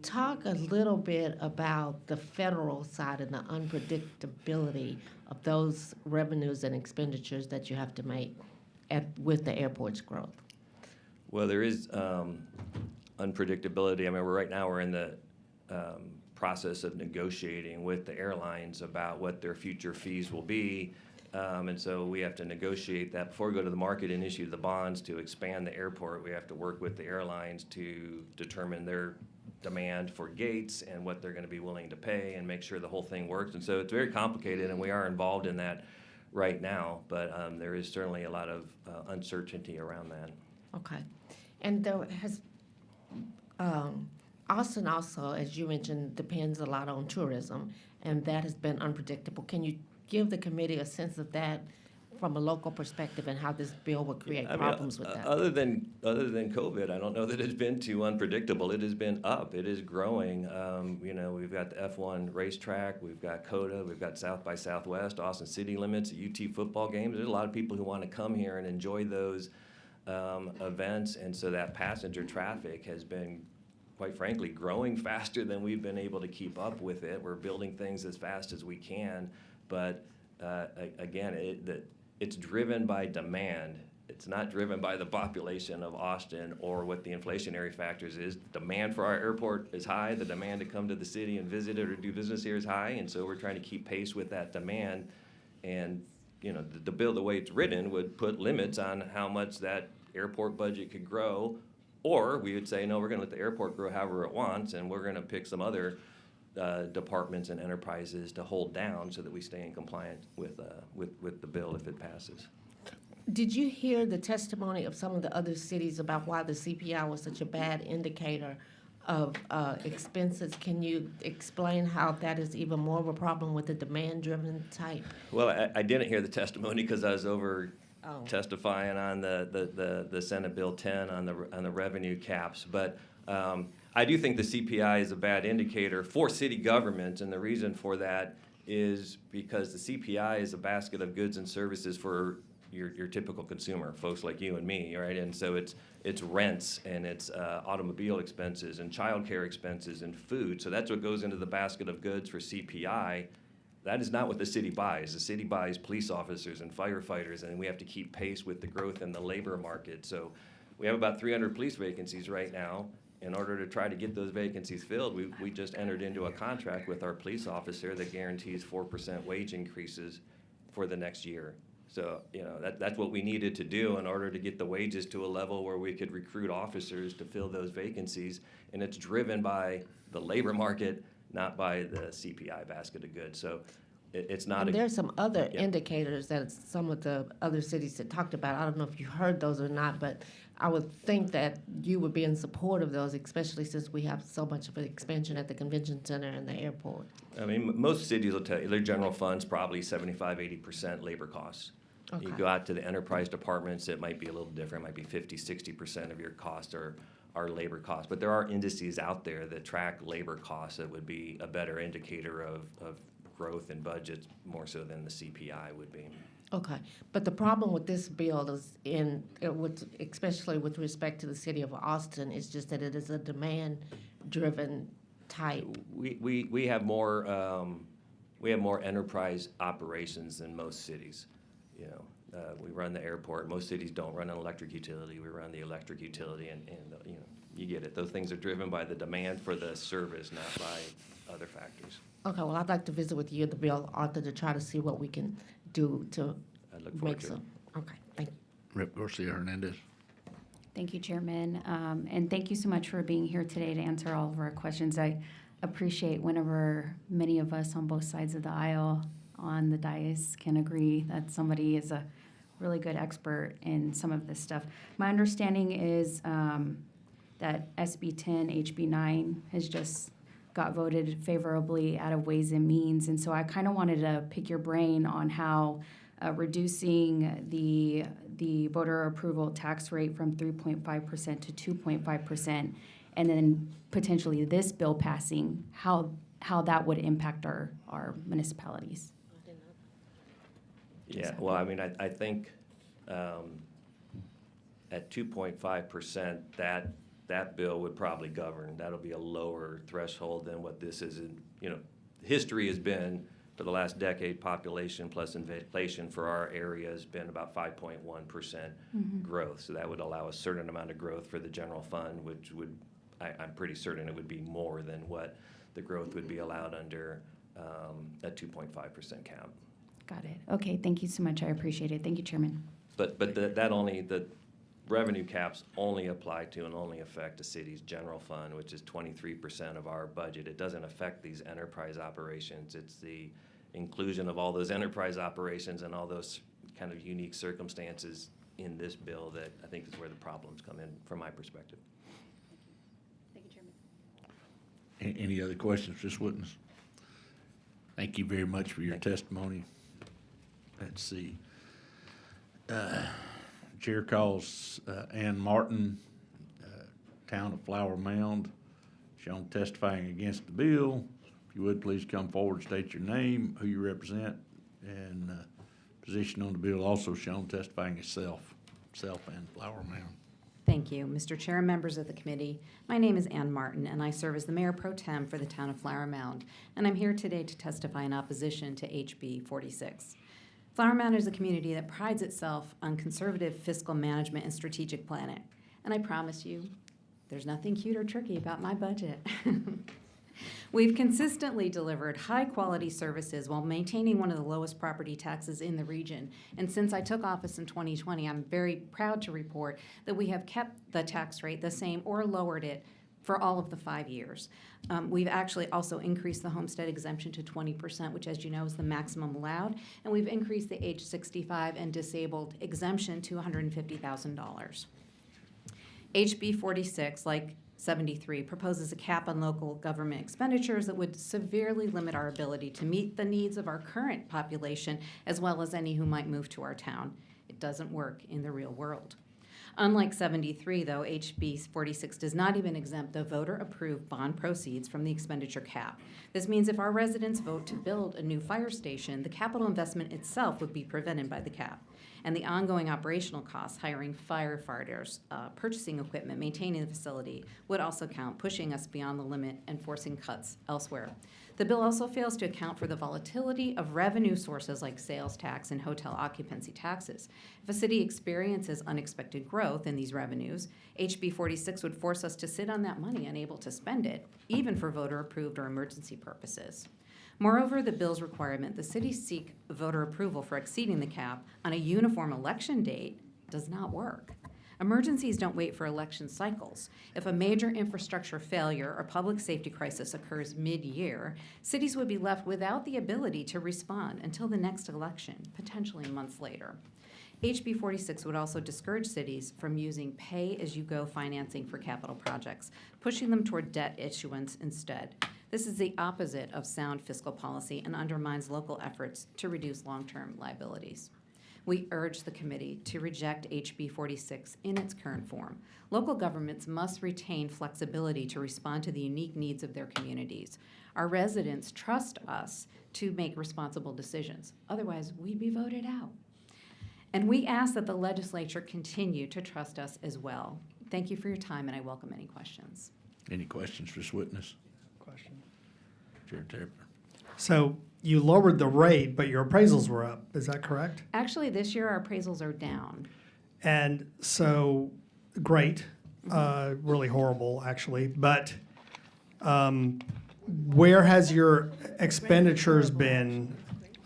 Talk a little bit about the federal side and the unpredictability of those revenues and expenditures that you have to make with the airport's growth. Well, there is unpredictability. I mean, right now we're in the process of negotiating with the airlines about what their future fees will be. And so we have to negotiate that before we go to the market and issue the bonds to expand the airport. We have to work with the airlines to determine their demand for gates and what they're going to be willing to pay and make sure the whole thing works. And so it's very complicated, and we are involved in that right now. But there is certainly a lot of uncertainty around that. Okay. And there has, Austin also, as you mentioned, depends a lot on tourism, and that has been unpredictable. Can you give the committee a sense of that from a local perspective and how this bill would create problems with that? Other than COVID, I don't know that it's been too unpredictable. It has been up. It is growing. We've got the F1 racetrack. We've got COTA. We've got South by Southwest, Austin City Limits, UT football games. There's a lot of people who want to come here and enjoy those events, and so that passenger traffic has been, quite frankly, growing faster than we've been able to keep up with it. We're building things as fast as we can. But again, it's driven by demand It's not driven by the population of Austin or what the inflationary factors is. The demand for our airport is high. The demand to come to the city and visit it or do business here is high, and so we're trying to keep pace with that demand. And, you know, the bill, the way it's written, would put limits on how much that airport budget could grow. Or we would say, no, we're gonna let the airport grow however it wants, and we're gonna pick some other departments and enterprises to hold down so that we stay in compliance with the bill if it passes. Did you hear the testimony of some of the other cities about why the CPI was such a bad indicator of expenses? Can you explain how that is even more of a problem with the demand-driven type? Well, I didn't hear the testimony because I was over testifying on the Senate Bill 10 on the revenue caps. But I do think the CPI is a bad indicator for city government, and the reason for that is because the CPI is a basket of goods and services for your typical consumer, folks like you and me, right? And so it's rents and it's automobile expenses and childcare expenses and food. So that's what goes into the basket of goods for CPI. That is not what the city buys. The city buys police officers and firefighters, and we have to keep pace with the growth in the labor market. So we have about 300 police vacancies right now. In order to try to get those vacancies filled, we just entered into a contract with our police officer that guarantees 4% wage increases for the next year. So, you know, that's what we needed to do in order to get the wages to a level where we could recruit officers to fill those vacancies. And it's driven by the labor market, not by the CPI basket of goods. So it's not. And there's some other indicators that some of the other cities had talked about. I don't know if you heard those or not, but I would think that you would be in support of those, especially since we have so much of an expansion at the convention center and the airport. I mean, most cities will tell you their general fund's probably 75-80% labor costs. Okay. You go out to the enterprise departments, it might be a little different. It might be 50-60% of your costs are labor costs. But there are indices out there that track labor costs that would be a better indicator of growth in budgets more so than the CPI would be. Okay, but the problem with this bill is especially with respect to the city of Austin, is just that it is a demand-driven type. We have more enterprise operations than most cities. You know, we run the airport. Most cities don't run an electric utility. We run the electric utility, and you know, you get it. Those things are driven by the demand for the service, not by other factors. Okay, well, I'd like to visit with you and the bill author to try to see what we can do to I look forward make to some. Okay, thank you. Rep. Garcia Hernandez. Thank you, Chairman. And thank you so much for being here today to answer all of our questions. I appreciate whenever many of us on both sides of the aisle on the dais can agree that somebody is a really good expert in some of this stuff. My understanding is that SB 10, HB 9 has just got voted favorably out of Ways and Means. And so I kind of wanted to pick your brain on how reducing the voter approval tax rate from 3.5% to 2.5%, and then potentially this bill passing, how that would impact our municipalities. Yeah, well, I mean, I think at 2.5%, that bill would probably govern. That'll be a lower threshold than what this is. You know, history has been for the last decade, population plus inflation for our area has been about 5.1% growth. So that would allow a certain amount of growth for the general fund, which would, I'm pretty certain it would be more than what the growth would be allowed under a 2.5% cap. Got it. Okay, thank you so much. I appreciate it. Thank you, Chairman. But the revenue caps only apply to and only affect the city's general fund, which is 23% of our budget. It doesn't affect these enterprise operations. It's the inclusion of all those enterprise operations and all those kind of unique circumstances in this bill that I think is where the problems come in from my perspective. Thank you, Chairman. Any other questions, Ms. Witness? Thank you very much for your testimony. Let's see. Chair calls Ann Martin, Town of Flower Mound, shown testifying against the bill. If you would, please come forward, state your name, who you represent, and position on the bill. Also shown testifying as self and Flower Mound. Thank you, Mr. Chair and members of the committee. My name is Ann Martin, and I serve as the Mayor Pro Tem for the Town of Flower Mound, and I'm here today to testify in opposition to HB 46. Flower Mound is a community that prides itself on conservative fiscal management and strategic planning. And I promise you, there's nothing cute or tricky about my budget. We've consistently delivered high-quality services while maintaining one of the lowest property taxes in the region. And since I took office in 2020, I'm very proud to report that we have kept the tax rate the same or lowered it for all of the 5 years. We've actually also increased the homestead exemption to 20%, which, as you know, is the maximum allowed. And we've increased the age 65 and disabled exemption to $150,000. HB 46, like 73, proposes a cap on local government expenditures that would severely limit our ability to meet the needs of our current population as well as any who might move to our town. It doesn't work in the real world. Unlike 73, though, HB 46 does not even exempt the voter-approved bond proceeds from the expenditure cap. This means if our residents vote to build a new fire station, the capital investment itself would be prevented by the cap. And the ongoing operational costs, hiring firefighters, purchasing equipment, maintaining the facility, would also count, pushing us beyond the limit and forcing cuts elsewhere. The bill also fails to account for the volatility of revenue sources like sales tax and hotel occupancy taxes. If a city experiences unexpected growth in these revenues, HB 46 would force us to sit on that money unable to spend it, even for voter-approved or emergency purposes. Moreover, the bill's requirement the city seek voter approval for exceeding the cap on a uniform election date does not work. Emergencies don't wait for election cycles. If a major infrastructure failure or public safety crisis occurs mid-year, cities would be left without the ability to respond until the next election, potentially months later. HB 46 would also discourage cities from using pay-as-you-go financing for capital projects, pushing them toward debt issuance instead. This is the opposite of sound fiscal policy and undermines local efforts to reduce long-term liabilities. We urge the committee to reject HB 46 in its current form. Local governments must retain flexibility to respond to the unique needs of their communities. Our residents trust us to make responsible decisions. Otherwise, we'd be voted out. And we ask that the legislature continue to trust us as well. Thank you for your time, and I welcome any questions. Any questions for this witness? Question. Chair Tapper. So you lowered the rate, but your appraisals were up. Is that correct? Actually, this year our appraisals are down. And so, great, really horrible, actually. But where has your expenditures been,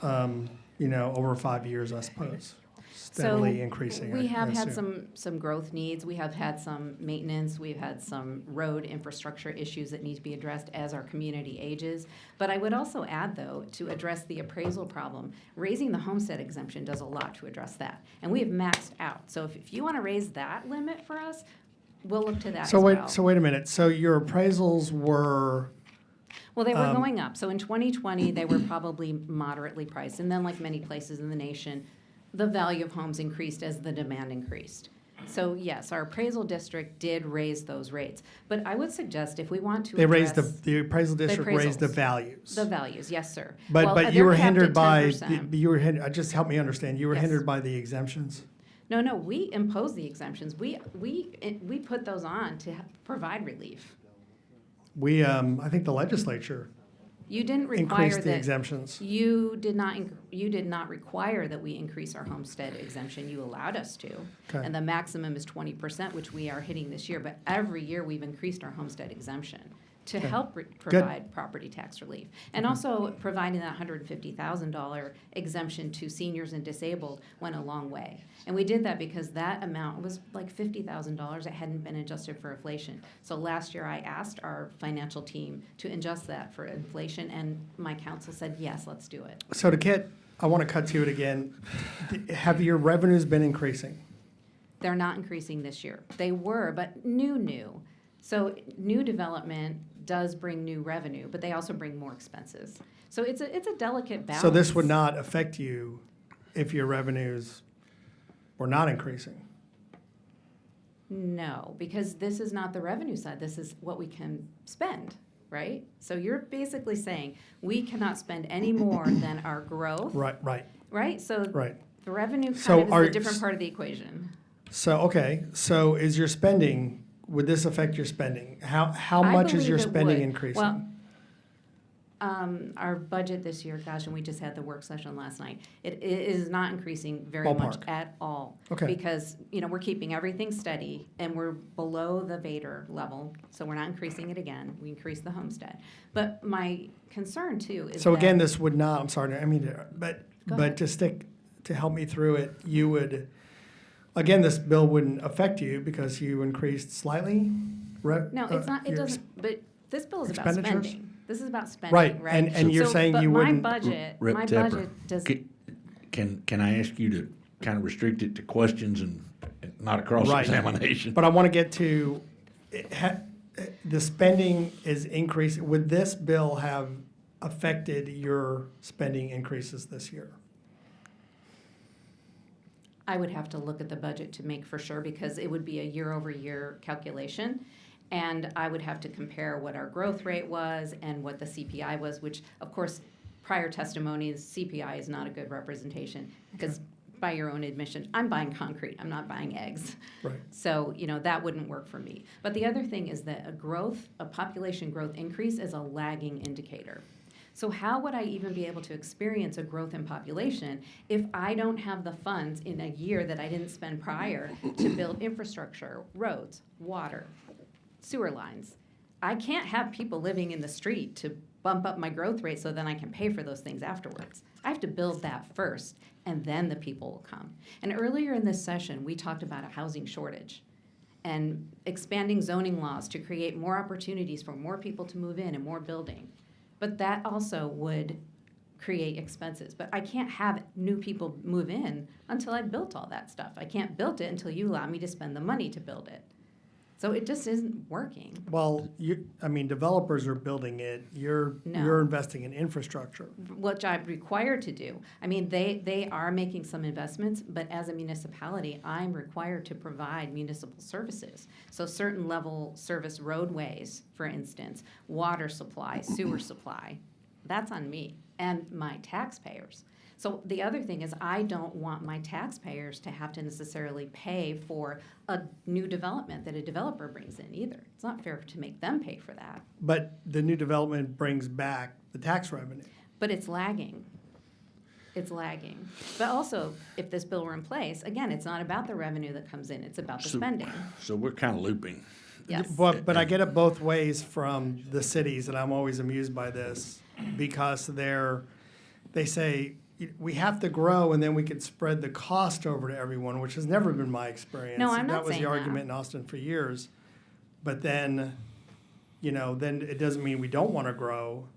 over 5 years, I suppose? Steadily increasing. We have I had assume. some growth needs. We have had some maintenance. We've had some road infrastructure issues that need to be addressed as our community ages. But I would also add, though, to address the appraisal problem, raising the homestead exemption does a lot to address that. And we have maxed out. So if you want to raise that limit for us, we'll look to that as well. So wait a minute. So your appraisals were. Well, they were going up. So in 2020, they were probably moderately priced. And then, like many places in the nation, the value of homes increased as the demand increased. So yes, our appraisal district did raise those rates. But I would suggest if we want to They raised address the appraisal district raised the appraisals. values. The values, yes, sir. But Well, you they're were capped hindered at by 10%. just help me understand. You were Yes. hindered by the exemptions. No, we imposed the exemptions. We put those on to provide relief. I think the legislature You didn't require increased the that. exemptions. You did not require that we increase our homestead exemption. You allowed us to. Okay. And the maximum is 20%, which we are hitting this year. But every year we've increased our homestead exemption to Okay. help provide property tax relief. And also providing that $150,000 exemption to seniors and disabled went a long way. And we did that because that amount was like $50,000 that hadn't been adjusted for inflation. So last year I asked our financial team to adjust that for inflation, and my council said, yes, let's do it. So I want to cut to it again. Have your revenues been increasing? They're not increasing this year. They were, but new. So new development does bring new revenue, but they also bring more expenses. So it's a delicate balance. So this would not affect you if your revenues were not increasing? No, because this is not the revenue side. This is what we can spend, right? So you're basically saying we cannot spend any more than our growth. Right. Right? So Right. the revenue So kind of is a different part of the equation. So is your spending, would this affect your spending? How I much is believe your it spending would. increasing? Well, Our budget this year, gosh, and we just had the work session last night, it is not increasing very much Ballpark. at all. Okay. Because, we're keeping everything steady, and we're below the Vader level, so we're not increasing it again. We increased the homestead. But my concern, too, is So again, that- this would not, I'm sorry, I mean, Go but ahead. to help me through it, you would, again, this bill wouldn't affect you because you increased slightly? No, it's not, it your doesn't, but this bill is about expenditures? spending. This is about spending, Right, right? and you're saying you wouldn't- But my budget, Rep my Tepper, budget does, Can I ask you to kind of restrict it to questions and not a Right. cross-examination? But I want to get to, the spending is increasing. Would this bill have affected your spending increases this year? I would have to look at the budget to make for sure, because it would be a year-over-year calculation. And I would have to compare what our growth rate was and what the CPI was, which, of course, prior testimonies, CPI is not a good representation, because by your own admission, I'm buying concrete, I'm not buying eggs. Right. So, that wouldn't work for me. But the other thing is that a population growth increase is a lagging indicator. So how would I even be able to experience a growth in population if I don't have the funds in a year that I didn't spend prior to build infrastructure, roads, water, sewer lines? I can't have people living in the street to bump up my growth rate so then I can pay for those things afterwards. I have to build that first, and then the people will come. And earlier in this session, we talked about a housing shortage and expanding zoning laws to create more opportunities for more people to move in and more building. But that also would create expenses. But I can't have new people move in until I've built all that stuff. I can't build it until you allow me to spend the money to build it. So it just isn't working. Well, developers are building it. No. You're investing in infrastructure. Which I'm required to do. I mean, they are making some investments, but as a municipality, I'm required to provide municipal services. So certain level service roadways, for instance, water supply, sewer supply, that's on me and my taxpayers. So the other thing is, I don't want my taxpayers to have to necessarily pay for a new development that a developer brings in either. It's not fair to make them pay for that. But the new development brings back the tax revenue. But it's lagging. It's lagging. But also, if this bill were in place, again, it's not about the revenue that comes in, it's about the spending. So we're kind of looping. Yes. But I get it both ways from the cities, and I'm always amused by this, because they say, we have to grow and then we could spread the cost over to everyone, which has never been my experience. No, I'm not That was saying the that. argument in Austin for years. But then, then it doesn't mean we don't want to grow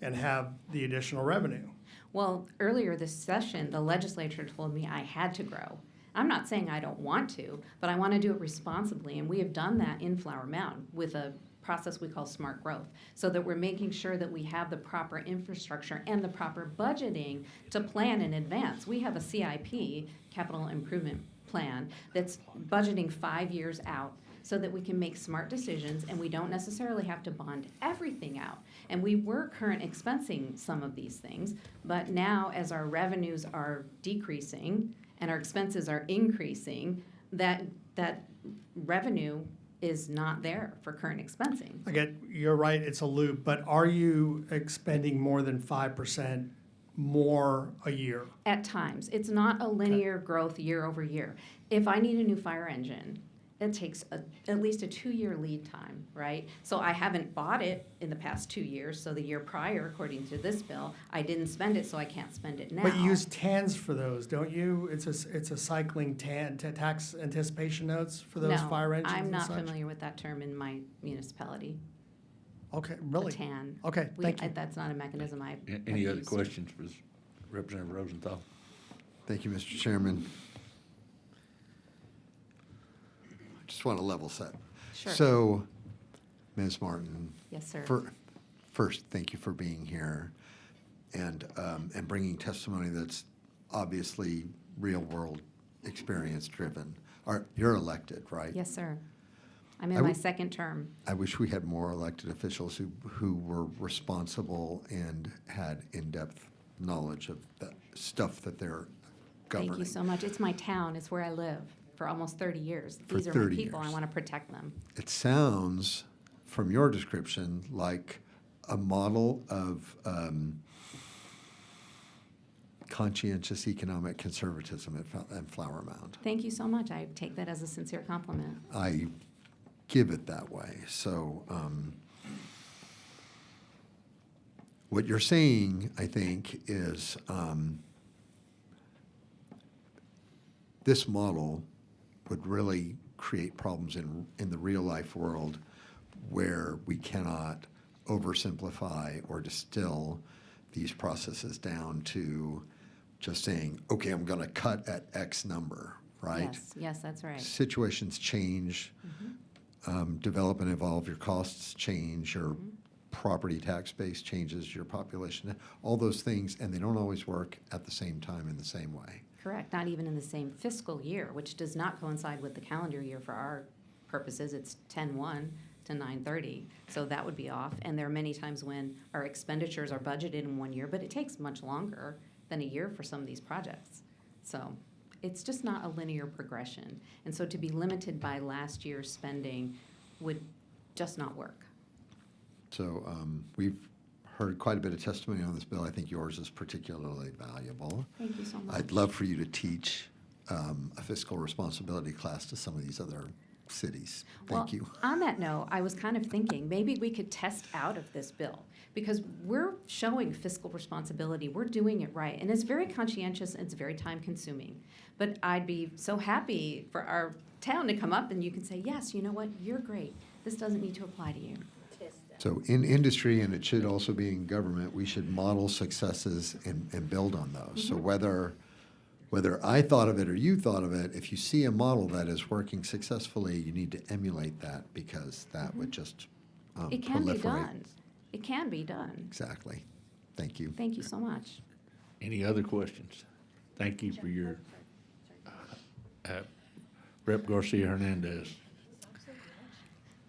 and have the additional revenue. Well, earlier this session, the legislature told me I had to grow. I'm not saying I don't want to, but I want to do it responsibly, and we have done that in Flower Mound with a process we call smart growth, so that we're making sure that we have the proper infrastructure and the proper budgeting to plan in advance. We have a CIP, capital improvement plan, that's budgeting 5 years out so that we can make smart decisions and we don't necessarily have to bond everything out. And we were current expensing some of these things, but now as our revenues are decreasing and our expenses are increasing, that revenue is not there for current expensing. You're right, it's a loop, but are you expending more than 5% more a year? At times. It's not a linear growth year over year. If I need a new fire engine, it takes at least a 2-year lead time, right? So I haven't bought it in the past 2 years, so the year prior, according to this bill, I didn't spend it, so I can't spend it now. But you use TANs for those, don't you? It's a cycling tax anticipation notes for those fire engines I'm and not such? familiar with that term in my municipality. Okay, really? A TAN. Okay, thank you. That's not a mechanism I Any have other used. questions for Representative Rosenthal? Thank you, Mr. Chairman. I just want to level set. Sure. So, Ms. Martin. Yes, sir. First, thank you for being here and bringing testimony that's obviously real-world experience-driven. You're elected, right? Yes, sir. I'm in my second term. I wish we had more elected officials who were responsible and had in-depth knowledge of the stuff that they're governing. Thank you so much. It's my town. It's where I live for almost 30 years. For These are 30 my people. years. I want to protect them. It sounds, from your description, like a model of conscientious economic conservatism at Flower Mound. Thank you so much. I take that as a sincere compliment. I give it that way. So what you're saying, I think, is this model would really create problems in the real life world where we cannot oversimplify or distill these processes down to just saying, okay, I'm going to cut at X number, right? Yes, that's right. Situations change, develop and evolve, your costs change, your property tax base changes, your population, all those things, and they don't always work at the same time in the same way. Correct, not even in the same fiscal year, which does not coincide with the calendar year for our purposes. It's 10/1 to 9/30, so that would be off. And there are many times when our expenditures are budgeted in 1 year, but it takes much longer than a year for some of these projects. So it's just not a linear progression. And so to be limited by last year's spending would just not work. So we've heard quite a bit of testimony on this bill. I think yours is particularly valuable. Thank you so much. I'd love for you to teach a fiscal responsibility class to some of these other cities. Thank you. On that note, I was kind of thinking maybe we could test out of this bill because we're showing fiscal responsibility. We're doing it right. And it's very conscientious and it's very time consuming. But I'd be so happy for our town to come up and you can say, yes, you know what, you're great. This doesn't need to apply to you. So in industry, and it should also be in government, we should model successes and build on those. So whether I thought of it or you thought of it, if you see a model that is working successfully, you need to emulate that because that would just It can be proliferate. done. It can be done. Exactly. Thank you. Thank you so much. Any other questions? Thank you for your, Rep. Garcia Hernandez.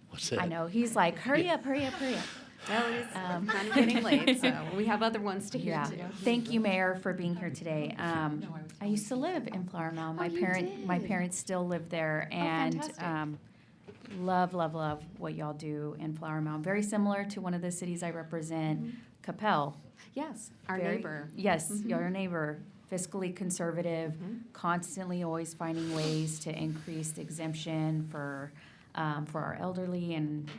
What's that? I know, he's like, hurry up, hurry up, hurry up. Well, it's kind of getting late, so we have other ones to hear Yeah. too. Thank you, Mayor, for being here today. I used to live in Flower Mound. My parents still live there, and love what y'all do in Flower Mound. Very similar to one of the cities I represent, Capel. Yes, our neighbor. Yes, your neighbor. Fiscally conservative, constantly always finding ways to increase the exemption for our elderly and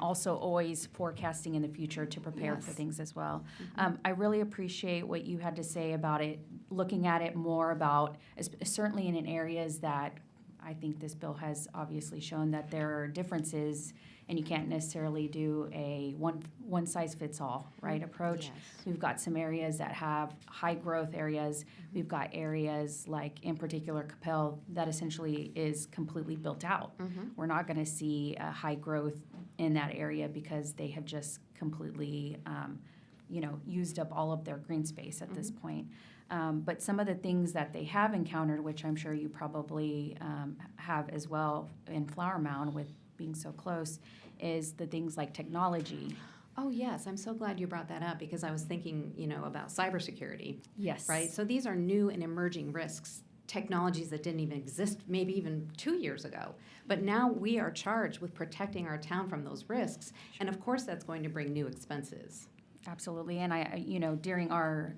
also always forecasting in the future to prepare for things as well. I really appreciate what you had to say about it, looking at it more about, certainly in areas that I think this bill has obviously shown that there are differences and you can't necessarily do a one-size-fits-all, right, approach. Yes. We've got some areas that have high growth areas. We've got areas like, in particular, Capel, that essentially is completely built out. We're not going to see a high growth in that area because they have just completely, used up all of their green space at this point. But some of the things that they have encountered, which I'm sure you probably have as well in Flower Mound with being so close, is the things like technology. Oh, yes, I'm so glad you brought that up because I was thinking, about cybersecurity. Yes. Right? So these are new and emerging risks, technologies that didn't even exist maybe even 2 years ago. But now we are charged with protecting our town from those risks. And of course, that's going to bring new expenses. Absolutely, and during our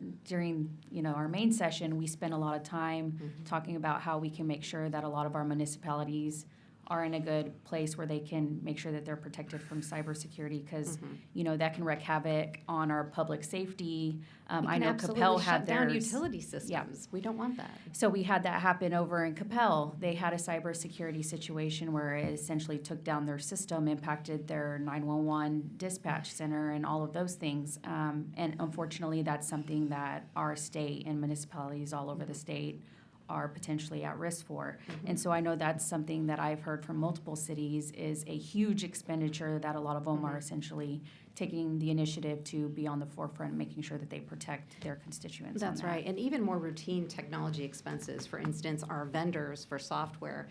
main session, we spent a lot of time talking about how we can make sure that a lot of our municipalities are in a good place where they can make sure that they're protected from cybersecurity because that can wreak havoc on our public safety. I know Capel had shut down theirs. utility systems. Yeah. We don't want that. So we had that happen over in Capel. They had a cybersecurity situation where it essentially took down their system, impacted their 911 dispatch center and all of those things. And unfortunately, that's something that our state and municipalities all over the state are potentially at risk for. And so I know that's something that I've heard from multiple cities is a huge expenditure that a lot of them are essentially taking the initiative to be on the forefront, making sure that they protect their constituents. That's right. And even more routine technology expenses, for instance, our vendors for software.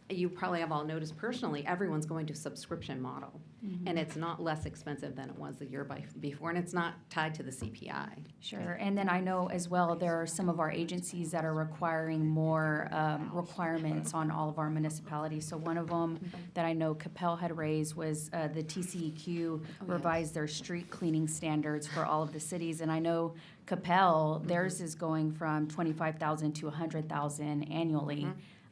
you probably have all noticed personally, everyone's going to subscription model. And it's not less expensive than it was the year before, and it's not tied to the CPI. Sure, and then I know as well, there are some of our agencies that are requiring more requirements on all of our municipalities. So one of them that I know Capel had raised was the TCEQ revised their street cleaning standards for all of the cities. And I know Capel, theirs is going from 25,000 to 100,000 annually.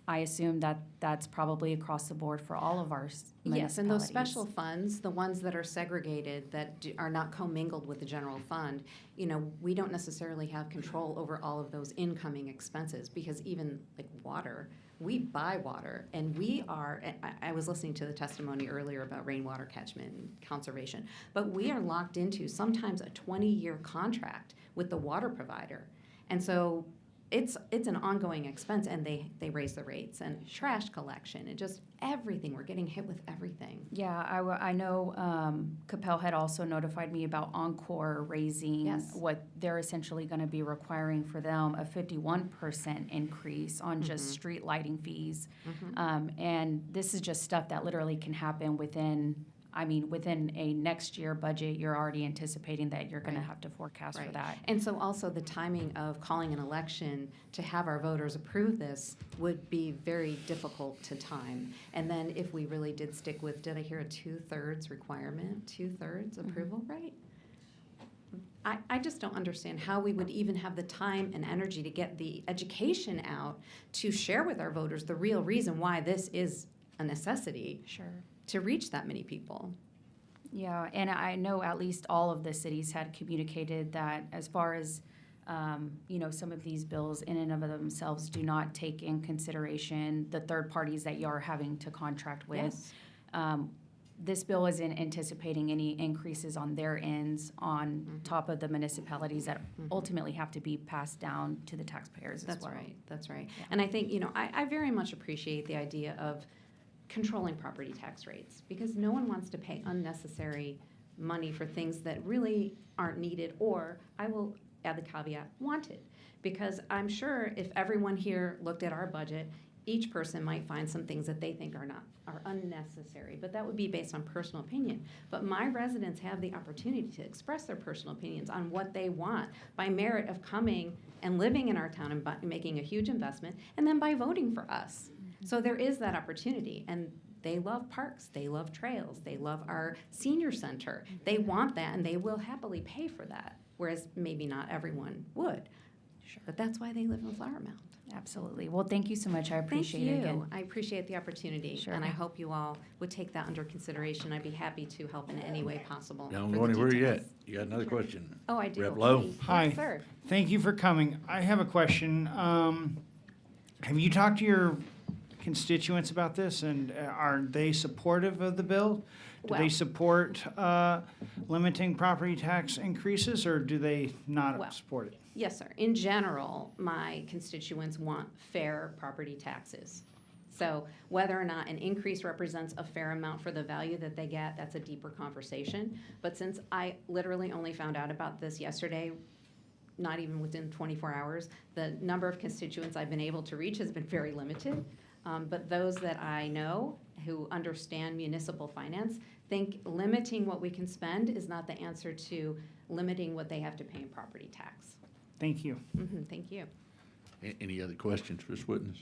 I assume that that's probably across the board for all of our municipalities. Yes, and those special funds, the ones that are segregated, that are not commingled with the general fund, you know, we don't necessarily have control over all of those incoming expenses, because even like water, we buy water, and we are, I was listening to the testimony earlier about rainwater catchment and conservation, but we are locked into sometimes a 20-year contract with the water provider. And so it's an ongoing expense, and they raise the rates, and trash collection, and just everything. We're getting hit with everything. Yeah, I know Capel had also notified me about Encore raising what they're essentially going to be requiring for them, a 51% increase on just street lighting fees. And this is just stuff that literally can happen within a next year budget. You're already anticipating that you're going to have to forecast for that. And so also the timing of calling an election to have our voters approve this would be very difficult to time. And then if we really did stick with, did I hear a 2/3 requirement, 2/3 approval, right? I just don't understand how we would even have the time and energy to get the education out to share with our voters the real reason why this is a necessity. Sure. To reach that many people. Yeah, and I know at least all of the cities had communicated that as far as, some of these bills in and of themselves do not take in consideration the third parties that you are having to contract with. This bill isn't anticipating any increases on their ends on top of the municipalities that ultimately have to be passed down to the taxpayers as well. That's right. Yeah. And I think, I very much appreciate the idea of controlling property tax rates, because no one wants to pay unnecessary money for things that really aren't needed, or I will add the caveat, wanted. Because I'm sure if everyone here looked at our budget, each person might find some things that they think are unnecessary, but that would be based on personal opinion. But my residents have the opportunity to express their personal opinions on what they want by merit of coming and living in our town and making a huge investment, and then by voting for us. So there is that opportunity, and they love parks, they love trails, they love our senior center. They want that, and they will happily pay for that, whereas maybe not everyone would. Sure. But that's why they live in Flower Mound. Absolutely. Well, thank you so much. I appreciate it again. I appreciate the opportunity, Sure. and I hope you all would take that under consideration. I'd be happy to help in any way possible. Don't for go the anywhere yet. details. You got another question? Oh, I do. Rep. Lowe? Yes, Hi. sir. Thank you for coming. I have a question. Have you talked to your constituents about this, and are they supportive of the bill? Do they Well- support limiting property tax increases, or do they not Well, support it? Yes, sir. In general, my constituents want fair property taxes. So whether or not an increase represents a fair amount for the value that they get, that's a deeper conversation. But since I literally only found out about this yesterday, not even within 24 hours, the number of constituents I've been able to reach has been very limited. But those that I know who understand municipal finance think limiting what we can spend is not the answer to limiting what they have to pay in property tax. Thank you. Thank you. Any other questions for this witness?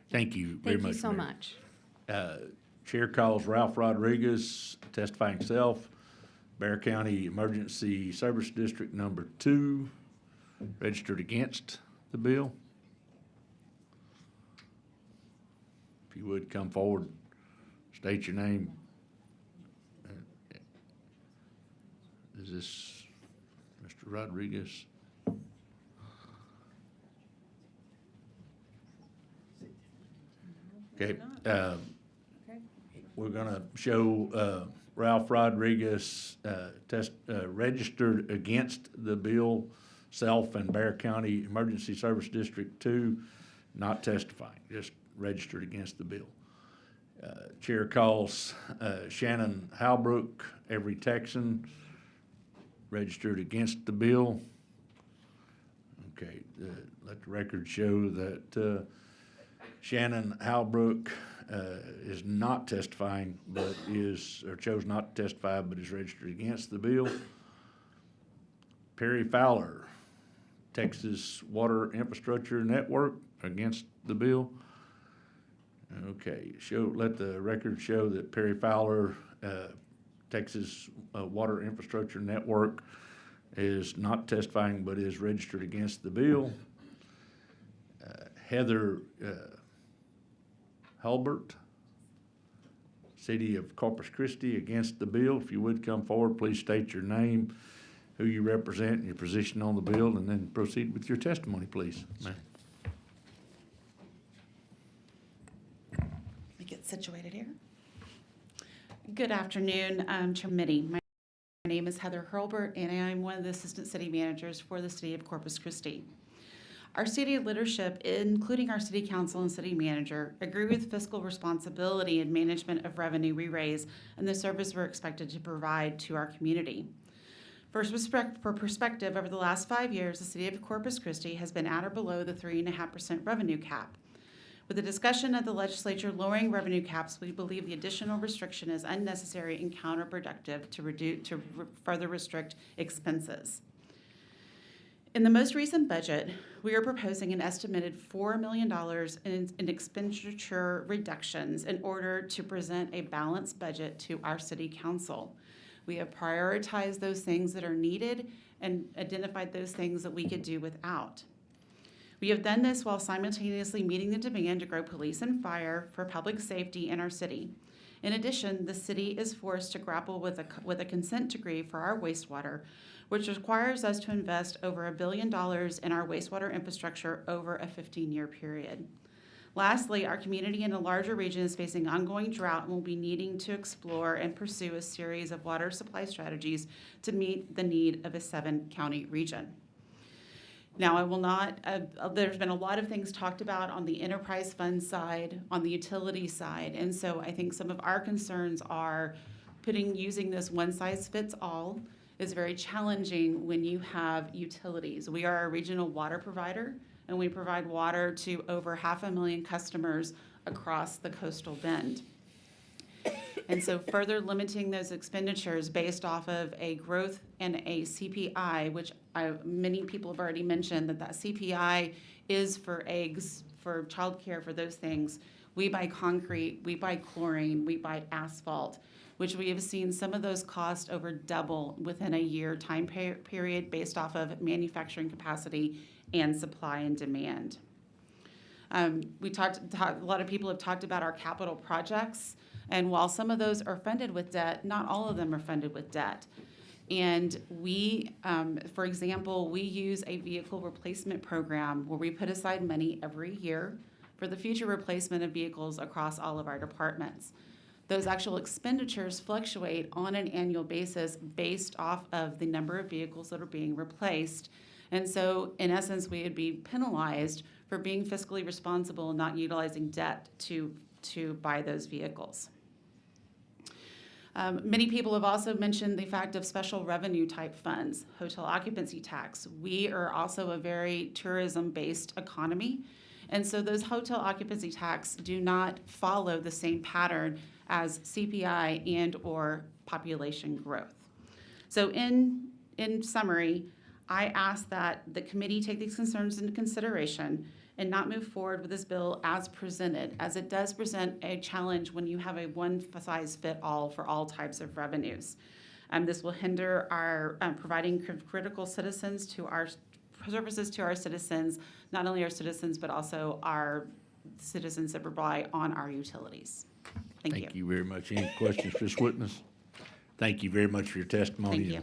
Thank you very much. Thank you so Mayor. much. Chair calls Ralph Rodriguez, testifying self, Bear County Emergency Service District Number 2, registered against the bill. If you would come forward, state your name. Is this Mr. Rodriguez? Okay, we're gonna show Ralph Rodriguez registered against the bill, self and Bear County Emergency Service District 2, not testifying, just registered against the bill. Chair calls Shannon Halbrook, every Texan, registered against the bill. Okay, let the record show that Shannon Halbrook is not testifying, but or chose not to testify, but is registered against the bill. Perry Fowler, Texas Water Infrastructure Network, against the bill. Okay, let the record show that Perry Fowler, Texas Water Infrastructure Network, is not testifying but is registered against the bill. Heather Hulbert, City of Corpus Christi, against the bill. If you would come forward, please state your name, who you represent, and your position on the bill, and then proceed with your testimony, please. Ma'am. Get situated here. Good afternoon, committee. My name is Heather Hurlbert, and I'm one of the assistant city managers for the city of Corpus Christi. Our city leadership, including our city council and city manager, agree with fiscal responsibility and management of revenue we raise and the service we're expected to provide to our community. For perspective, over the last 5 years, the city of Corpus Christi has been at or below the 3.5% revenue cap. With the discussion of the legislature lowering revenue caps, we believe the additional restriction is unnecessary and counterproductive to further restrict expenses. In the most recent budget, we are proposing an estimated $4 million in expenditure reductions in order to present a balanced budget to our city council. We have prioritized those things that are needed and identified those things that we could do without. We have done this while simultaneously meeting the demand to grow police and fire for public safety in our city. In addition, the city is forced to grapple with a consent decree for our wastewater, which requires us to invest over $1 billion in our wastewater infrastructure over a 15-year period. Lastly, our community in a larger region is facing ongoing drought and will be needing to explore and pursue a series of water supply strategies to meet the need of a 7-county region. Now, I will not, there's been a lot of things talked about on the enterprise fund side, on the utility side, and so I think some of our concerns are using this one-size-fits-all is very challenging when you have utilities. We are a regional water provider, and we provide water to over 500,000 customers across the coastal bend. And so further limiting those expenditures based off of a growth and a CPI, which many people have already mentioned that CPI is for eggs, for childcare, for those things. We buy concrete, we buy chlorine, we buy asphalt, which we have seen some of those costs over double within a year time period based off of manufacturing capacity and supply and demand. A lot of people have talked about our capital projects. And while some of those are funded with debt, not all of them are funded with debt. And we, for example, we use a vehicle replacement program where we put aside money every year for the future replacement of vehicles across all of our departments. Those actual expenditures fluctuate on an annual basis based off of the number of vehicles that are being replaced. And so, in essence, we would be penalized for being fiscally responsible and not utilizing debt to buy those vehicles. Many people have also mentioned the fact of special revenue type funds, hotel occupancy tax. We are also a very tourism-based economy, and so those hotel occupancy tax do not follow the same pattern as CPI and or population growth. So in summary, I ask that the committee take these concerns into consideration and not move forward with this bill as presented, as it does present a challenge when you have a one-size-fits-all for all types of revenues. This will hinder our providing critical citizens to our services to our citizens, not only our citizens, but also our citizens that rely on our utilities. Thank you. Thank you very much. Any questions for this witness? Thank you very much for your testimony. Thank you.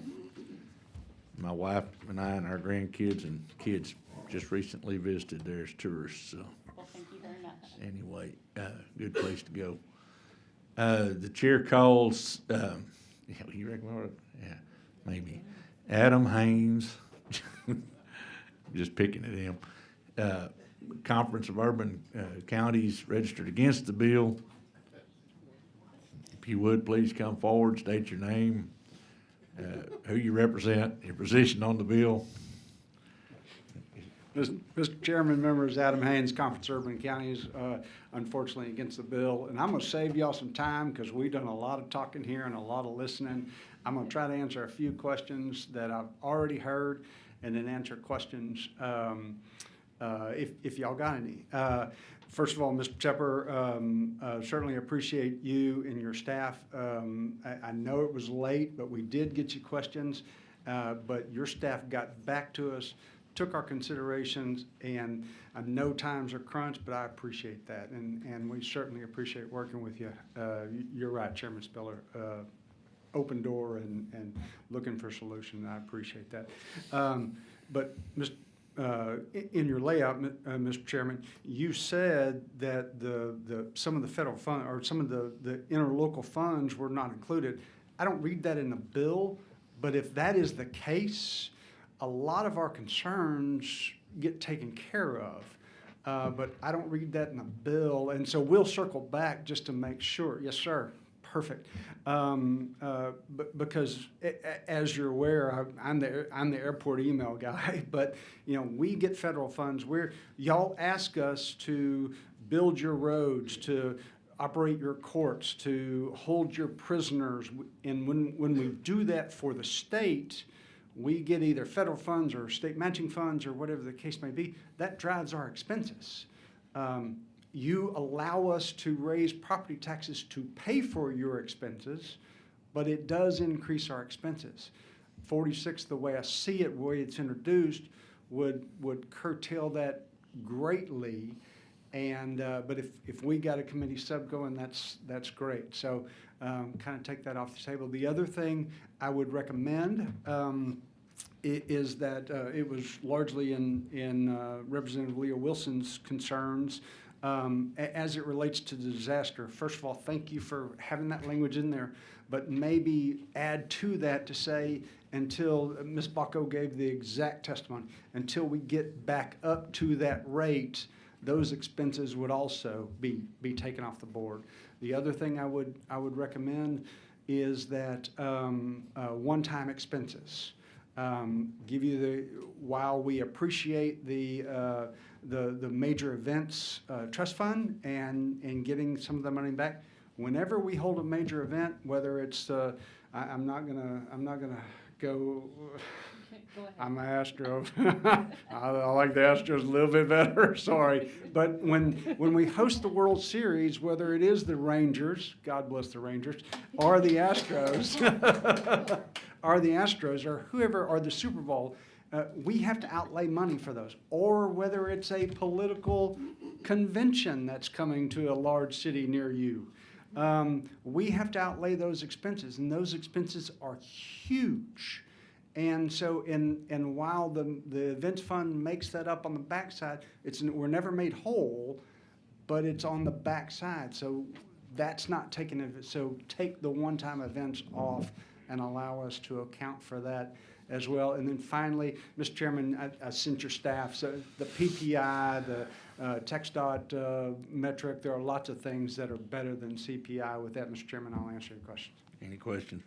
My wife and I and our grandkids and kids just recently visited there as tourists, so. Well, thank you very much. Anyway, good place to go. The chair calls, you reckon, yeah, maybe, Adam Haynes, just picking at him, Conference of Urban Counties registered against the bill. If you would, please come forward, state your name, who you represent, your position on the bill. Mr. Chairman, members, Adam Haynes, Conference Urban Counties, unfortunately against the bill. And I'm going to save y'all some time because we've done a lot of talking here and a lot of listening. I'm going to try to answer a few questions that I've already heard and then answer questions if y'all got any. First of all, Mr. Tepper, certainly appreciate you and your staff. I know it was late, but we did get you questions. But your staff got back to us, took our considerations, and I know times are crunched, but I appreciate that. And we certainly appreciate working with you. You're right, Chairman Spiller. Open door and looking for solutions. I appreciate that. But in your layout, Mr. Chairman, you said that some of the federal fund or some of the interlocal funds were not included. I don't read that in the bill, but if that is the case, a lot of our concerns get taken care of. But I don't read that in the bill, and so we'll circle back just to make sure. Yes, sir. Perfect. But because, as you're aware, I'm the airport email guy. But we get federal funds. Y'all ask us to build your roads, to operate your courts, to hold your prisoners. And when we do that for the state, we get either federal funds or state matching funds or whatever the case may be. That drives our expenses. You allow us to raise property taxes to pay for your expenses, but it does increase our expenses. 46, the way I see it, the way it's introduced, would curtail that greatly. And but if we got a committee sub going, that's great. So kind of take that off the table. The other thing I would recommend is that it was largely in Representative Leo Wilson's concerns. As it relates to the disaster. First of all, thank you for having that language in there, but maybe add to that to say until Ms. Bacco gave the exact testimony, until we get back up to that rate, those expenses would also be taken off the board. The other thing I would recommend is that one-time expenses. Give you while we appreciate the major events trust fund and getting some of the money back. Whenever we hold a major event, whether it's I'm not gonna go. I'm an Astro. I like the Astros a little bit better. Sorry, but when we host the World Series, whether it is the Rangers, God bless the Rangers, or the Astros, or whoever, or the Super Bowl. We have to outlay money for those, or whether it's a political convention that's coming to a large city near you. We have to outlay those expenses, and those expenses are huge. And so, and while the events fund makes that up on the backside, we're never made whole, but it's on the backside. So that's not taken. So take the one-time events off and allow us to account for that as well. And then finally, Mr. Chairman, I sent your staff, so the PPI, the TxDOT metric, there are lots of things that are better than CPI. With that, Mr. Chairman, I'll answer your questions. Any questions?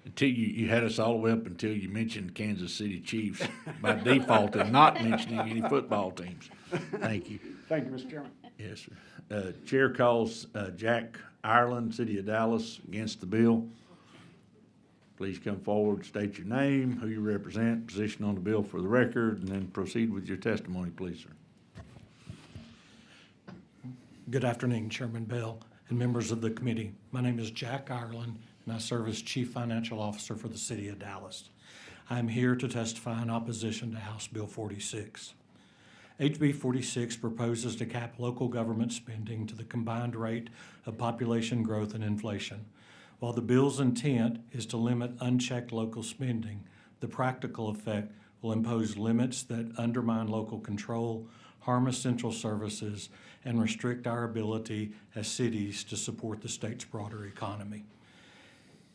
Until you had us all the way up until you mentioned Kansas City Chiefs by default and not mentioning any football teams. Thank you. Thank you, Mr. Chairman. Yes, sir. Chair calls Jack Ireland, City of Dallas, against the bill. Please come forward, state your name, who you represent, position on the bill for the record, and then proceed with your testimony, please, sir. Good afternoon, Chairman Bell and members of the committee. My name is Jack Ireland, and I serve as Chief Financial Officer for the City of Dallas. I am here to testify in opposition to House Bill 46. HB 46 proposes to cap local government spending to the combined rate of population growth and inflation. While the bill's intent is to limit unchecked local spending, the practical effect will impose limits that undermine local control, harm essential services, and restrict our ability as cities to support the state's broader economy.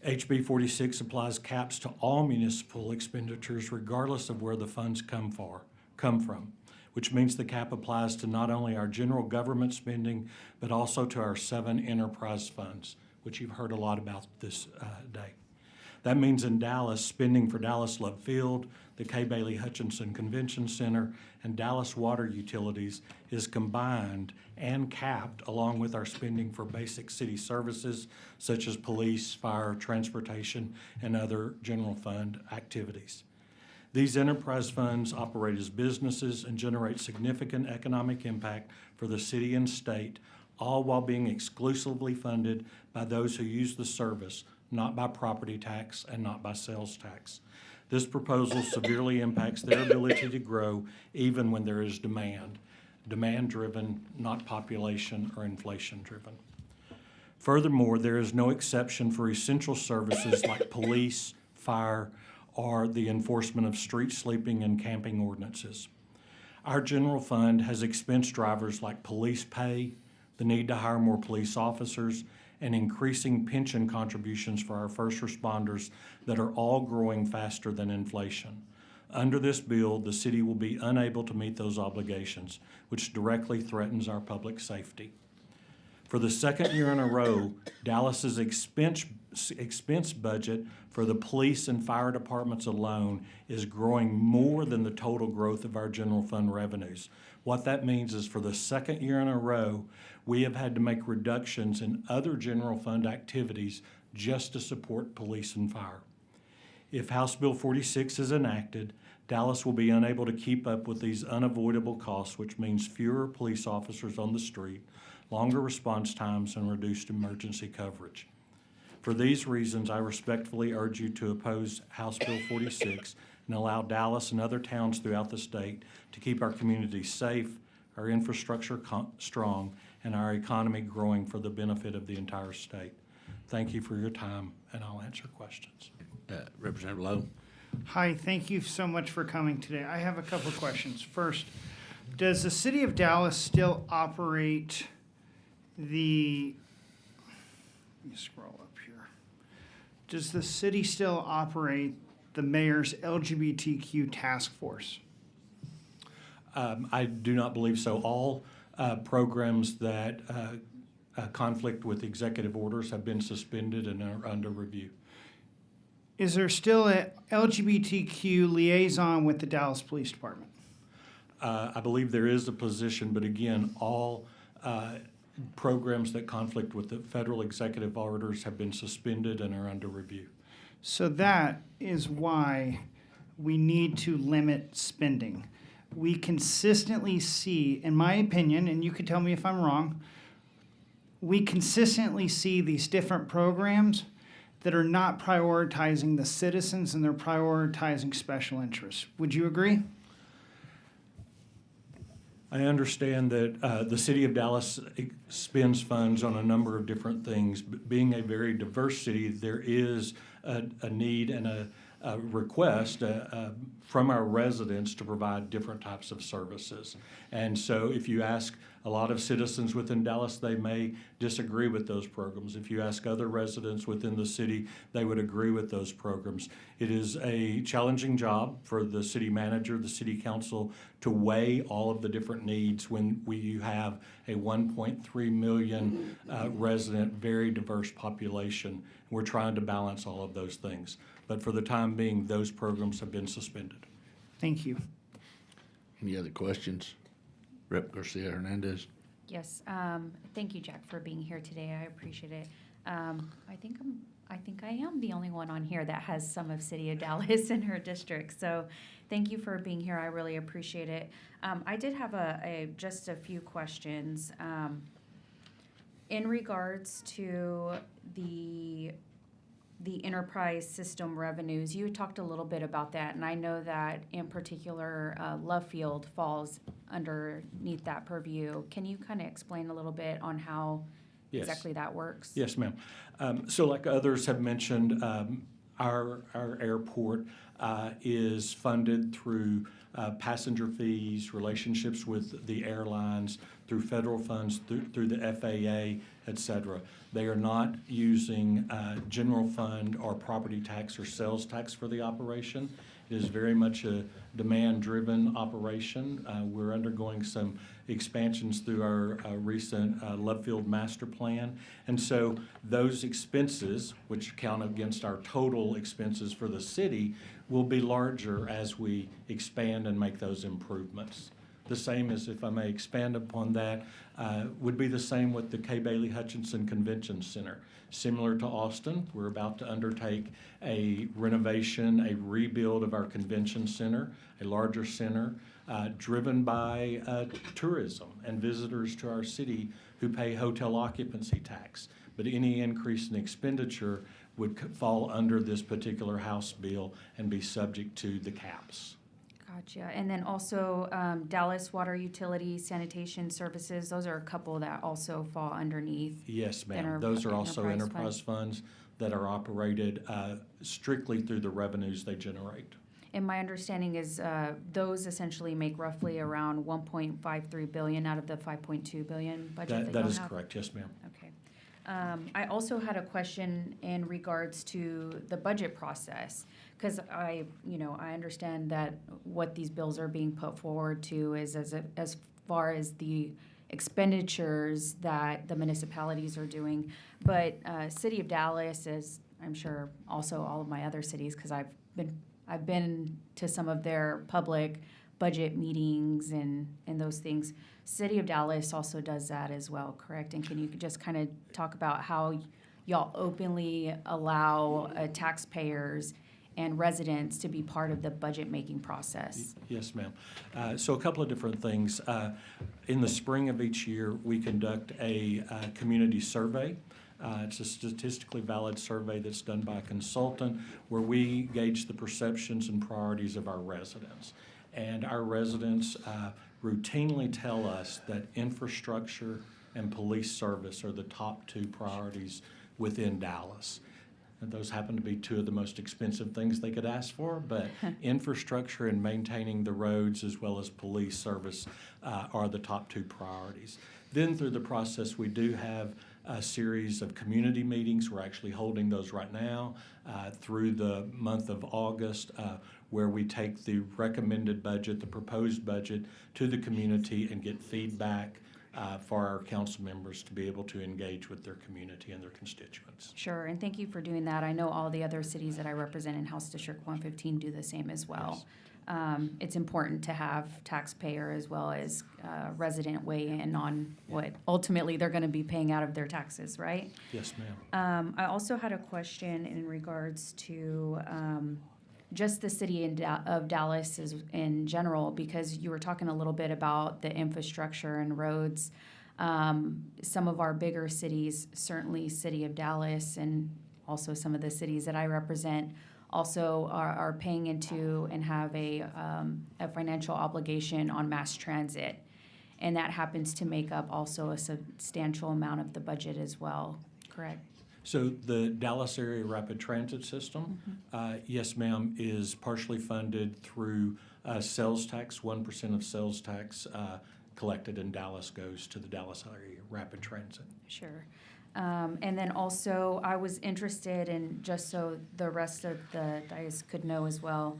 HB 46 applies caps to all municipal expenditures regardless of where the funds come from, which means the cap applies to not only our general government spending, but also to our 7 enterprise funds, which you've heard a lot about this day. That means in Dallas, spending for Dallas Love Field, the Kay Bailey Hutchinson Convention Center, and Dallas Water Utilities is combined and capped along with our spending for basic city services such as police, fire, transportation, and other general fund activities. These enterprise funds operate as businesses and generate significant economic impact for the city and state, all while being exclusively funded by those who use the service, not by property tax and not by sales tax. This proposal severely impacts their ability to grow even when there is demand-driven, not population or inflation-driven. Furthermore, there is no exception for essential services like police, fire, or the enforcement of street sleeping and camping ordinances. Our general fund has expense drivers like police pay, the need to hire more police officers, and increasing pension contributions for our first responders that are all growing faster than inflation. Under this bill, the city will be unable to meet those obligations, which directly threatens our public safety. For the second year in a row, Dallas's expense budget for the police and fire departments alone is growing more than the total growth of our general fund revenues. What that means is for the second year in a row, we have had to make reductions in other general fund activities just to support police and fire. If House Bill 46 is enacted, Dallas will be unable to keep up with these unavoidable costs, which means fewer police officers on the street, longer response times, and reduced emergency coverage. For these reasons, I respectfully urge you to oppose House Bill 46 and allow Dallas and other towns throughout the state to keep our communities safe, our infrastructure strong, and our economy growing for the benefit of the entire state. Thank you for your time, and I'll answer questions. Representative Lowe. Hi, thank you so much for coming today. I have a couple of questions. First, does the city of Dallas still operate let me scroll up here. Does the city still operate the mayor's LGBTQ task force? I do not believe so. All programs that conflict with executive orders have been suspended and are under review. Is there still a LGBTQ liaison with the Dallas Police Department? I believe there is a position, but again, all programs that conflict with the federal executive orders have been suspended and are under review. So that is why we need to limit spending. We consistently see, in my opinion, and you can tell me if I'm wrong, we consistently see these different programs that are not prioritizing the citizens and they're prioritizing special interests. Would you agree? I understand that the city of Dallas spends funds on a number of different things. But being a very diverse city, there is a need and a request from our residents to provide different types of services. And so if you ask a lot of citizens within Dallas, they may disagree with those programs. If you ask other residents within the city, they would agree with those programs. It is a challenging job for the city manager, the city council, to weigh all of the different needs when you have a 1.3 million resident, very diverse population. We're trying to balance all of those things. But for the time being, those programs have been suspended. Thank you. Any other questions? Rep. Garcia Hernandez. Yes, thank you, Jack, for being here today. I appreciate it. I think I am the only one on here that has some of City of Dallas in her district. So thank you for being here. I really appreciate it. I did have just a few questions. In regards to the enterprise system revenues, you talked a little bit about that, and I know that in particular, Love Field falls underneath that purview. Can you kind of explain a little bit on how Yes. exactly that works? Yes, ma'am. So like others have mentioned, our airport is funded through passenger fees, relationships with the airlines, through federal funds, through the FAA, et cetera. They are not using general fund or property tax or sales tax for the operation. It is very much a demand-driven operation. We're undergoing some expansions through our recent Love Field Master Plan. And so those expenses, which count against our total expenses for the city, will be larger as we expand and make those improvements. The same as, if I may expand upon that, would be the same with the K. Bailey Hutchinson Convention Center. Similar to Austin, we're about to undertake a renovation, a rebuild of our convention center, a larger center, driven by tourism and visitors to our city who pay hotel occupancy tax. But any increase in expenditure would fall under this particular House bill and be subject to the caps. Gotcha. And then also Dallas Water Utility Sanitation Services, those are a couple that also fall underneath. Yes, ma'am. Those are also enterprise funds that are operated strictly through the revenues they generate. And my understanding is those essentially make roughly around 1.53 billion out of the 5.2 billion budget That you is have? correct, yes, ma'am. Okay. I also had a question in regards to the budget process, because I understand that what these bills are being put forward to is as far as the expenditures that the municipalities are doing. But City of Dallas, as I'm sure also all of my other cities, because I've been to some of their public budget meetings and those things. City of Dallas also does that as well, correct? And can you just kind of talk about how y'all openly allow taxpayers and residents to be part of the budget-making process? Yes, ma'am. So a couple of different things. In the spring of each year, we conduct a community survey. It's a statistically valid survey that's done by a consultant where we gauge the perceptions and priorities of our residents. And our residents routinely tell us that infrastructure and police service are the top two priorities within Dallas. And those happen to be two of the most expensive things they could ask for, but infrastructure and maintaining the roads as well as police service are the top two priorities. Then through the process, we do have a series of community meetings. We're actually holding those right now through the month of August, where we take the recommended budget, the proposed budget, to the community and get feedback for our council members to be able to engage with their community and their constituents. Sure, and thank you for doing that. I know all the other cities that I represent in House District 115 do the same as well. It's important to have taxpayer as well as resident weigh in on what ultimately they're going to be paying out of their taxes, right? Yes, ma'am. I also had a question in regards to just the city of Dallas in general, because you were talking a little bit about the infrastructure and roads. Some of our bigger cities, certainly City of Dallas and also some of the cities that I represent, also are paying into and have a financial obligation on mass transit. And that happens to make up also a substantial amount of the budget as well, correct? So the Dallas Area Rapid Transit System, yes, ma'am, is partially funded through sales tax. 1% of sales tax collected in Dallas goes to the Dallas Area Rapid Transit. Sure. And then also, I was interested in, just so the rest of the dais could know as well,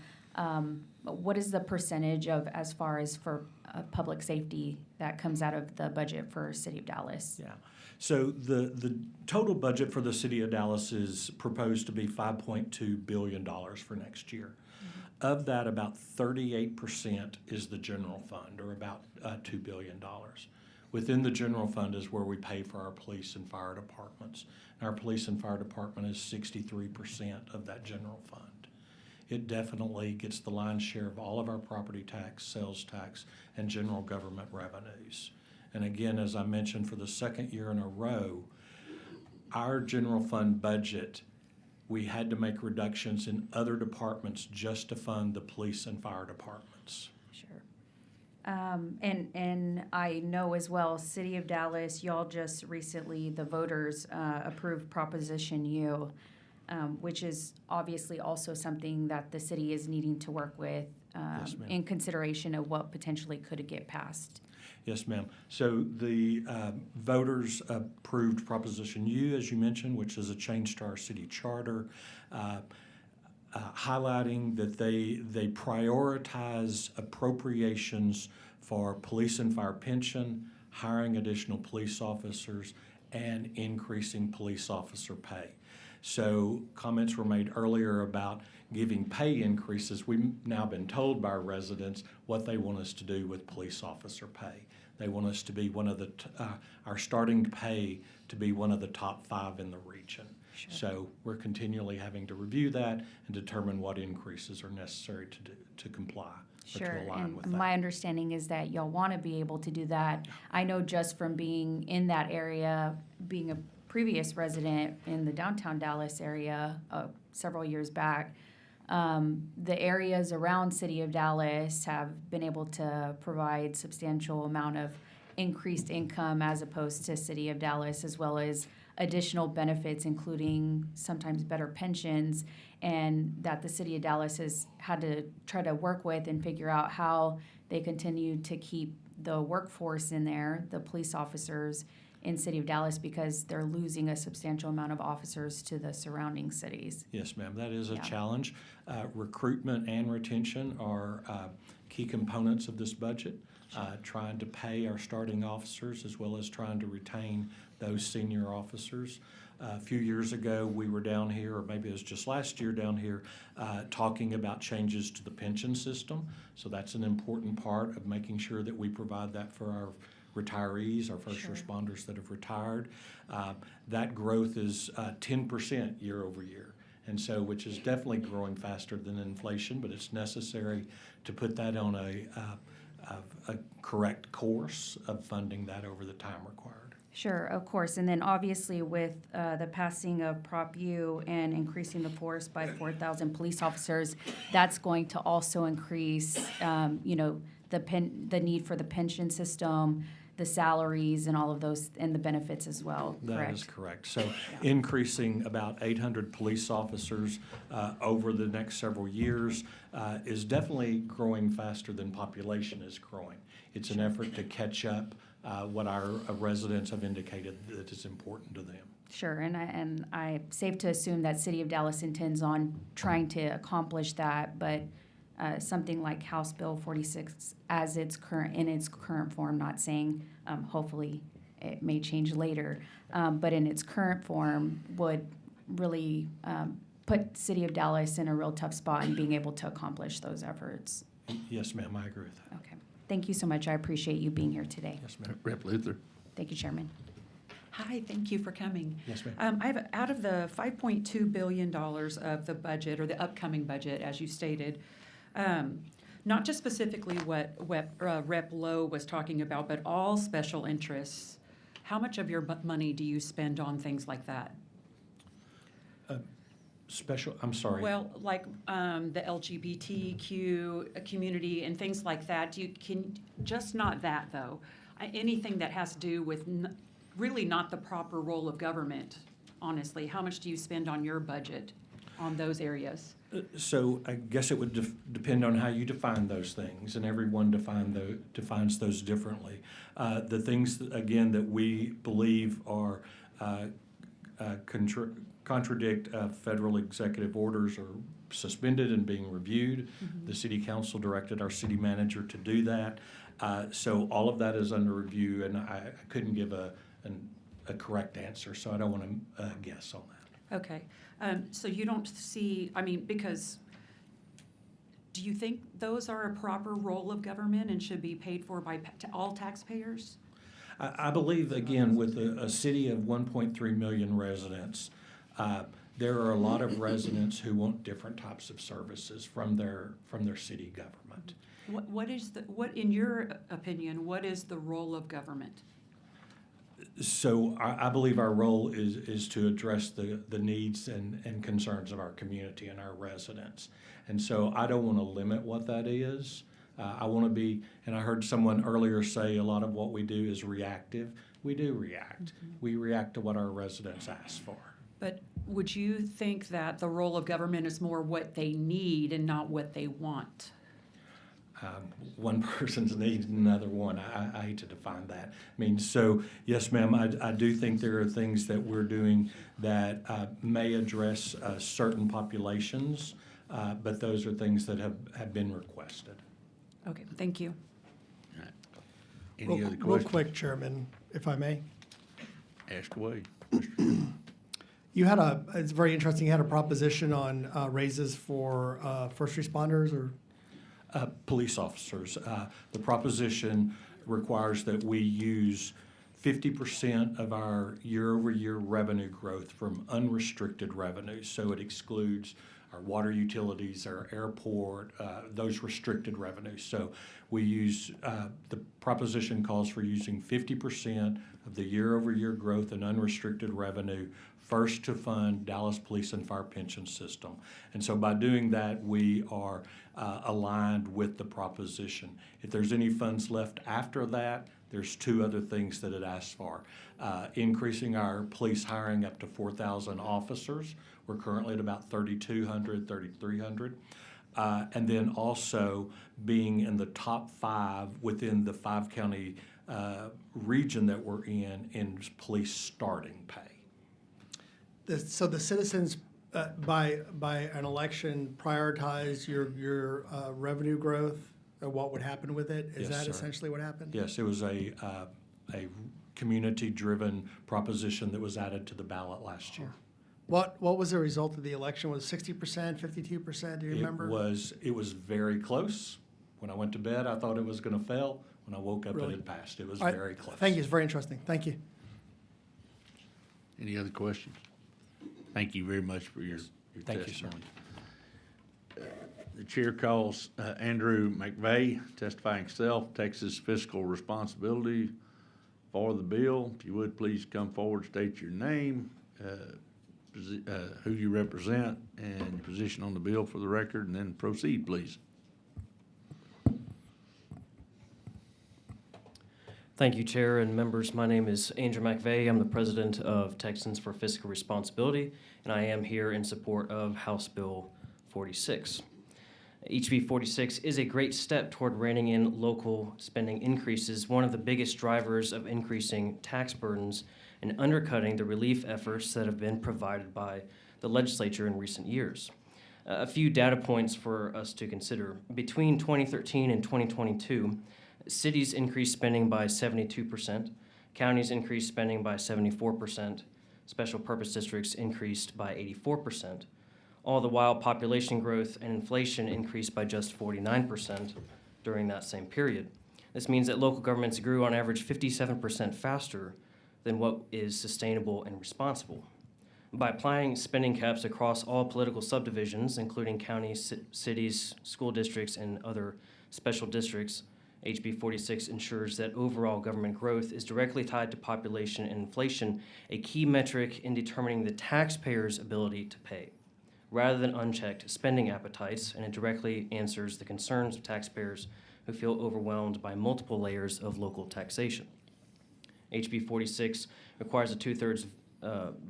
what is the percentage of, as far as for public safety, that comes out of the budget for City of Dallas? Yeah. So the total budget for the City of Dallas is proposed to be $5.2 billion for next year. Of that, about 38% is the general fund, or about $2 billion. Within the general fund is where we pay for our police and fire departments. And our police and fire department is 63% of that general fund. It definitely gets the lion's share of all of our property tax, sales tax, and general government revenues. And again, as I mentioned, for the second year in a row, our general fund budget, we had to make reductions in other departments just to fund the police and fire departments. Sure. And I know as well, City of Dallas, y'all just recently, the voters approved Proposition U, which is obviously also something that the city is needing to work with Yes, ma'am. in consideration of what potentially could get passed. Yes, ma'am. So the voters approved Proposition U, as you mentioned, which is a change to our city charter. highlighting that they prioritize appropriations for police and fire pension, hiring additional police officers, and increasing police officer pay. So comments were made earlier about giving pay increases. We've now been told by our residents what they want us to do with police officer pay. They want us to be one of the, our starting pay to be one of the top 5 in the region. Sure. So we're continually having to review that and determine what increases are necessary to do, to comply or Sure, to align and with that. my understanding is that y'all want to be able to do that. I know just from being in that area, being a previous resident in the downtown Dallas area several years back, the areas around City of Dallas have been able to provide substantial amount of increased income as opposed to City of Dallas, as well as additional benefits, including sometimes better pensions, and that the City of Dallas has had to try to work with and figure out how they continue to keep the workforce in there, the police officers in City of Dallas, because they're losing a substantial amount of officers to the surrounding cities. Yes, ma'am, that is a Yeah. challenge. Recruitment and retention are key components of this budget. Trying to pay our starting officers as well as trying to retain those senior officers. A few years ago, we were down here, or maybe it was just last year down here, talking about changes to the pension system. So that's an important part of making sure that we provide that for our retirees, our first Sure. responders that have retired. That growth is 10% year over year. And so, which is definitely growing faster than inflation, but it's necessary to put that on a correct course of funding that over the time required. Sure, of course. And then obviously with the passing of Prop U and increasing the force by 4,000 police officers, that's going to also increase, the need for the pension system, the salaries and all of those, and the benefits as well, correct? That is correct. So increasing about 800 police officers over the next several years is definitely growing faster than population is growing. It's an effort to catch up what our residents have indicated that is important to them. Sure, and I safe to assume that City of Dallas intends on trying to accomplish that, but something like House Bill 46 as its current form, not saying hopefully it may change later, but in its current form would really put City of Dallas in a real tough spot in being able to accomplish those efforts. Yes, ma'am, I agree with that. Okay, thank you so much. I appreciate you being here today. Yes, ma'am. Rep. Luther. Thank you, Chairman. Hi, thank you for coming. Yes, ma'am. I have, out of the $5.2 billion of the budget, or the upcoming budget, as you stated, not just specifically what Rep. Lowe was talking about, but all special interests, how much of your money do you spend on things like that? I'm sorry. Well, like the LGBTQ community and things like that. Just not that though. Anything that has to do with really not the proper role of government, honestly. How much do you spend on your budget on those areas? So I guess it would depend on how you define those things, and everyone defines those differently. The things, again, that we believe are contradict federal executive orders are suspended and being reviewed. Mm-hmm. The city council directed our city manager to do that. So all of that is under review, and I couldn't give a correct answer, so I don't want to guess on that. Okay, so you don't see, because do you think those are a proper role of government and should be paid for by all taxpayers? I believe, again, with a city of 1.3 million residents, there are a lot of residents who want different types of services from their city government. What in your opinion, what is the role of government? So I believe our role is to address the needs and concerns of our community and our residents. And so I don't want to limit what that is. I want to be, and I heard someone earlier say a lot of what we do is reactive. We do react. Mm-hmm. We react to what our residents ask for. But would you think that the role of government is more what they need and not what they want? One person's need, another one. I hate to define that. So yes, ma'am, I do think there are things that we're doing that may address certain populations but those are things that have been requested. Okay, thank you. Any other Real questions? quick, Chairman, if I may. Ask away. You had it's very interesting, you had a proposition on raises for first responders or? Police officers. The proposition requires that we use 50% of our year-over-year revenue growth from unrestricted revenues. So it excludes our water utilities, our airport, those restricted revenues. So we use, the proposition calls for using 50% of the year-over-year growth in unrestricted revenue first to fund Dallas Police and Fire Pension System. And so by doing that, we are aligned with the proposition. If there's any funds left after that, there's two other things that it asks for. Increasing our police hiring up to 4,000 officers. We're currently at about 3,200, 3,300. And then also being in the top 5 within the 5-county region that we're in police starting pay. So the citizens, by an election, prioritize your revenue growth, or what would happen with it? Is Yes, that sir. essentially what happened? Yes, it was a community-driven proposition that was added to the ballot last year. What was the result of the election? Was it 60%, 52%? Do you remember? It was very close. When I went to bed, I thought it was going to fail. When I woke up, Really? it had passed. It was All right. very close. Thank you. It's very interesting. Thank you. Any other questions? Thank you very much for your Thank you, sir. testimony. The chair calls Andrew McVeigh, testifying self, Texas fiscal responsibility for the bill. If you would, please come forward, state your name, who you represent, and your position on the bill for the record, and then proceed, please. Thank you, Chair and members. My name is Andrew McVeigh. I'm the president of Texans for Fiscal Responsibility, and I am here in support of House Bill 46. HB 46 is a great step toward reining in local spending increases, one of the biggest drivers of increasing tax burdens and undercutting the relief efforts that have been provided by the legislature in recent years. A few data points for us to consider. Between 2013 and 2022, cities increased spending by 72%, counties increased spending by 74%, special purpose districts increased by 84%. All the while, population growth and inflation increased by just 49% during that same period. This means that local governments grew on average 57% faster than what is sustainable and responsible. By applying spending caps across all political subdivisions, including counties, cities, school districts, and other special districts, HB 46 ensures that overall government growth is directly tied to population and inflation, a key metric in determining the taxpayer's ability to pay, rather than unchecked spending appetites, and it directly answers the concerns of taxpayers who feel overwhelmed by multiple layers of local taxation. HB 46 requires a 2/3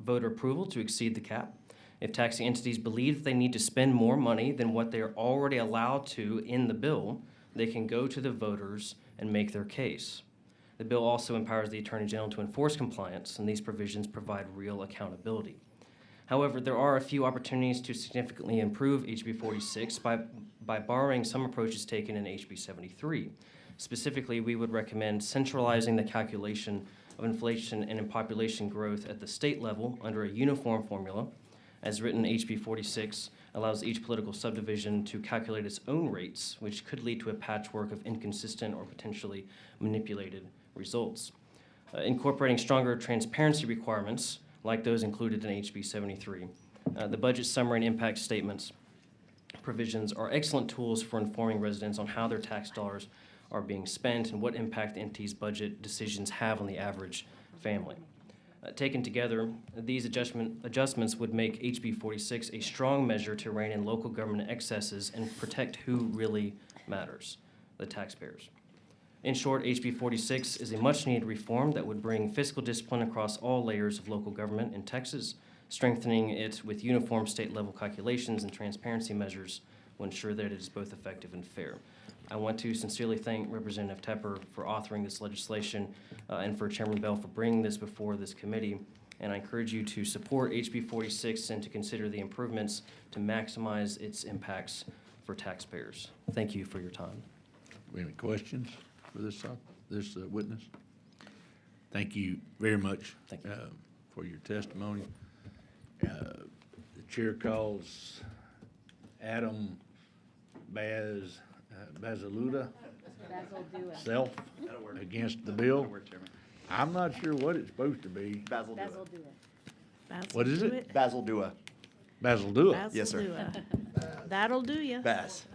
voter approval to exceed the cap. If taxing entities believe that they need to spend more money than what they are already allowed to in the bill, they can go to the voters and make their case. The bill also empowers the Attorney General to enforce compliance, and these provisions provide real accountability. However, there are a few opportunities to significantly improve HB 46 by borrowing some approaches taken in HB 73. Specifically, we would recommend centralizing the calculation of inflation and in population growth at the state level under a uniform formula. As written, HB 46 allows each political subdivision to calculate its own rates, which could lead to a patchwork of inconsistent or potentially manipulated results. Incorporating stronger transparency requirements, like those included in HB 73, the budget summary and impact statements provisions are excellent tools for informing residents on how their tax dollars are being spent and what impact the entity's budget decisions have on the average family. Taken together, these adjustments would make HB 46 a strong measure to rein in local government excesses and protect who really matters, the taxpayers. In short, HB 46 is a much-needed reform that would bring fiscal discipline across all layers of local government in Texas, strengthening it with uniform state-level calculations and transparency measures will ensure that it is both effective and fair. I want to sincerely thank Representative Tepper for authoring this legislation and for Chairman Bell for bringing this before this committee. and I encourage you to support HB 46 and to consider the improvements to maximize its impacts for taxpayers. Thank you for your time. Any questions for this witness? Thank you very much Thank you. for your testimony. The chair calls Adam Basaluda self against the bill. I'm not sure what it's supposed to be. Basil What is it? Basil Dua. Basil Dua. Basil Yes, sir. Dua. That'll do ya. Bass.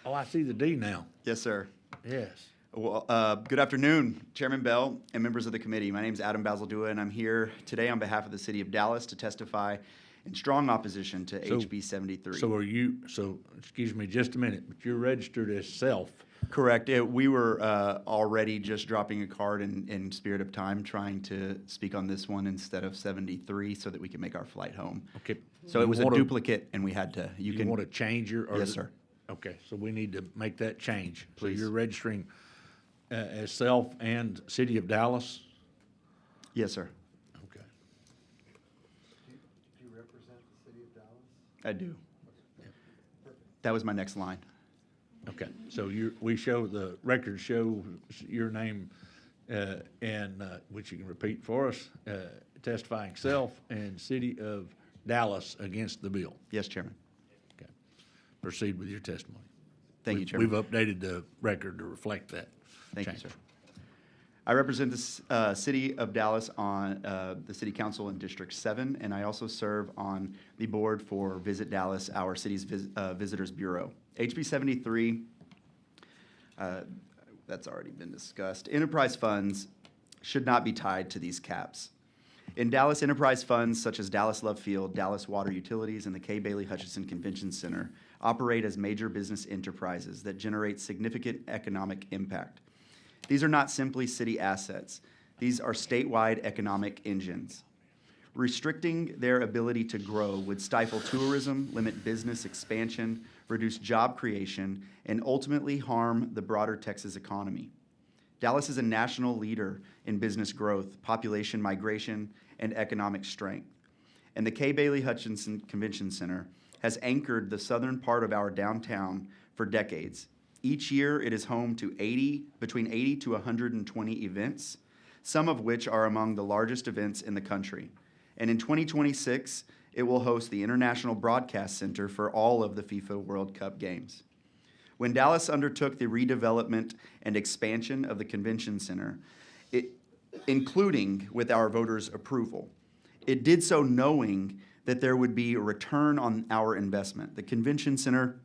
Oh, I see the D now. Yes, sir. Yes. Well, good afternoon, Chairman Bell and members of the committee. My name is Adam Basildua, and I'm here today on behalf of the City of Dallas to testify in strong opposition to So- HB 73. Excuse me just a minute, but you're registered as self. Correct. We were already just dropping a card in spirit of time, trying to speak on this one instead of 73 so that we can make our flight home. Okay. So it was a duplicate, and we had to, You want to change your? Yes, sir. Okay, so we need to make that change. Please. So you're registering as self and City of Dallas? Yes, sir. Okay. Do you represent the city of Dallas? I do. That was my next line. Okay, so we show, the records show your name, which you can repeat for us, testifying self and City of Dallas against the bill. Yes, Chairman. Okay. Proceed with your testimony. Thank you, Chairman. We've updated the record to reflect that. Thank you, change. sir. I represent the City of Dallas on the City Council in District 7, and I also serve on the board for Visit Dallas, our city's Visitors Bureau. HB 73, that's already been discussed. Enterprise funds should not be tied to these caps. In Dallas, enterprise funds such as Dallas Love Field, Dallas Water Utilities, and the K. Bailey Hutchinson Convention Center operate as major business enterprises that generate significant economic impact. These are not simply city assets. These are statewide economic engines. Restricting their ability to grow would stifle tourism, limit business expansion, reduce job creation, and ultimately harm the broader Texas economy. Dallas is a national leader in business growth, population migration, and economic strength. And the K. Bailey Hutchinson Convention Center has anchored the southern part of our downtown for decades. Each year, it is home to between 80 to 120 events, some of which are among the largest events in the country. And in 2026, it will host the International Broadcast Center for all of the FIFA World Cup games. When Dallas undertook the redevelopment and expansion of the convention center, including with our voters' approval, it did so knowing that there would be a return on our investment. The convention center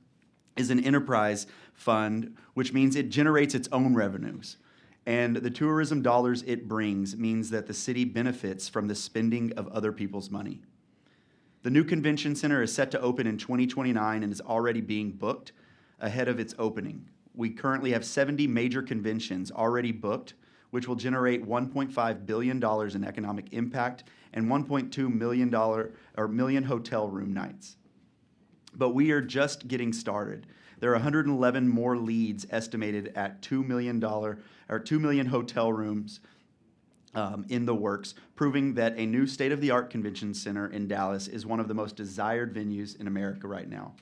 is an enterprise fund, which means it generates its own revenues. And the tourism dollars it brings means that the city benefits from the spending of other people's money. The new convention center is set to open in 2029 and is already being booked ahead of its opening. We currently have 70 major conventions already booked, which will generate $1.5 billion in economic impact and $1.2 million hotel room nights. But we are just getting started. There are 111 more leads estimated at $2 million hotel rooms in the works, proving that a new state-of-the-art convention center in Dallas is one of the most desired venues in America right now.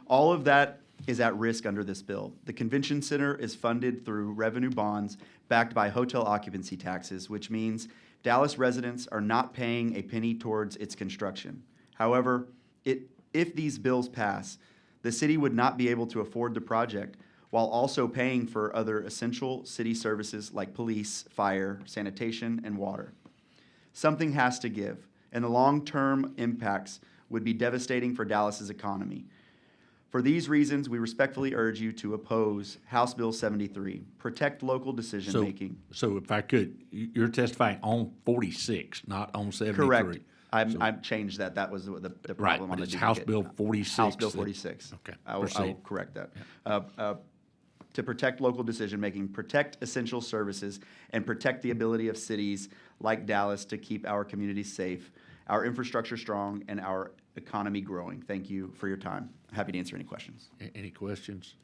All of that is at risk under this bill. The convention center is funded through revenue bonds backed by hotel occupancy taxes, which means Dallas residents are not paying a penny towards its construction. However, if these bills pass, the city would not be able to afford the project while also paying for other essential city services like police, fire, sanitation, and water. Something has to give, and the long-term impacts would be devastating for Dallas's economy. For these reasons, we respectfully urge you to oppose House Bill 73, protect local decision-making. So if I could, you're testifying on 46, not on 73. Correct. I've changed that. That was the problem Right, on but the it's House duplicate. Bill 46. House Bill 46. Okay, I will proceed. correct that. To protect local decision-making, protect essential services, and protect the ability of cities like Dallas to keep our communities safe, our infrastructure strong, and our economy growing. Thank you for your time. Happy to answer any questions. Any questions?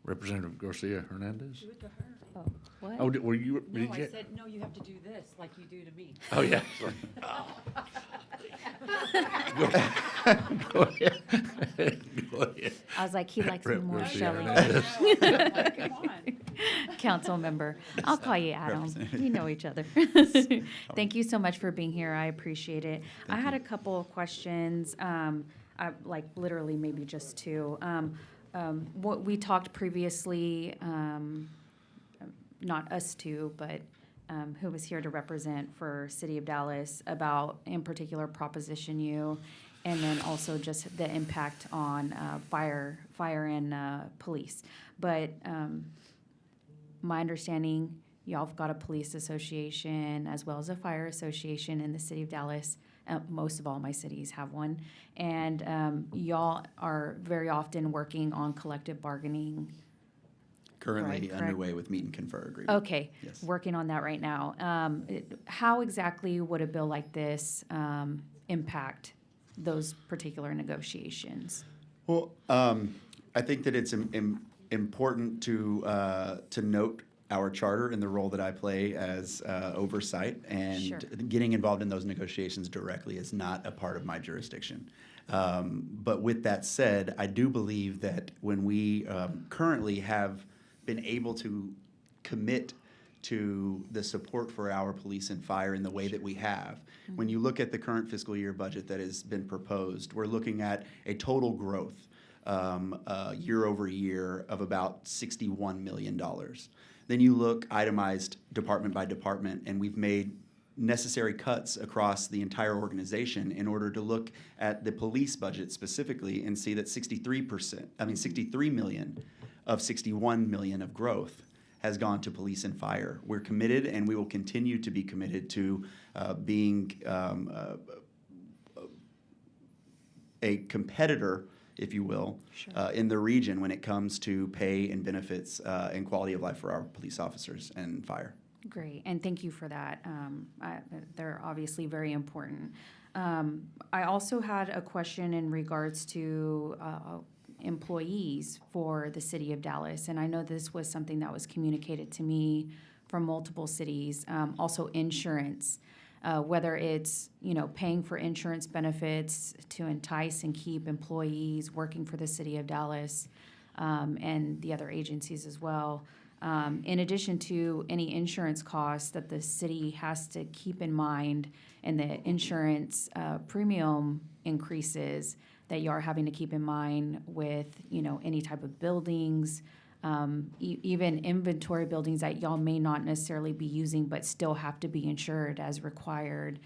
Representative Garcia Hernandez? Give it to her. What? Oh, were you, No, did I you? said, no, you have to do this like you do to me. Oh, yeah. Go ahead. Go ahead. I was like, he likes me more, Representative Shelley. Hernandez. Come on. Council member. I'll call you Adam. Representative. We know each other. Thank you so much for being here. I appreciate it. I had a couple of questions, like literally maybe just two. What we talked previously, not us two, but who was here to represent for City of Dallas about, in particular, Proposition U, and then also just the impact on fire and police. But my understanding, y'all have got a police association as well as a fire association in the City of Dallas. Most of all my cities have one. And y'all are very often working on collective bargaining. Currently Right, correct. underway with meet and confer agreement. Okay, Yes. working on that right now. How exactly would a bill like this impact those particular negotiations? Well, I think that it's important to note our charter and the role that I play as oversight, and Sure. getting involved in those negotiations directly is not a part of my jurisdiction. But with that said, I do believe that when we currently have been able to commit to the support for our police and fire in the way that we have. When you look at the current fiscal year budget that has been proposed, we're looking at a total growth year over year of about $61 million. Then you look itemized department by department, and we've made necessary cuts across the entire organization in order to look at the police budget specifically and see that 63 million of 61 million of growth has gone to police and fire. We're committed, and we will continue to be committed to being a competitor, if you will, in the region when it comes to pay and benefits and quality of life for our police officers and fire. Great, and thank you for that. They're obviously very important. I also had a question in regards to employees for the City of Dallas, and I know this was something that was communicated to me from multiple cities. Also, insurance, whether it's paying for insurance benefits to entice and keep employees working for the City of Dallas, and the other agencies as well. In addition to any insurance costs that the city has to keep in mind, and the insurance premium increases that you are having to keep in mind with any type of buildings, even inventory buildings that y'all may not necessarily be using but still have to be insured as required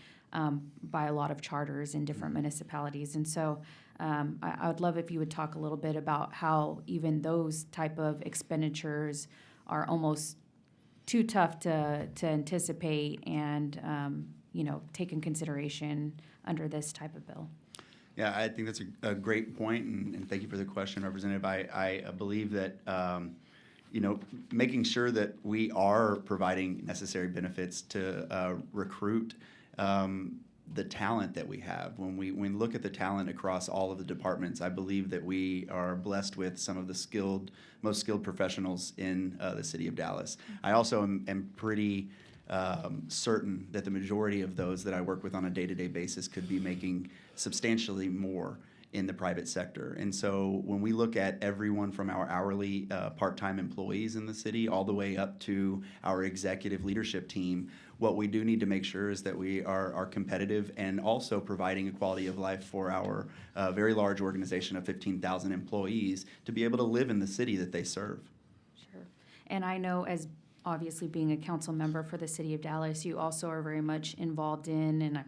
by a lot of charters in different municipalities. And so I would love if you would talk a little bit about how even those type of expenditures are almost too tough to anticipate and take in consideration under this type of bill. Yeah, I think that's a great point, and thank you for the question, Representative. I believe that making sure that we are providing necessary benefits to recruit the talent that we have. When we look at the talent across all of the departments, I believe that we are blessed with some of the most skilled professionals in the City of Dallas. I also am pretty certain that the majority of those that I work with on a day-to-day basis could be making substantially more in the private sector. And so when we look at everyone from our hourly part-time employees in the city all the way up to our executive leadership team, what we do need to make sure is that we are competitive and also providing a quality of life for our very large organization of 15,000 employees to be able to live in the city that they serve. Sure. And I know, as obviously being a council member for the City of Dallas, you also are very much involved in, and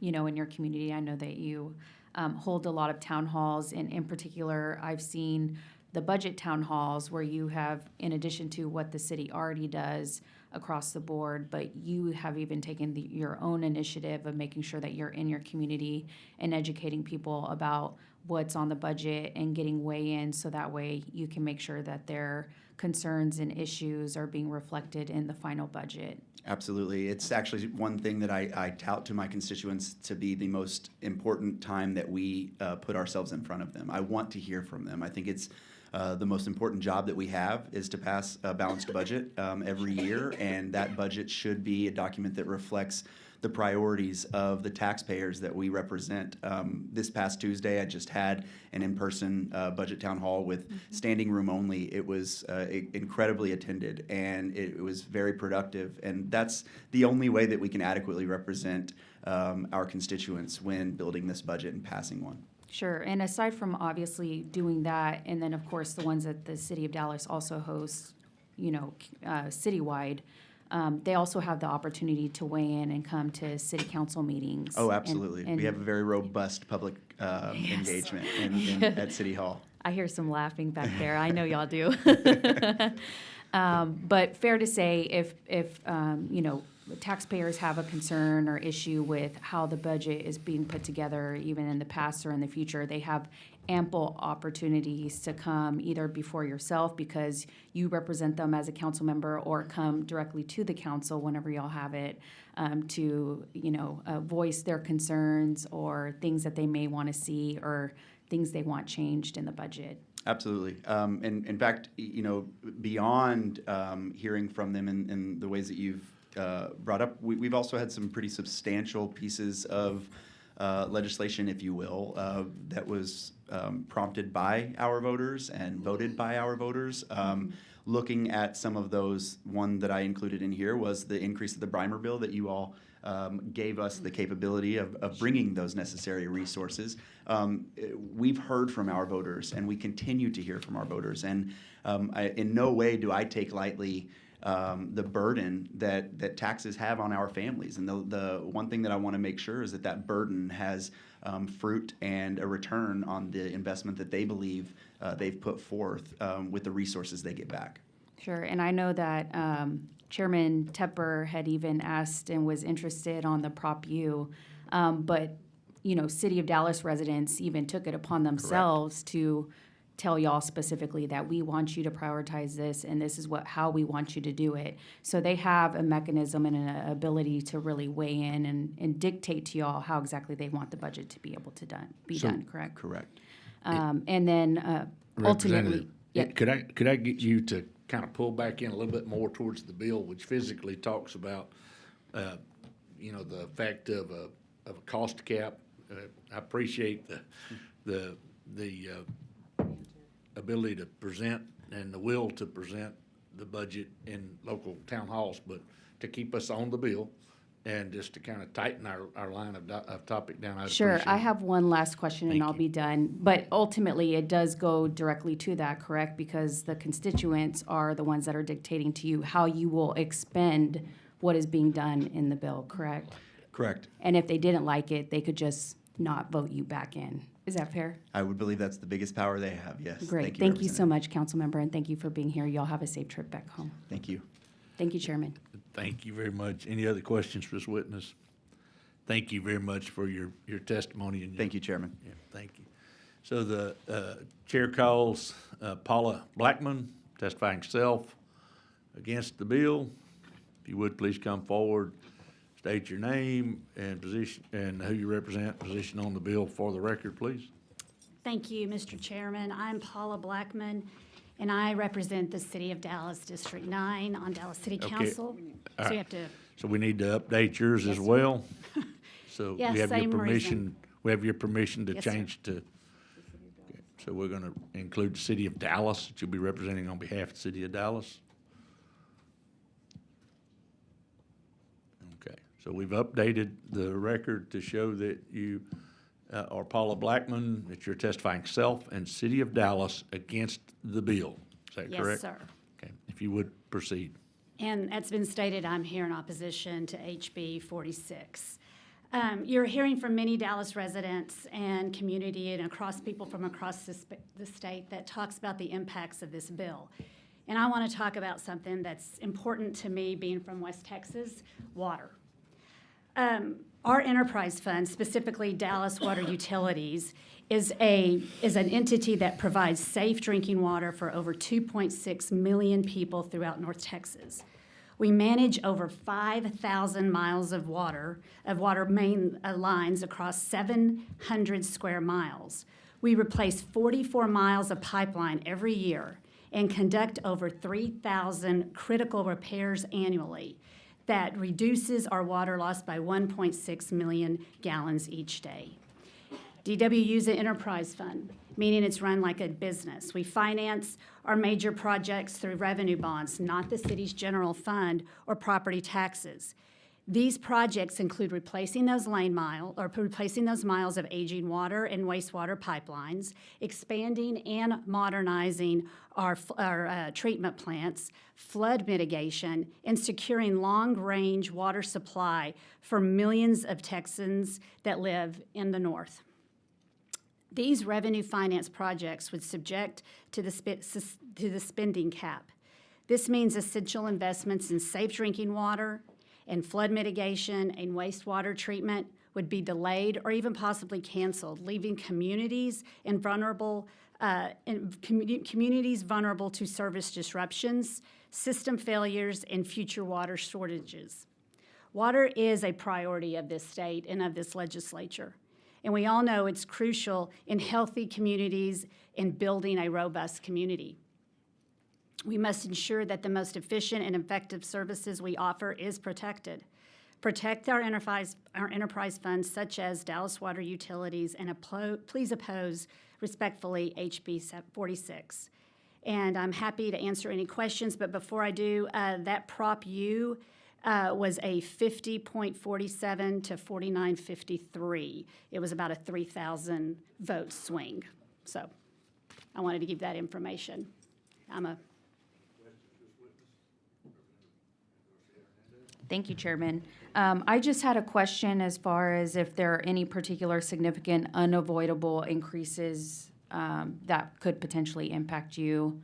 in your community, I know that you hold a lot of town halls, and in particular, I've seen the budget town halls where you have, in addition to what the city already does across the board, but you have even taken your own initiative of making sure that you're in your community and educating people about what's on the budget and getting weigh-in, so that way you can make sure that their concerns and issues are being reflected in the final budget. Absolutely. It's actually one thing that I tout to my constituents to be the most important time that we put ourselves in front of them. I want to hear from them. I think it's The most important job that we have is to pass a balanced budget every year, and that budget should be a document that reflects the priorities of the taxpayers that we represent. This past Tuesday, I just had an in-person budget town hall with standing room only. It was incredibly attended, and it was very productive. And that's the only way that we can adequately represent our constituents when building this budget and passing one. Sure, and aside from obviously doing that, and then of course the ones that the city of Dallas also hosts, citywide, they also have the opportunity to weigh in and come to city council meetings. Oh, absolutely. and We have a very robust public engagement at City Hall. I hear some laughing back there. I know y'all do. But fair to say, if taxpayers have a concern or issue with how the budget is being put together, even in the past or in the future, they have ample opportunities to come either before yourself because you represent them as a council member, or come directly to the council whenever y'all have it, to voice their concerns or things that they may want to see or things they want changed in the budget. Absolutely. And in fact, beyond hearing from them in the ways that you've brought up, we've also had some pretty substantial pieces of legislation, if you will, that was prompted by our voters and voted by our voters. Looking at some of those, one that I included in here was the increase of the Brimer bill that you all gave us the capability of bringing those necessary resources. We've heard from our voters, and we continue to hear from our voters. And in no way do I take lightly the burden that taxes have on our families. And the one thing that I want to make sure is that burden has fruit and a return on the investment that they believe they've put forth with the resources they get back. Sure, and I know that Chairman Tepper had even asked and was interested on the Prop U, but City of Dallas residents even took it upon themselves to tell y'all specifically that we want you to prioritize this, and this is how we want you to do it. So they have a mechanism and an ability to really weigh in and dictate to y'all how exactly they want the budget to be able to be done. Correct. Correct. And then ultimately, Could I get you to kind of pull back in a little bit more towards the bill, which physically talks about, the fact of a cost cap. I appreciate the ability to present and the will to present the budget in local town halls, but to keep us on the bill and just to kind of tighten our line of topic down. I'd Sure, appreciate I it. have one last question and I'll be done. But ultimately, it does go directly to that, correct? Because the constituents are the ones that are dictating to you how you will expend what is being done in the bill, correct? Correct. And if they didn't like it, they could just not vote you back in. Is that fair? I would believe that's the biggest power they have, yes. Great. Thank you so much, council member, and thank you for being here. Y'all have a safe trip back home. Thank you. Thank you, Chairman. Thank you very much. Any other questions for this witness? Thank you very much for your testimony. And Thank you, Chairman. Yeah, thank you. So the chair calls Paula Blackman, testifying self against the bill. If you would, please come forward, state your name and position and who you represent, position on the bill for the record, please. Thank you, Mr. Chairman. I'm Paula Blackman, and I represent the City of Dallas, District 9 on Dallas City Okay. Council. All So you right. have to, So we need to update yours as Yes, sir. well. So Yes, we have your same permission. reason. We have your permission to Yes, sir. change to. Okay. So we're going to include the City of Dallas that you'll be representing on behalf of the City of Dallas. Okay. So we've updated the record to show that you are Paula Blackman, that you're testifying self and City of Dallas against the bill. Is that correct? yes, sir. Okay. If you would proceed. And that's been stated, I'm here in opposition to HB 46. You're hearing from many Dallas residents and community and people from across the state that talks about the impacts of this bill. And I want to talk about something that's important to me, being from West Texas, water. Our enterprise fund, specifically Dallas Water Utilities, is an entity that provides safe drinking water for over 2.6 million people throughout North Texas. We manage over 5,000 miles of water main lines across 700 square miles. We replace 44 miles of pipeline every year and conduct over 3,000 critical repairs annually. That reduces our water loss by 1.6 million gallons each day. DW use an enterprise fund, meaning it's run like a business. We finance our major projects through revenue bonds, not the city's general fund or property taxes. These projects include replacing those miles of aging water and wastewater pipelines, expanding and modernizing our treatment plants, flood mitigation, and securing long-range water supply for millions of Texans that live in the north. These revenue finance projects would subject to the spending cap. This means essential investments in safe drinking water and flood mitigation and wastewater treatment would be delayed or even possibly canceled, leaving communities vulnerable to service disruptions, system failures, and future water shortages. Water is a priority of this state and of this legislature. And we all know it's crucial in healthy communities and building a robust community. We must ensure that the most efficient and effective services we offer is protected. Protect our enterprise funds such as Dallas Water Utilities, and please oppose respectfully HB 46. And I'm happy to answer any questions, but before I do, that Prop U was a 50.47 to 49.53. It was about a 3,000 vote swing. So I wanted to give that information. Thank you, Chairman. I just had a question as far as if there are any particular significant unavoidable increases that could potentially impact you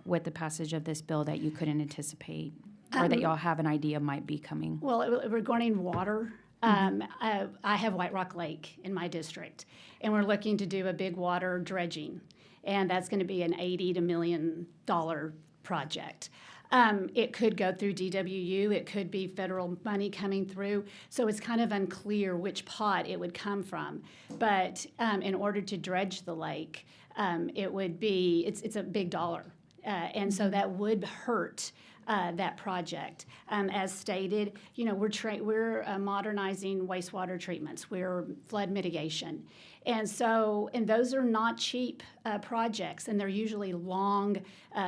with the passage of this bill that you couldn't anticipate, or that y'all have an idea might be coming. Well, regarding water, I have White Rock Lake in my district, and we're looking to do a big water dredging, and that's going to be an $80 to $1 million project. It could go through DWU, it could be federal money coming through, so it's kind of unclear which pot it would come from. But in order to dredge the lake, it's a big dollar, and so that would hurt that project. As stated, we're modernizing wastewater treatments, we're flood mitigation. And those are not cheap projects, and they're usually long,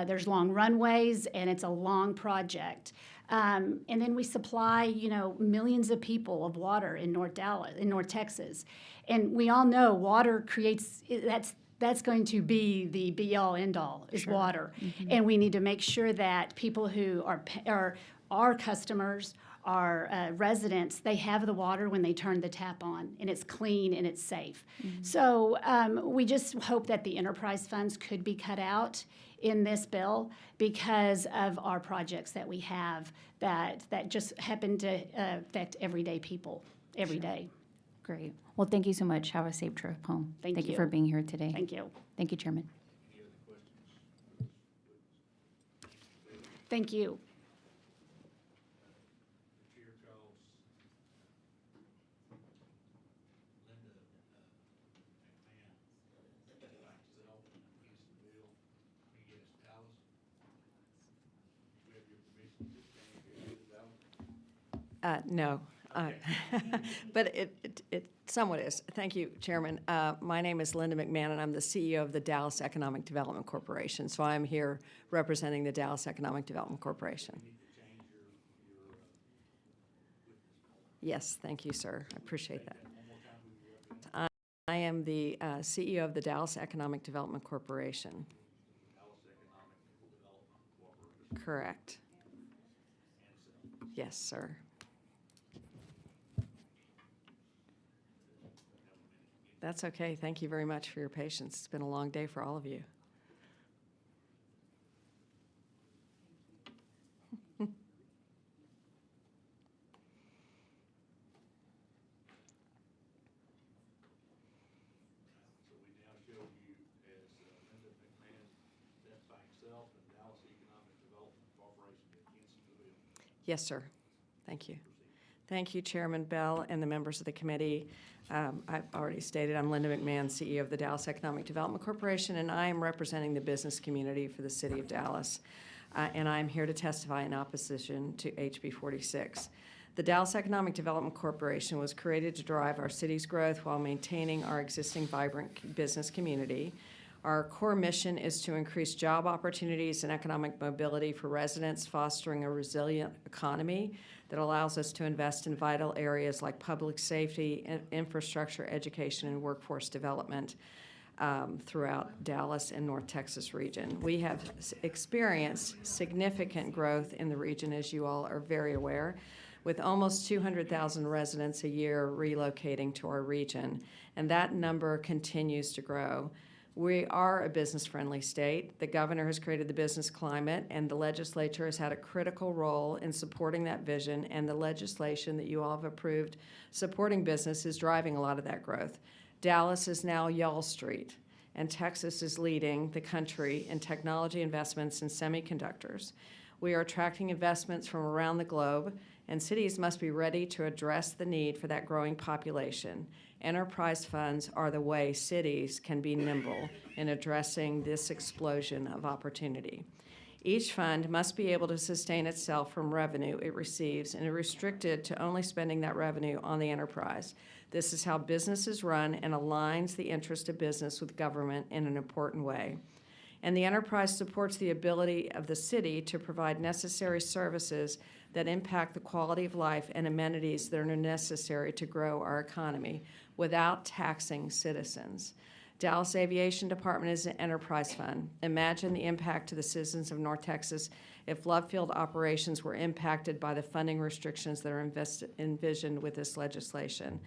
there's long runways, and it's a long project. And then we supply, millions of people of water in North Texas. And we all know water creates, that's going to be the be-all, end-all, is water. And we need to make sure that people who are our customers, our residents, they have the water when they turn the tap on, and it's clean and it's safe. So we just hope that the enterprise funds could be cut out in this bill because of our projects that we have that just happen to affect everyday people every day. Great. Well, thank you so much. Have a safe trip home. Thank you for being here today. Thank you. Thank you, Chairman. Thank you. No, but it somewhat is. Thank you, Chairman. My name is Linda McMahon, and I'm the CEO of the Dallas Economic Development Corporation. So I'm here representing the Dallas Economic Development Corporation. Yes, thank you, sir. I appreciate that. I am the CEO of the Dallas Economic Development Corporation. Correct. Yes, sir. That's okay. Thank you very much for your patience. It's been a long day for all of you. Yes, sir. Thank you. Thank you, Chairman Bell and the members of the committee. I've already stated I'm Linda McMahon, CEO of the Dallas Economic Development Corporation, and I am representing the business community for the city of Dallas. And I'm here to testify in opposition to HB 46. The Dallas Economic Development Corporation was created to drive our city's growth while maintaining our existing vibrant business community. Our core mission is to increase job opportunities and economic mobility for residents, fostering a resilient economy that allows us to invest in vital areas like public safety, infrastructure, education, and workforce development throughout Dallas and North Texas region. We have experienced significant growth in the region, as you all are very aware, with almost 200,000 residents a year relocating to our region, and that number continues to grow. We are a business-friendly state. The governor has created the business climate, and the legislature has had a critical role in supporting that vision, and the legislation that you all have approved supporting business is driving a lot of that growth. Dallas is now Y'all Street, and Texas is leading the country in technology investments in semiconductors. We are attracting investments from around the globe, and cities must be ready to address the need for that growing population. Enterprise funds are the way cities can be nimble in addressing this explosion of opportunity. Each fund must be able to sustain itself from revenue it receives and is restricted to only spending that revenue on the enterprise. This is how business is run and aligns the interest of business with government in an important way. And the enterprise supports the ability of the city to provide necessary services that impact the quality of life and amenities that are necessary to grow our economy without taxing citizens. Dallas Aviation Department is an enterprise fund. Imagine the impact to the citizens of North Texas if Love Field operations were impacted by the funding restrictions that are envisioned with this legislation.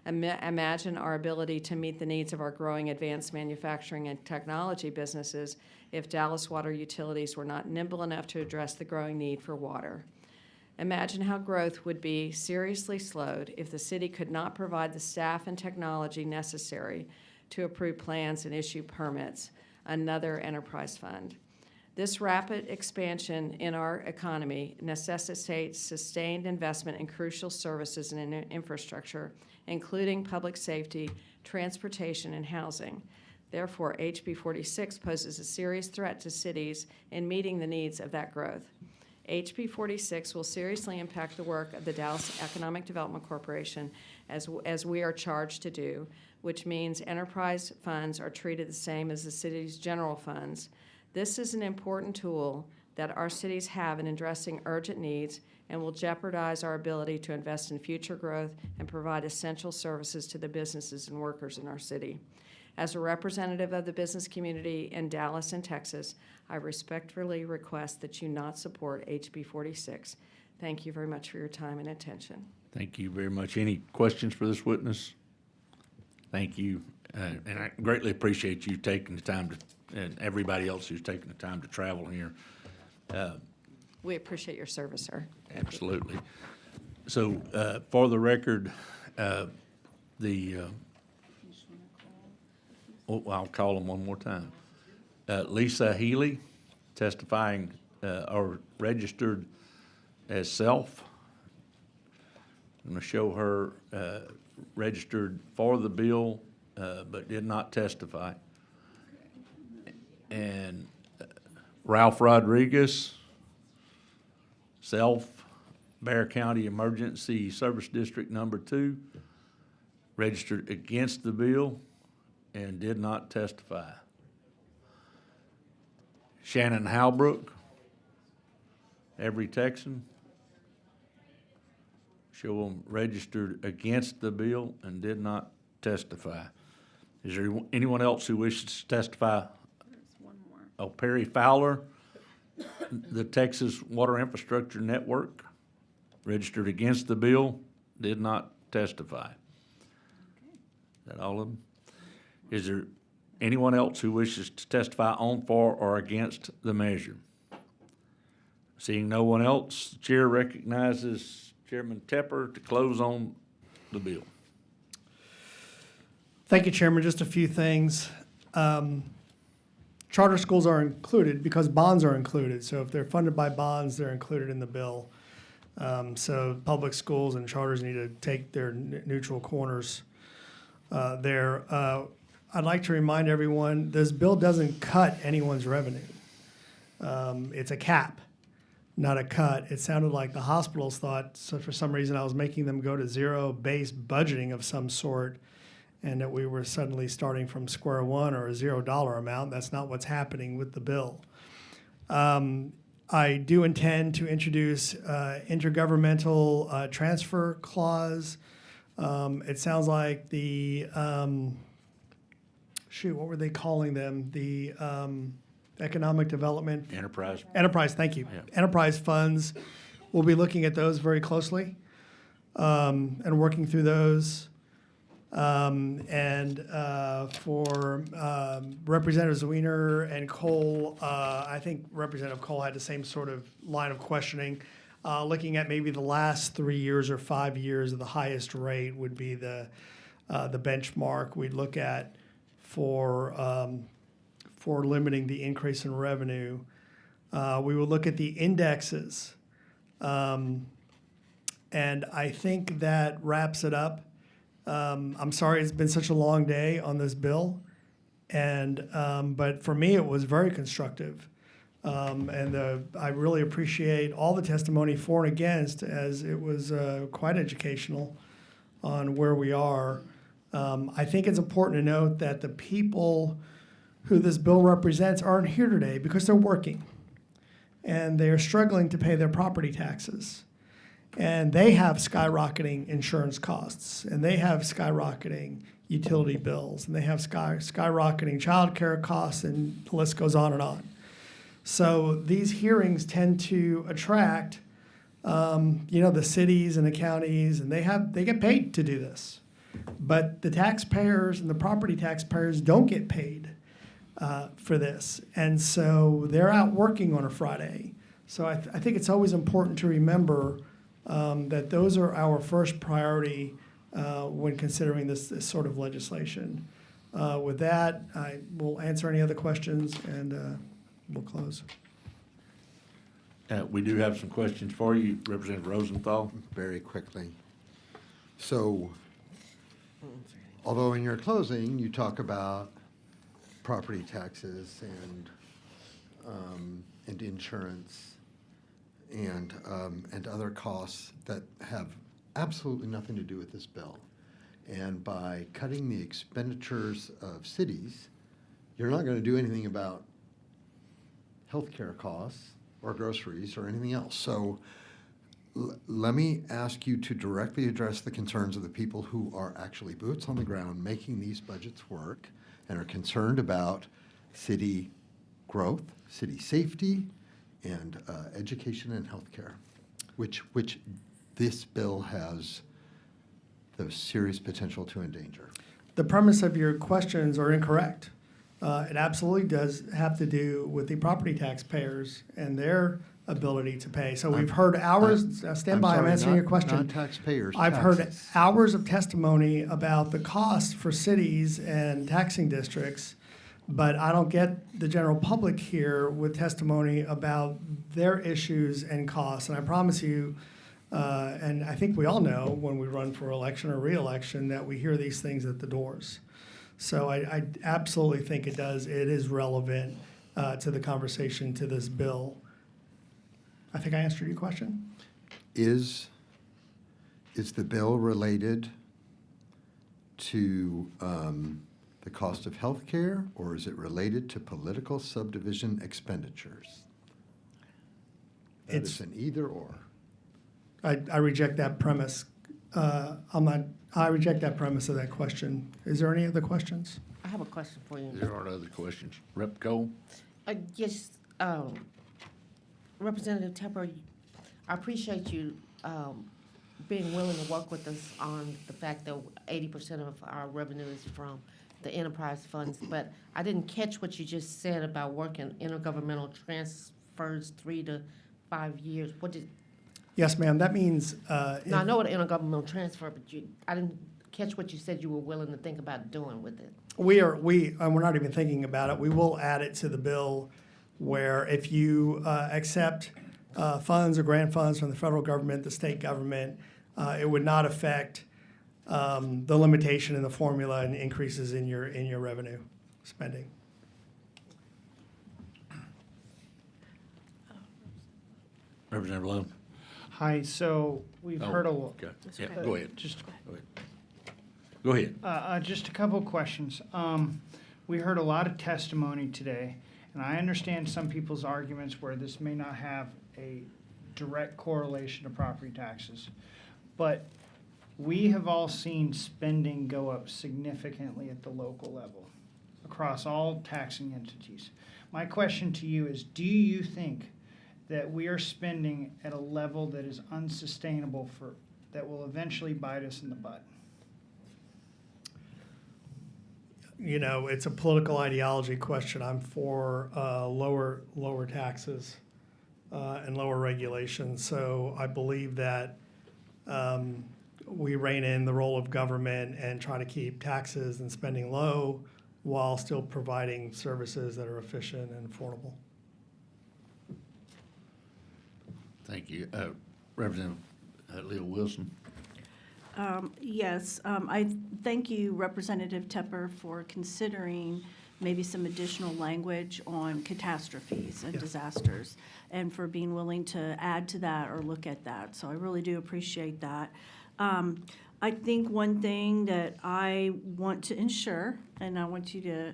Imagine our ability to meet the needs of our growing advanced manufacturing and technology businesses if Dallas Water Utilities were not nimble enough to address the growing need for water. Imagine how growth would be seriously slowed if the city could not provide the staff and technology necessary to approve plans and issue permits, another enterprise fund. This rapid expansion in our economy necessitates sustained investment in crucial services and in infrastructure, including public safety, transportation, and housing. Therefore, HB 46 poses a serious threat to cities in meeting the needs of that growth. HB 46 will seriously impact the work of the Dallas Economic Development Corporation as we are charged to do, which means enterprise funds are treated the same as the city's general funds. This is an important tool that our cities have in addressing urgent needs and will jeopardize our ability to invest in future growth and provide essential services to the businesses and workers in our city. As a representative of the business community in Dallas and Texas, I respectfully request that you not support HB 46. Thank you very much for your time and attention. Thank you very much. Any questions for this witness? Thank you. And I greatly appreciate you taking the time to, and everybody else who's taken the time to travel here. We appreciate your service, sir. Absolutely. So for the record, I'll call them one more time. Lisa Healy, testifying or registered as self. I'm going to show her registered for the bill, but did not testify. And Ralph Rodriguez, self, Bear County Emergency Service District Number 2, registered against the bill and did not testify. Shannon Halbrook, every Texan, show them registered against the bill and did not testify. Is there anyone else who wishes to testify? There's one more. Oh, Perry Fowler, the Texas Water Infrastructure Network, registered against the bill, did not testify. Is that all of them? Is there anyone else who wishes to testify on, for, or against the measure? Seeing no one else, the chair recognizes Chairman Tepper to close on the bill. Thank you, Chairman. Just a few things. Charter schools are included because bonds are included. So if they're funded by bonds, they're included in the bill. So public schools and charters need to take their neutral corners there. I'd like to remind everyone, this bill doesn't cut anyone's revenue. It's a cap, not a cut. It sounded like the hospitals thought, so for some reason I was making them go to zero-based budgeting of some sort, and that we were suddenly starting from square one or a $0 amount. That's not what's happening with the bill. I do intend to introduce intergovernmental transfer clause. It sounds like the, what were they calling them? The economic development. Enterprise. Enterprise, thank you. Yeah. Enterprise funds. We'll be looking at those very closely and working through those. For Representatives Wiener and Cole, I think Representative Cole had the same sort of line of questioning. Looking at maybe the last 3 years or 5 years of the highest rate would be the benchmark we'd look at for limiting the increase in revenue. We would look at the indexes. And I think that wraps it up. I'm sorry it's been such a long day on this bill, but for me it was very constructive, I really appreciate all the testimony for and against, as it was quite educational on where we are. I think it's important to note that the people who this bill represents aren't here today because they're working, and they are struggling to pay their property taxes. And they have skyrocketing insurance costs, and they have skyrocketing utility bills, and they have skyrocketing childcare costs, and the list goes on and on. So these hearings tend to attract, the cities and the counties, and they get paid to do this. But the taxpayers and the property taxpayers don't get paid for this. And so they're out working on a Friday. So I think it's always important to remember that those are our first priority when considering this sort of legislation. With that, I will answer any other questions, and we'll close. We do have some questions for you, Representative Rosenthal. Very quickly. So, although in your closing, you talk about property taxes and insurance and other costs that have absolutely nothing to do with this bill. And by cutting the expenditures of cities, you're not going to do anything about healthcare costs or groceries or anything else. So let me ask you to directly address the concerns of the people who are actually boots on the ground making these budgets work and are concerned about city growth, city safety, and education and healthcare, which this bill has the serious potential to endanger. The premise of your questions are incorrect. It absolutely does have to do with the property taxpayers and their ability to pay. So we've heard hours, stand by, I'm answering your question. Not taxpayers, I've heard taxes. hours of testimony about the cost for cities and taxing districts, but I don't get the general public here with testimony about their issues and costs. And I promise you, and I think we all know when we run for election or re-election that we hear these things at the doors. So I absolutely think it is relevant to the conversation to this bill. I think I answered your question. Is the bill related to the cost of health care, or is it related to political subdivision expenditures? It's an either or. I reject that premise. I reject that premise of that question. Is there any other questions? I have a question for you. There are other questions. Rep. Cole? Yes, Representative Tepper, I appreciate you being willing to work with us on the fact that 80% of our revenue is from the enterprise funds, but I didn't catch what you just said about working intergovernmental transfers 3 to 5 years. What did? Yes, ma'am. That means. I know what intergovernmental transfer, but I didn't catch what you said you were willing to think about doing with it. We're not even thinking about it. We will add it to the bill where if you accept funds or grant funds from the federal government, the state government. It would not affect the limitation in the formula and increases in your revenue spending. Representative Lowe? Hi, so we've heard a lot. Okay. Yeah, go ahead. Just Go ahead. Just a couple of questions. We heard a lot of testimony today, and I understand some people's arguments where this may not have a direct correlation to property taxes. But we have all seen spending go up significantly at the local level across all taxing entities. My question to you is, do you think that we are spending at a level that is unsustainable that will eventually bite us in the butt? You know, it's a political ideology question. I'm for lower taxes and lower regulations. So I believe that we rein in the role of government and try to keep taxes and spending low while still providing services that are efficient and affordable. Thank you. Representative Leo Wilson? Yes, I thank you, Representative Tepper, for considering maybe some additional language on catastrophes and disasters, and for being willing to add to that or look at that. So I really do appreciate that. I think one thing that I want to ensure, and I want you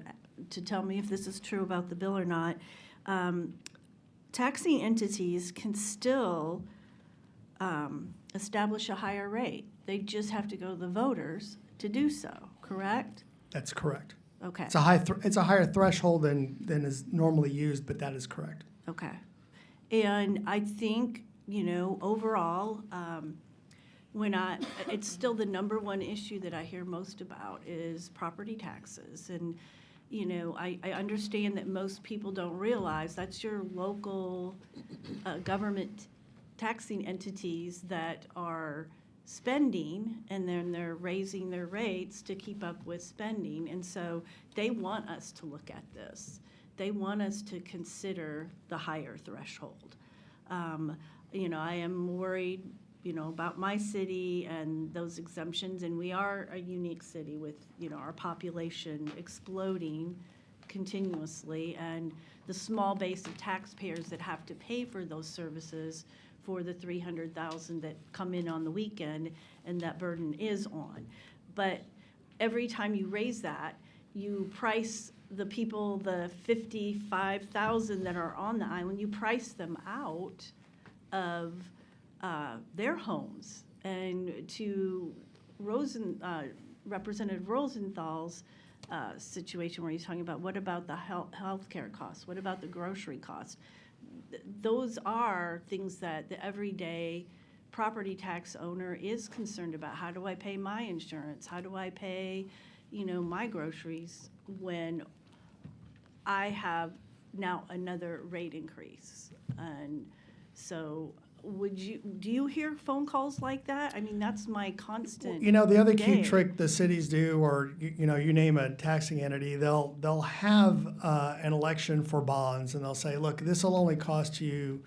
to tell me if this is true about the bill or not, taxing entities can still establish a higher rate. They just have to go to the voters to do so, correct? That's correct. Okay. It's a higher threshold than is normally used, but that is correct. Okay. And I think, you know, overall, it's still the number one issue that I hear most about is property taxes. And, you know, I understand that most people don't realize that's your local government taxing entities that are spending, and then they're raising their rates to keep up with spending. And so they want us to look at this. They want us to consider the higher threshold. You know, I am worried, you know, about my city and those exemptions, and we are a unique city with, you know, our population exploding continuously, and the small base of taxpayers that have to pay for those services for the 300,000 that come in on the weekend, and that burden is on. But every time you raise that, you price the people, the 55,000 that are on the island, you price them out of their homes. And to Representative Rosenthal's situation where he's talking about, what about the healthcare costs? What about the grocery costs? Those are things that the everyday property tax owner is concerned about. How do I pay my insurance? How do I pay, you know, my groceries when I have now another rate increase? And so do you hear phone calls like that? I mean, that's my constant. You know, the other cute day. trick the cities do, or you know, you name a taxing entity, they'll have an election for bonds, and they'll say, look, this will only cost you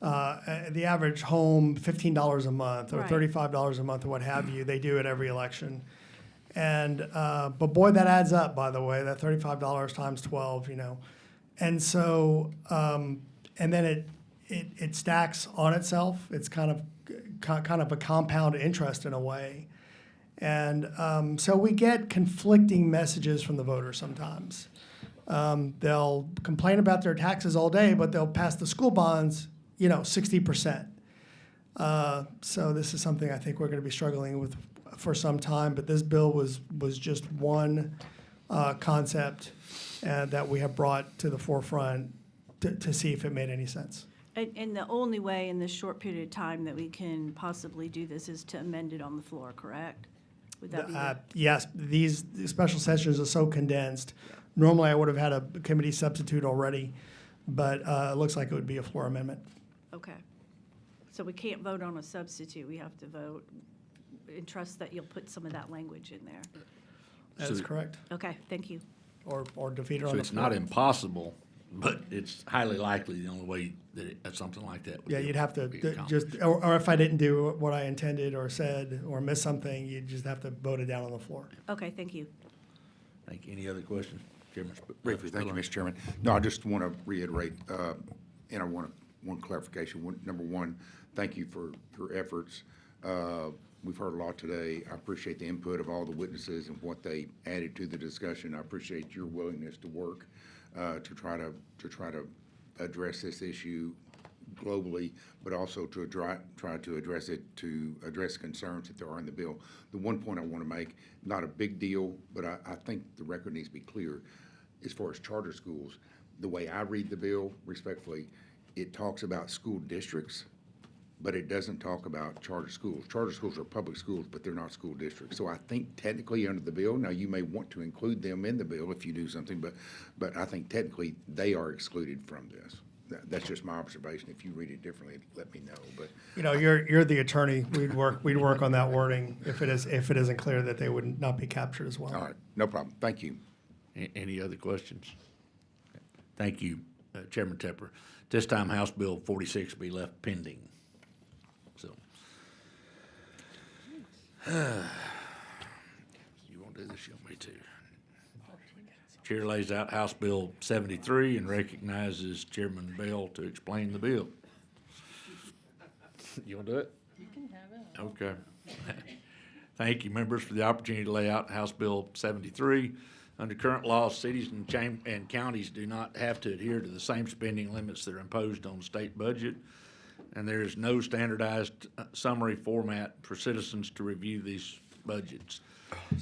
the average home $15 a month or Right. $35 a month or what have you. They do it every election, and but boy, that adds up. By the way, that $35 times 12, you know, and so and then it stacks on itself. It's kind of a compound interest in a way. And so we get conflicting messages from the voters sometimes. They'll complain about their taxes all day, but they'll pass the school bonds, you know, 60%. So this is something I think we're going to be struggling with for some time, but this bill was just one concept that we have brought to the forefront to see if it made any sense. And the only way in this short period of time that we can possibly do this is to amend it on the floor, correct? Would that be Yes, these special sessions are so condensed. Normally, I would have had a committee substitute already, but it looks like it would be a floor amendment. okay? So we can't vote on a substitute. We have to vote and trust that you'll put some of that language in there. That is correct. Okay, thank you. Or defeat it So on the it's floor. not impossible but it's highly likely the only way that something like that would Yeah, you'd have to be accomplished. just, or if I didn't do what I intended or said or miss something, you'd just have to vote it down on the floor. Okay, thank you. Thank you. Any other questions? Chairman Briefly, thank you, Mr. Chairman. No, I just want to reiterate, and I want one clarification. Number one, thank you for your efforts. We've heard a lot today. I appreciate the input of all the witnesses and what they added to the discussion. I appreciate your willingness to work to try to address this issue globally, but also to try to address it, to address concerns that there are in the bill. The one point I want to make, not a big deal, but I think the record needs to be clear. As far as charter schools, the way I read the bill, respectfully, it talks about school districts, but it doesn't talk about charter schools. Charter schools are public schools, but they're not school districts. So I think technically under the bill, now you may want to include them in the bill if you do something, but I think technically they are excluded from this. That's just my observation. If you read it differently, let me know. But You know, you're the attorney. We'd work on that wording if it isn't clear that they would not be captured as well. all right, no problem. Thank you. Any other questions? Thank you, Chairman Tepper. This time, House Bill 46 will be left pending. So, you want to do this? You want me to? Chair lays out House Bill 73 and recognizes Chairman Bell to explain the bill. You want to do it? You can have it. Okay. Thank you, members, for the opportunity to lay out House Bill 73. Under current law, cities and counties do not have to adhere to the same spending limits that are imposed on the state budget, and there is no standardized summary format for citizens to review these budgets.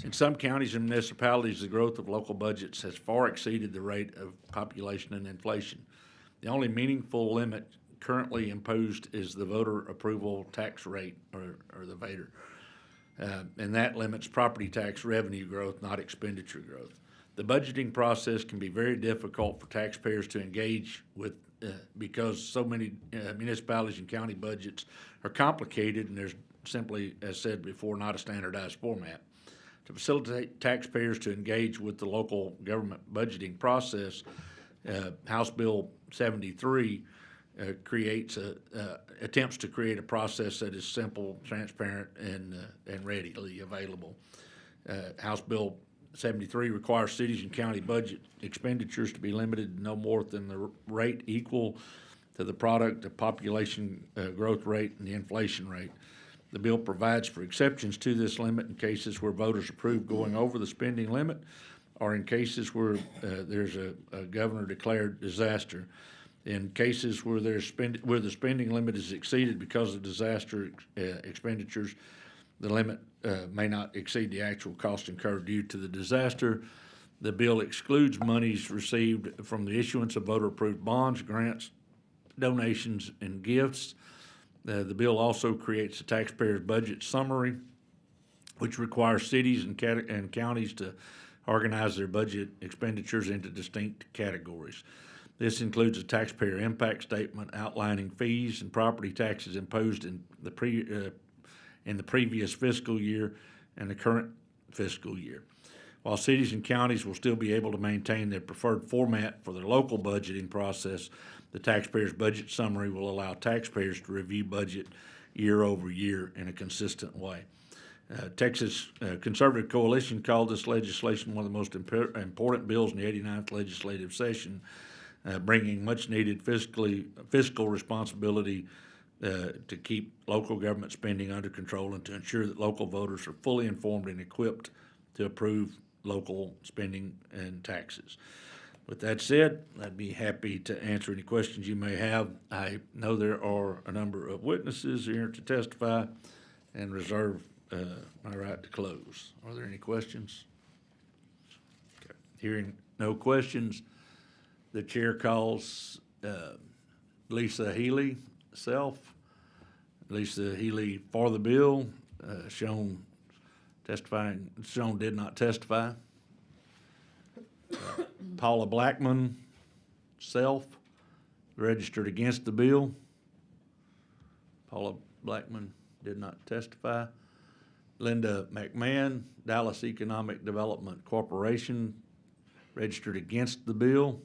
In some counties and municipalities, the growth of local budgets has far exceeded the rate of population and inflation. The only meaningful limit currently imposed is the voter approval tax rate, or the VATR. And that limits property tax revenue growth, not expenditure growth. The budgeting process can be very difficult for taxpayers to engage with because so many municipalities and county budgets are complicated, and there's simply, as said before, not a standardized format. To facilitate taxpayers to engage with the local government budgeting process, House Bill 73 attempts to create a process that is simple, transparent, and readily available. House Bill 73 requires cities and county budget expenditures to be limited to no more than the rate equal to the product of population growth rate and the inflation rate. The bill provides for exceptions to this limit in cases where voters approve going over the spending limit, or in cases where there's a governor-declared disaster. In cases where where the spending limit is exceeded because of disaster expenditures, the limit may not exceed the actual cost incurred due to the disaster. The bill excludes monies received from the issuance of voter-approved bonds, grants, donations, and gifts. The bill also creates a taxpayer's budget summary, which requires cities and counties to organize their budget expenditures into distinct categories. This includes a taxpayer impact statement outlining fees and property taxes imposed in the previous fiscal year and the current fiscal year. While cities and counties will still be able to maintain their preferred format for their local budgeting process, the taxpayer's budget summary will allow taxpayers to review budget year over year in a consistent way. Texas Conservative Coalition called this legislation one of the most important bills in the 89th legislative session, bringing much-needed fiscal responsibility to keep local government spending under control and to ensure that local voters are fully informed and equipped to approve local spending and taxes. With that said, I'd be happy to answer any questions you may have. I know there are a number of witnesses here to testify and reserve my right to close. Are there any questions? Okay. Hearing no questions, the chair calls Lisa Healy, Lisa Healy for the bill. Sean did not testify. Paula Blackman, registered against the bill. Paula Blackman did not testify. Linda McMahon, Dallas Economic Development Corporation, registered against the bill.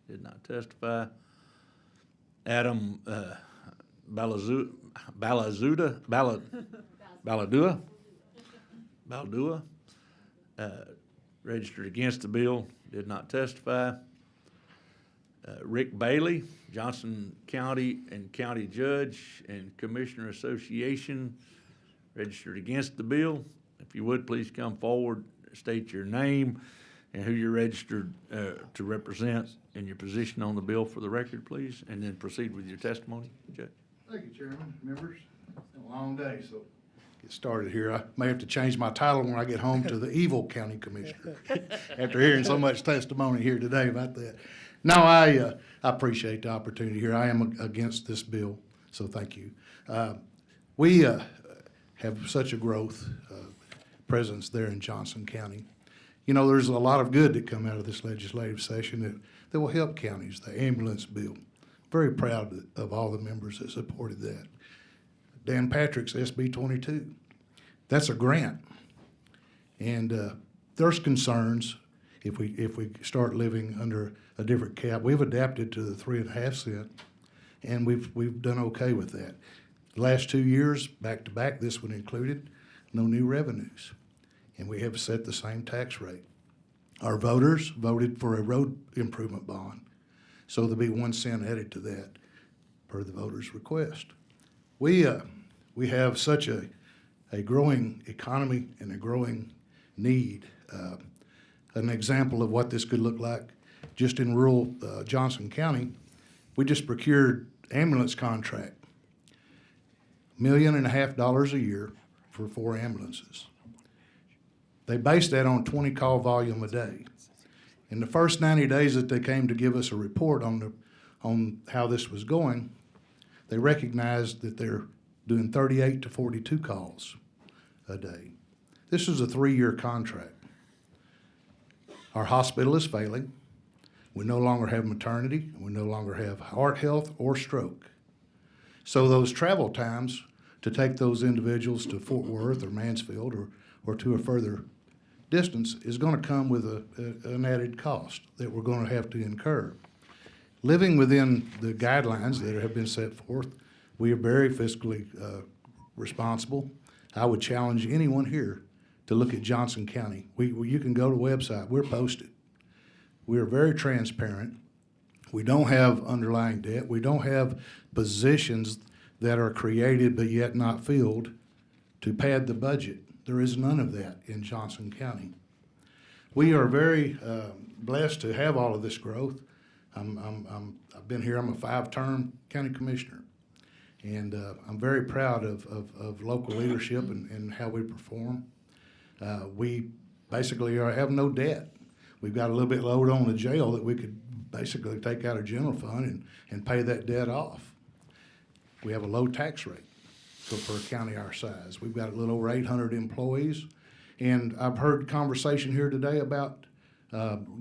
did not testify. Adam Baldua, registered against the bill, did not testify. Rick Bailey, Johnson County and County Judge and Commissioner Association, registered against the bill. If you would, please come forward, state your name and who you're registered to represent and your position on the bill for the record, please, and then proceed with your testimony, Judge. Thank you, Chairman, members. It's been a long day, so get started here. I may have to change my title when I get home to the evil county commissioner after hearing so much testimony here today about that. No, I appreciate the opportunity here. I am against this bill, so thank you. We have such a growth presence there in Johnson County. You know, there's a lot of good that come out of this legislative session that will help counties. The ambulance bill, very proud of all the members that supported that. Dan Patrick's SB 22, that's a grant. And there's concerns if we start living under a different cap. We've adapted to the 3.5 cent, and we've done okay with that. The last 2 years, back to back, this one included, no new revenues. And we have set the same tax rate. Our voters voted for a road improvement bond, so there'll be 1 cent added to that per the voters' request. We have such a growing economy and a growing need. An example of what this could look like, just in rural Johnson County, we just procured ambulance contract, $1.5 million a year for 4 ambulances. They based that on 20 call volume a day. In the first 90 days that they came to give us a report on how this was going, they recognized that they're doing 38 to 42 calls a day. This is a 3-year contract. Our hospital is failing. We no longer have maternity. We no longer have heart health or stroke. So those travel times to take those individuals to Fort Worth or Mansfield or to a further distance is going to come with an added cost that we're going to have to incur. Living within the guidelines that have been set forth, we are very fiscally responsible. I would challenge anyone here to look at Johnson County. You can go to the website. We're posted. We are very transparent. We don't have underlying debt. We don't have positions that are created but yet not filled to pad the budget. There is none of that in Johnson County. We are very blessed to have all of this growth. I've been here, I'm a 5-term county commissioner. And I'm very proud of local leadership and how we perform. We basically have no debt. We've got a little bit lowered on the jail that we could basically take out of general fund and pay that debt off. We have a low tax rate for a county our size. We've got a little over 800 employees. And I've heard conversation here today about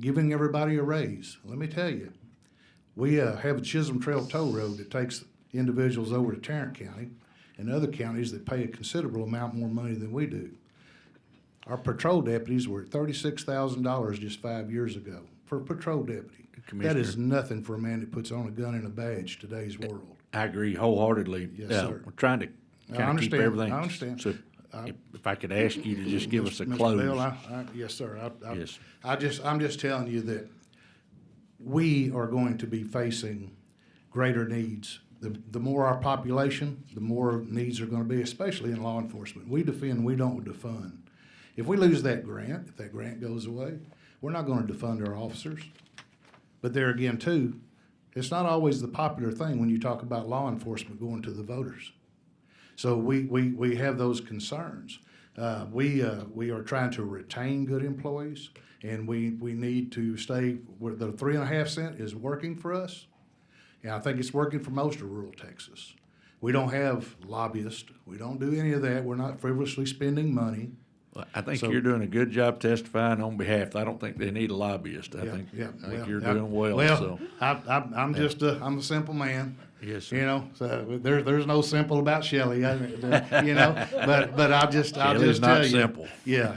giving everybody a raise. Let me tell you, we have a Chisholm Trail Toll Road that takes individuals over to Tarrant County and other counties that pay a considerable amount more money than we do. Our patrol deputies were at $36,000 just 5 years ago for a patrol deputy. That is nothing for a man that puts on a gun and a badge today's world. I agree wholehearedly. Yes, sir. We're trying to kind of keep everything. I understand. So if I could ask you to just give us a close. Mr. Bell, yes, sir. Yes. I'm just telling you that we are going to be facing greater needs. The more our population, the more needs are going to be, especially in law enforcement. We defend, we don't defund. If we lose that grant, if that grant goes away, we're not going to defund our officers. But there again, too, it's not always the popular thing when you talk about law enforcement going to the voters. So we have those concerns. We are trying to retain good employees, and we need to stay where the 3.5 cent is working for us. And I think it's working for most of rural Texas. We don't have lobbyists. We don't do any of that. We're not frivolously spending money. Well, I think So- you're doing a good job testifying on behalf. I don't think they need a lobbyist. I think you're doing well, so. I'm just I'm a simple man. Yes, sir. You know, so there's no simple about Shelley, you know, but I'll just Shelley's tell not you. simple. Yeah,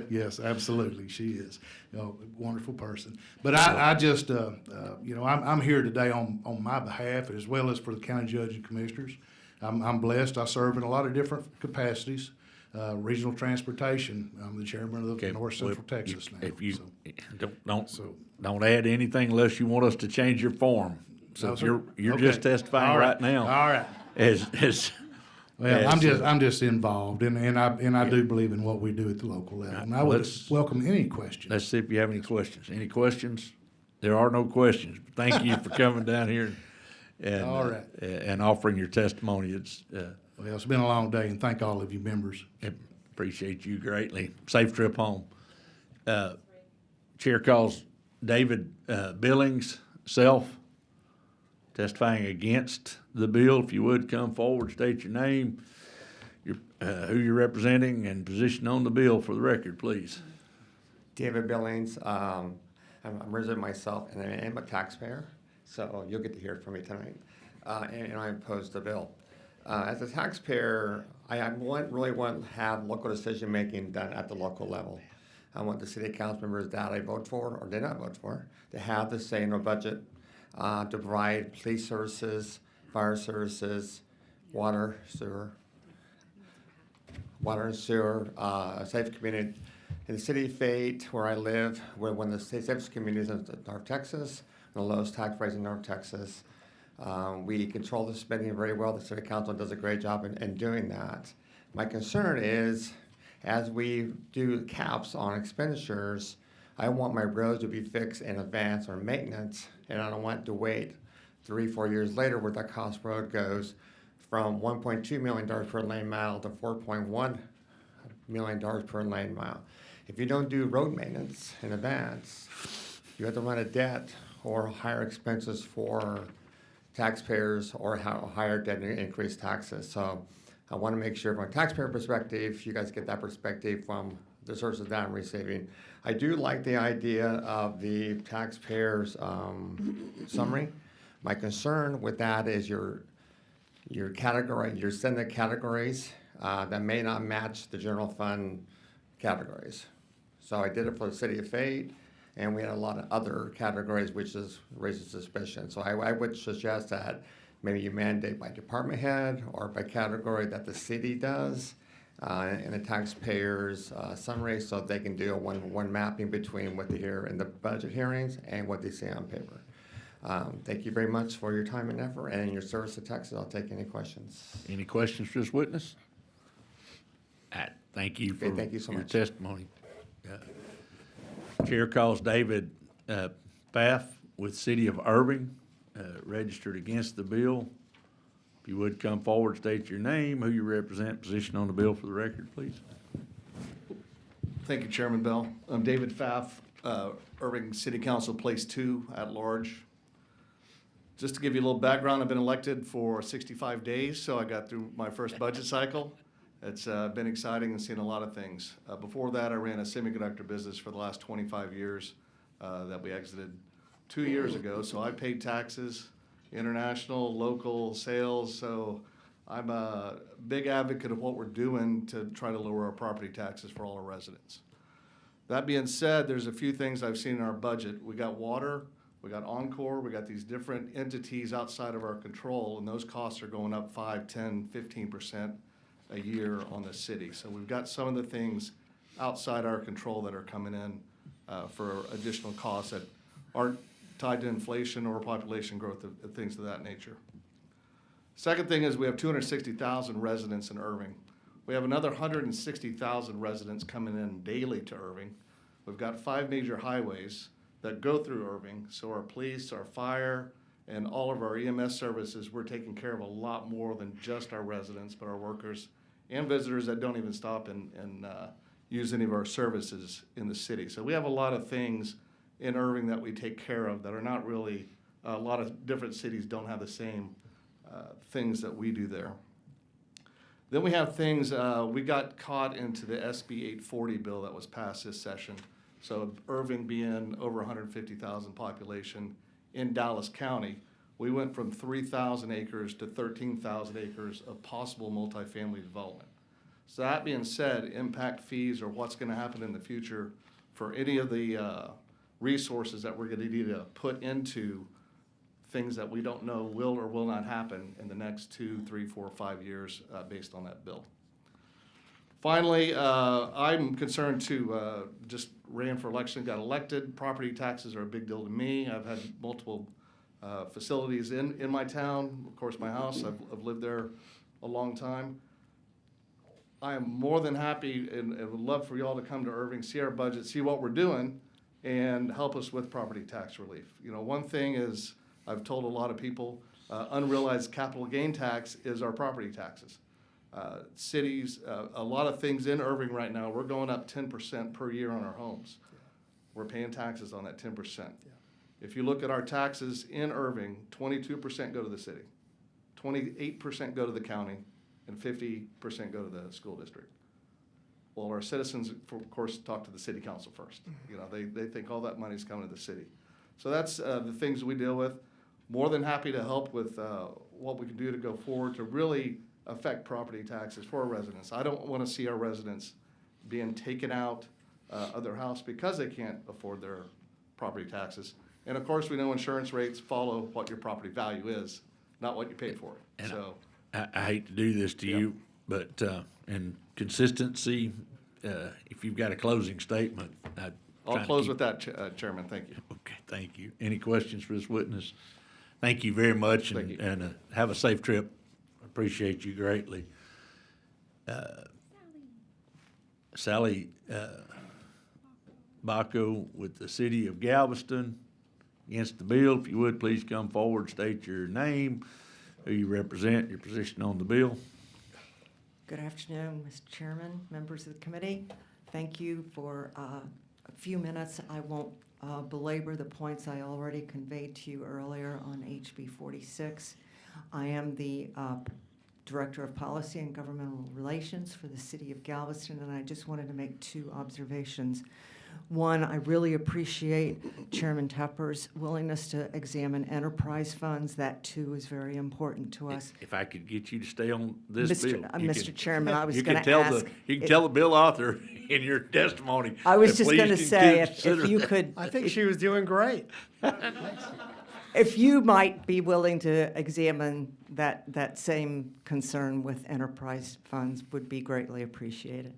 yes, absolutely, she is, you know, a wonderful person. But I just, you know, I'm here today on my behalf as well as for the county judge and commissioners. I'm blessed. I serve in a lot of different capacities. Regional transportation. I'm the chairman of the North Central Texas now. If you so. don't add anything unless you want us to change your form. So No, if sir. you're Okay. just testifying All right now. All right. Well, I'm just involved, and I do believe in what we do at the local level, and I would welcome any questions. Let's see if you have any questions. Any questions? There are no questions. Thank you for coming down here and All right. And offering your testimony. It's Well, it's been a long day, and thank all of you members. appreciate you greatly. Safe trip home. Chair calls David Billings, self, testifying against the bill. If you would come forward, state your name, who you're representing, and position on the bill for the record, please. David Billings. I'm a resident myself, and I am a taxpayer, so you'll get to hear from me tonight. And I oppose the bill. As a taxpayer, I really want to have local decision-making done at the local level. I want the city council members that I vote for or did not vote for to have the say in our budget, to provide police services, fire services, water, and sewer, a safe community. In the city of Fate, where I live, we're one of the safest communities in North Texas, the lowest tax rates in North Texas. We control the spending very well. The city council does a great job in doing that. My concern is, as we do caps on expenditures, I want my roads to be fixed in advance or maintenance, and I don't want to wait 3-4 years later where that cost road goes from $1.2 million per lane mile to $4.1 million per lane mile. If you don't do road maintenance in advance, you have to run a debt or higher expenses for taxpayers or higher debt and increased taxes. So I want to make sure from a taxpayer perspective, you guys get that perspective from the sources that I'm receiving. I do like the idea of the taxpayers summary. My concern with that is your category, your Senate categories that may not match the general fund categories. So I did it for the city of Fate, and we had a lot of other categories, which raises suspicion. So I would suggest that maybe you mandate by department head or by category that the city does in the taxpayers summary, so they can do a one mapping between what they hear in the budget hearings and what they see on paper. Thank you very much for your time and effort and your service to Texas. I'll take any questions. Any questions for this witness? Thank you for thank you so your much. testimony. Chair calls David Pfaff with City of Irving, registered against the bill. If you would come forward, state your name, who you represent, position on the bill for the record, please. Thank you, Chairman Bell. I'm David Pfaff, Irving City Council Place 2 at large. Just to give you a little background, I've been elected for 65 days, so I got through my first budget cycle. It's been exciting and seen a lot of things. Before that, I ran a semiconductor business for the last 25 years that we exited 2 years ago. So I paid taxes, international, local, sales. So I'm a big advocate of what we're doing to try to lower our property taxes for all our residents. That being said, there's a few things I've seen in our budget. We got water, we got Encore, we got these different entities outside of our control, and those costs are going up 5, 10, 15% a year on the city. So we've got some of the things outside our control that are coming in for additional costs that aren't tied to inflation or population growth of things of that nature. Second thing is we have 260,000 residents in Irving. We have another 160,000 residents coming in daily to Irving. We've got 5 major highways that go through Irving. So our police, our fire, and all of our EMS services, we're taking care of a lot more than just our residents, but our workers and visitors that don't even stop and use any of our services in the city. So we have a lot of things in Irving that we take care of that are not really, a lot of different cities don't have the same things that we do there. Then we have things, we got caught into the SB 840 bill that was passed this session. So Irving being over 150,000 population in Dallas County, we went from 3,000 acres to 13,000 acres of possible multifamily development. So that being said, impact fees or what's gonna happen in the future for any of the resources that we're gonna need to put into things that we don't know will or will not happen in the next 2, 3, 4, 5 years based on that bill. Finally, I'm concerned to, just ran for election, got elected. Property taxes are a big deal to me. I've had multiple facilities in my town. Of course, my house, I've lived there a long time. I am more than happy and would love for y'all to come to Irving, see our budget, see what we're doing, and help us with property tax relief. You know, one thing is, I've told a lot of people, unrealized capital gain tax is our property taxes. Cities, a lot of things in Irving right now, we're going up 10% per year on our homes. We're paying taxes on that 10%. If you look at our taxes in Irving, 22% go to the city, 28% go to the county, and 50% go to the school district. Well, our citizens, of course, talk to the city council first. You know, they think all that money's coming to the city. So that's the things we deal with. More than happy to help with what we can do to go forward to really affect property taxes for our residents. I don't want to see our residents being taken out of their house because they can't afford their property taxes. And of course, we know insurance rates follow what your property value is, not what you paid for it. And So I hate to do this to you, but in consistency, if you've got a closing statement, I'll close with that, Chairman. Thank you. Okay, thank you. Any questions for this witness? Thank you very much, Thank you. and have a safe trip. Appreciate you greatly. Sally Baco with the City of Galveston against the bill. If you would, please come forward, state your name, who you represent, your position on the bill. Good afternoon, Mr. Chairman, members of the committee. Thank you for a few minutes. I won't belabor the points I already conveyed to you earlier on HB 46. I am the Director of Policy and Governmental Relations for the City of Galveston, and I just wanted to make 2 observations. One, I really appreciate Chairman Tepper's willingness to examine enterprise funds. That, too, is very important to us. If I could get you to stay on this bill. Mr. Chairman, I was you going can to tell ask. You can tell the bill author in your testimony. I was that just please going to say, if consider you that. could. I think she was doing great. If you might be willing to examine that same concern with enterprise funds would be greatly appreciated.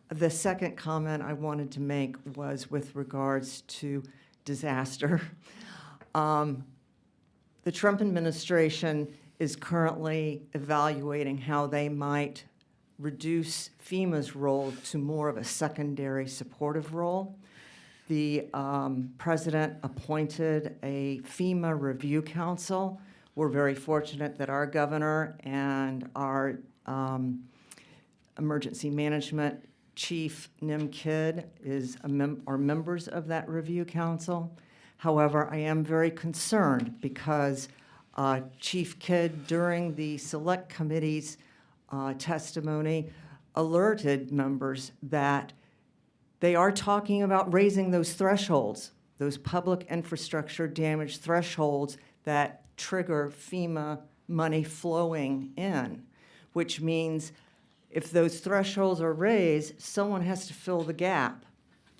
The second comment I wanted to make was with regards to disaster. The Trump administration is currently evaluating how they might reduce FEMA's role to more of a secondary supportive role. The president appointed a FEMA review council. We're very fortunate that our governor and our emergency management chief, Nim Kidd, are members of that review council. However, I am very concerned because Chief Kidd, during the select committee's testimony, alerted members that they are talking about raising those thresholds, those public infrastructure damage thresholds that trigger FEMA money flowing in, which means if those thresholds are raised, someone has to fill the gap.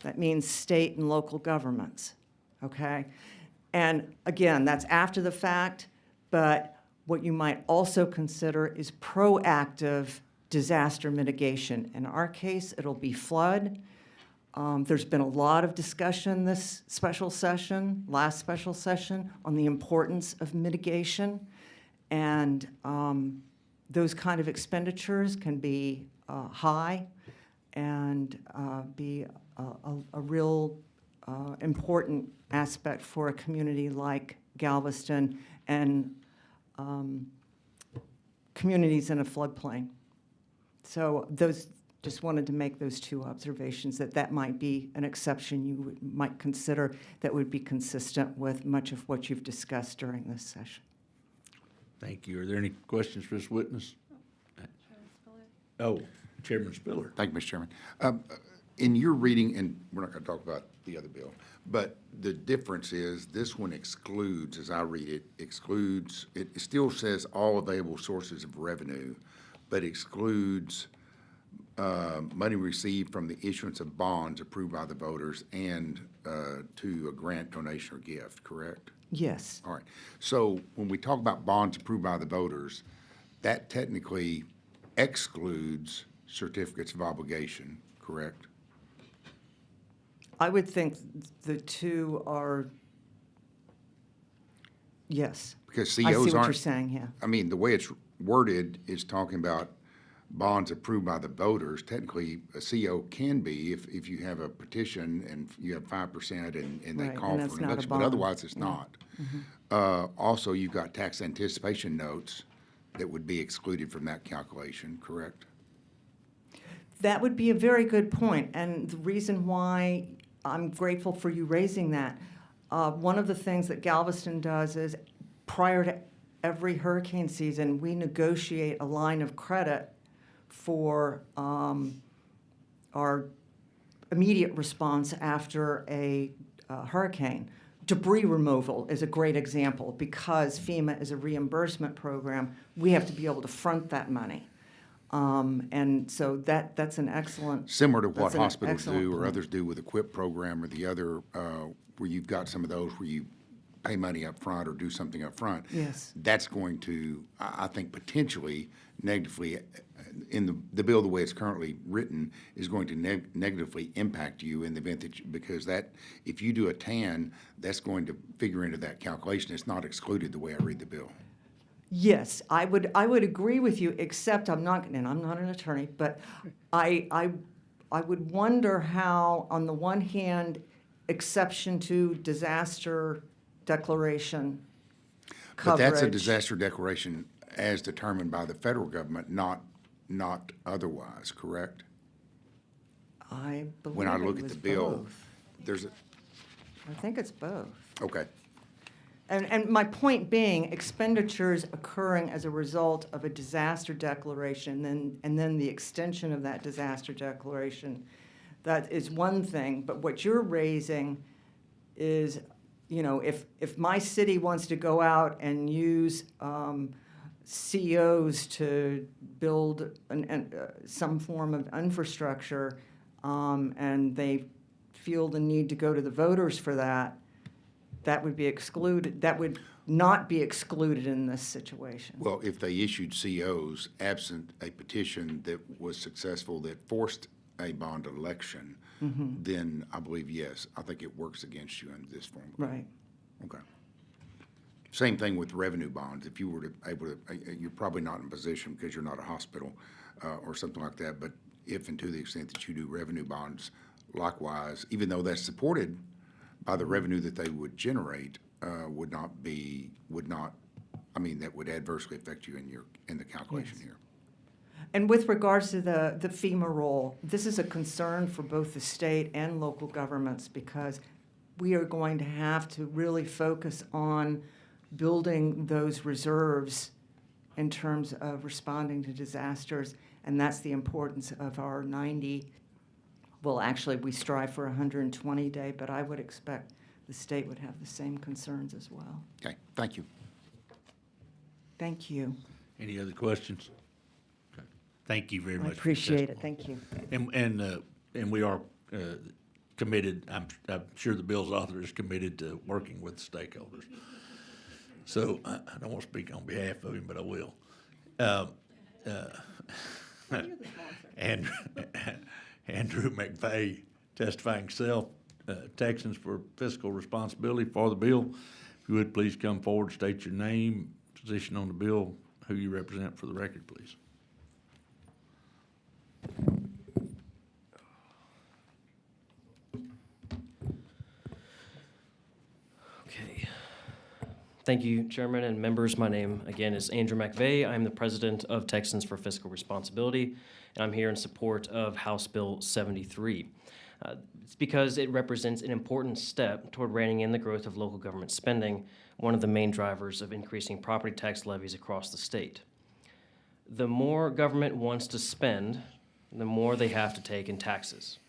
That means state and local governments, okay? And again, that's after the fact, but what you might also consider is proactive disaster mitigation. In our case, it'll be flood. There's been a lot of discussion this special session, last special session, on the importance of mitigation. And those kind of expenditures can be high and be a real important aspect for a community like Galveston and communities in a floodplain. So just wanted to make those 2 observations, that might be an exception you might consider that would be consistent with much of what you've discussed during this session. Thank you. Are there any questions for this witness? Oh, Chairman Spiller. Thank you, Mr. Chairman. In your reading, and we're not going to talk about the other bill, but the difference is this one excludes, as I read it, excludes, it still says all available sources of revenue, but excludes money received from the issuance of bonds approved by the voters and to a grant, donation, or gift, correct? Yes. All right. So when we talk about bonds approved by the voters, that technically excludes certificates of obligation, correct? I would think the two are, yes. Because I see COs what you're aren't, saying, yeah. I mean, the way it's worded is talking about bonds approved by the voters. Technically, a CO can be if you have a petition and you have 5% and they Right, call and for that's an not a election, but bond. otherwise it's Yeah. not. Also, you've got tax anticipation notes that would be excluded from that calculation, correct? That would be a very good point, and the reason why I'm grateful for you raising that, one of the things that Galveston does is prior to every hurricane season, we negotiate a line of credit for our immediate response after a hurricane. Debris removal is a great example. Because FEMA is a reimbursement program, we have to be able to front that money. And so that's an excellent. Similar to what that's an hospitals excellent do or point. others do with the QUIP program or the other, where you've got some of those where you pay money up front or do something up front. Yes. That's going to, I think, potentially negatively, in the bill, the way it's currently written, is going to negatively impact you in the event that, because that, if you do a TAN, that's going to figure into that calculation. It's not excluded the way I read the bill. Yes, I would agree with you, except I'm not an attorney, but I would wonder how, on the one hand, exception to disaster declaration coverage. But that's a disaster declaration as determined by the federal government, not otherwise, correct? I believe When I it look at was the bill, both. there's a, I think it's both. okay. And my point being, expenditures occurring as a result of a disaster declaration, and then the extension of that disaster declaration, that is one thing. But what you're raising is, if my city wants to go out and use COs to build some form of infrastructure, and they feel the need to go to the voters for that, that would be excluded. That would not be excluded in this situation. Well, if they issued COs absent a petition that was successful that forced a bond election, then I believe, yes, I think it works against you in this form. Right. Okay. Same thing with revenue bonds. If you were to able to, you're probably not in a position because you're not a hospital or something like that, but if and to the extent that you do revenue bonds, likewise, even though that's supported by the revenue that they would generate, that would adversely affect you in the calculation here. And with regards to the FEMA role, this is a concern for both the state and local governments because we are going to have to really focus on building those reserves in terms of responding to disasters, and that's the importance of our 90. Well, actually, we strive for a 120-day, but I would expect the state would have the same concerns as well. Okay, thank you. Thank you. Any other questions? Okay. Thank you very much. I appreciate it. Thank you. And we are committed, I'm sure the bill's author is committed to working with stakeholders. So I don't want to speak on behalf of him, but I will. Andrew McVeigh testifying Texans for fiscal responsibility for the bill. If you would please come forward, state your name, position on the bill, who you represent for the record, please. Okay. Thank you, Chairman and members. My name, again, is Andrew McVeigh. I'm the president of Texans for Fiscal Responsibility, and I'm here in support of House Bill 73. It's because it represents an important step toward reining in the growth of local government spending, one of the main drivers of increasing property tax levies across the state. The more government wants to spend, the more they have to take in taxes.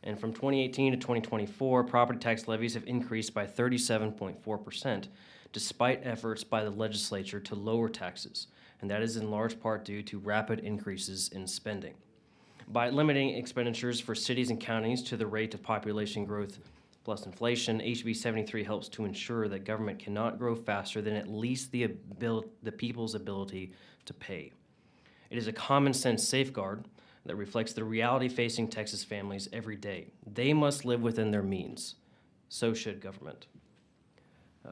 And from 2018 to 2024, property tax levies have increased by 37.4%, despite efforts by the legislature to lower taxes, and that is in large part due to rapid increases in spending. By limiting expenditures for cities and counties to the rate of population growth plus inflation, HB 73 helps to ensure that government cannot grow faster than at least the people's ability to pay. It is a common sense safeguard that reflects the reality facing Texas families every day. They must live within their means. So should government.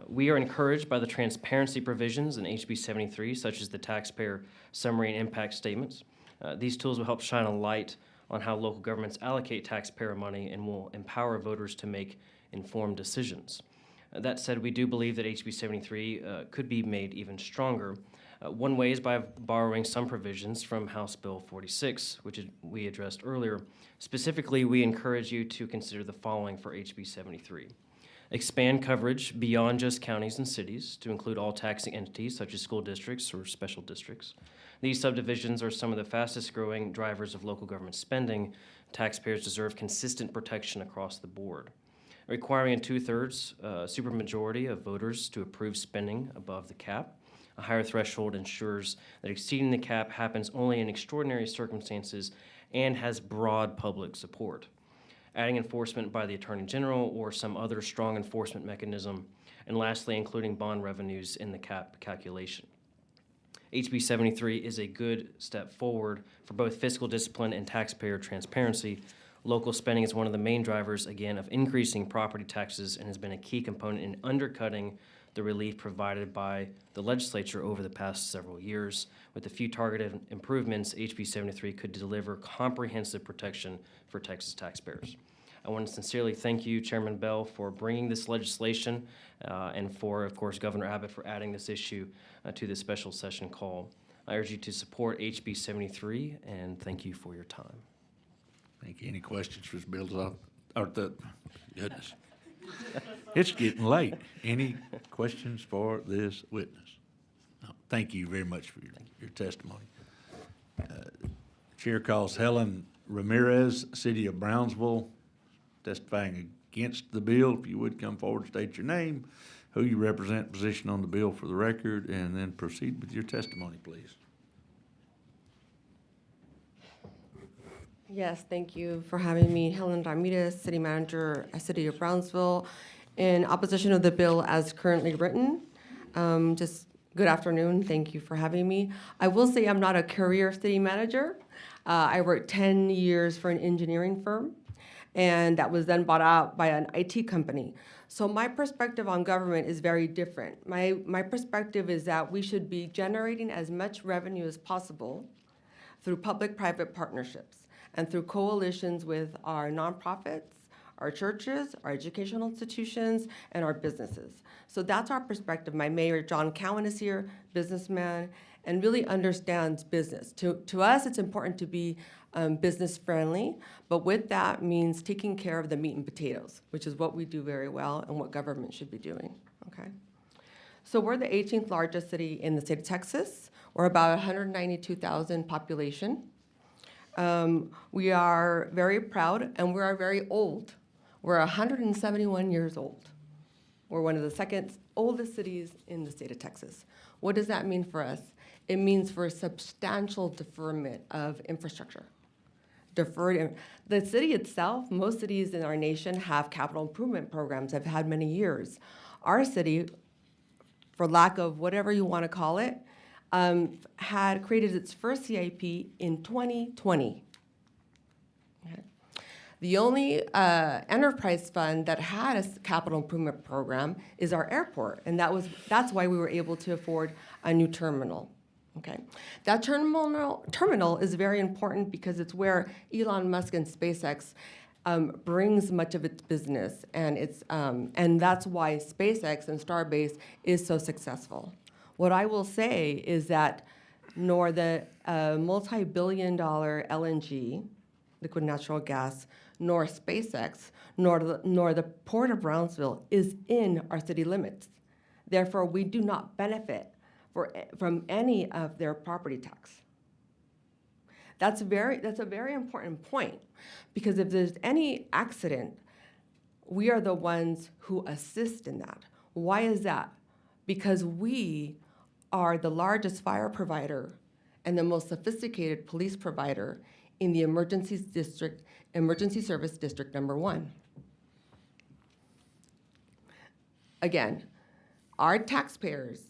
We are encouraged by the transparency provisions in HB 73, such as the taxpayer summary and impact statements. These tools will help shine a light on how local governments allocate taxpayer money and will empower voters to make informed decisions. That said, we do believe that HB 73 could be made even stronger. One way is by borrowing some provisions from House Bill 46, which we addressed earlier. Specifically, we encourage you to consider the following for HB 73. Expand coverage beyond just counties and cities to include all taxing entities such as school districts or special districts. These subdivisions are some of the fastest growing drivers of local government spending. Taxpayers deserve consistent protection across the board. Requiring a 2/3 supermajority of voters to approve spending above the cap. A higher threshold ensures that exceeding the cap happens only in extraordinary circumstances and has broad public support. Adding enforcement by the Attorney General or some other strong enforcement mechanism. And lastly, including bond revenues in the cap calculation. HB 73 is a good step forward for both fiscal discipline and taxpayer transparency. Local spending is one of the main drivers, again, of increasing property taxes and has been a key component in undercutting the relief provided by the legislature over the past several years. With a few targeted improvements, HB 73 could deliver comprehensive protection for Texas taxpayers. I want to sincerely thank you, Chairman Bell, for bringing this legislation and for, of course, Governor Abbott for adding this issue to this special session call. I urge you to support HB 73, and thank you for your time. Thank you. Any questions for this bill? Goodness. It's getting late. Any questions for this witness? No. Thank you very much for your testimony. Chair calls Helen Ramirez, City of Brownsville, testifying against the bill. If you would come forward, state your name, who you represent, position on the bill for the record, and then proceed with your testimony, please. Yes, thank you for having me. Helen Ramirez, City Manager at City of Brownsville. In opposition of the bill as currently written, just good afternoon. Thank you for having me. I will say I'm not a career city manager. I worked 10 years for an engineering firm, and that was then bought out by an IT company. So my perspective on government is very different. My perspective is that we should be generating as much revenue as possible through public-private partnerships and through coalitions with our nonprofits, our churches, our educational institutions, and our businesses. So that's our perspective. My mayor, John Cowan, is here, businessman, and really understands business. To us, it's important to be business friendly, but with that means taking care of the meat and potatoes, which is what we do very well and what government should be doing, okay? So we're the 18th largest city in the state of Texas. We're about 192,000 population. We are very proud and we are very old. We're 171 years old. We're one of the second oldest cities in the state of Texas. What does that mean for us? It means for substantial deferment of infrastructure. The city itself, most cities in our nation have capital improvement programs, have had many years. Our city, for lack of whatever you want to call it, had created its first CIP in 2020. Okay. The only enterprise fund that had a capital improvement program is our airport, and that's why we were able to afford a new terminal. Okay, that terminal is very important because it's where Elon Musk and SpaceX brings much of its business, and that's why SpaceX and Starbase is so successful. What I will say is that nor the multi-billion-dollar LNG, liquid natural gas, nor SpaceX, nor the Port of Brownsville is in our city limits. Therefore, we do not benefit from any of their property tax. That's a very important point, because if there's any accident, we are the ones who assist in that. Why is that? Because we are the largest fire provider and the most sophisticated police provider in the emergency service district number 1. Again, our taxpayers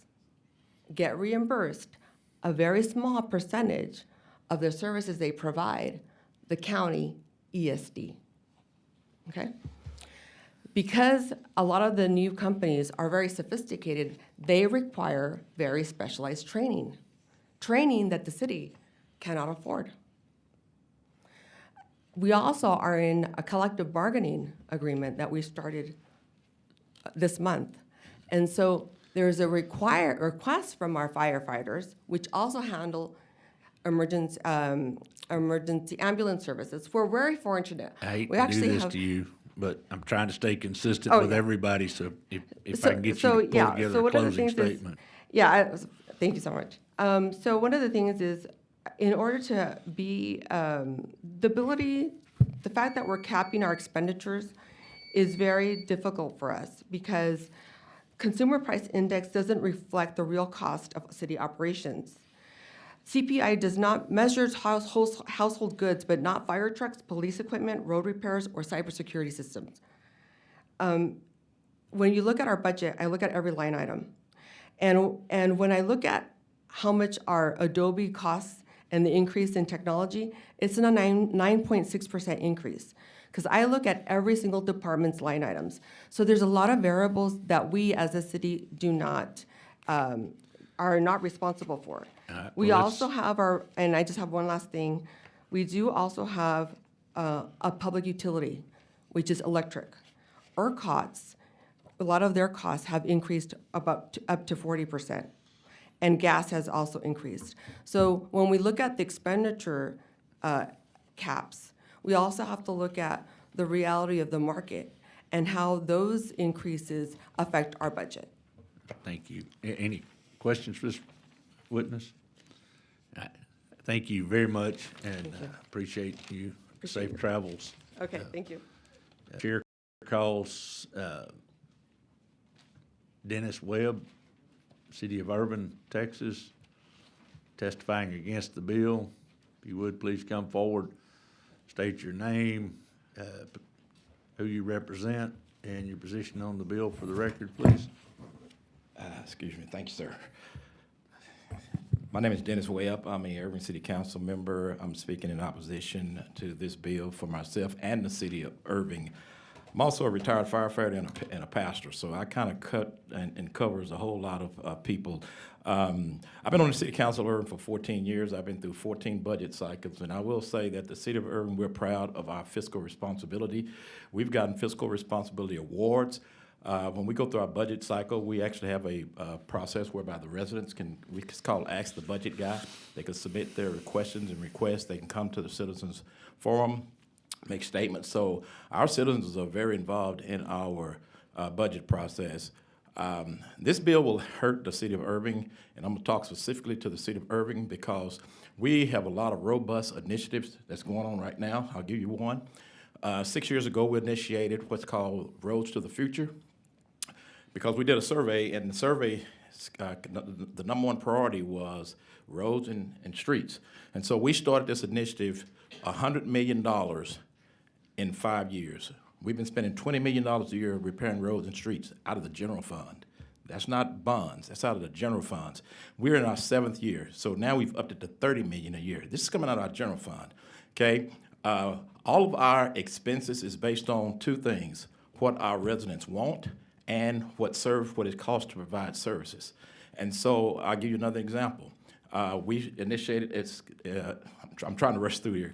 get reimbursed a very small percentage of the services they provide the county ESD. Okay? Because a lot of the new companies are very sophisticated, they require very specialized training that the city cannot afford. We also are in a collective bargaining agreement that we started this month. And so there's a request from our firefighters, which also handle emergency ambulance services. We're very fortunate. I hate We to actually do this have- to you, but I'm trying to stay consistent Oh, with yeah. everybody, so if I can get you to pull together a one of the closing things is- statement. Thank you so much. So one of the things is, in order to be, the fact that we're capping our expenditures is very difficult for us, because consumer price index doesn't reflect the real cost of city operations. CPI does not measures household goods, but not fire trucks, police equipment, road repairs, or cybersecurity systems. When you look at our budget, I look at every line item. And when I look at how much our Adobe costs and the increase in technology, it's a 9.6% increase. Because I look at every single department's line items. So there's a lot of variables that we as a city do not, are not responsible for. We well, also have and I just have one last thing, we do also have a public utility, which is electric. ERCOT's, a lot of their costs have increased up to 40%. And gas has also increased. So when we look at the expenditure caps, we also have to look at the reality of the market and how those increases affect our budget. Thank you. Any questions for this witness? Thank you very much, and appreciate you. Safe travels. Okay, thank you. Chair calls Dennis Webb, City of Irving, Texas, testifying against the bill. If you would, please come forward, state your name, who you represent, and your position on the bill for the record, please. Excuse me. Thank you, sir. My name is Dennis Webb. I'm a Irving City Council member. I'm speaking in opposition to this bill for myself and the city of Irving. I'm also a retired firefighter and a pastor, so I kind of cut and covers a whole lot of people. I've been on the City Council of Irving for 14 years. I've been through 14 budget cycles, and I will say that the City of Irving, we're proud of our fiscal responsibility. We've gotten fiscal responsibility awards. When we go through our budget cycle, we actually have a process whereby the residents it's called Ask the Budget Guy. They can submit their questions and requests. They can come to the Citizens Forum, make statements. So our citizens are very involved in our budget process. This bill will hurt the city of Irving, and I'm going to talk specifically to the city of Irving because we have a lot of robust initiatives that's going on right now. I'll give you one. 6 years ago, we initiated what's called Roads to the Future because we did a survey, and the survey, the number one priority was roads and streets. And so we started this initiative, $100 million in 5 years. We've been spending $20 million a year repairing roads and streets out of the general fund. That's not bonds, that's out of the general funds. We're in our 7th year, so now we've upped it to $30 million a year. This is coming out of our general fund, okay? All of our expenses is based on two things, what our residents want and what it costs to provide services. And so I'll give you another example. We initiated, I'm trying to rush through here,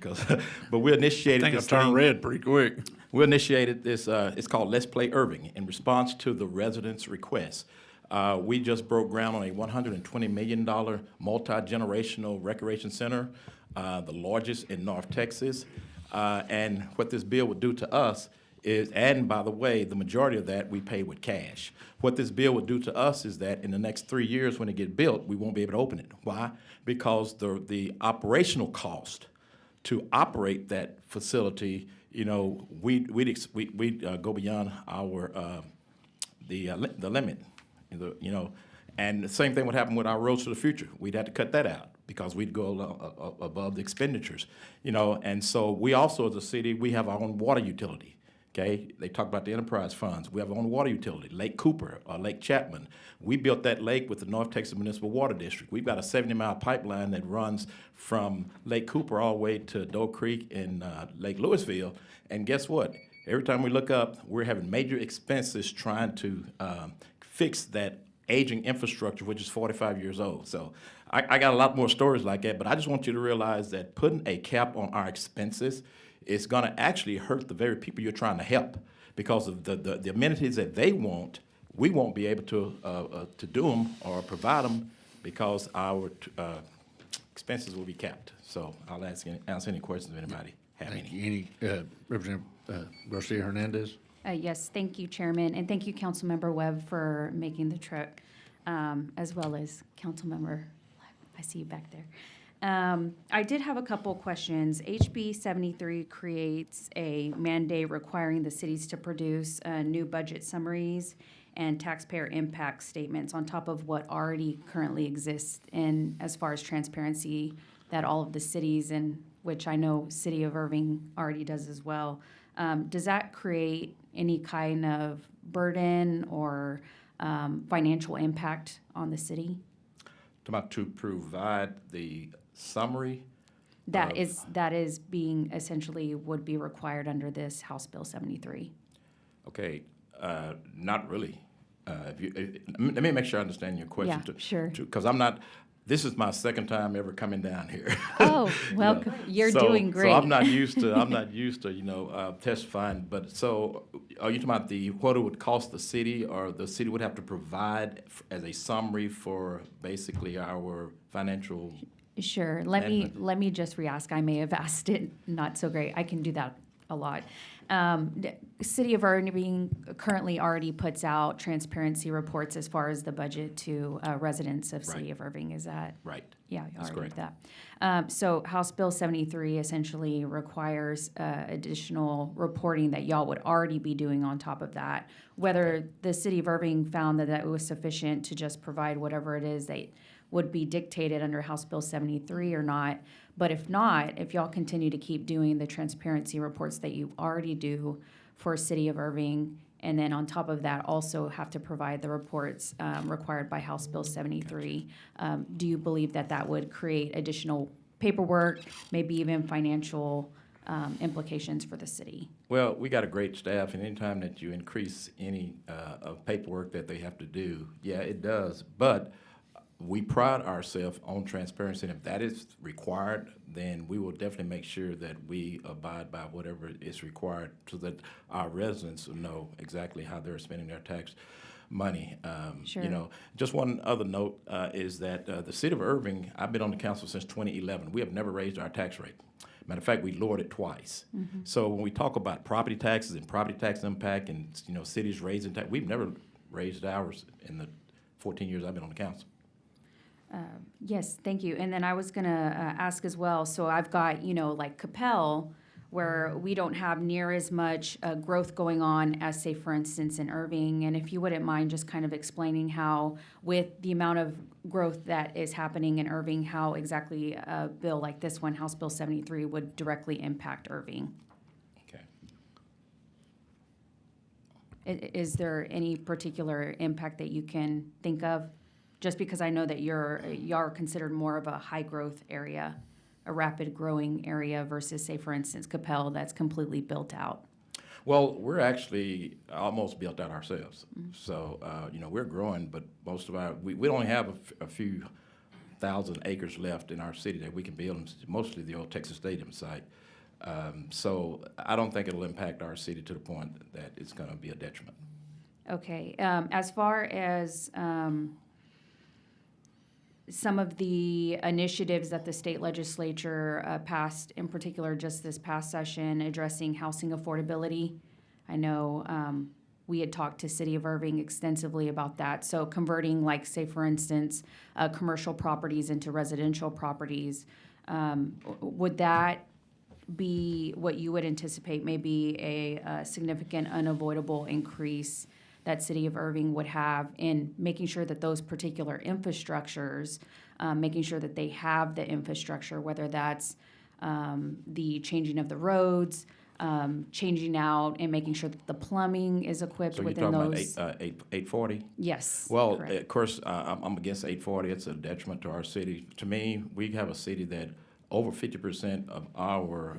but we initiated I think this I'll turn thing. red pretty quick. We initiated this, it's called Let's Play Irving, in response to the residents' requests. We just broke ground on a $120 million multi-generational recreation center, the largest in North Texas. And what this bill would do to us is, and by the way, the majority of that we pay with cash. What this bill would do to us is that in the next 3 years when it gets built, we won't be able to open it. Why? Because the operational cost to operate that facility, you know, we'd go beyond our the limit, you know, and the same thing would happen with our roads to the future. We'd have to cut that out because we'd go above the expenditures, you know. And so we also, as a city, we have our own water utility. Okay, they talk about the enterprise funds. We have our own water utility, Lake Cooper or Lake Chapman. We built that lake with the North Texas Municipal Water District. We've got a 70-mile pipeline that runs from Lake Cooper all the way to Doe Creek in Lake Louisville. And guess what? Every time we look up, we're having major expenses trying to fix that aging infrastructure, which is 45 years old. So I got a lot more stories like that, but I just want you to realize that putting a cap on our expenses is going to actually hurt the very people you're trying to help, because of the amenities that they want. We won't be able to do them or provide them because our expenses will be capped. So I'll answer any questions if anybody have any. Thank you. Any, Representative Garcia Hernandez? Yes, thank you, Chairman, and thank you, Councilmember Webb, for making the trip, as well as Councilmember, I see you back there. I did have a couple questions. HB 73 creates a mandate requiring the cities to produce new budget summaries and taxpayer impact statements on top of what already currently exists in as far as transparency that all of the cities, and which I know City of Irving already does as well. Does that create any kind of burden or financial impact on the city? About to provide the summary. That is being essentially would be required under this House Bill 73. Okay, not really. Let me make sure I understand your question. Yeah, sure. Because I'm not. This is my second time ever coming down here. Oh, welcome. You're doing great. So I'm not used to you know testifying. But so are you talking about what it would cost the city, or the city would have to provide as a summary for basically our financial? Sure. Let me just re-ask. I may have asked it not so great. I can do that a lot. City of Irving currently already puts out transparency reports as far as the budget to residents of City of Irving. Is that right? Yeah, that's already correct. That. So House Bill 73 essentially requires additional reporting that y'all would already be doing on top of that. Whether the City of Irving found that it was sufficient to just provide whatever it is that would be dictated under House Bill 73 or not. But if not, if y'all continue to keep doing the transparency reports that you already do for City of Irving, and then on top of that also have to provide the reports required by House Bill 73, do you believe that that would create additional paperwork, maybe even financial implications for the city? Well, we got a great staff, and anytime that you increase any of paperwork that they have to do, yeah, it does. But we pride ourselves on transparency, and if that is required, then we will definitely make sure that we abide by whatever is required so that our residents will know exactly how they're spending their tax money. Sure. You know, just one other note is that the City of Irving, I've been on the council since 2011. We have never raised our tax rate. Matter of fact, we lowered it twice. Mm-hmm. So when we talk about property taxes and property tax impact and, you know, cities raising tax, we've never raised ours in the 14 years I've been on the council. Yes, thank you. And then I was going to ask as well, so I've got, you know, like Capel, where we don't have near as much growth going on as, say, for instance, in Irving. And if you wouldn't mind just kind of explaining how, with the amount of growth that is happening in Irving, how exactly a bill like this one, House Bill 73, would directly impact Irving. Okay. Is there any particular impact that you can think of? Just because I know that you are considered more of a high growth area, a rapid growing area versus, say, for instance, Capel that's completely built out. Well, we're actually almost built out ourselves. Mm-hmm. So, you know, we're growing, but most of we only have a few thousand acres left in our city that we can build, mostly the old Texas Stadium site. So I don't think it'll impact our city to the point that it's going to be a detriment. Okay. As far as some of the initiatives that the state legislature passed, in particular just this past session, addressing housing affordability. I know we had talked to City of Irving extensively about that. So converting, like, say, for instance, commercial properties into residential properties, would that be what you would anticipate may be a significant unavoidable increase that City of Irving would have in making sure that those particular infrastructures, making sure that they have the infrastructure, whether that's the changing of the roads, changing out and making sure that the plumbing is equipped So you're within talking those. about 840? Yes, Well, correct. of course, I'm against 840. It's a detriment to our city. To me, we have a city that over 50% of our,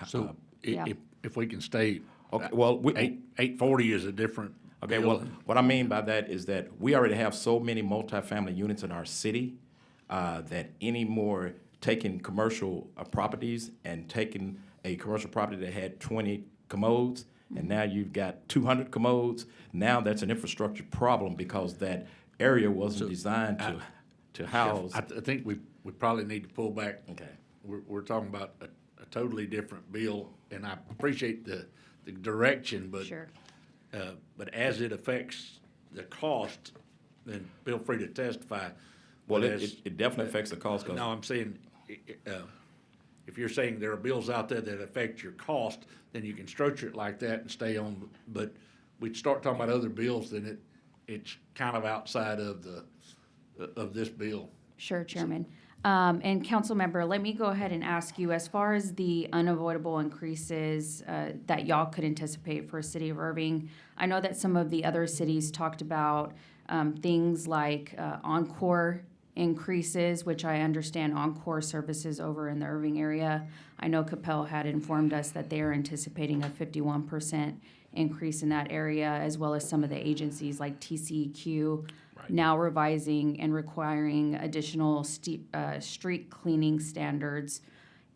So Yeah. if we can stay, okay, well, we, 840 is a different. okay, deal well, than- what I mean by that is that we already have so many multifamily units in our city that any more taking commercial properties and taking a commercial property that had 20 commodes, and now you've got 200 commodes, now that's an infrastructure problem because that area wasn't designed to house. I think we probably need to pull back. Okay. We're talking about a totally different bill, and I appreciate the direction, but. Sure. But as it affects the cost, then feel free to testify. Well, But as- it definitely affects the cost. 'Cause No, I'm saying, if you're saying there are bills out there that affect your cost, then you can structure it like that and stay on. But we start talking about other bills, then it's kind of outside of this bill. Sure, Chairman. And council member, let me go ahead and ask you, as far as the unavoidable increases that y'all could anticipate for City of Irving, I know that some of the other cities talked about things like Encore increases, which I understand Encore services over in the Irving area. I know Capel had informed us that they are anticipating a 51% increase in that area, as well as some of the agencies like TCEQ now revising and requiring additional street cleaning standards.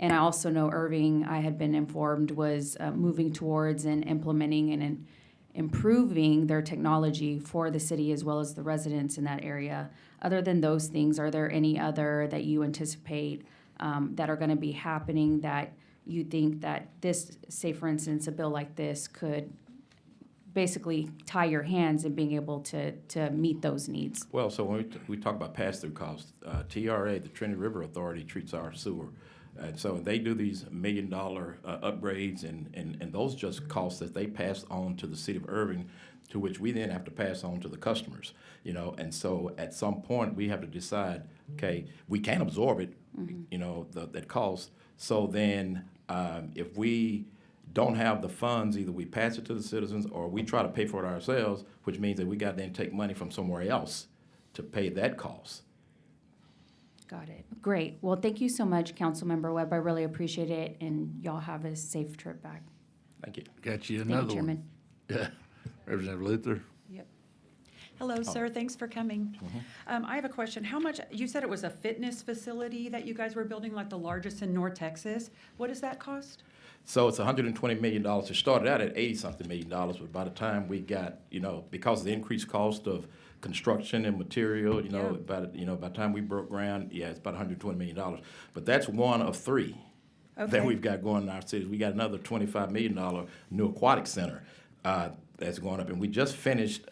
And I also know Irving, I had been informed, was moving towards and implementing and improving their technology for the city as well as the residents in that area. Other than those things, are there any other that you anticipate that are going to be happening that you think that this, say for instance, a bill like this could basically tie your hands in being able to meet those needs? Well, so when we talk about pass-through costs, TRA, the Trinity River Authority, treats our sewer. And so they do these $1 million upgrades, and those just costs that they pass on to the city of Irving, to which we then have to pass on to the customers, you know. And so at some point, we have to decide, okay, we can't absorb it, you know, that cost. So then if we don't have the funds, either we pass it to the citizens or we try to pay for it ourselves, which means that we got to then take money from somewhere else to pay that cost. Got it. Great. Well, thank you so much, Councilmember Webb. I really appreciate it, and y'all have a safe trip back. Thank you. Got you Thank you, another one. Chairman. Yeah, Representative Luther. Yep. Hello, sir. Thanks for coming. I have a question. How much, you said it was a fitness facility that you guys were building, like the largest in North Texas. What does that cost? So it's $120 million. It started out at $80-something million, but by the time we got, you know, because of the increased cost of construction and material, by the time we broke ground, it's about $120 million. But that's one of three that we've got going in our cities. We got another $25 million new aquatic center that's going up, and we just finished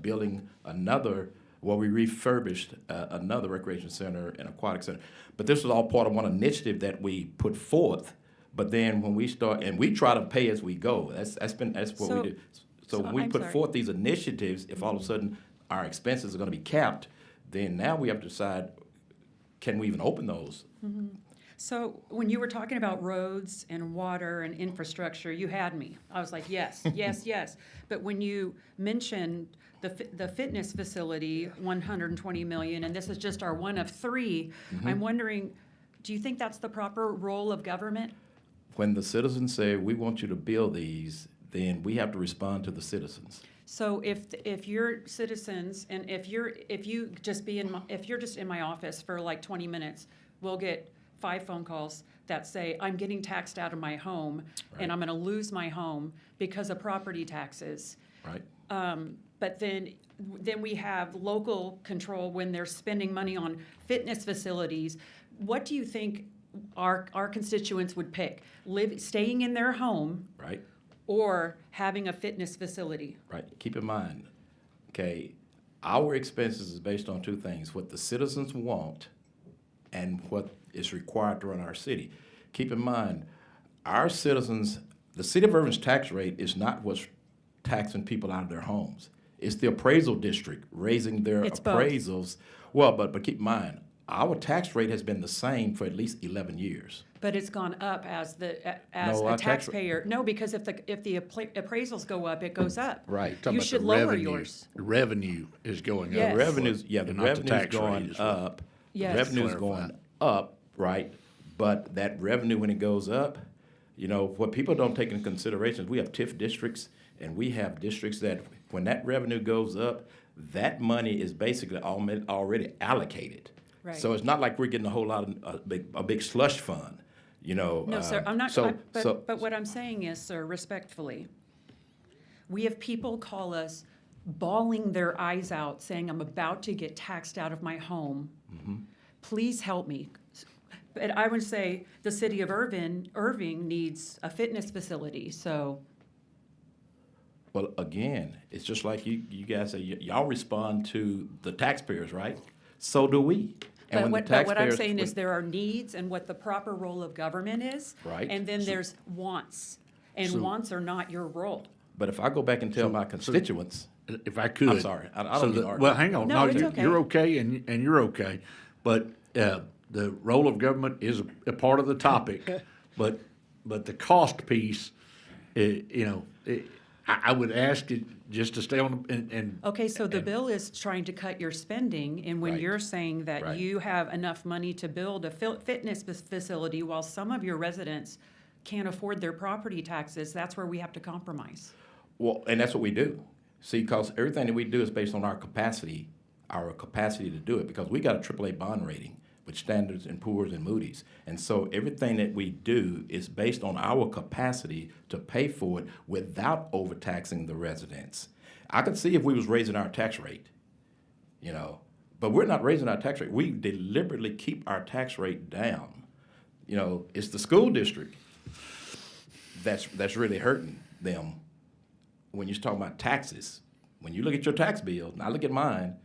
building another. Well, we refurbished another recreation center and aquatic center. But this was all part of one initiative that we put forth. But then when we start, and we try to pay as we go. That's what we do. So when we I'm put sorry. forth these initiatives, if all of a sudden our expenses are going to be capped, then now we have to decide, can we even open those? So when you were talking about roads and water and infrastructure, you had me. I was like, yes, yes, yes. But when you mentioned the fitness facility, 120 million, and this is just our one of three, I'm wondering, do you think that's the proper role of government? When the citizens say, we want you to build these, then we have to respond to the citizens. So if you're citizens and if you're just in my office for like 20 minutes, we'll get 5 phone calls that say, I'm getting taxed out of my home and I'm going to lose my home because of property taxes. Right. But then we have local control when they're spending money on fitness facilities. What do you think our constituents would pick? Staying in their home, right, or having a fitness facility? Right. Keep in mind, okay, our expenses is based on two things: what the citizens want and what is required to run our city. keep in mind, our citizens, the city of Irvin's tax rate is not what's taxing people out of their homes. It's the appraisal district raising their It's both. appraisals. Well, but keep in mind, our tax rate has been the same for at least 11 years. But it's gone up as No, a our tax rate- taxpayer. No, because if the appraisals go up, it goes up. Right. Talking You about should the lower revenue. yours. The revenue is going Yes. up. The revenues, the and not the revenue's tax rate going is what- up. Yes. Revenue's Clarify. going up, right? But that revenue, when it goes up, what people don't take into consideration is we have TIF districts, and we have districts that when that revenue goes up, that money is basically already allocated. Right. So it's not like we're getting a whole lot of a big slush fund, No, sir, I'm not, So, but what I'm saying is, sir, respectfully, we have people call us bawling their eyes out, saying, I'm about to get taxed out of my home. Please help me. But I would say the city of Irving needs a fitness facility, so. well, again, it's just like you guys say, y'all respond to the taxpayers, right? So do we. And when the But what I'm taxpayers- saying is there are needs and what the proper role of government is. Right. And then there's wants, and So- wants are not your role. But if I go back and tell my constituents, If I could. I'm sorry, I don't So mean to the- argue. Well, hang on. No, it's you're- okay. You're okay and you're okay. But the role of government is a part of the topic. But the cost piece, I would ask it just to stay on, and. Okay, so the bill is trying to cut your spending, and when Right. you're saying that Right. you have enough money to build a fitness facility while some of your residents can't afford their property taxes, that's where we have to compromise. Well, and that's what we do. See, because everything that we do is based on our capacity to do it, because we got a AAA bond rating with Standards and Poor's and Moody's. And so everything that we do is based on our capacity to pay for it without overtaxing the residents. I could see if we was raising our tax rate, but we're not raising our tax rate. We deliberately keep our tax rate down. It's the school district that's really hurting them when you're talking about taxes. When you look at your tax bill, and I look at mine,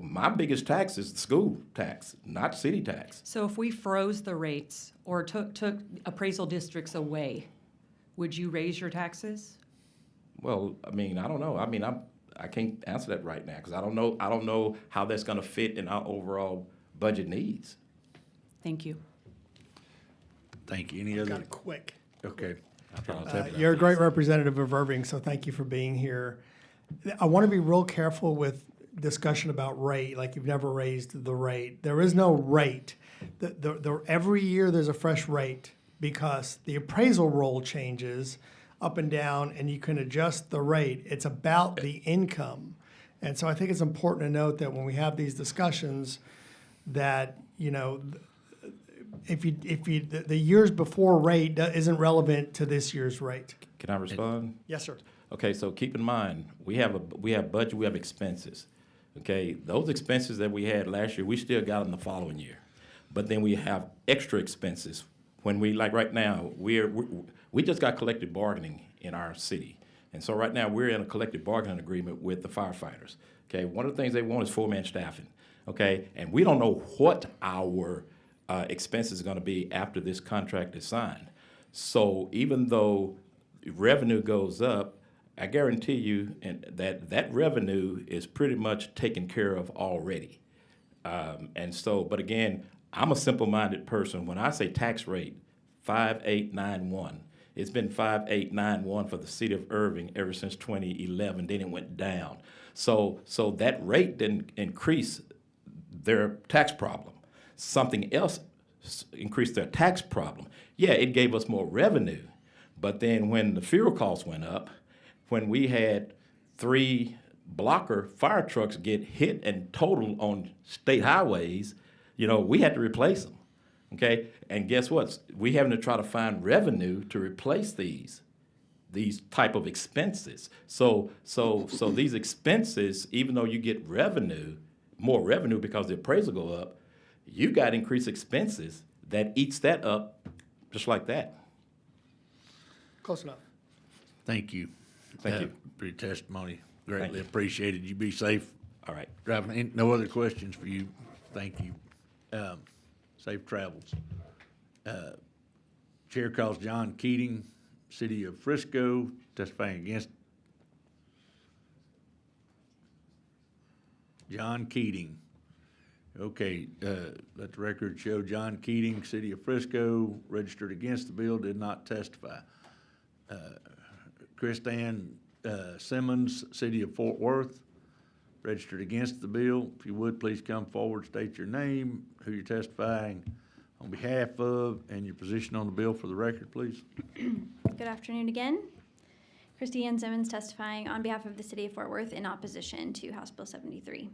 my biggest tax is the school tax, not city tax. So if we froze the rates or took appraisal districts away, would you raise your taxes? Well, I don't know. I can't answer that right now because I don't know how that's going to fit in our overall budget needs. Thank you. Thank you. Any other? Got it quick. Okay. You're a great representative of Irving, so thank you for being here. I want to be real careful with discussion about rate, like you've never raised the rate. There is no rate. Every year there's a fresh rate because the appraisal roll changes up and down and you can adjust the rate. It's about the income. And so I think it's important to note that when we have these discussions that, the years before rate isn't relevant to this year's rate. Can I respond? Yes, sir. Okay, so keep in mind, we have budget, we have expenses. Okay, those expenses that we had last year, we still got them the following year. But then we have extra expenses. When like right now, we just got collective bargaining in our city. And so right now, we're in a collective bargaining agreement with the firefighters. Okay, one of the things they want is four-man staffing. Okay, and we don't know what our expenses are gonna be after this contract is signed. So even though revenue goes up, I guarantee you that revenue is pretty much taken care of already. But again, I'm a simple-minded person. When I say tax rate, 5891, it's been 5891 for the city of Irving ever since 2011. Then it went down. So that rate didn't increase their tax problem. Something else increased their tax problem. Yeah, it gave us more revenue, but then when the fuel costs went up, when we had 3 blocker fire trucks get hit and totaled on state highways, we had to replace them. Okay, and guess what? We having to try to find revenue to replace these type of expenses. So these expenses, even though you get more revenue because the appraisal go up, you got increased expenses that eats that up just like that. Close enough. Thank you. Thank you. For your testimony. Greatly you. appreciated. You be safe. All right. Driving. No other questions for you. Thank you. Safe travels. Chair calls John Keating, City of Frisco, testifying against. John Keating. Okay, let the record show John Keating, City of Frisco, registered against the bill, did not testify. Christanne Simmons, City of Fort Worth, registered against the bill. If you would, please come forward, state your name, who you're testifying on behalf of, and your position on the bill for the record, please. Good afternoon again. Christy-Ann Simmons testifying on behalf of the City of Fort Worth in opposition to House Bill 73.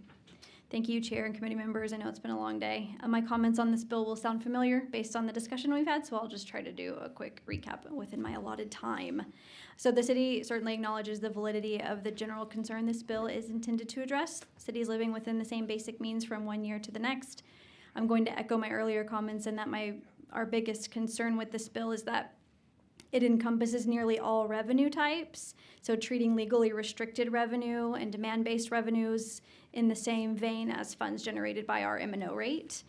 Thank you, Chair and committee members. I know it's been a long day. My comments on this bill will sound familiar based on the discussion we've had, so I'll just try to do a quick recap within my allotted time. So the city certainly acknowledges the validity of the general concern this bill is intended to address. Cities living within the same basic means from one year to the next. I'm going to echo my earlier comments in that our biggest concern with this bill is that it encompasses nearly all revenue types, so treating legally restricted revenue and demand-based revenues in the same vein as funds generated by our M&O rate.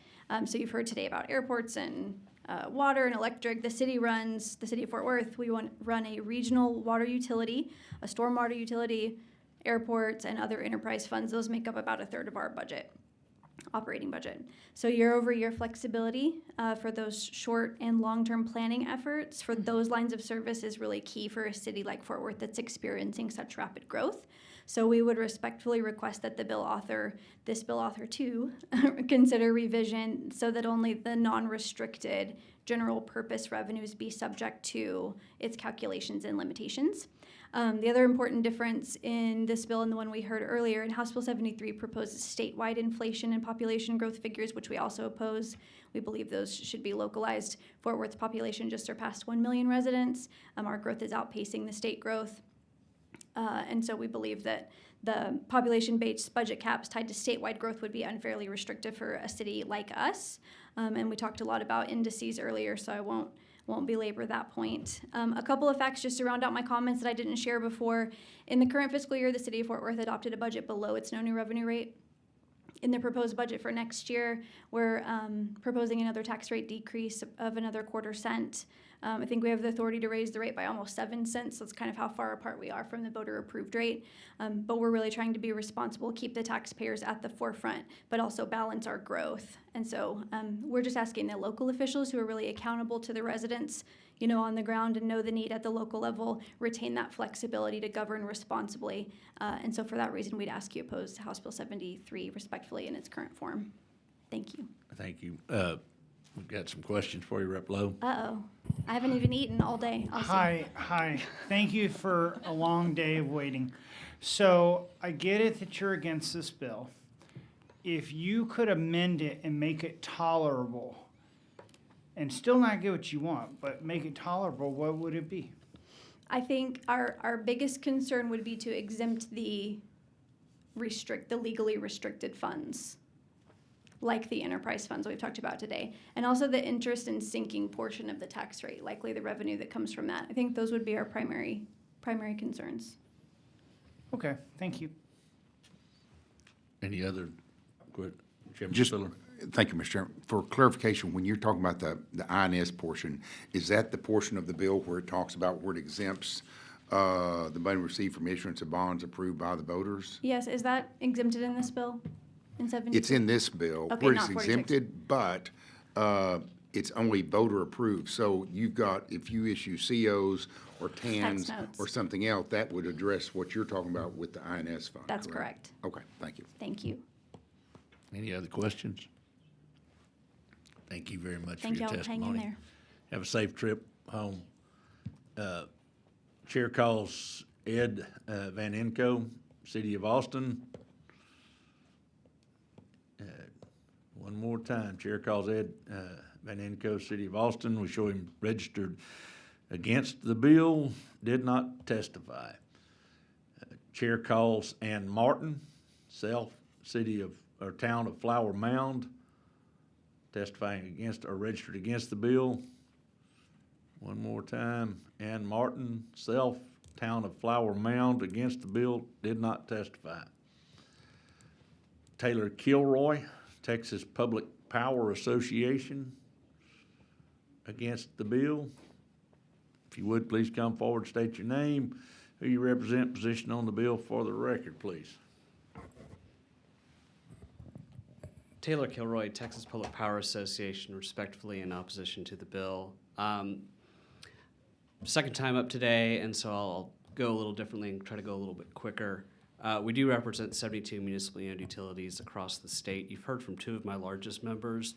So you've heard today about airports and water and electric. The city of Fort Worth, we run a regional water utility, a stormwater utility, airports, and other enterprise funds. Those make up about a third of our budget. Operating budget. So year-over-year flexibility for those short and long-term planning efforts for those lines of service is really key for a city like Fort Worth that's experiencing such rapid growth. So we would respectfully request that this bill author too, consider revision so that only the non-restricted general purpose revenues be subject to its calculations and limitations. The other important difference in this bill and the one we heard earlier, in House Bill 73 proposes statewide inflation and population growth figures, which we also oppose. We believe those should be localized. Fort Worth's population just surpassed 1 million residents. Our growth is outpacing the state growth. And so we believe that the population-based budget caps tied to statewide growth would be unfairly restrictive for a city like us. And we talked a lot about indices earlier, so I won't belabor that point. A couple of facts just to round out my comments that I didn't share before. In the current fiscal year, the City of Fort Worth adopted a budget below its no new revenue rate. In the proposed budget for next year, we're proposing another tax rate decrease of another 1/4 cent. I think we have the authority to raise the rate by almost 7 cents. So that's kind of how far apart we are from the voter-approved rate. But we're really trying to be responsible, keep the taxpayers at the forefront, but also balance our growth. And so we're just asking the local officials who are really accountable to the residents, on the ground and know the need at the local level, retain that flexibility to govern responsibly. And so for that reason, we'd ask you oppose House Bill 73 respectfully in its current form. Thank you. Thank you. We've got some questions for you, Rep. Lowe. Uh-oh. I haven't even eaten all day. Hi. Thank you for a long day of waiting. So I get it that you're against this bill. If you could amend it and make it tolerable, and still not get what you want, but make it tolerable, what would it be? I think our biggest concern would be to exempt the legally restricted funds, like the enterprise funds we've talked about today, and also the interest and sinking portion of the tax rate, likely the revenue that comes from that. I think those would be our primary concerns. Okay, thank you. Any other? Go ahead, Chairman Just, Spiller. thank you, Mr. Chairman. For clarification, when you're talking about the INS portion, is that the portion of the bill where it talks about where it exempts the money received from issuance of bonds approved by the voters? Yes, is that exempted in this bill? In 73? It's in this bill, Okay, where it's not 46. exempted, but it's only voter approved. So you've got, if you issue COs or TANs notes. or something else, that would address what you're talking about with the INS fund. That's correct. Okay, thank you. Thank you. Any other questions? Thank you very much for Thank your y'all. testimony. Hang in there. Have a safe trip home. Chair calls Ed Van Enco, City of Austin. One more time, Chair calls Ed Van Enco, City of Austin. We show him registered against the bill, did not testify. Chair calls Ann Martin, Town of Flower Mound, testifying against or registered against the bill. One more time, Ann Martin, Town of Flower Mound, against the bill, did not testify. Taylor Kilroy, Texas Public Power Association, against the bill. If you would, please come forward, state your name, who you represent, position on the bill for the record, please. Taylor Kilroy, Texas Public Power Association, respectfully in opposition to the bill. Second time up today, and so I'll go a little differently and try to go a little bit quicker. We do represent 72 municipally owned utilities across the state. You've heard from two of my largest members,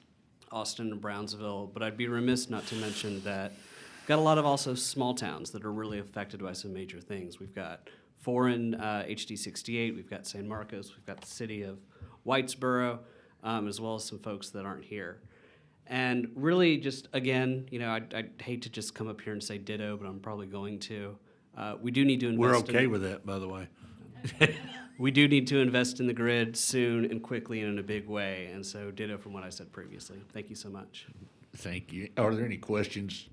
Austin and Brownsville, but I'd be remiss not to mention that we've got a lot of also small towns that are really affected by some major things. We've got Foreign, HD 68, we've got San Marcos, we've got the city of Whitesboro, as well as some folks that aren't here. And really just, again, you know, I'd hate to just come up here and say ditto, but I'm probably going to. We do need to invest We're okay with that, by the way. We do need to invest in the grid soon and quickly and in a big way, and so ditto from what I said previously. Thank you so much. Thank you. Are there any questions?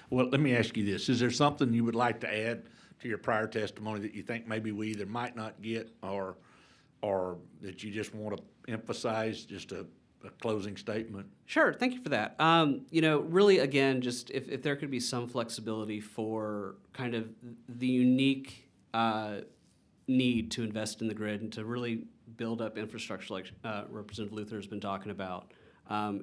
Well, let me ask you this. Is there something you would like to add to your prior testimony that you think maybe we either might not get or that you just want to emphasize, just a closing statement? Sure, thank you for that. You know, really, again, just if there could be some flexibility for kind of the unique need to invest in the grid and to really build up infrastructure like Representative Luther has been talking about.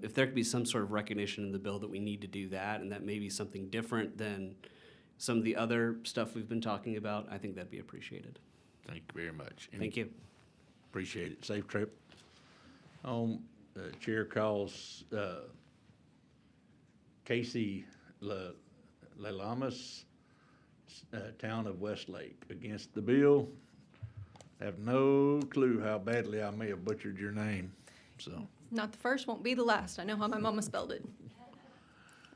If there could be some sort of recognition in the bill that we need to do that, and that may be something different than some of the other stuff we've been talking about, I think that'd be appreciated. Thank you very much. Thank you. Appreciate it. Safe trip. Chair calls Casey Lelamas, town of Westlake, against the bill. Have no clue how badly I may have butchered your name, so. Not the first, won't be the last. I know how my mama spelled it.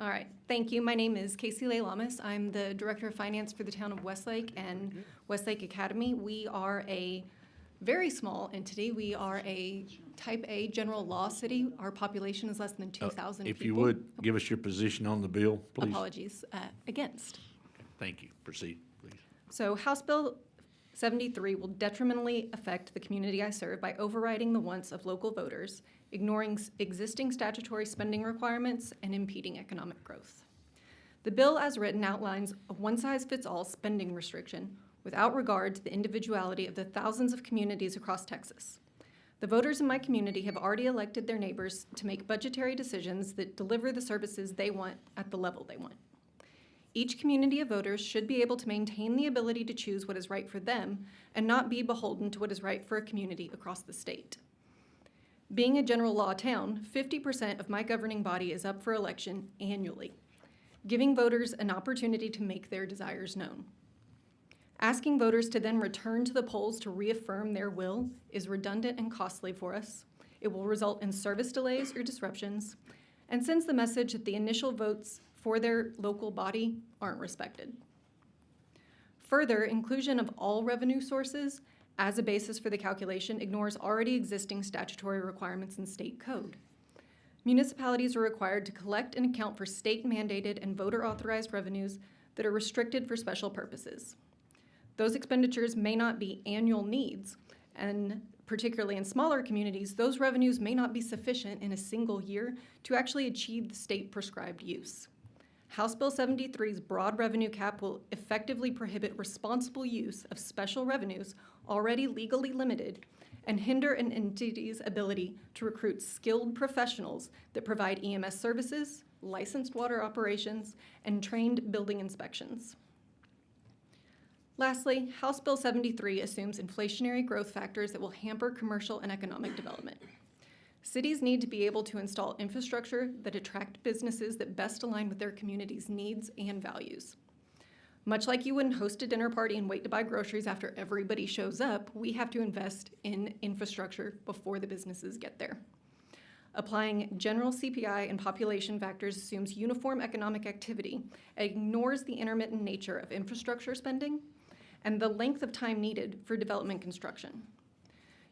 All right, thank you. My name is Casey Lamas. I'm the Director of Finance for the town of Westlake and Westlake Academy. We are a very small entity. We are a type A general law city. Our population is less than 2,000 people. If you would, give us your position on the bill, please. Apologies, against. Thank you. Proceed, please. So House Bill 73 will detrimentally affect the community I serve by overriding the wants of local voters, ignoring existing statutory spending requirements, and impeding economic growth. The bill as written outlines a one-size-fits-all spending restriction without regard to the individuality of the thousands of communities across Texas. The voters in my community have already elected their neighbors to make budgetary decisions that deliver the services they want at the level they want. Each community of voters should be able to maintain the ability to choose what is right for them and not be beholden to what is right for a community across the state. Being a general law town, 50% of my governing body is up for election annually, giving voters an opportunity to make their desires known. Asking voters to then return to the polls to reaffirm their will is redundant and costly for us. It will result in service delays or disruptions, and sends the message that the initial votes for their local body aren't respected. Further, inclusion of all revenue sources as a basis for the calculation ignores already existing statutory requirements in state code. Municipalities are required to collect and account for state-mandated and voter-authorized revenues that are restricted for special purposes. Those expenditures may not be annual needs, and particularly in smaller communities, those revenues may not be sufficient in a single year to actually achieve the state-prescribed use. House Bill 73's broad revenue cap will effectively prohibit responsible use of special revenues already legally limited and hinder an entity's ability to recruit skilled professionals that provide EMS services, licensed water operations, and trained building inspections. Lastly, House Bill 73 assumes inflationary growth factors that will hamper commercial and economic development. Cities need to be able to install infrastructure that attract businesses that best align with their community's needs and values. Much like you wouldn't host a dinner party and wait to buy groceries after everybody shows up, we have to invest in infrastructure before the businesses get there. Applying general CPI and population factors assumes uniform economic activity and ignores the intermittent nature of infrastructure spending and the length of time needed for development construction.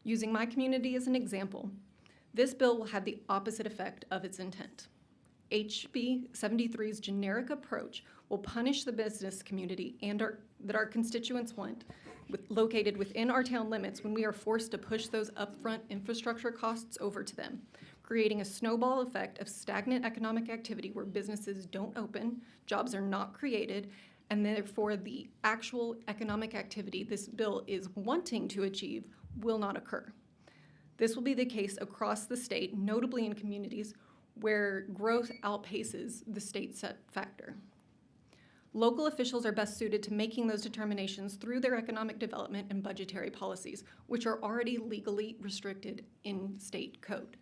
Using my community as an example, this bill will have the opposite effect of its intent. HB 73's generic approach will punish the business community and that our constituents want, located within our town limits when we are forced to push those upfront infrastructure costs over to them, creating a snowball effect of stagnant economic activity where businesses don't open, jobs are not created, and therefore the actual economic activity this bill is wanting to achieve will not occur. This will be the case across the state, notably in communities where growth outpaces the state set factor. Local officials are best suited to making those determinations through their economic development and budgetary policies, which are already legally restricted in state code.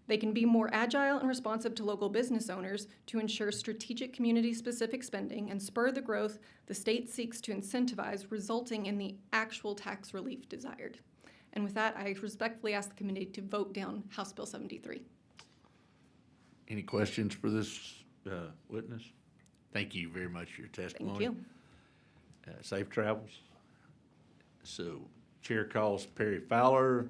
They can be more agile and responsive to local business owners to ensure strategic community-specific spending and spur the growth the state seeks to incentivize, resulting in the actual tax relief desired. And with that, I respectfully ask the committee to vote down House Bill 73. Any questions for this witness? Thank you very much for your testimony. Thank you. Safe travels. So, Chair calls Perry Fowler,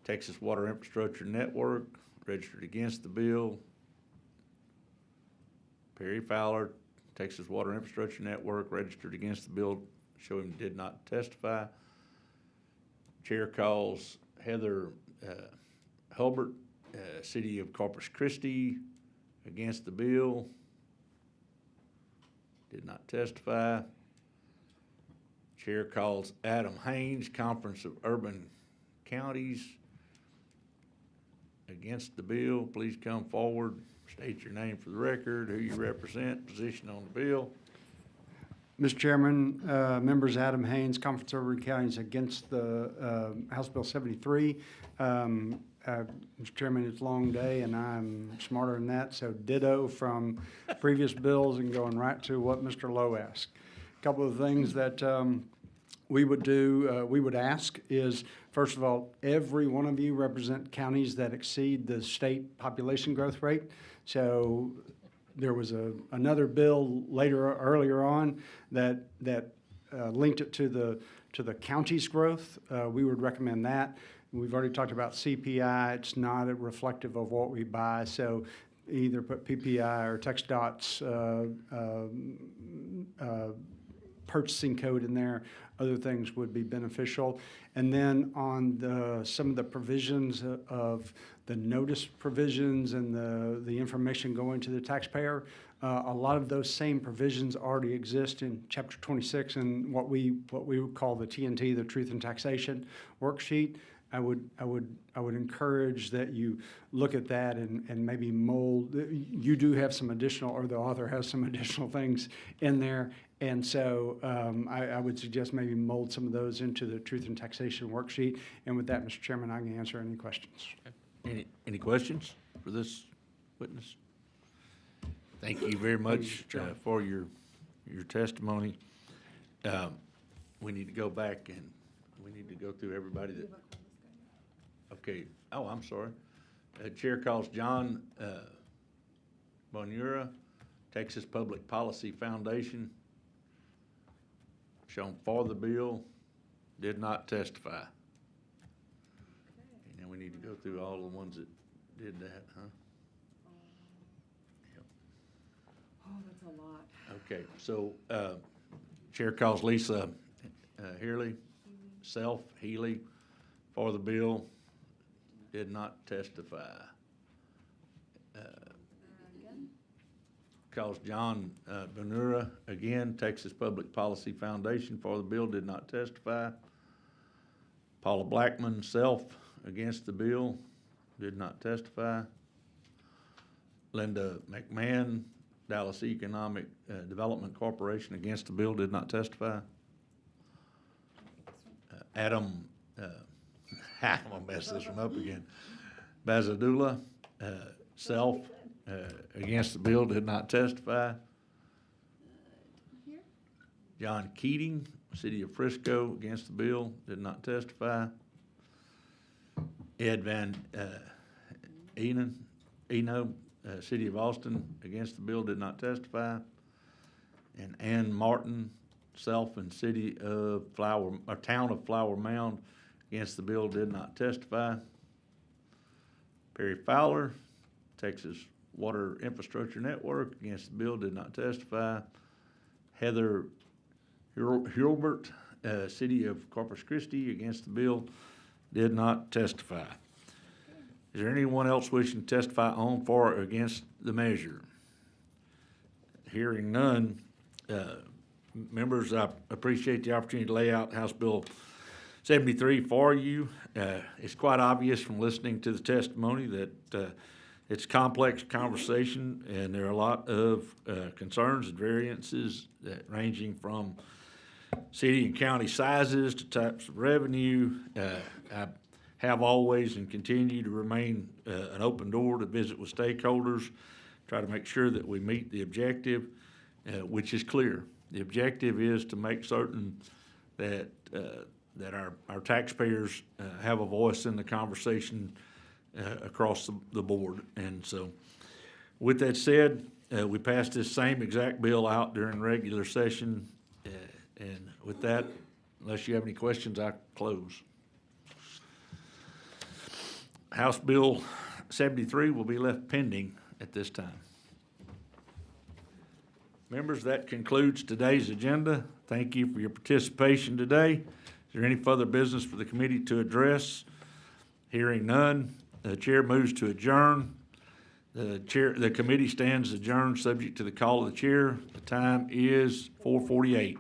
Texas Water Infrastructure Network, registered against the bill. Perry Fowler, Texas Water Infrastructure Network, registered against the bill, showing did not testify. Chair calls Heather Hulbert, City of Corpus Christi, against the bill. Did not testify. Chair calls Adam Haynes, Conference of Urban Counties, against the bill. Please come forward. State your name for the record, who you represent, position on the bill. Mr. Chairman, members, Adam Haynes, Conference of Urban Counties, against the House Bill 73. Mr. Chairman, it's a long day, and I'm smarter than that, so ditto from previous bills and going right to what Mr. Lowe asked. A couple of things that we would do, we would ask is, first of all, every one of you represent counties that exceed the state population growth rate. So there was another bill earlier on that linked it to the county's growth. We would recommend that. We've already talked about CPI. It's not reflective of what we buy, so either put PPI or TxDOT's purchasing code in there. Other things would be beneficial. And then on some of the provisions of the notice provisions and the information going to the taxpayer, a lot of those same provisions already exist in Chapter 26 and what we would call the TNT, the Truth in Taxation worksheet. I would encourage that you look at that and maybe mold. You do have some additional, or the author has some additional things in there, and so I would suggest maybe mold some of those into the Truth in Taxation worksheet. And with that, Mr. Chairman, I can answer any questions. Any questions for this witness? Thank you very much for your testimony. We need to go back and we need to go through everybody that. Okay. Oh, I'm sorry. Chair calls John Bonura, Texas Public Policy Foundation, shown for the bill, did not testify. And then we need to go through all the ones that did that, huh? Yep. Oh, that's a lot. Okay, so Chair calls Lisa Healy, Healy, for the bill, did not testify. Calls John Bonura, again, Texas Public Policy Foundation, for the bill, did not testify. Paula Blackman, against the bill, did not testify. Linda McMahon, Dallas Economic Development Corporation, against the bill, did not testify. Adam, I'm gonna mess this one up again. Bazadula, against the bill, did not testify. John Keating, City of Frisco, against the bill, did not testify. Ed Van Eno, City of Austin, against the bill, did not testify. And Ann Martin, and City of Town of Flower Mound, against the bill, did not testify. Perry Fowler, Texas Water Infrastructure Network, against the bill, did not testify. Heather Hulbert, City of Corpus Christi, against the bill, did not testify. Is there anyone else wishing to testify on, for, or against the measure? Hearing none, members, I appreciate the opportunity to lay out House Bill 73 for you. It's quite obvious from listening to the testimony that it's a complex conversation, and there are a lot of concerns and variances that ranging from city and county sizes to types of revenue. I have always and continue to remain an open door to visit with stakeholders, try to make sure that we meet the objective, which is clear. The objective is to make certain that that our taxpayers have a voice in the conversation across the board. And so, with that said, we passed this same exact bill out during regular session. And with that, unless you have any questions, I close. House Bill 73 will be left pending at this time. Members, that concludes today's agenda. Thank you for your participation today. Is there any further business for the committee to address? Hearing none, the chair moves to adjourn. The committee stands adjourned, subject to the call of the chair. The time is 4:48.